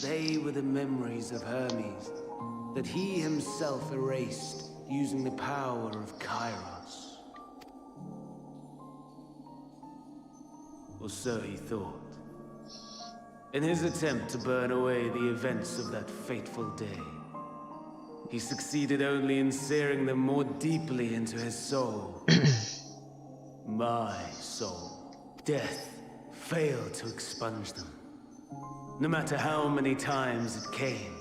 They were the memories of Hermes that he himself erased using the power of Kairos. Or so he thought. In his attempt to burn away the events of that fateful day, he succeeded only in searing them more deeply into his soul. My soul. Death failed to expunge them. No matter how many times it came.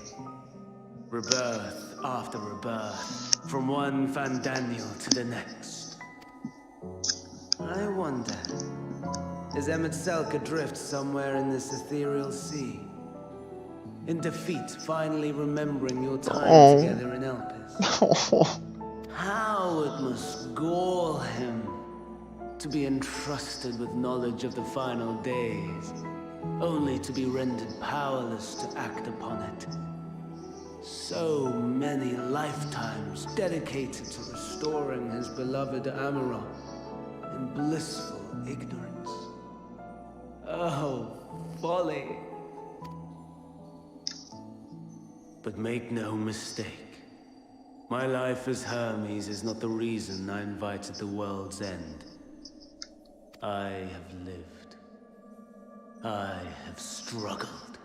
Rebirth after rebirth, from one Fandaniel to the next. I wonder, is Emmet-Salk adrift somewhere in this ethereal sea? In defeat, finally remembering your time together in Elpis? How it must gall him to be entrusted with knowledge of the final days, only to be rendered powerless to act upon it. So many lifetimes dedicated to restoring his beloved Amarok in blissful ignorance. Oh, folly. But make no mistake, my life as Hermes is not the reason I invited the world's end. I have lived. I have struggled.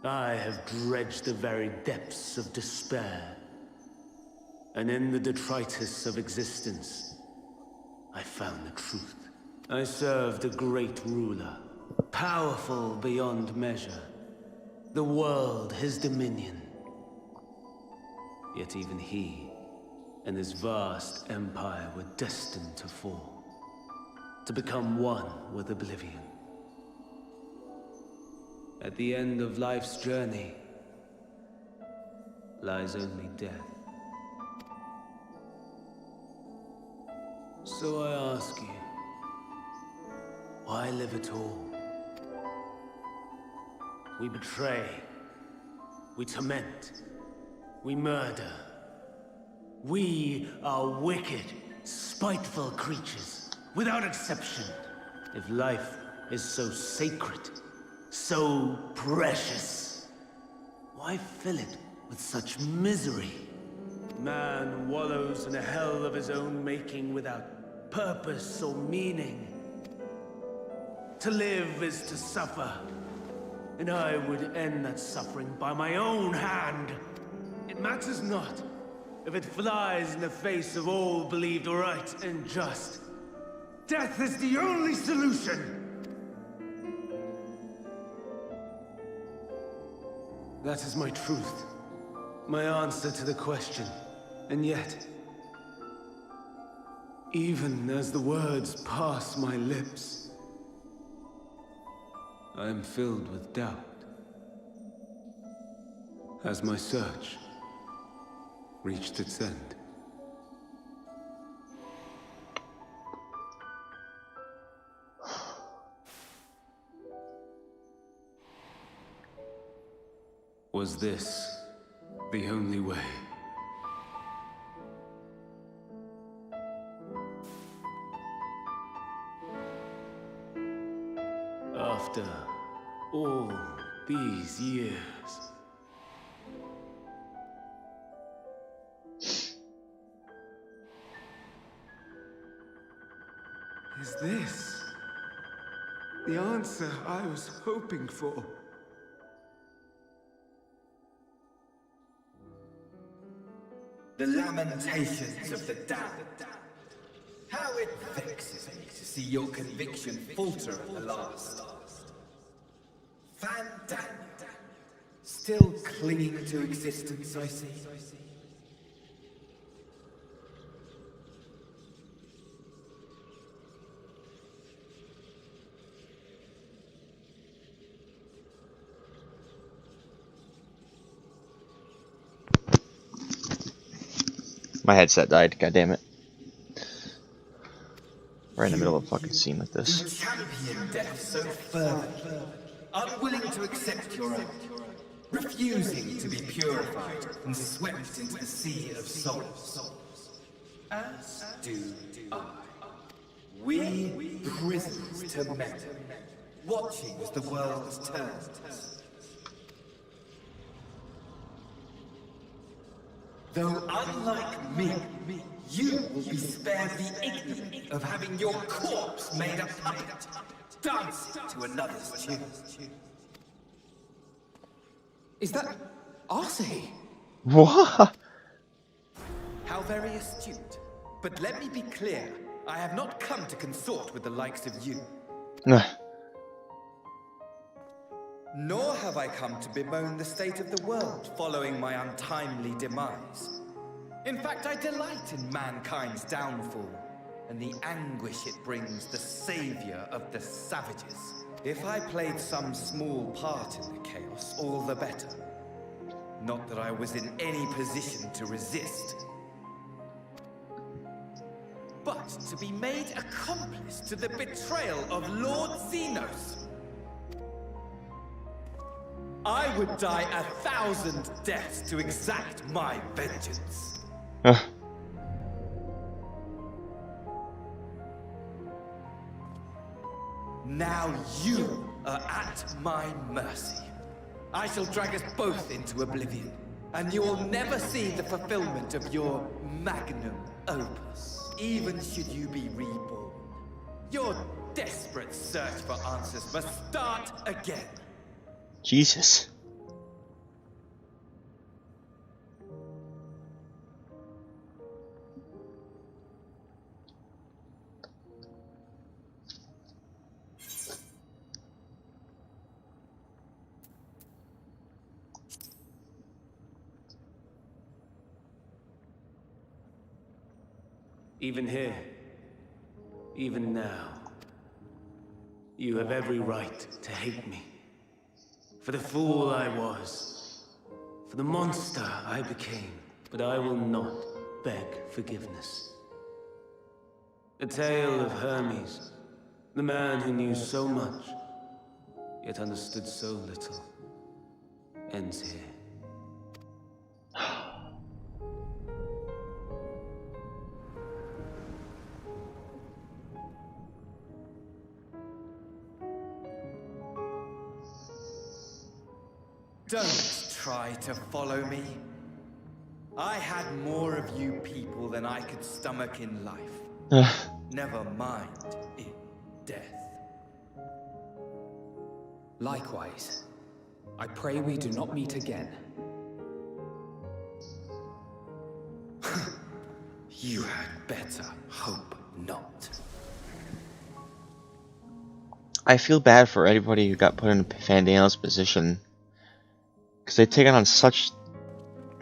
I have dredged the very depths of despair. And in the detritus of existence, I found the truth. I served a great ruler, powerful beyond measure. The world his dominion. Yet even he and his vast empire were destined to fall. To become one with oblivion. At the end of life's journey lies only death. So I ask you, why live at all? We betray, we torment, we murder. We are wicked, spiteful creatures, without exception. If life is so sacred, so precious, why fill it with such misery? Man wallows in a hell of his own making without purpose or meaning. To live is to suffer, and I would end that suffering by my own hand. It matters not if it flies in the face of all believed right and just. Death is the only solution! That is my truth. My answer to the question. And yet, Even as the words pass my lips, I am filled with doubt. Has my search reached its end? Was this the only way? After all these years, is this the answer I was hoping for? The lamentations of the damned. How it vexes me to see your conviction falter at the last. Fandania. Still clinging to existence, I see. My headset died, god damn it. Right in the middle of a fucking scene like this. You champion death so fervently, unwilling to accept your own, refusing to be purified and swept into the sea of souls. As do I. We prisoners to memory, watching as the world turns. Though unlike me, you will be spared the ignominy of having your corpse made a puppet, dancing to another's tune. Is that Arcee? What? How very astute. But let me be clear, I have not come to consort with the likes of you. Nor have I come to bemoan the state of the world following my untimely demise. In fact, I delight in mankind's downfall, and the anguish it brings the savior of the savages. If I played some small part in the chaos, all the better. Not that I was in any position to resist. But to be made accomplice to the betrayal of Lord Xenos. I would die 1,000 deaths to exact my vengeance. Now you are at my mercy. I shall drag us both into oblivion, and you will never see the fulfillment of your magnum opus, even should you be reborn. Your desperate search for answers must start again. Jesus. Even here, even now, you have every right to hate me. For the fool I was, for the monster I became, but I will not beg forgiveness. The tale of Hermes, the man who knew so much, yet understood so little, ends here. Don't try to follow me. I had more of you people than I could stomach in life. Never mind in death. Likewise, I pray we do not meet again. You had better hope not. I feel bad for anybody who got put in Fandaniel's position. Because they've taken on such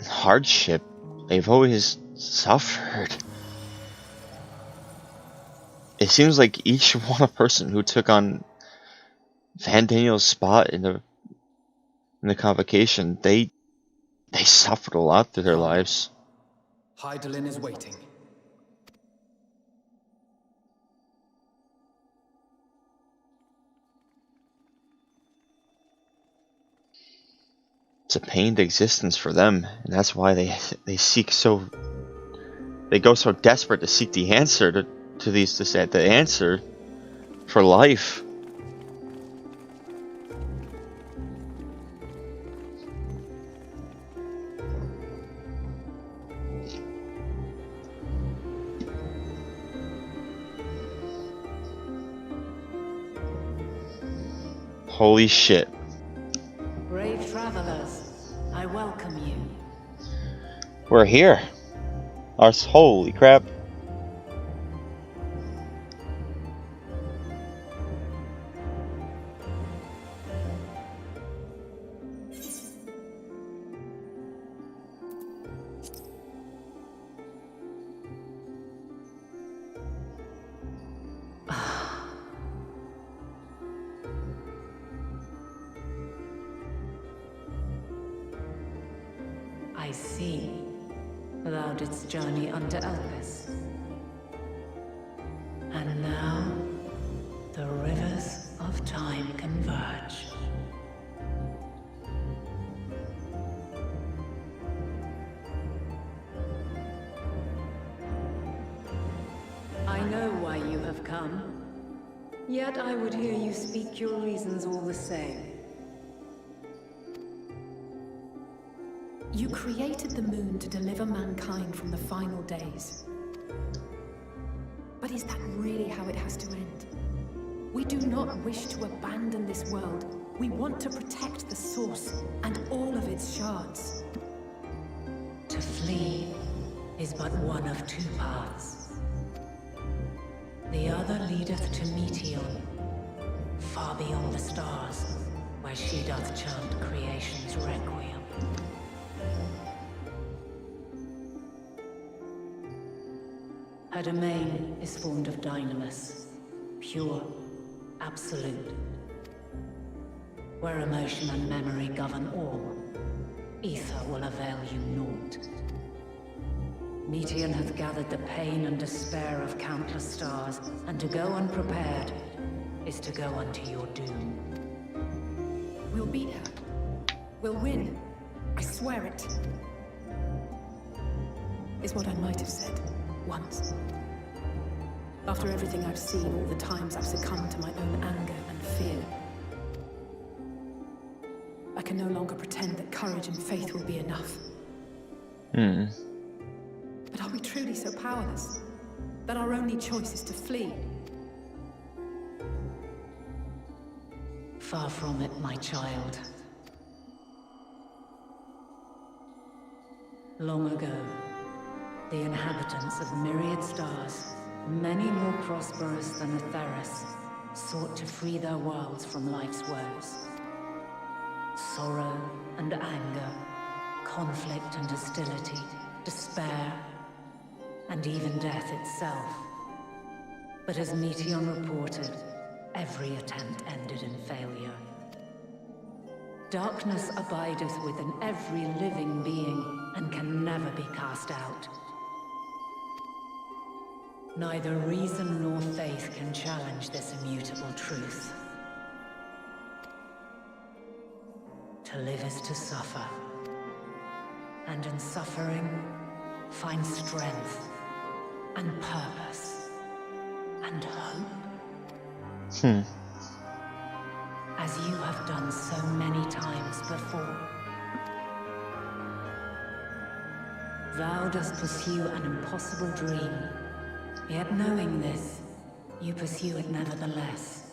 hardship. They've always suffered. it seems like each one person who took on Van Daniel's spot in the convocation, they suffered a lot through their lives. Hydaelyn is waiting. It's a pained existence for them, and that's why they go so desperate to seek the answer the answer for life. Holy shit. Brave travelers, I welcome you. We're here. Holy crap. I see. Thou didst journey unto Elpis. And now, the rivers of time converge. I know why you have come. Yet I would hear you speak your reasons all the same. You created the moon to deliver mankind from the final days. But is that really how it has to end? We do not wish to abandon this world. We want to protect the source and all of its shards. To flee is but one of two paths. The other leadeth to Meteon, far beyond the stars, where she doth chant creation's requiem. Her domain is formed of dynamis, pure, absolute. Where emotion and memory govern all, ether will avail you naught. Meteon hath gathered the pain and despair of countless stars, and to go unprepared is to go unto your doom. We'll beat her. We'll win. I swear it. Is what I might have said. Once. After everything I've seen, all the times I've succumbed to my own anger and fear. I can no longer pretend that courage and faith will be enough. But are we truly so powerless? That our only choice is to flee? Far from it, my child. Long ago, the inhabitants of myriad stars, many more prosperous than Atheris, sought to free their worlds from life's woes. Sorrow and anger, conflict and hostility, despair, and even death itself. But as Meteon reported, every attempt ended in failure. Darkness abideth within every living being and can never be cast out. Neither reason nor faith can challenge this immutable truth. To live is to suffer, and in suffering, find strength, and purpose, and hope. As you have done so many times before. Thou dost pursue an impossible dream. Yet knowing this, you pursue it nevertheless.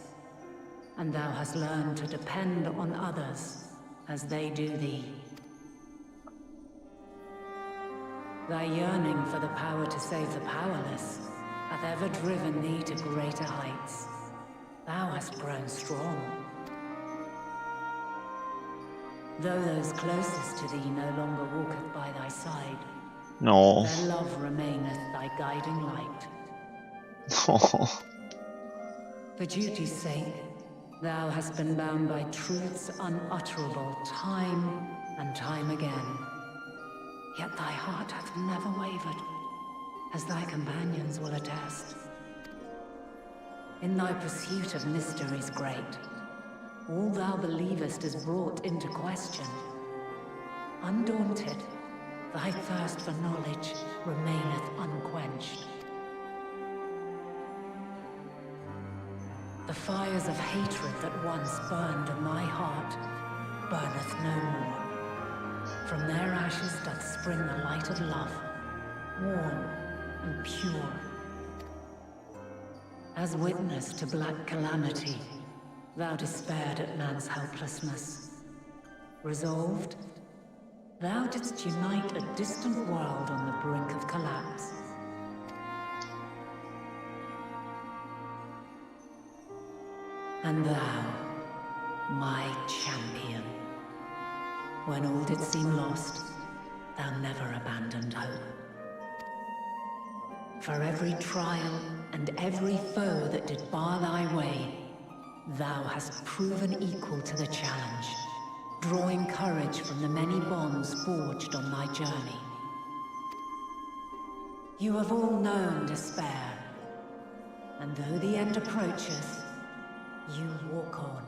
And thou hast learned to depend on others as they do thee. Thy yearning for the power to save the powerless hath ever driven thee to greater heights. Thou hast grown strong. Though those closest to thee no longer walketh by thy side, no. their love remaineth thy guiding light. For duty's sake, thou hast been bound by truths unutterable time and time again. Yet thy heart hath never wavered, as thy companions will attest. In thy pursuit of mysteries great, all thou believest is brought into question. Undaunted, thy thirst for knowledge remaineth unquenched. The fires of hatred that once burned in thy heart burneth no more. From their ashes doth spring the light of love, warm and pure. As witness to black calamity, thou despaired at man's helplessness. Resolved, thou didst unite a distant world on the brink of collapse. And thou, my champion, when all did seem lost, thou never abandoned hope. For every trial and every foe that did bar thy way, thou hast proven equal to the challenge, drawing courage from the many bonds forged on thy journey. You have all known despair, and though the end approacheth, you walk on,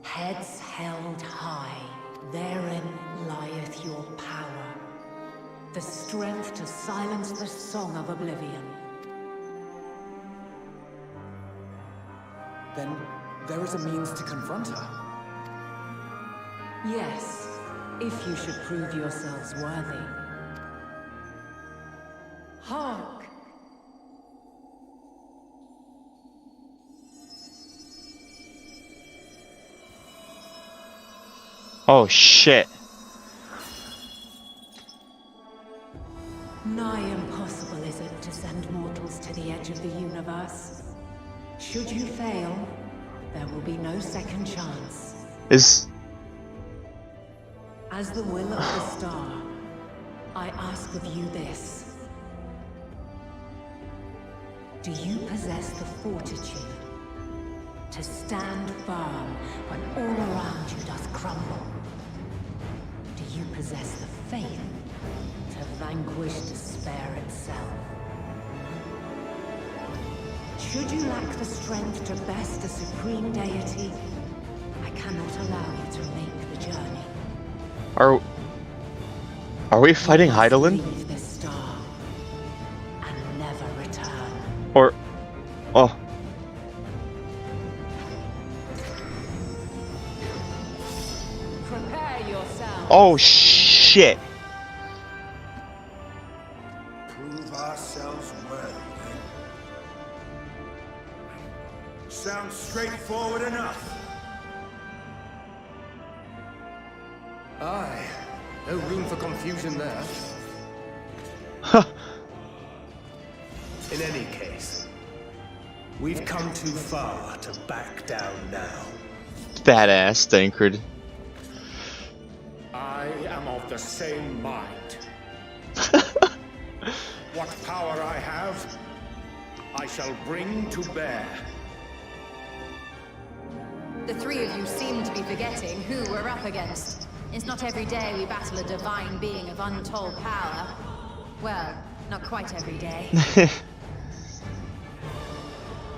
heads held high. Therein lieth your power, the strength to silence the song of oblivion. Then there is a means to confront her. Yes, if you should prove yourselves worthy. Hark! Oh shit. Nigh impossible is it to send mortals to the edge of the universe. Should you fail, there will be no second chance. As the will of the star, I ask of you this. Do you possess the fortitude to stand firm when all around you doth crumble? Do you possess the faith to vanquish despair itself? Should you lack the strength to best a supreme deity, I cannot allow you to make the journey. Are we fighting Heidelin? Leave this star and never return. Or oh. Prepare yourself. Oh shit. Prove ourselves worthy. Sounds straightforward enough. Aye. No room for confusion there. In any case, we've come too far to back down now. Badass Tancred. I am of the same mind. What power I have, I shall bring to bear. The three of you seem to be forgetting who we're up against. It's not every day we battle a divine being of untold power. Well, not quite every day.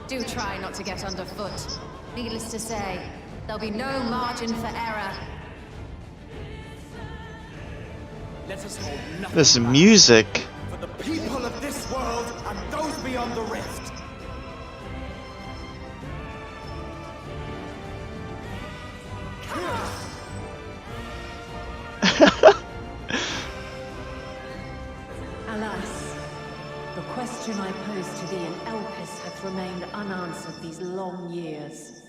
Do try not to get underfoot. Needless to say, there'll be no margin for error. Let us hold nothing This back. music. For the people of this world and those beyond the rift. Alas, the question I posed to thee in Elpis hath remained unanswered these long years.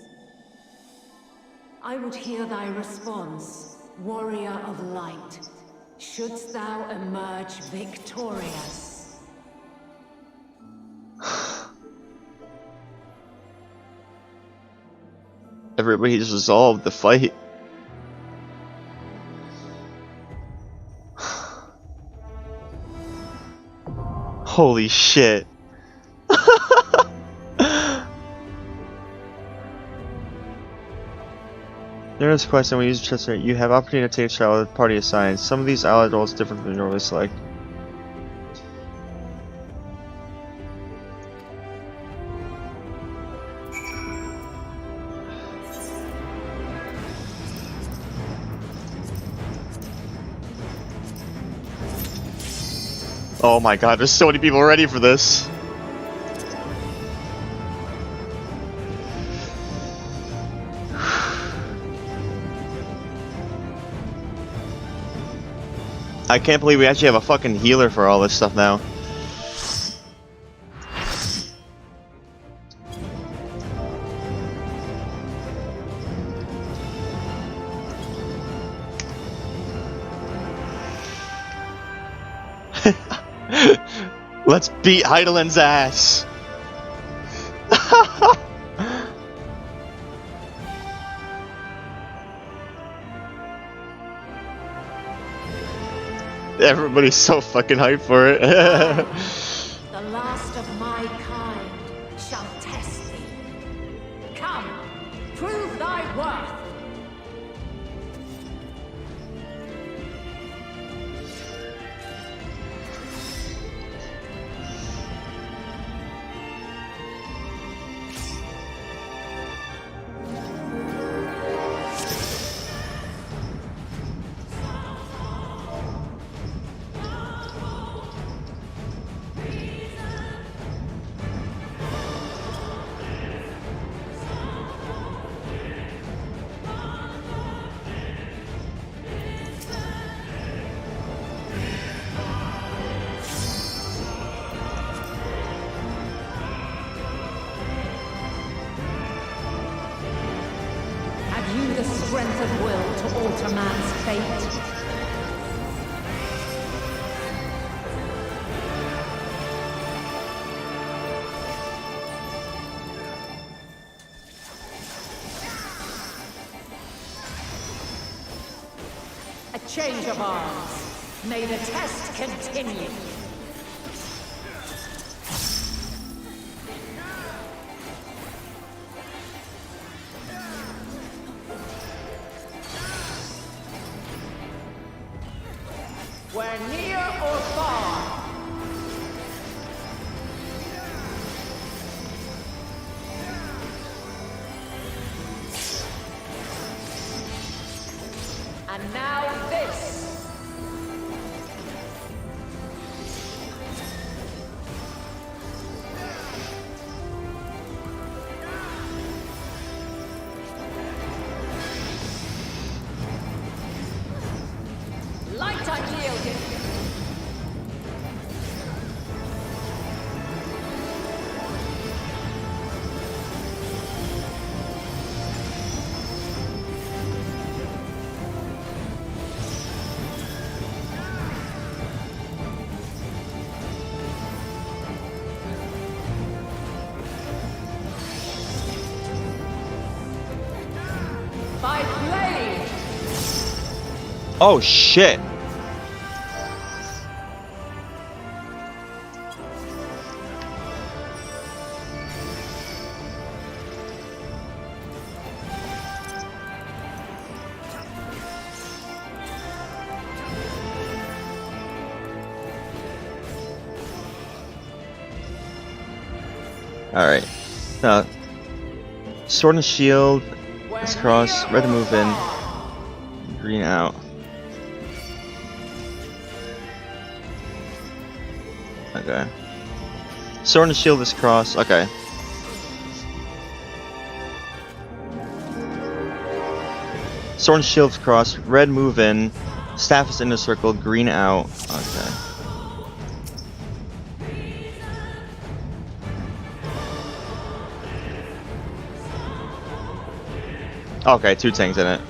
I would hear thy response, warrior of light. Shouldst thou emerge victorious? Everybody's resolved the fight. Holy shit. During this quest, and we use Chester, you have opportunity to take a trial with party assigned. Some of these allied roles different from normally select. Oh my god, there's so many people ready for this. I can't believe we actually have a fucking healer for all this stuff now. Let's beat Heidelin's ass. Everybody's so fucking hyped for it. The last of my kind shall test thee. Come, prove thy worth. Strength of will to alter man's fate. A change of arms. May the test continue. We're near or far. And now this. Light unyielding. By blade. Oh shit. Alright. Now, sword and shield, let's cross, red to move in, green out. Okay. Sword and shield is cross, okay. Sword and shield is cross, red move in, staff is in the circle, green out, okay. Okay, 2 tanks in it.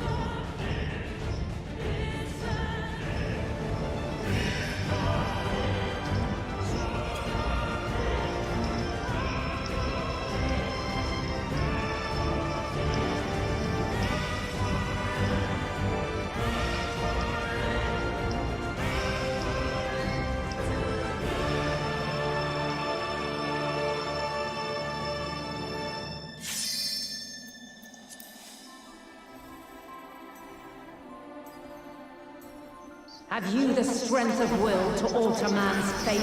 Have you the strength of will to alter man's fate?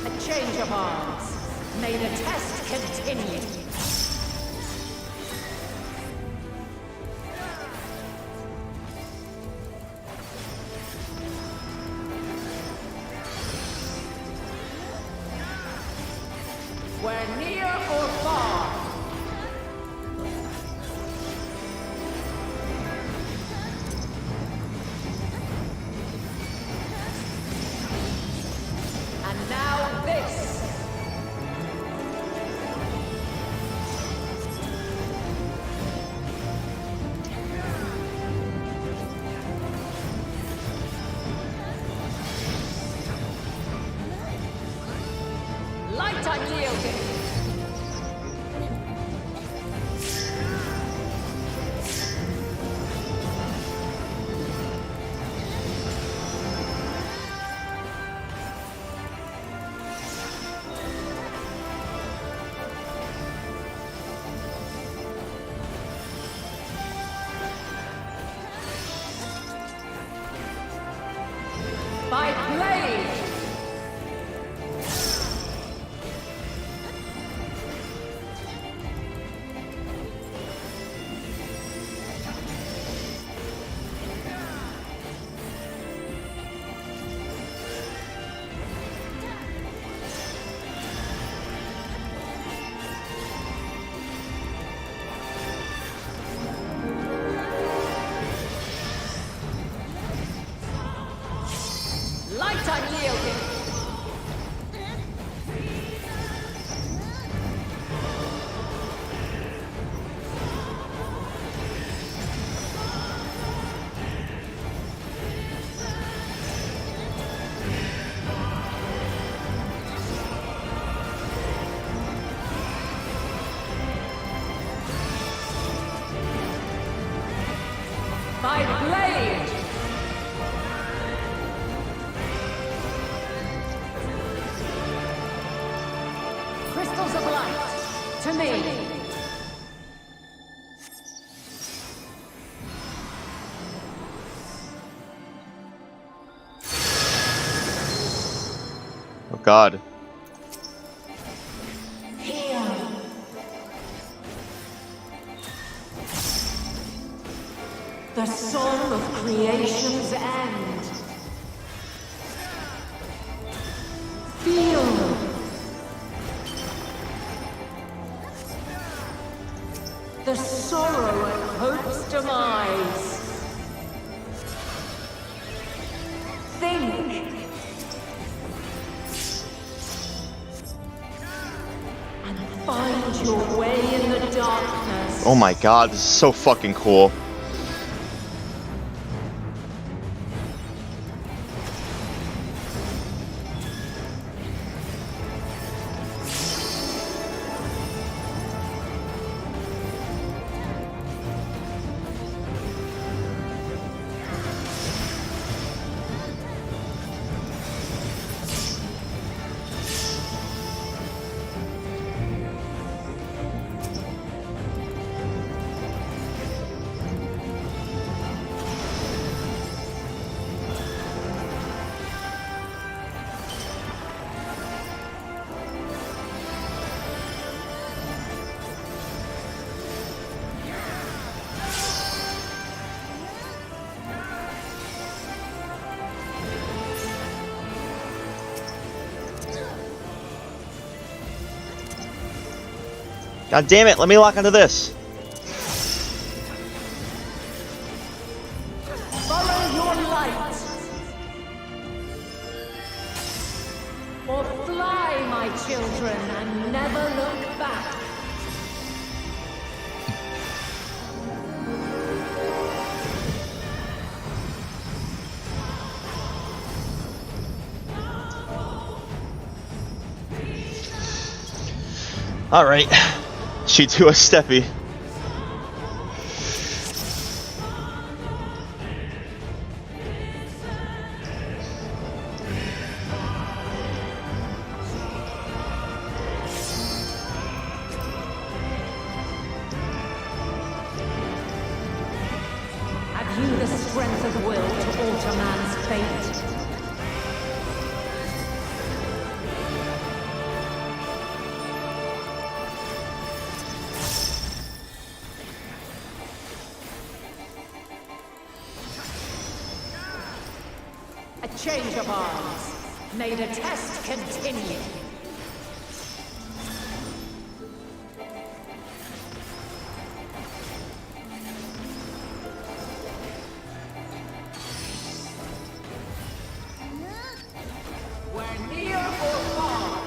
A change of arms. May the test continue. We're near or far. And now this. Light unyielding. By blade! Light unyielding. By blade. Crystals of light, to me. Oh God. Here. The song of creation's end. Feel. The sorrow at hope's demise. Think. And find your way in the darkness. Oh my God, this is so fucking cool. God damn it, let me lock onto this. Follow your light. Or fly, my children, and never look back. Alright. She do a steppy. strength of will to alter man's fate. A change of arms. May the test continue. We're near or far.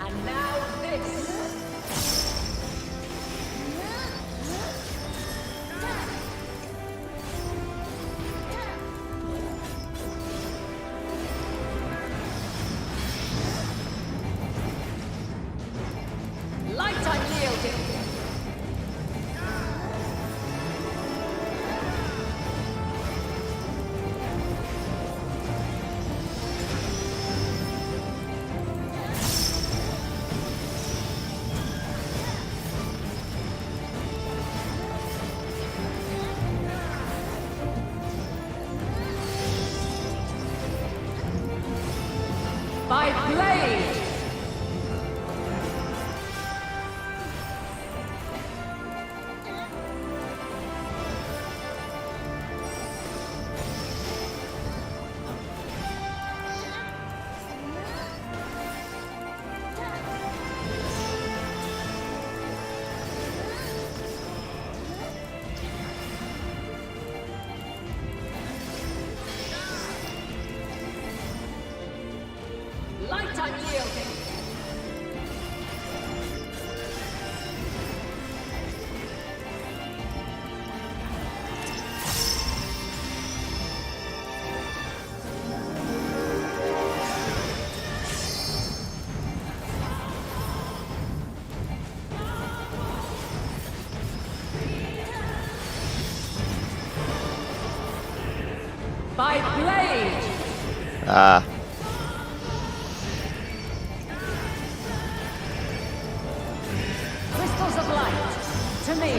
And now this. Light unyielding. By blade! Light unyielding. By blade. Ah. Crystals of light, to me.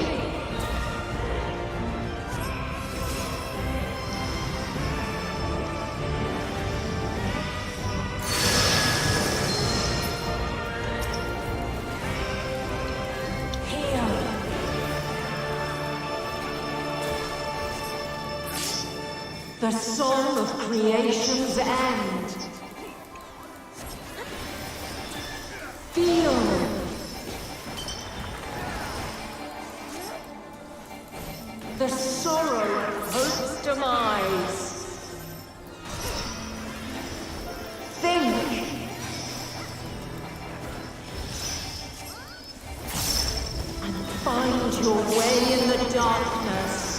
Here. The song of creation's end. Feel. The sorrow of hope's demise. Think. And find your way in the darkness.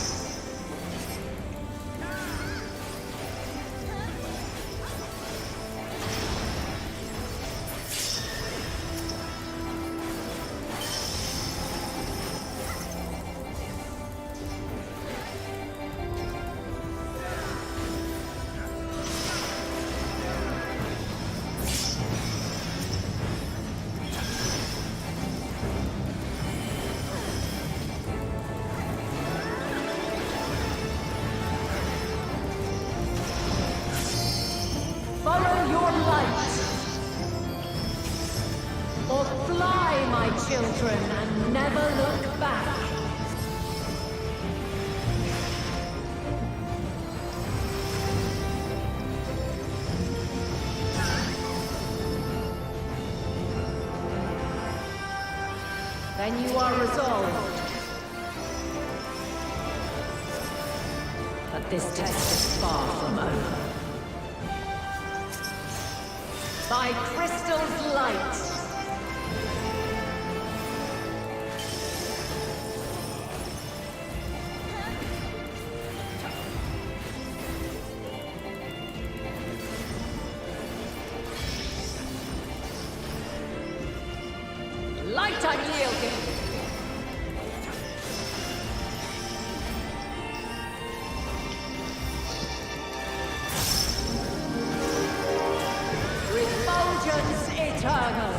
Follow your light. Or fly, my children, and never look back. Then you are resolved. But this test is far from over. By crystal's light. Light unyielding. Refulgent eternal.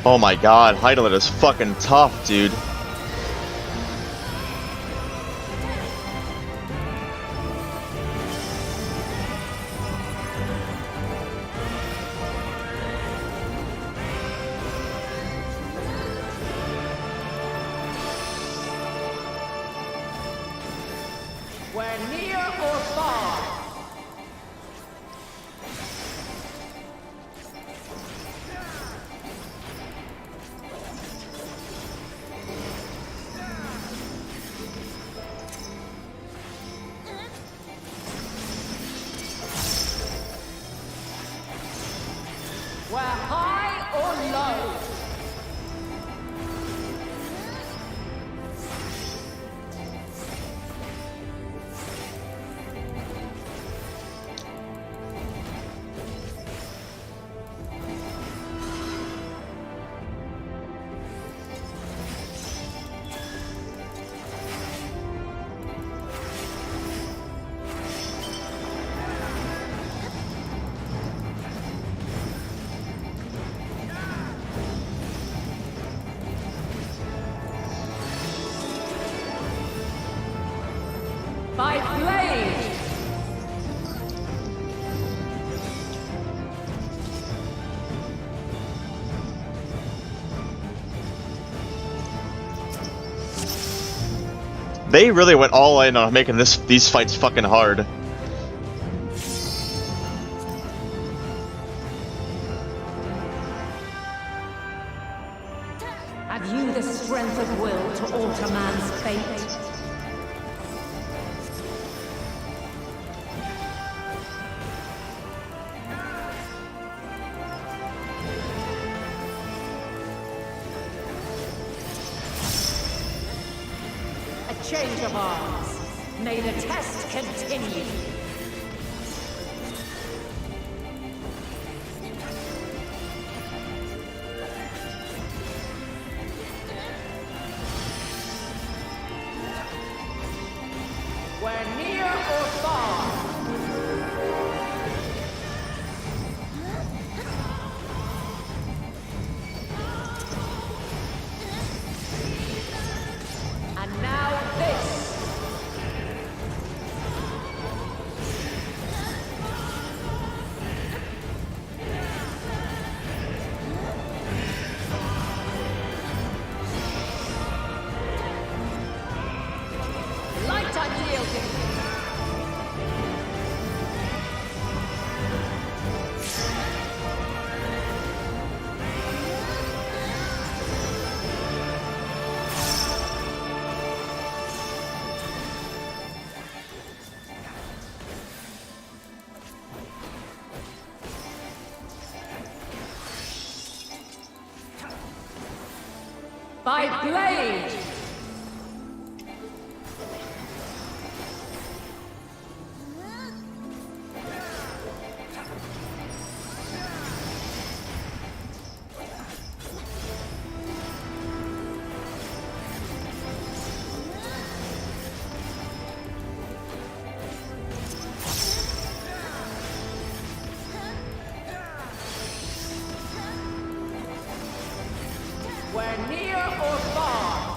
Oh my god, Heidelberg is fucking tough, dude. Where near or far. Where high or low. By blade! They really went all in on making these fights fucking hard. Have you the strength of will to alter man's fate? A change of arms. May the test continue. Where near or far. And now this. Light unyielding. By blade! Where near or far.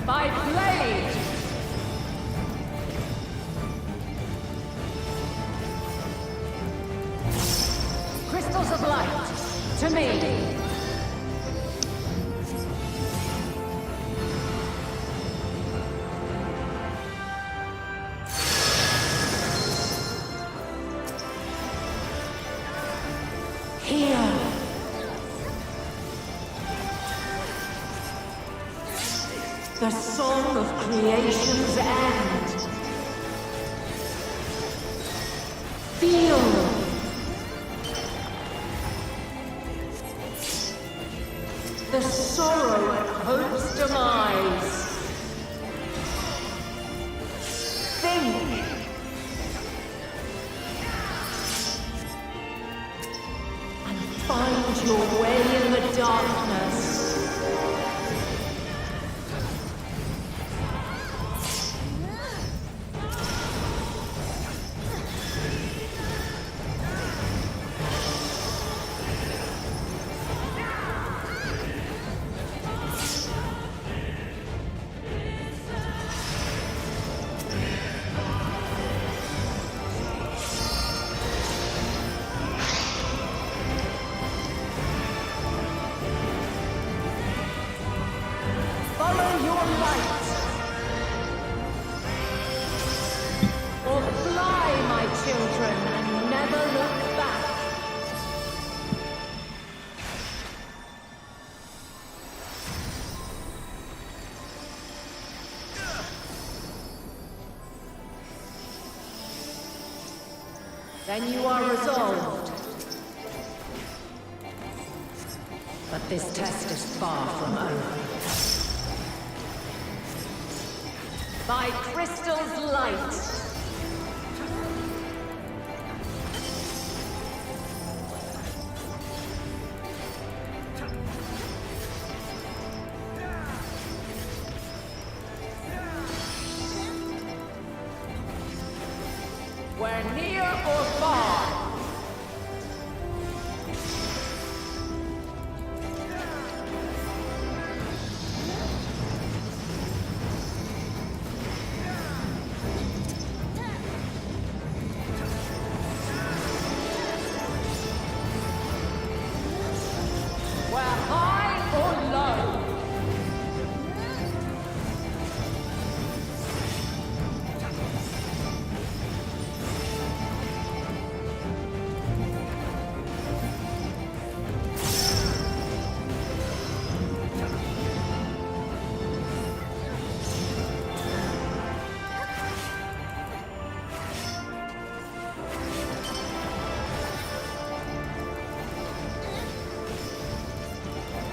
By blade! Crystals of light, to me! The song of creation's end. Feel. The sorrow at hope's demise. Think. And find your way in the darkness. Then you are resolved. But this test is far from over. By crystal's light. Where near or far. Where high or low.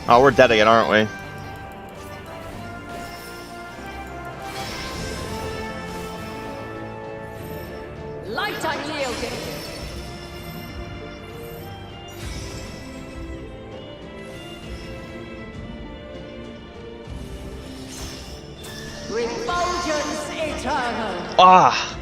Oh, we're dead again, aren't we? Light unyielding. Refulgence eternal. Ah!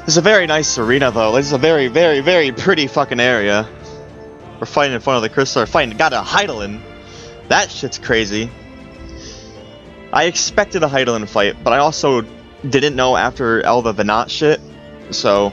It's a very nice arena, though. It's a very, very, very pretty fucking area. We're fighting in front of the crystal. We're fighting. Got a Heidelin. That shit's crazy. I expected a Heidelin fight, but I also didn't know after all the Venat shit. So.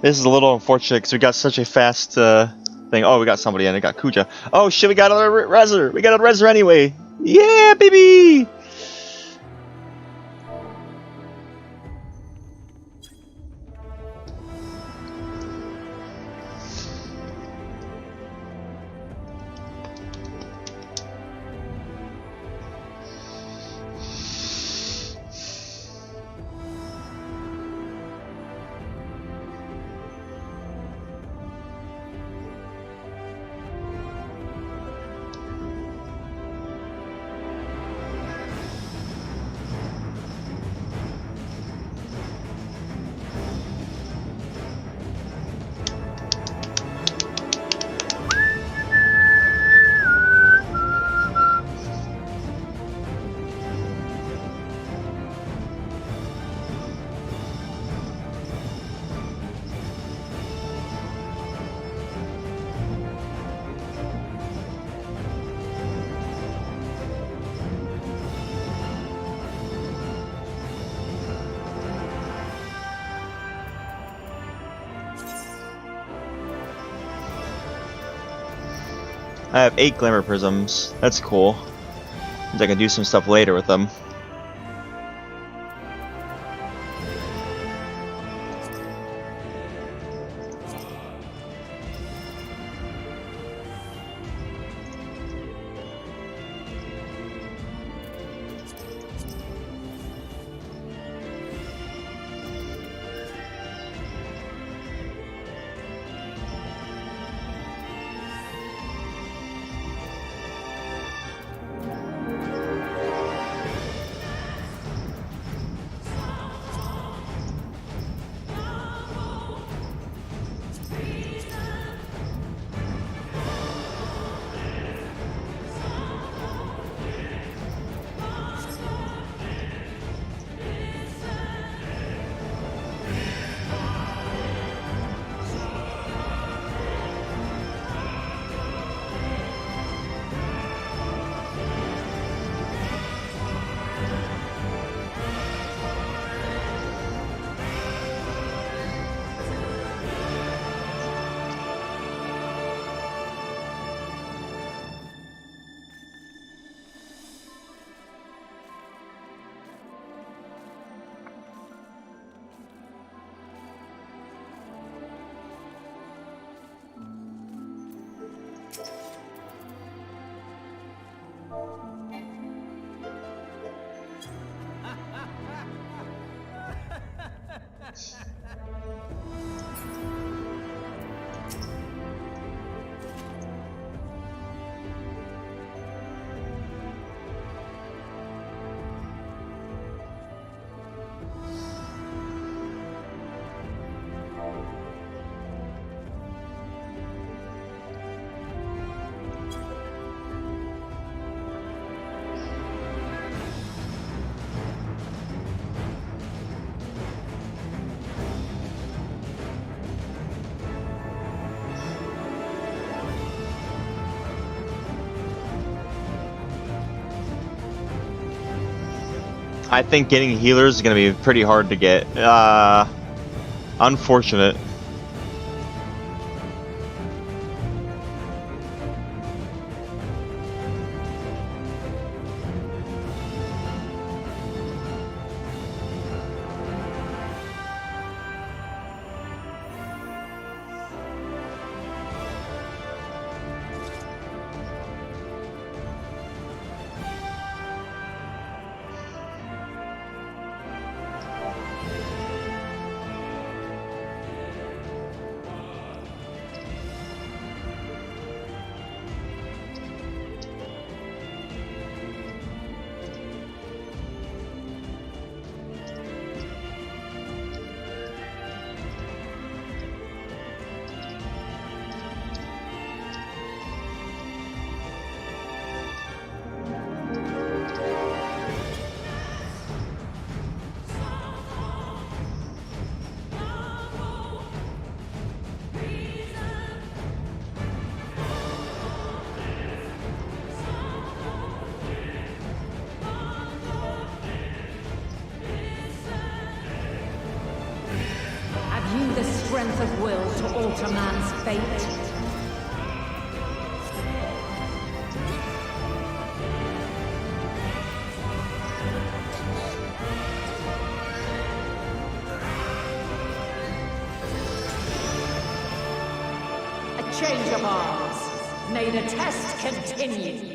This is a little unfortunate because we got such a fast thing. Oh, we got somebody in. We got Kuja. Oh shit, we got another Rezer. We got a Rezer anyway. Yeah, baby. I have 8 Glimmer Prisms. That's cool. Means I can do some stuff later with them. I think getting healers is going to be pretty hard to get. Unfortunate. Strength of will to alter man's fate. A change of arms. May the test continue.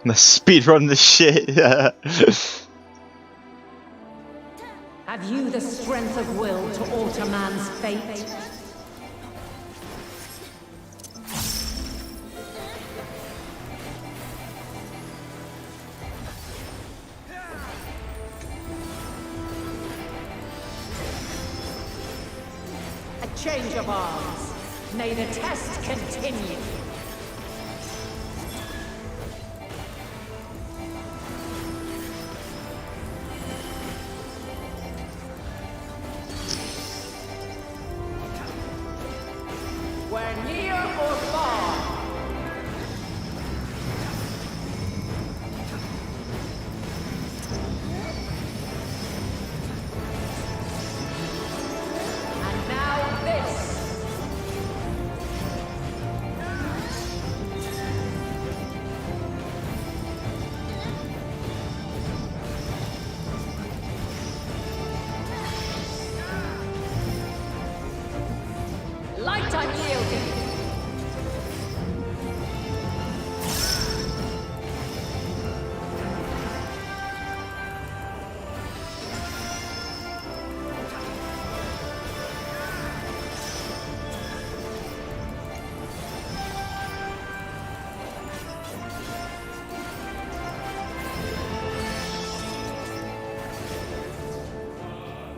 Let's speedrun this shit. Have you the strength of will to alter man's fate? A change of arms. May the test continue. We're near or far. And now this. Light unyielding.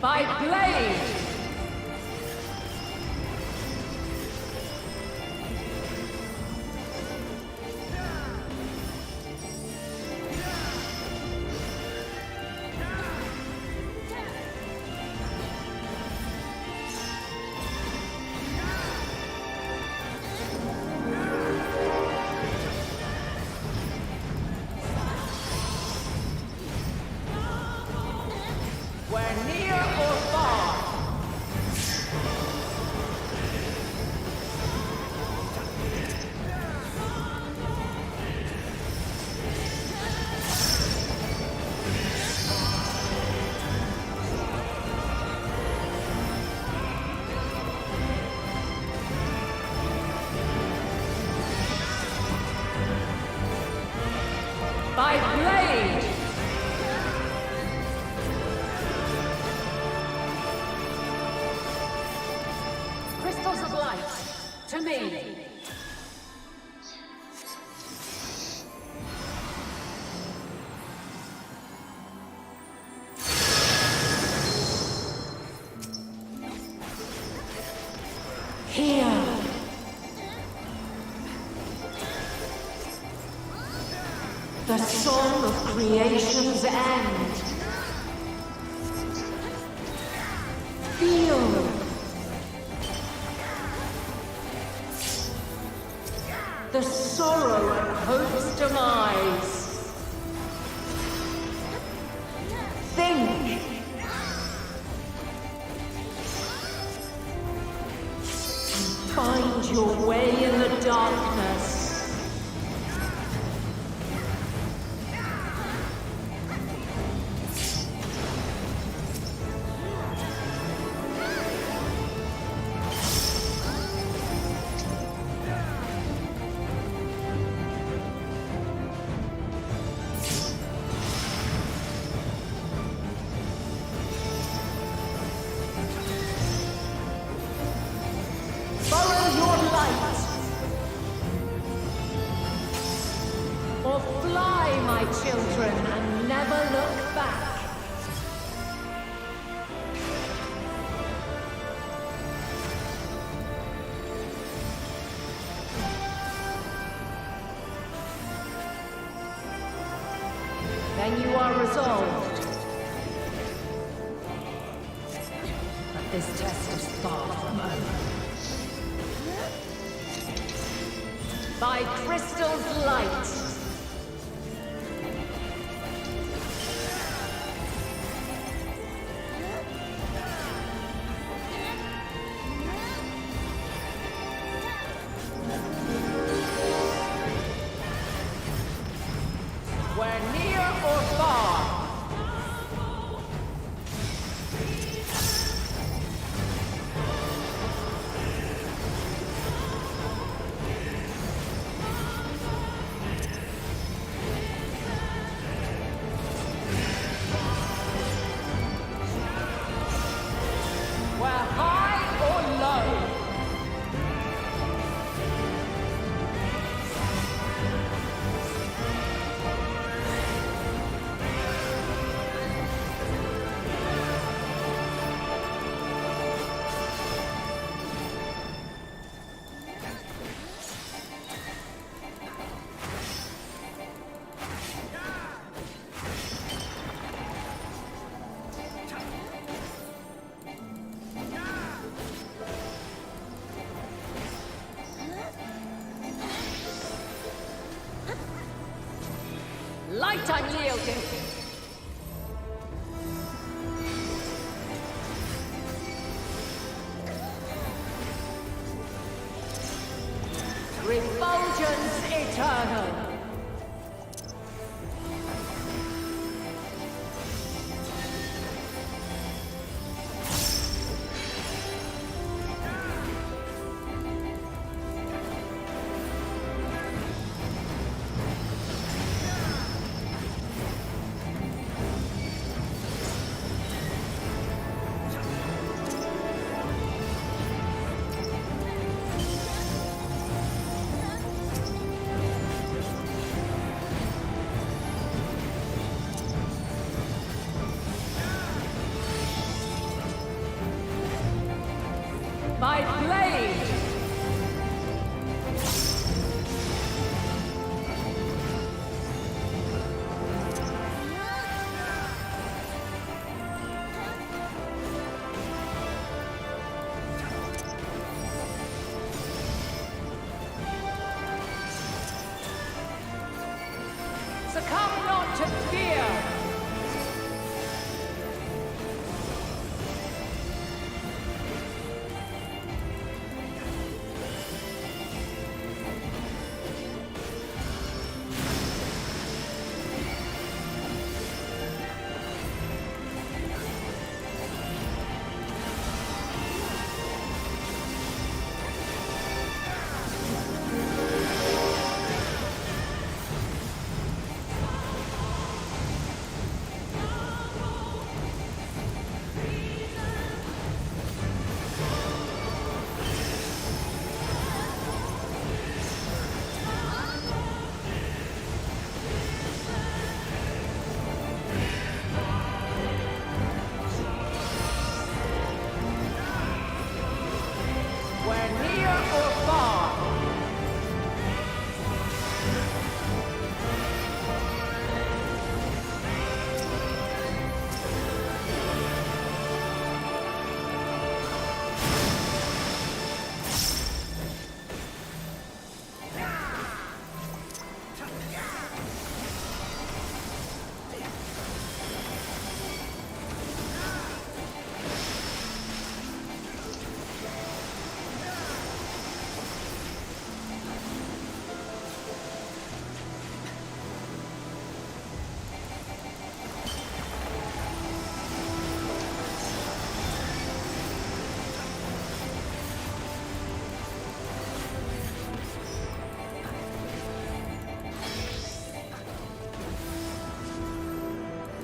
By blade! We're near or far. By blade! Crystals of light, to me! Here! The song of creation's end. Feel. The sorrow and hope's demise. Think. Find your way in the darkness. Follow your light. Or fly, my children, and never look back. Then you are resolved. But this test is far from over. By crystal's light. We're near or far. Light unyielding. Refulgence eternal. My blade! Succumb not to fear!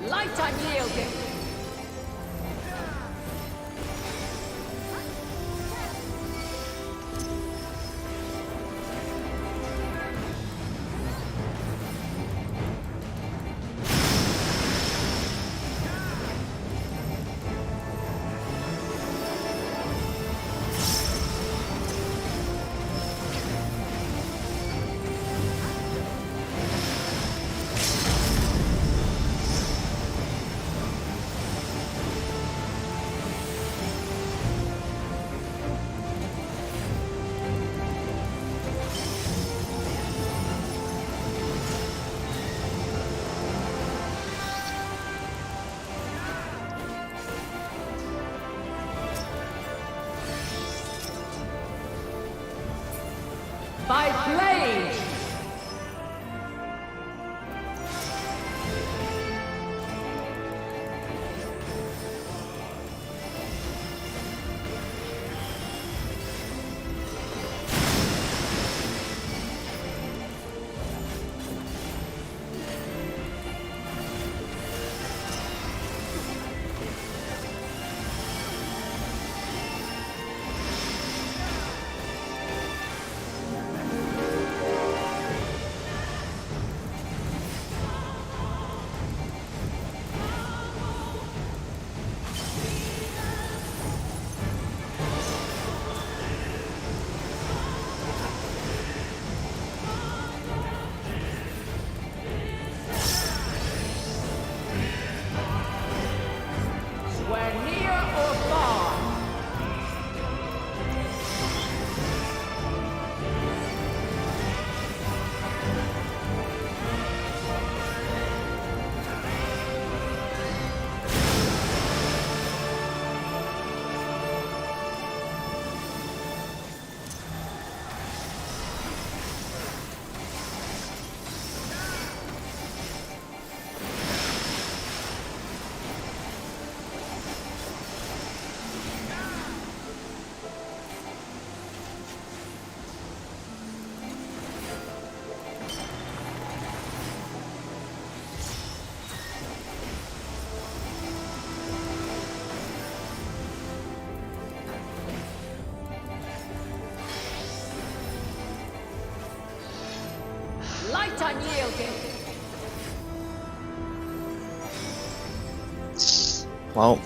Light unyielding. Well.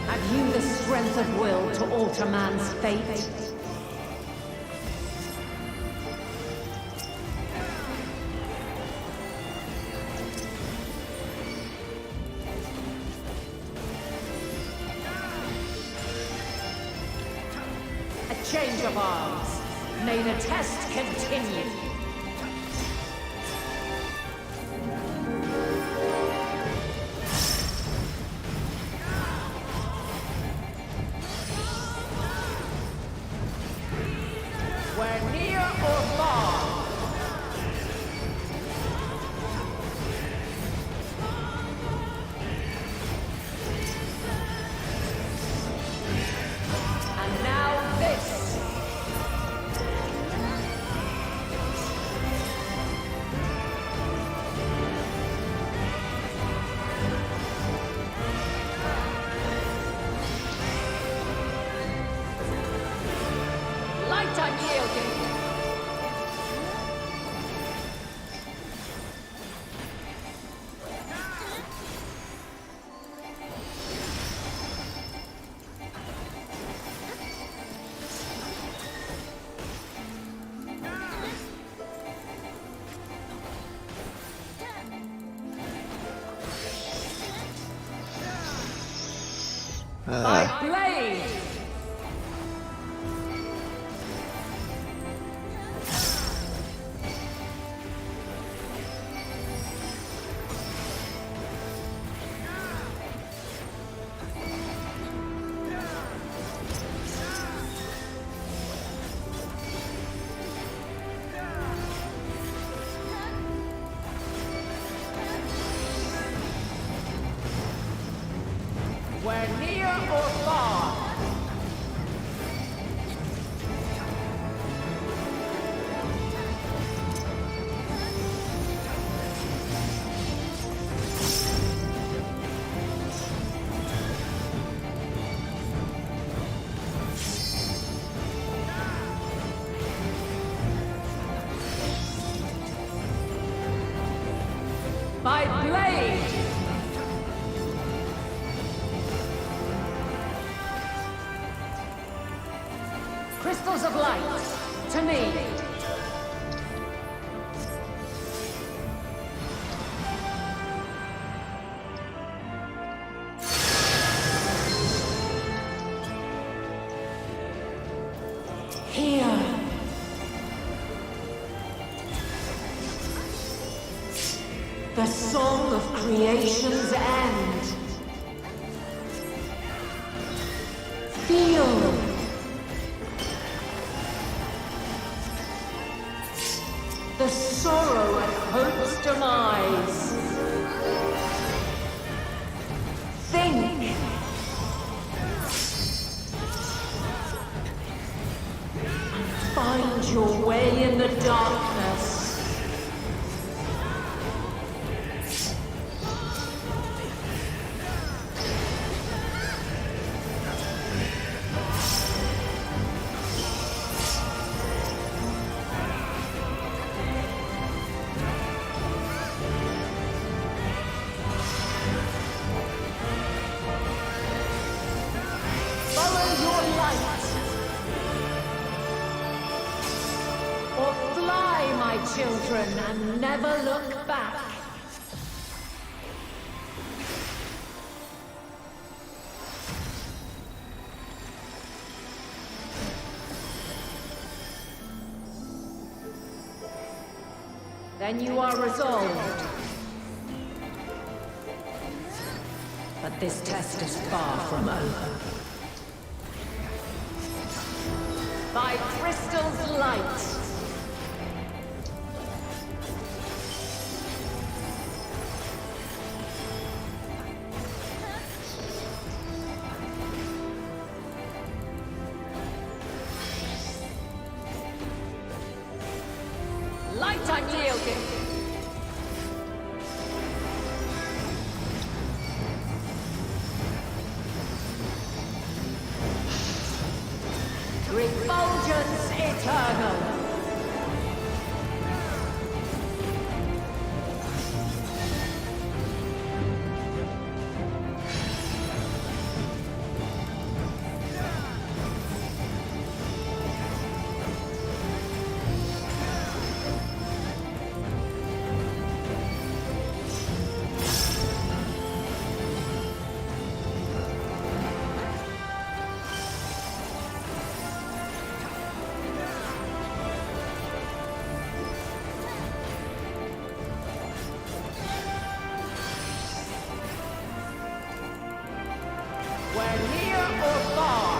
Have you the strength of will to alter man's fate? A change of arms. May the test continue. My blade! We're near or far. My blade! Crystals of light, to me. Here. The song of creation's end. Feel. The sorrow at hope's demise. Think. And find your way in the darkness. Children, and never look back. then you are resolved. But this test is far from over. By Crystal's light. Light unyielding. Refulgence eternal. Where near or far.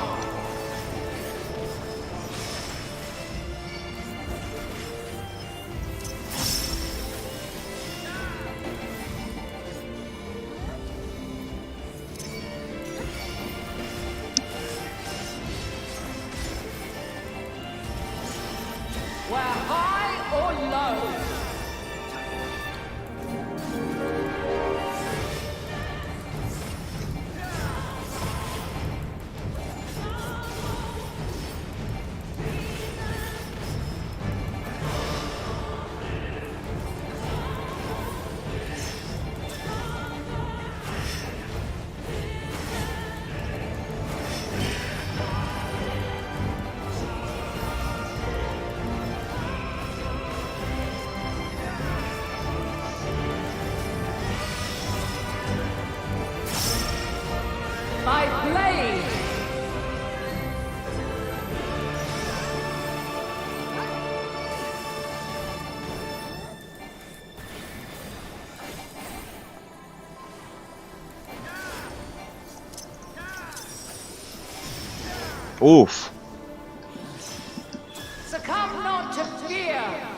Where high or low. My blade! Oof. Succumb not to fear!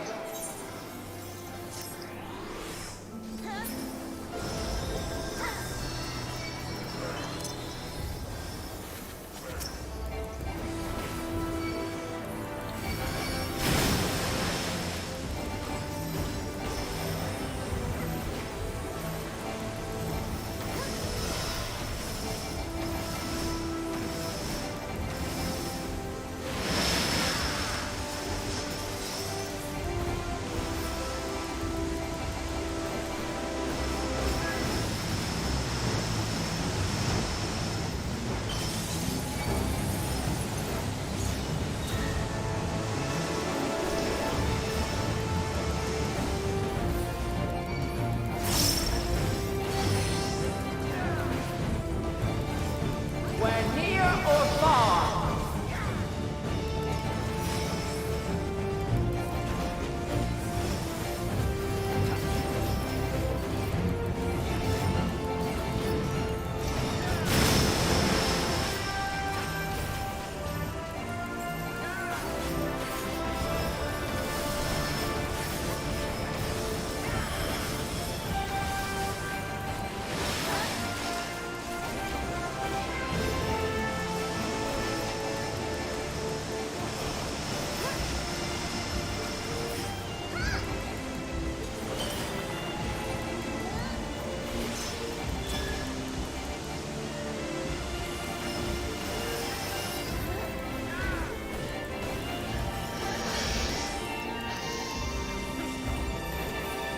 Where near or far.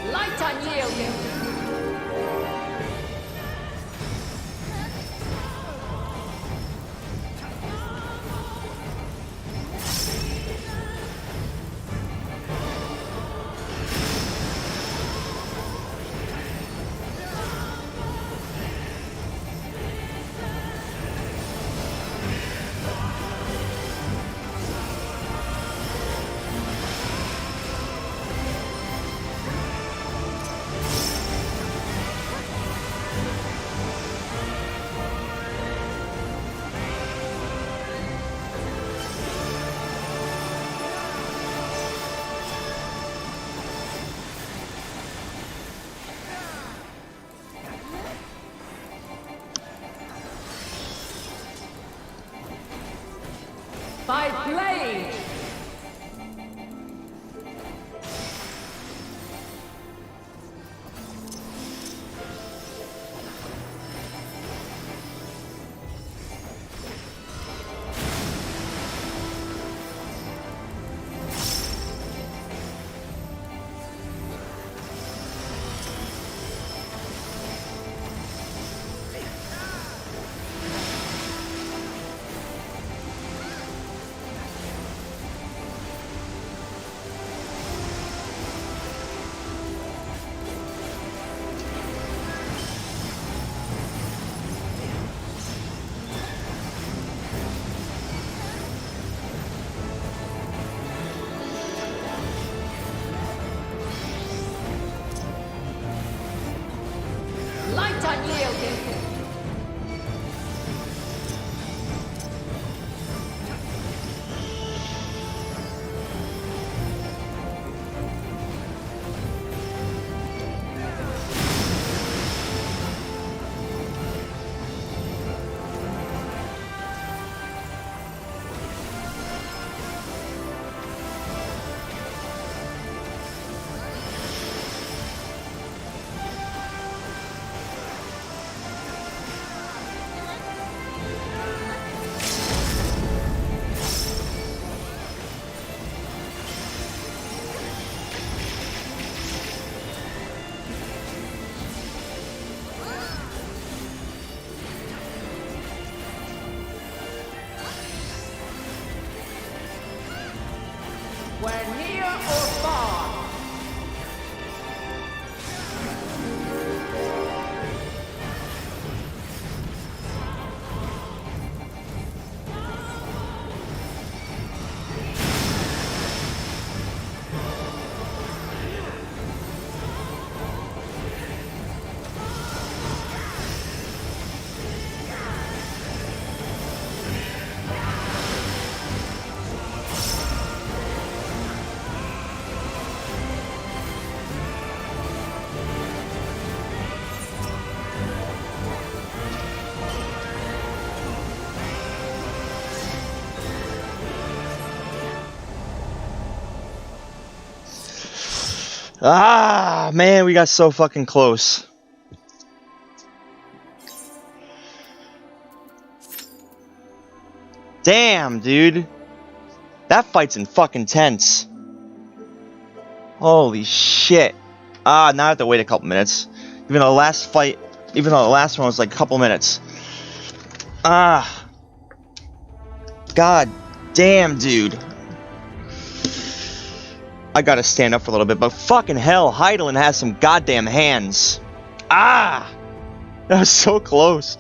Light unyielding. By blade! Light unyielding! We're near or far? Ah, man, we got so fucking close. Damn, dude. That fight's in fucking tense. Holy shit. Ah, now I have to wait a couple minutes. Even though the last fight, even though the last one was like a couple minutes. Ah. God damn, dude. I gotta stand up for a little bit, but fucking hell, Heidelin has some goddamn hands. Ah! That was so close.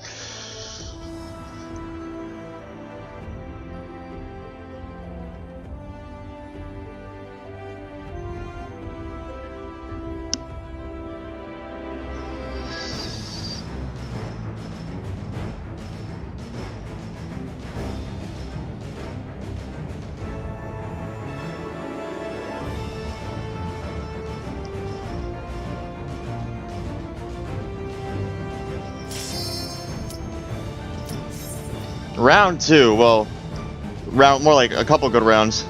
Round two, well, more like a couple good rounds.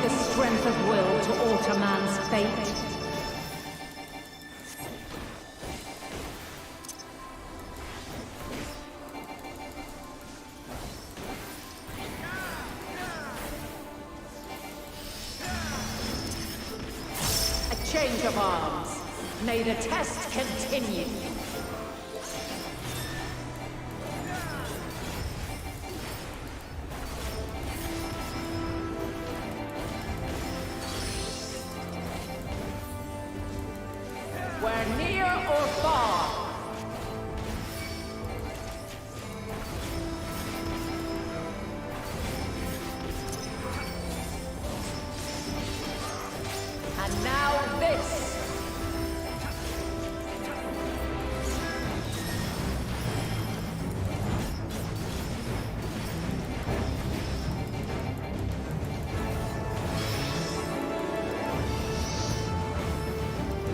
the strength of will to alter man's fate. A change of arms. May the test continue. We're near or far. And now this.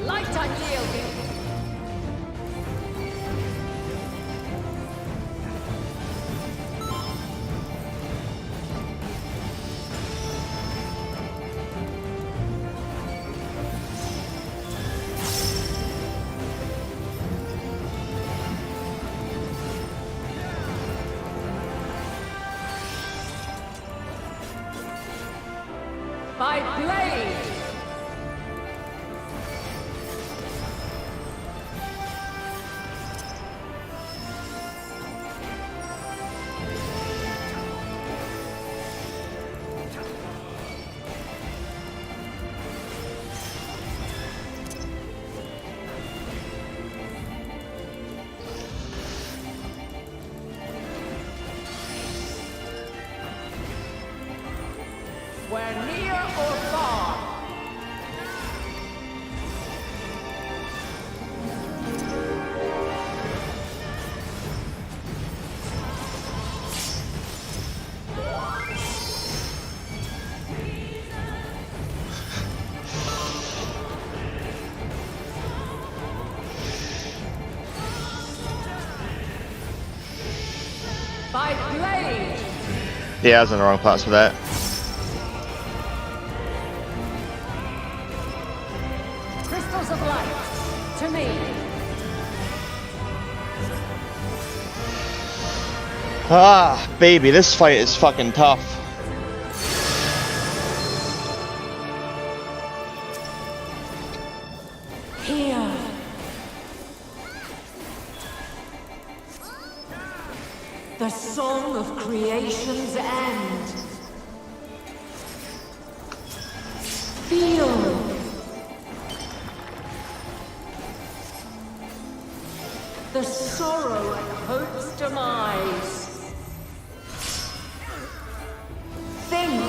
Light unyielding. By blade! We're near or far. By blade. Yeah, I was in the wrong place for that. Crystals of light. To me. Ah, baby, this fight is fucking tough. Here. The song of creation's end. Feel. The sorrow at hope's demise. Think.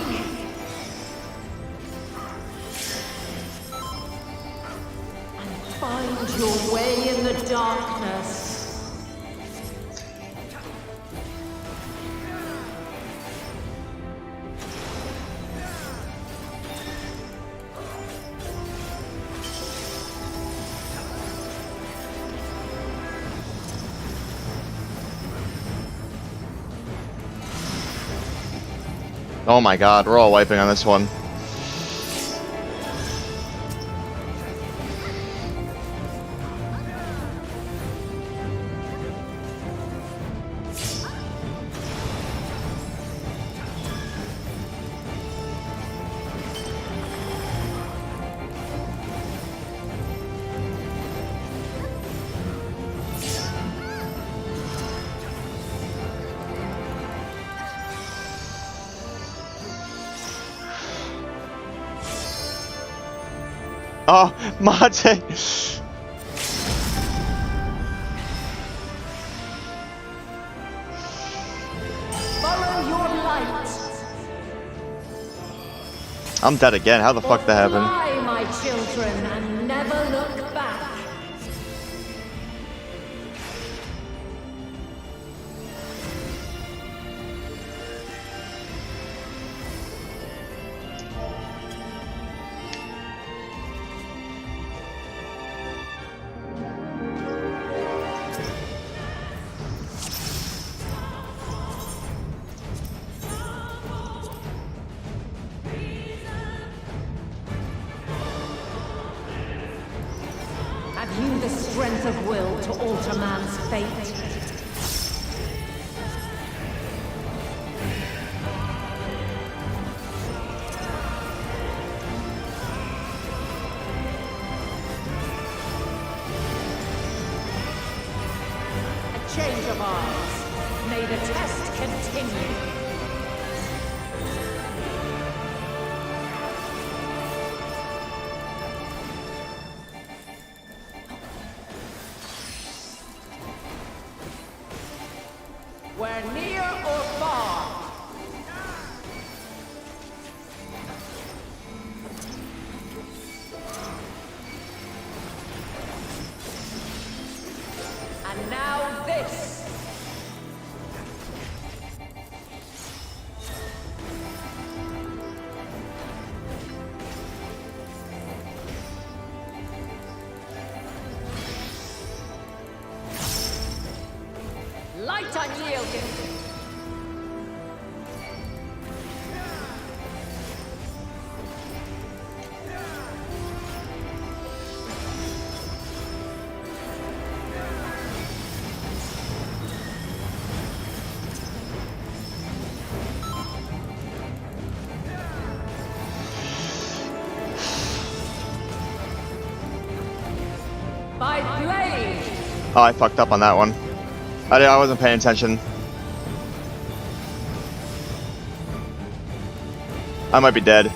And find your way in the darkness. Oh my god, we're all wiping on this one. Oh, Mate! Follow your light. I'm dead again. How the fuck that happened? Fly, my children, and never look back. strength of will to alter man's fate. A change of arms. May the test continue. We're near or far. And now this. Light unyielding. By blade. Oh, I fucked up on that one. I wasn't paying attention. I might be dead.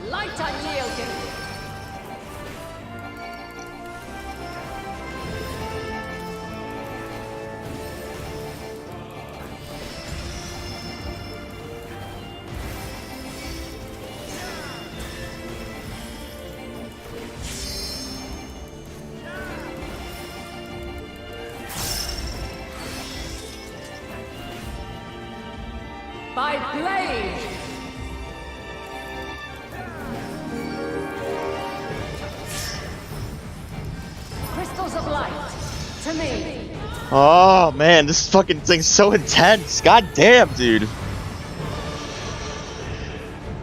Light unyielding. By blade. Crystals of light, to me. Oh man, this fucking thing's so intense. God damn, dude.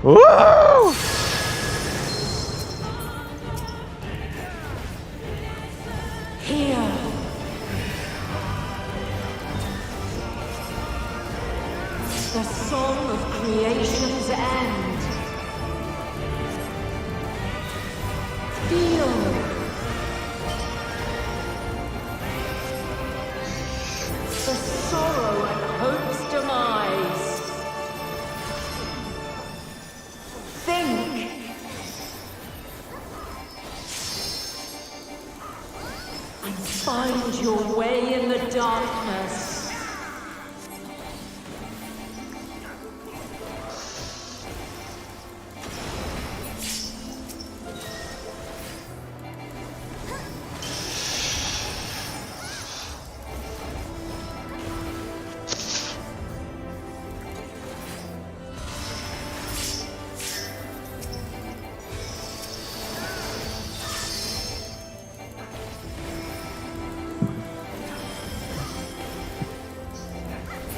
Woo! Here. The song of creation's end. Feel. The sorrow at hope's demise. Think. And find your way in the darkness.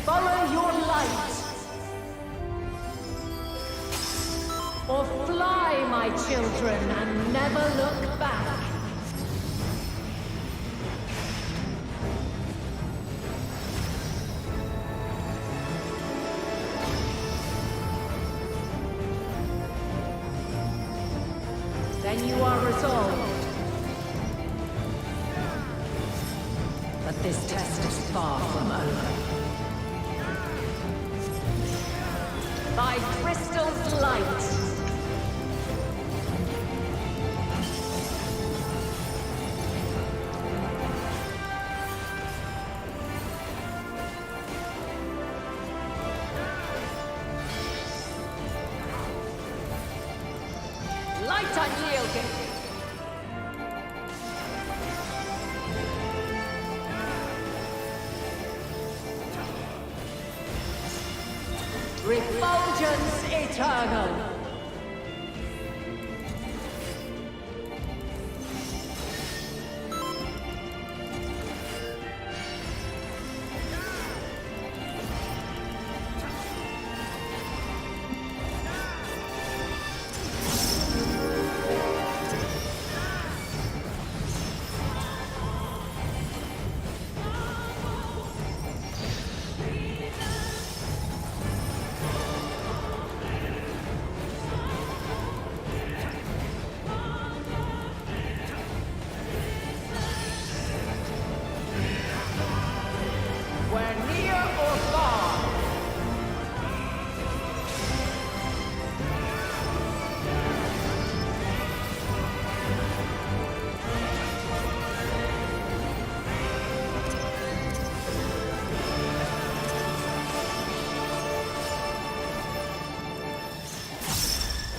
Follow your light. Or fly, my children, and never look back. Then you are resolved. But this test is far from over. By crystal's light. Light unyielding. Refulgence eternal.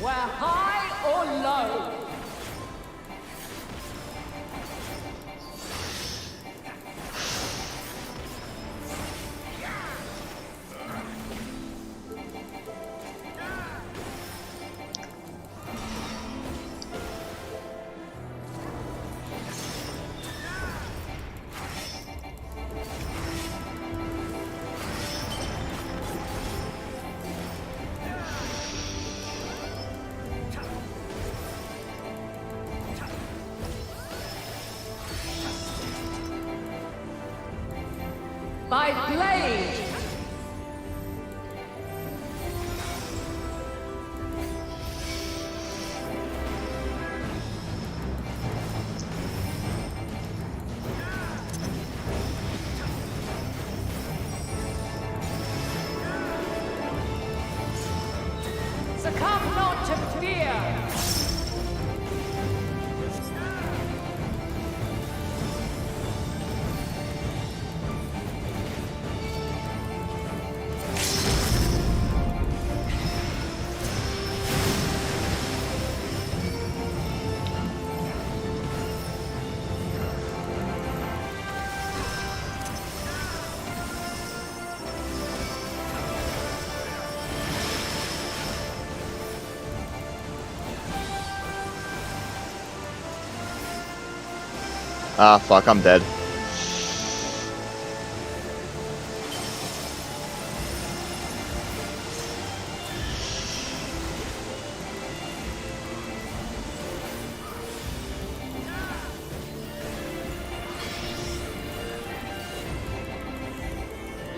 We're high or low. By blade! Succumb not to fear! Ah, fuck, I'm dead.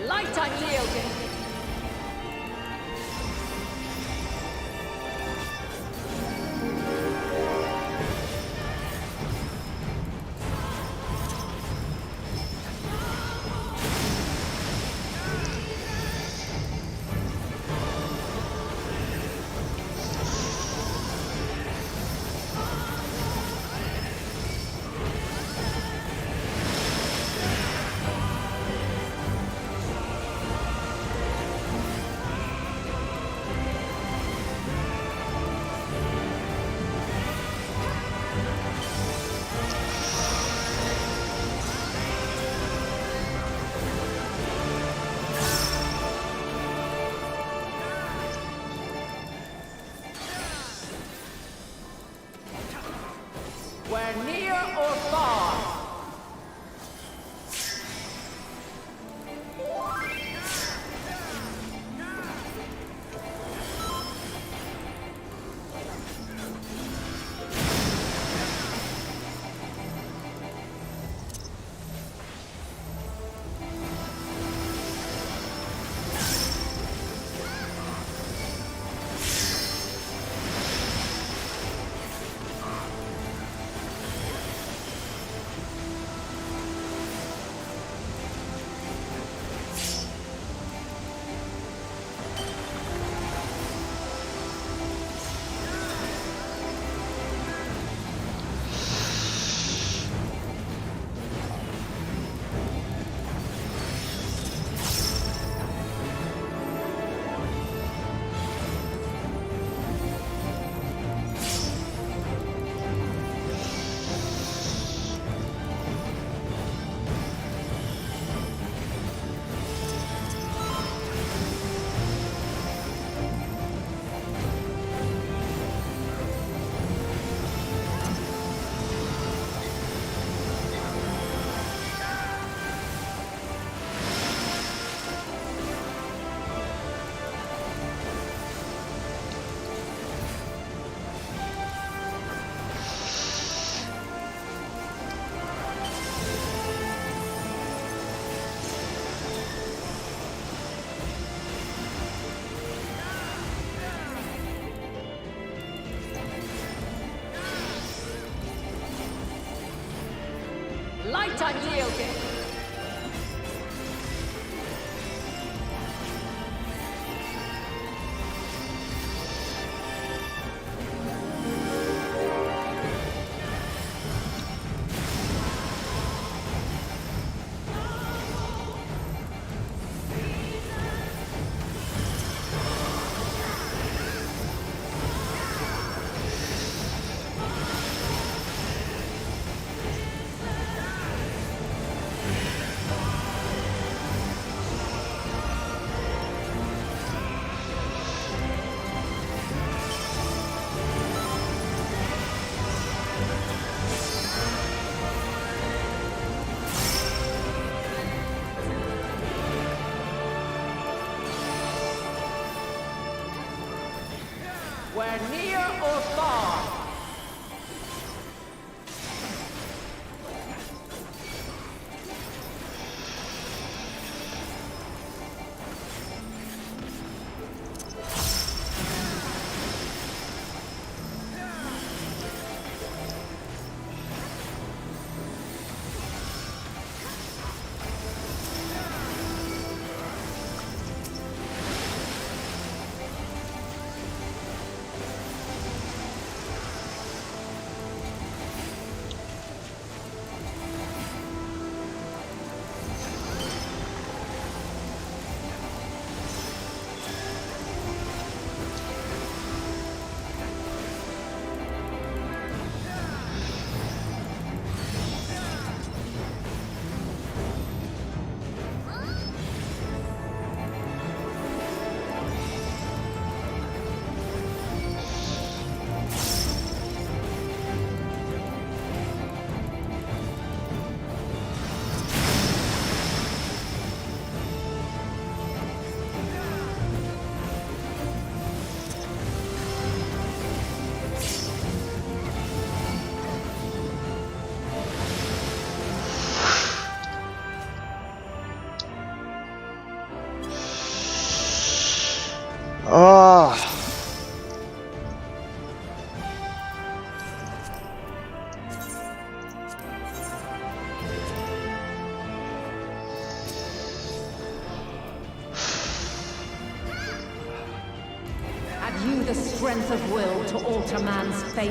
Light unyielding! where near or far. Have you the strength of will to alter man's fate?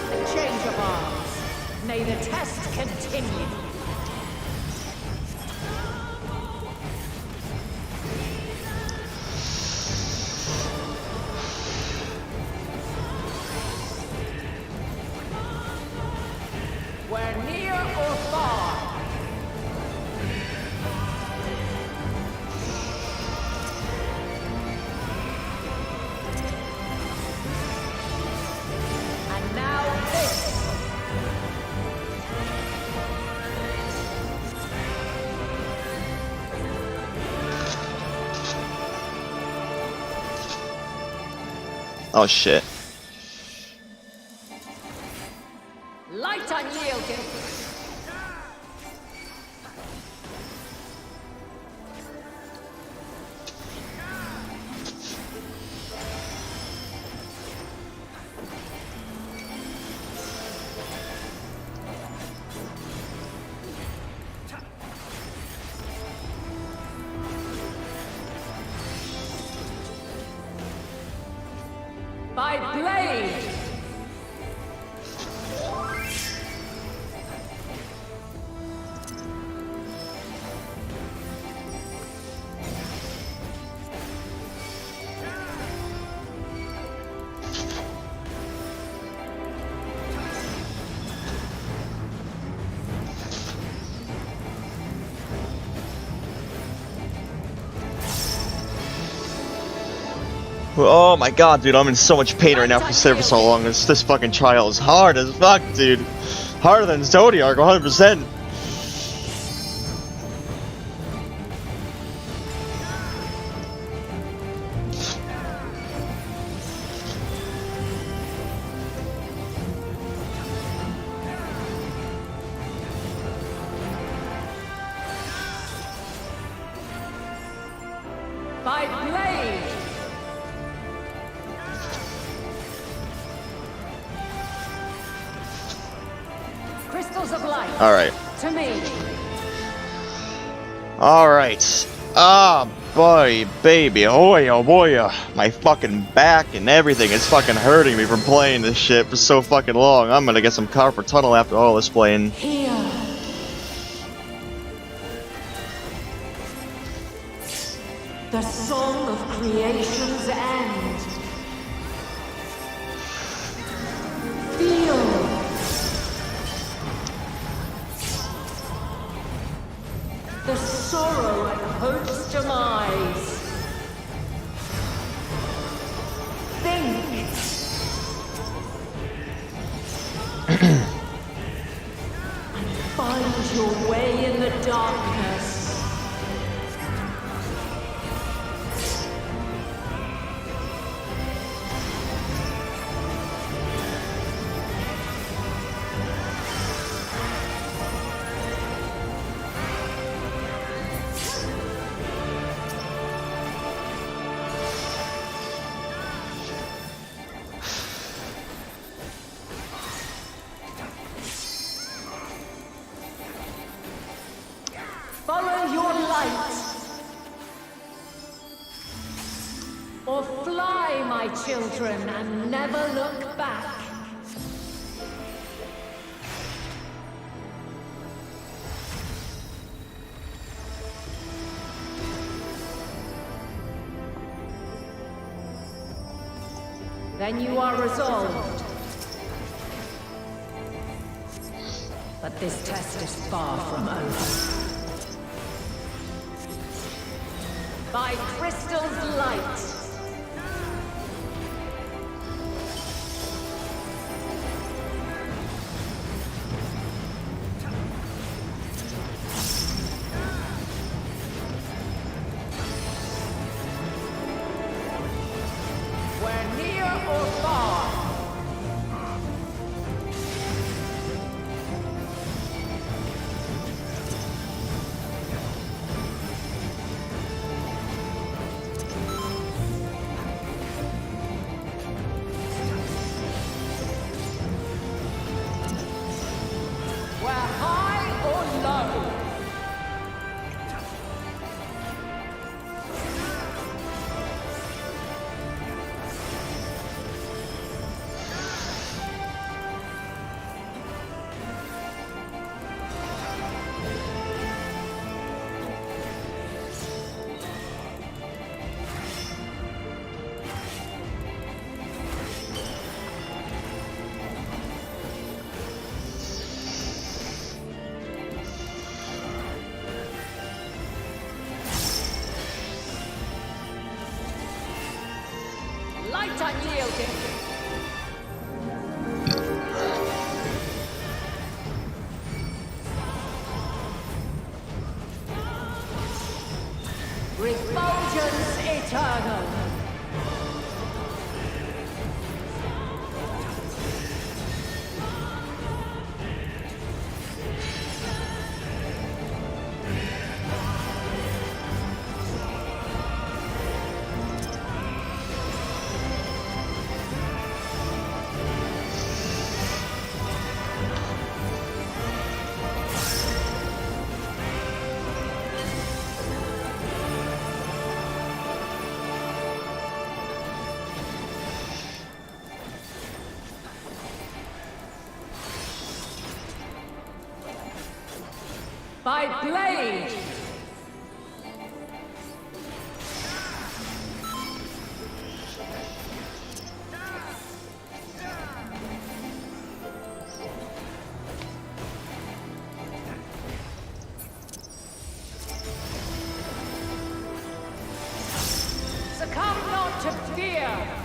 A change of arms. May the test continue. Where near or far. And now this. Oh shit. Light unyielding. By blade. Oh my god, dude, I'm in so much pain right now for sitting for so long. This fucking trial is hard as fuck, dude. Harder than Zodiac, 100%. By blade. Crystals of light. Alright. To me. Alright. Ah, boy, baby. Oh boy. My fucking back and everything is fucking hurting me from playing this shit for so fucking long. I'm gonna get some carpal tunnel after all this playing. Here. The song of creation's end. Feel. The sorrow at hope's demise. Think. Find your way in the darkness. Follow your light. Or fly, my children, and never look back. Then you are resolved. But this test is far from over. By Crystal's light. We're near or far. Light unyielding. Refulgence eternal. By blade! Succumb not to fear!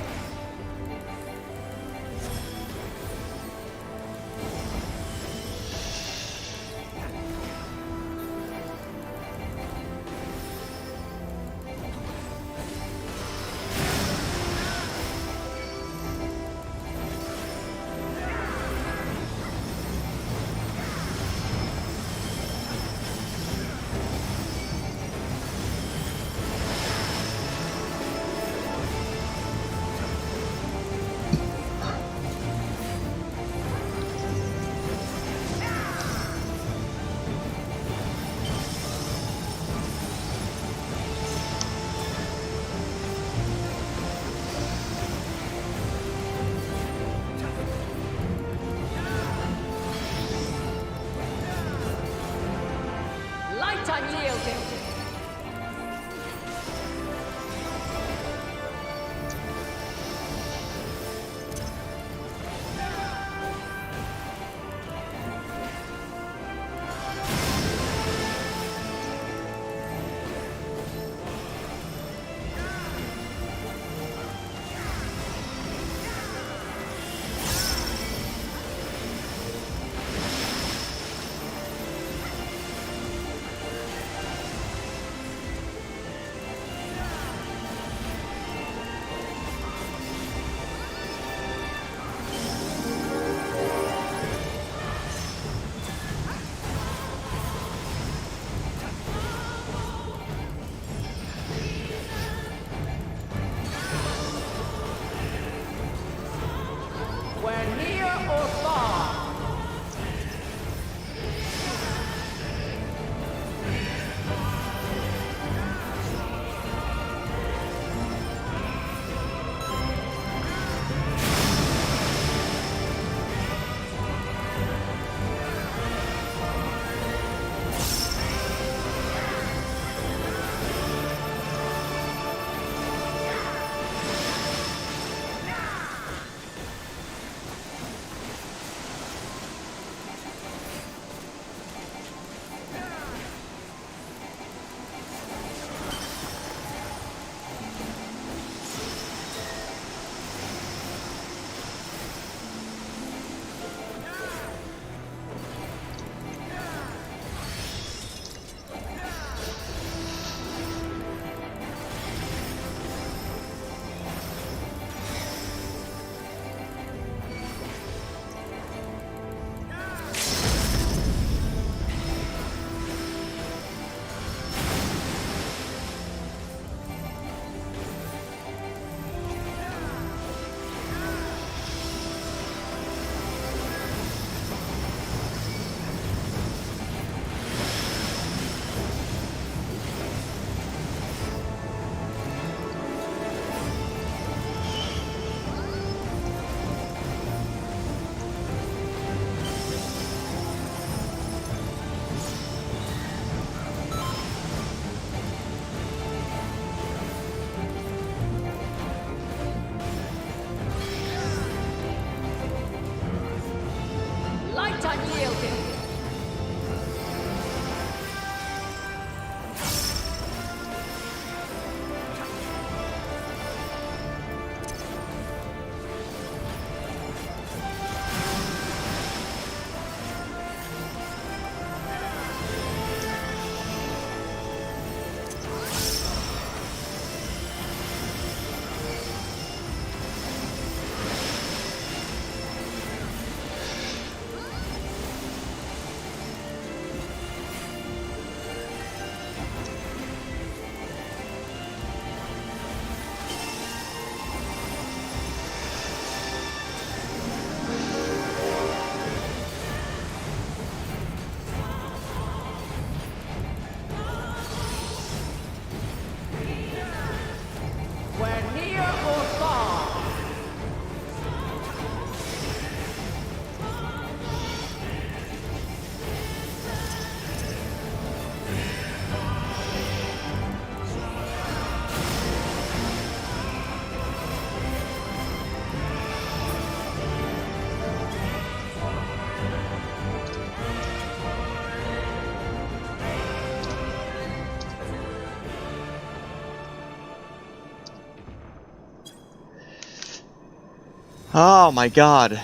Oh my god.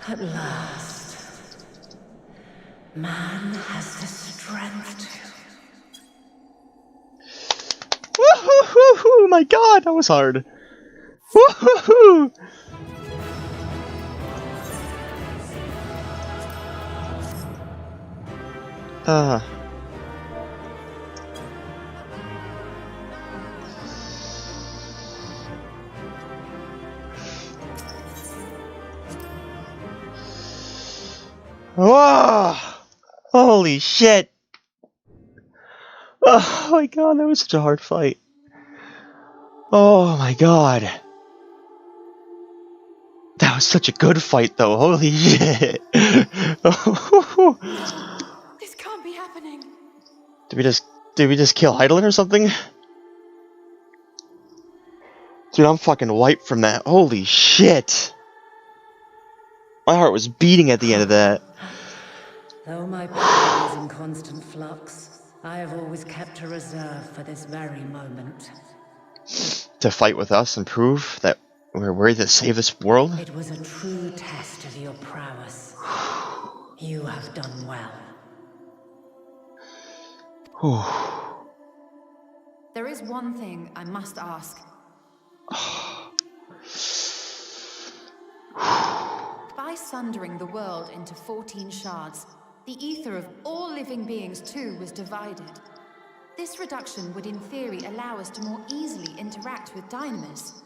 At last, man has the strength to. Woo-hoo-hoo-hoo! My god, that was hard. Woo-hoo-hoo! Whoa! Holy shit! Oh my god, that was such a hard fight. Oh my god. That was such a good fight though, holy shit. This can't be happening. Did we just kill Heidelin or something? Dude, I'm fucking wiped from that. Holy shit. My heart was beating at the end of that. Though my power is in constant flux, I have always kept a reserve for this very moment. To fight with us and prove that we're worthy to save this world? It was a true test of your prowess. You have done well. There is one thing I must ask. By sundering the world into 14 shards, the ether of all living beings too was divided. This reduction would in theory allow us to more easily interact with Dynamis.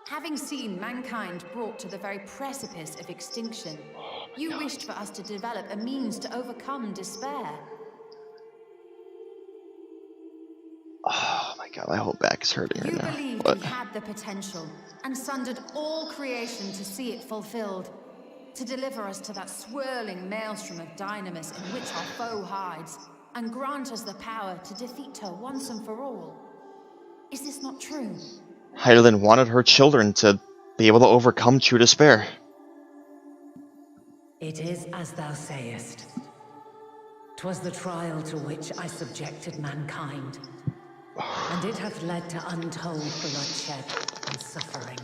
Having seen mankind brought to the very precipice of extinction, you wished for us to develop a means to overcome despair. Oh my god, my whole back is hurting right You now. believed What? we had the potential, and sundered all creation to see it fulfilled. To deliver us to that swirling maelstrom of Dynamis in which our foe hides, and grant us the power to defeat her once and for all. Is this not true? Heidelin wanted her children to be able to overcome true despair. It is as thou sayest. 'Twas the trial to which I subjected mankind, and it hath led to untold bloodshed and suffering.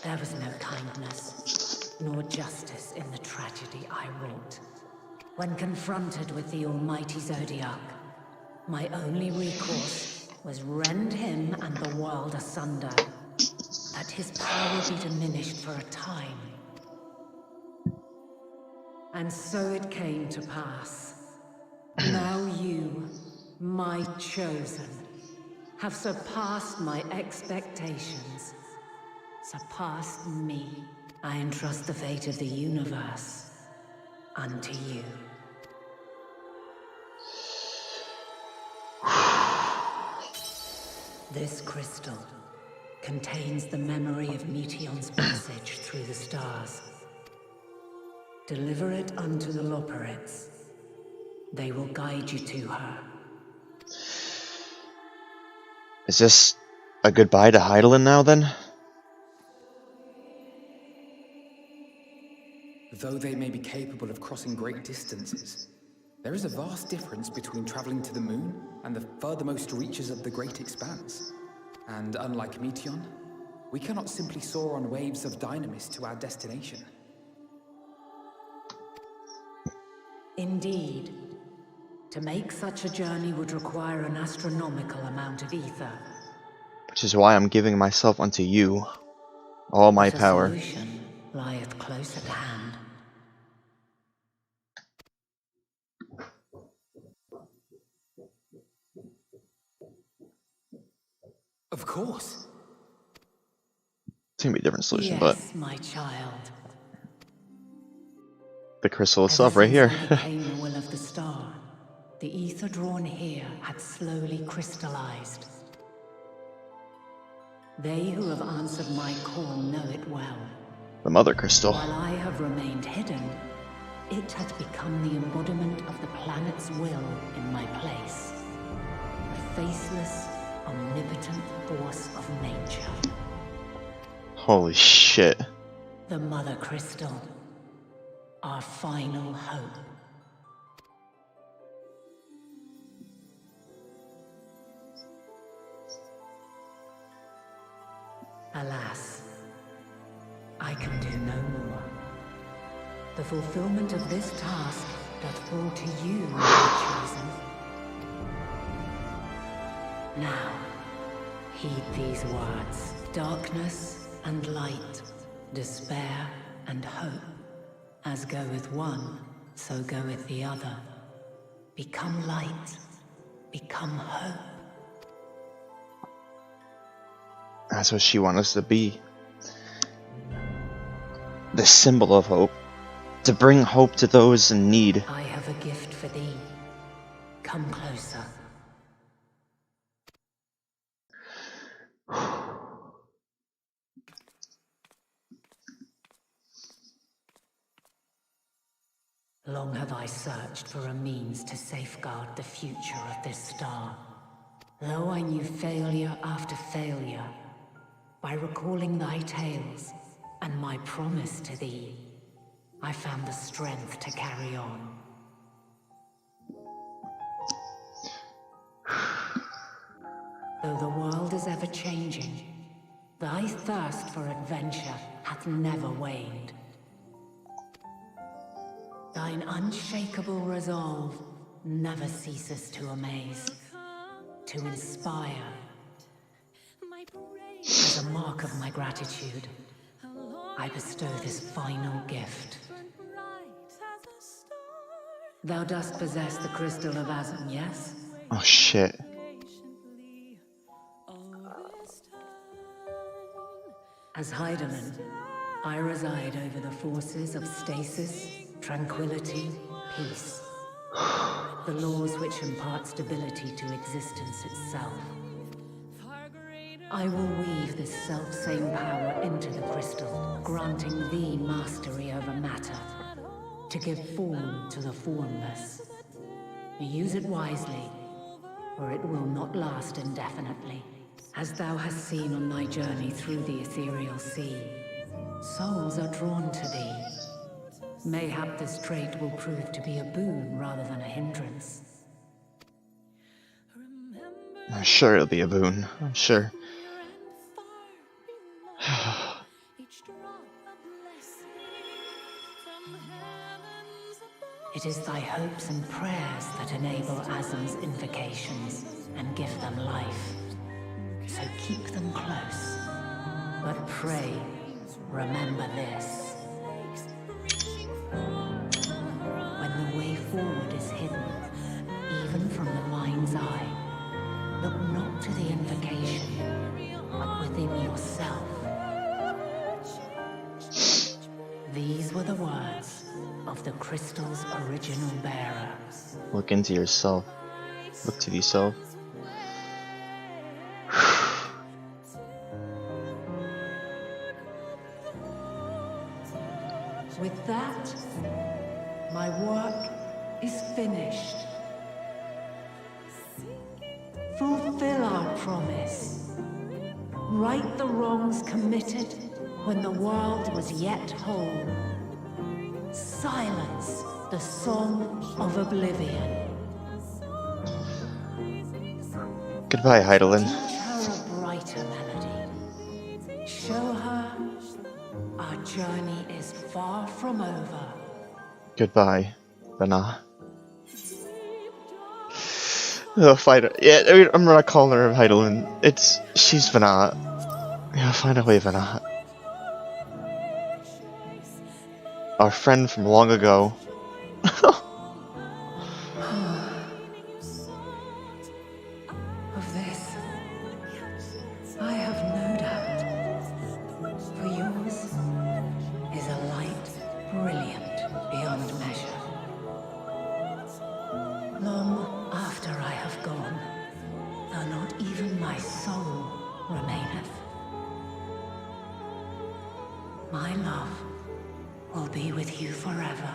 There was no kindness, nor justice in the tragedy I wrought. When confronted with the almighty Zodiac, my only recourse was rend him and the world asunder, that his power be diminished for a time. And so it came to pass. Now you, my chosen, have surpassed my expectations. Surpassed me. I entrust the fate of the universe unto you. This crystal contains the memory of Meteon's passage through the stars. Deliver it unto the Loperids. They will guide you to her. Is this a goodbye to Heidelin now then? Though they may be capable of crossing great distances, there is a vast difference between traveling to the moon and the furthermost reaches of the great expanse. And unlike Meteon, we cannot simply soar on waves of Dynamis to our destination. Indeed. To make such a journey would require an astronomical amount of ether. Which is why I'm giving myself unto you. All my But power. a solution lieth close at hand. Of course. It's gonna be a different solution, Yes, but my child. the crystal Ever itself right since here. I became the will of the star, the ether drawn here had slowly crystallized. They who have answered my call know it well. The mother crystal. While I have remained hidden, it hath become the embodiment of the planet's will in my place. A faceless, omnipotent force of nature. Holy shit. The mother crystal. Our final hope. Alas, I can do no more. The fulfillment of this task doth fall to you, my chosen. Now, heed these words. Darkness and light, despair and hope. As goeth one, so goeth the other. Become light, become hope. That's what she wants us to be. The symbol of hope. To bring hope to those in need. I have a gift for thee. Come closer. Long have I searched for a means to safeguard the future of this star. Though I knew failure after failure, by recalling thy tales and my promise to thee, I found the strength to carry on. Though the world is ever changing, thy thirst for adventure hath never waned. Thine unshakable resolve never ceases to amaze, to inspire. As a mark of my gratitude, I bestow this final gift. Thou dost possess the crystal of Azan, yes? Oh shit. As Heidelin, I reside over the forces of stasis, tranquility, peace. The laws which impart stability to existence itself. I will weave this self-same power into the crystal, granting thee mastery over matter, to give form to the formless. Use it wisely, or it will not last indefinitely. As thou hast seen on thy journey through the ethereal sea, souls are drawn to thee. Mayhap this trait will prove to be a boon rather than a hindrance. I'm sure it'll be a boon. I'm sure. It is thy hopes and prayers that enable Azam's invocations and give them life. So keep them close. But pray, remember this. When the way forward is hidden, even from the mind's eye, look not to the invocation, but within yourself. These were the words of the crystal's original bearer. Look into yourself. Look to yourself. With that, my work is finished. Fulfill our promise. Right the wrongs committed when the world was yet whole. Silence the song of oblivion. Goodbye, Heidelin. Teach her a brighter melody. Show her our journey is far from over. Goodbye, Vana. Oh, fight her. Yeah, I mean, I'm not calling her Heidelin. She's Vana. Yeah, find a way, Vana. Our friend from long ago. Of this, I have no doubt. For yours is a light brilliant beyond measure. Long after I have gone, though not even my soul remaineth, my love will be with you forever,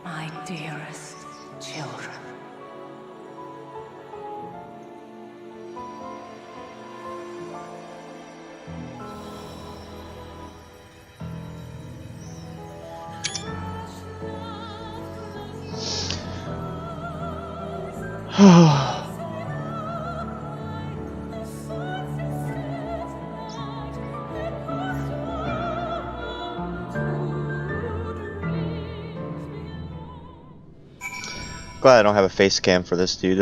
my dearest children. Glad I don't have a face cam for this dude.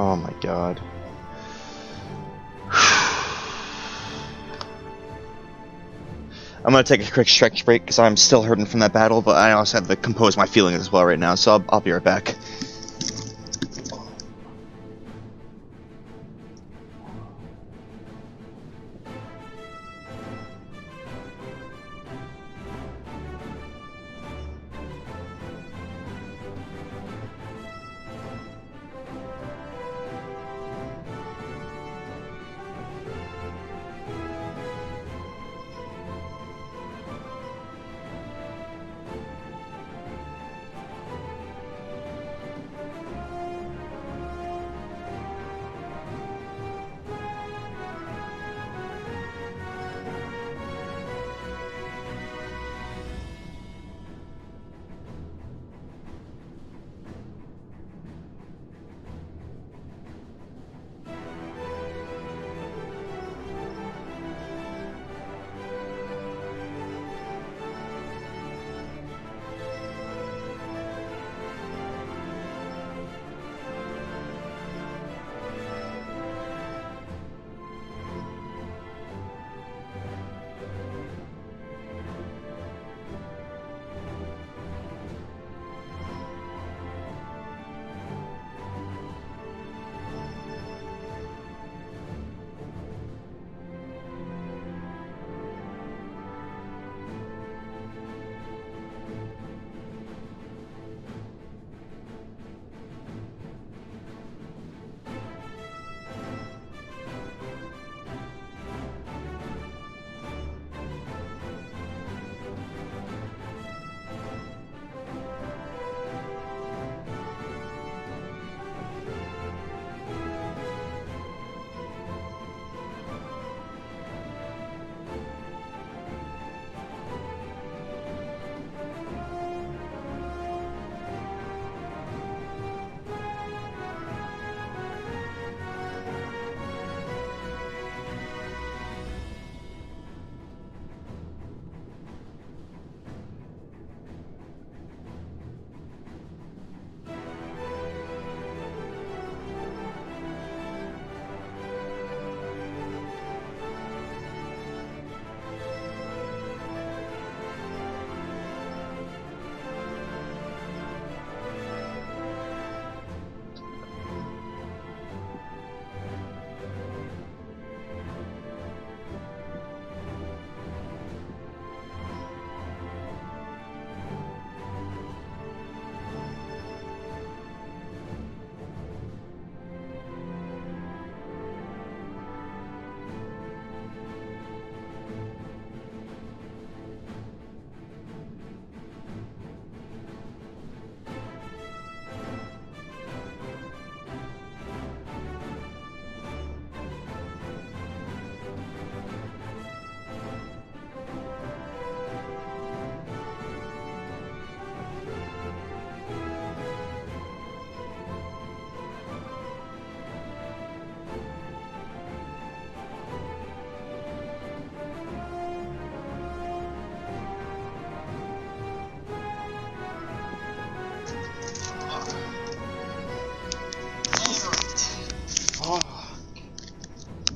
Oh my god. I'm gonna take a quick stretch break because I'm still hurting from that battle, but I also have to compose my feelings as well right now, so I'll be right back.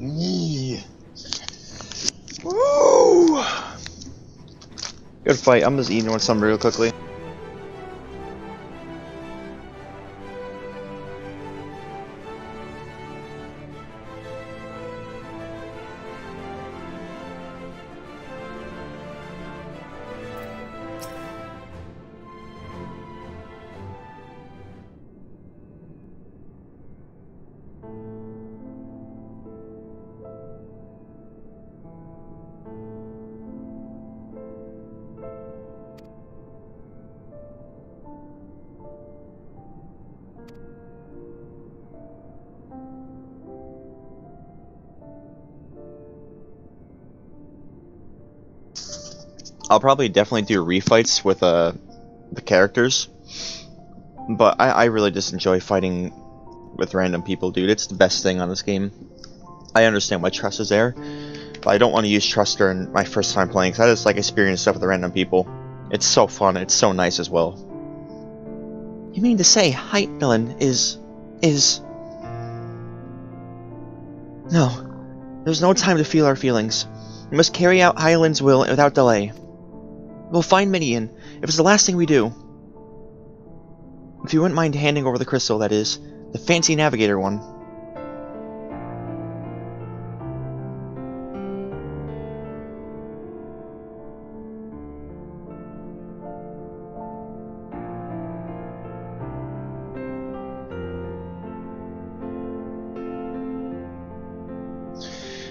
Yeah. Woo! Good fight. I'm just eating on some real quickly. I'll probably definitely do refights with the characters, but I really just enjoy fighting with random people, dude. It's the best thing on this game. I understand why trust is there, but I don't want to use trust during my first time playing, because I just like experiencing stuff with random people. It's so fun, it's so nice as well. You mean to say Hypnelin is... No. There's no time to feel our feelings. We must carry out Hylin's will without delay. We'll find Midian, if it's the last thing we do. If you wouldn't mind handing over the crystal, that is. The fancy navigator one.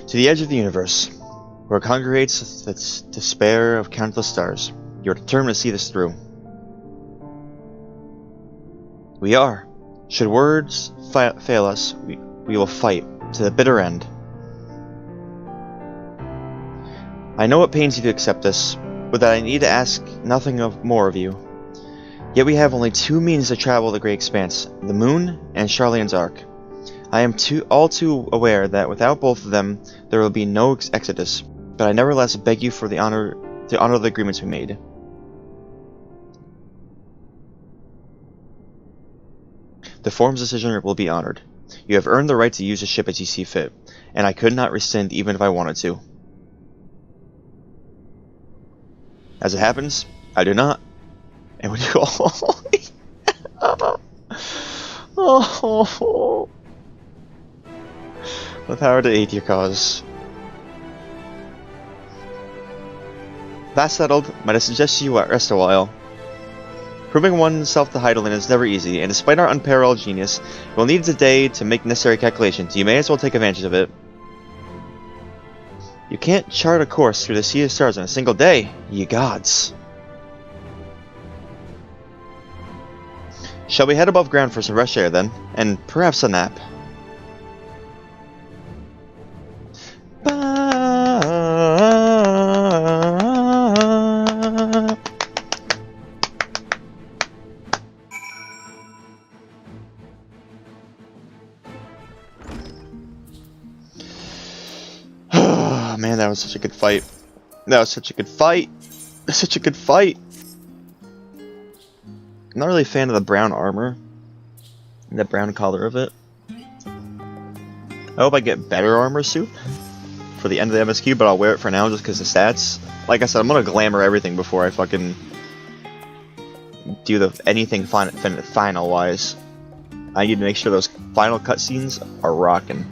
To the edge of the universe, where congregates the despair of countless stars, you are determined to see this through. We are. Should words fail us, we will fight to the bitter end. I know it pains you to accept this, but that I need to ask nothing more of you. Yet we have only two means to travel the great expanse, the moon and Charlene's Ark. I am all too aware that without both of them, there will be no exodus, but I nevertheless beg you for to honor the agreements we made. The Forum's decision will be honored. You have earned the right to use the ship as you see fit, and I could not rescind even if I wanted to. As it happens, I do not. And when you oh. The power to aid your cause. That settled, might I suggest you rest a while. Proving oneself to Hydaelyn is never easy, and despite our unparalleled genius, we'll need a day to make necessary calculations. You may as well take advantage of it. You can't chart a course through the sea of stars in a single day, ye gods. Shall we head above ground for some fresh air then, and perhaps a nap? Man, that was such a good fight. That was such a good fight. Such a good fight. I'm not really a fan of the brown armor. The brown color of it. I hope I get better armor suit for the end of the MSQ, but I'll wear it for now just because the stats. Like I said, I'm gonna glamour everything before I fucking do anything final wise. I need to make sure those final cutscenes are rocking.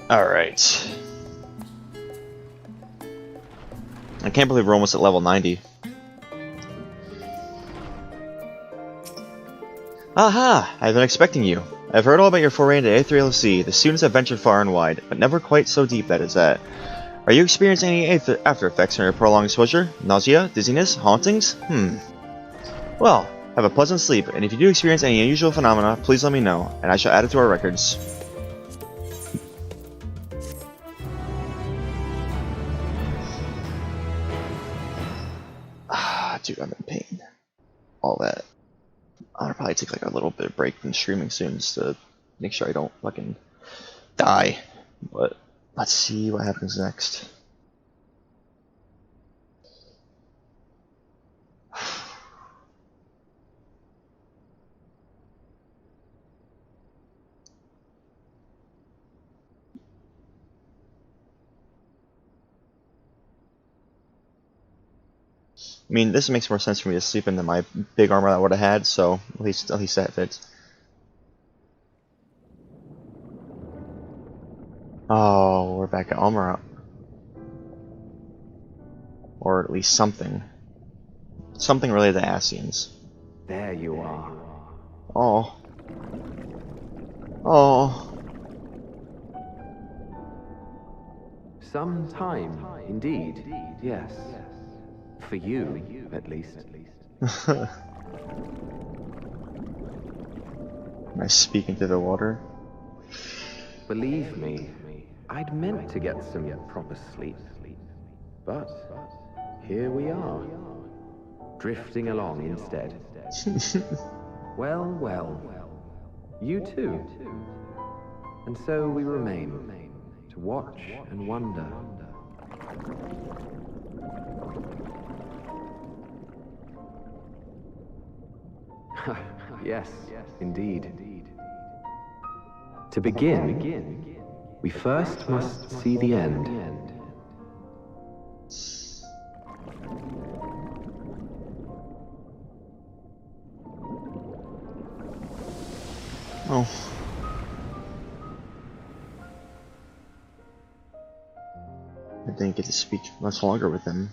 Alright. I can't believe we're almost at level 90. Aha! I've been expecting you. I've heard all about your foray into A3LC. The students have ventured far and wide, but never quite so deep, that is that. Are you experiencing any after effects from your prolonged exposure? Nausea? Dizziness? Hauntings? Well, have a pleasant sleep, and if you do experience any unusual phenomena, please let me know, and I shall add it to our records. Dude, I'm in pain. All that. I'll probably take like a little bit of break from streaming soon just to make sure I don't fucking die. But let's see what happens next. I mean, this makes more sense for me to sleep into my big armor that I would have had, so at least that fits. Oh, we're back at armor up. Or at least something. Something related to Ascians. There you are. Oh. Oh. Some time, indeed, yes. For you, at least. Am I speaking to the water? Believe me, I'd meant to get some proper sleep. But here we are, drifting along instead. Well, well, you too. And so we remain, to watch and wonder. Yes, indeed. To begin, we first must see the end. Oh. I didn't get to speak much longer with him.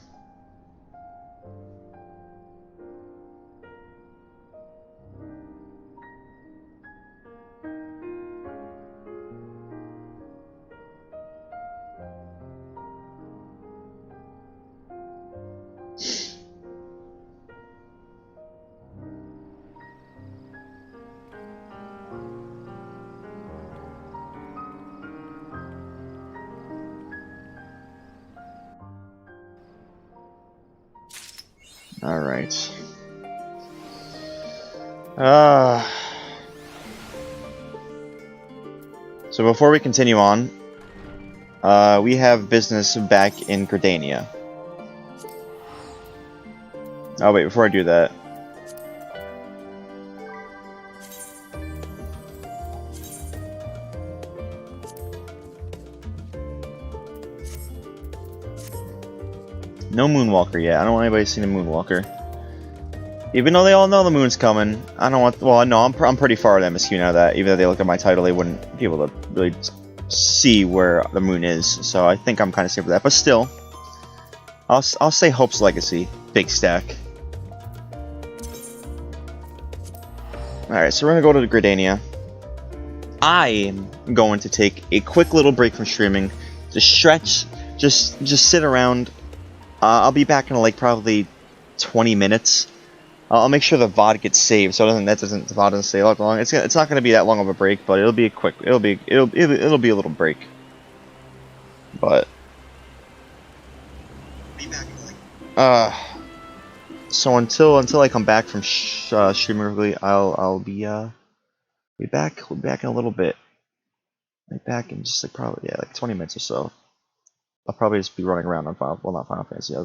Alright. So before we continue on, we have business back in Gridania. Oh wait, before I do that. No Moonwalker yet. I don't want anybody seeing a Moonwalker. Even though they all know the moon's coming, I don't want. Well, no, I'm pretty far with MSQ now that even though they look at my title, they wouldn't be able to really see where the moon is. So I think I'm kind of safe with that. But still, I'll say Hope's Legacy, big stack. All right, so we're gonna go to the Gridania. I am going to take a quick little break from streaming, to stretch, just sit around. I'll be back in like probably 20 minutes. I'll make sure the VOD gets saved, so the VOD doesn't stay that long. It's not going to be that long of a break, but it'll be a quick. It'll be a little break. But so until I come back from streaming regularly, I'll be back. We'll be back in a little bit. Right back in just like probably like 20 minutes or so. I'll probably just be running around on not Final Fantasy. I'll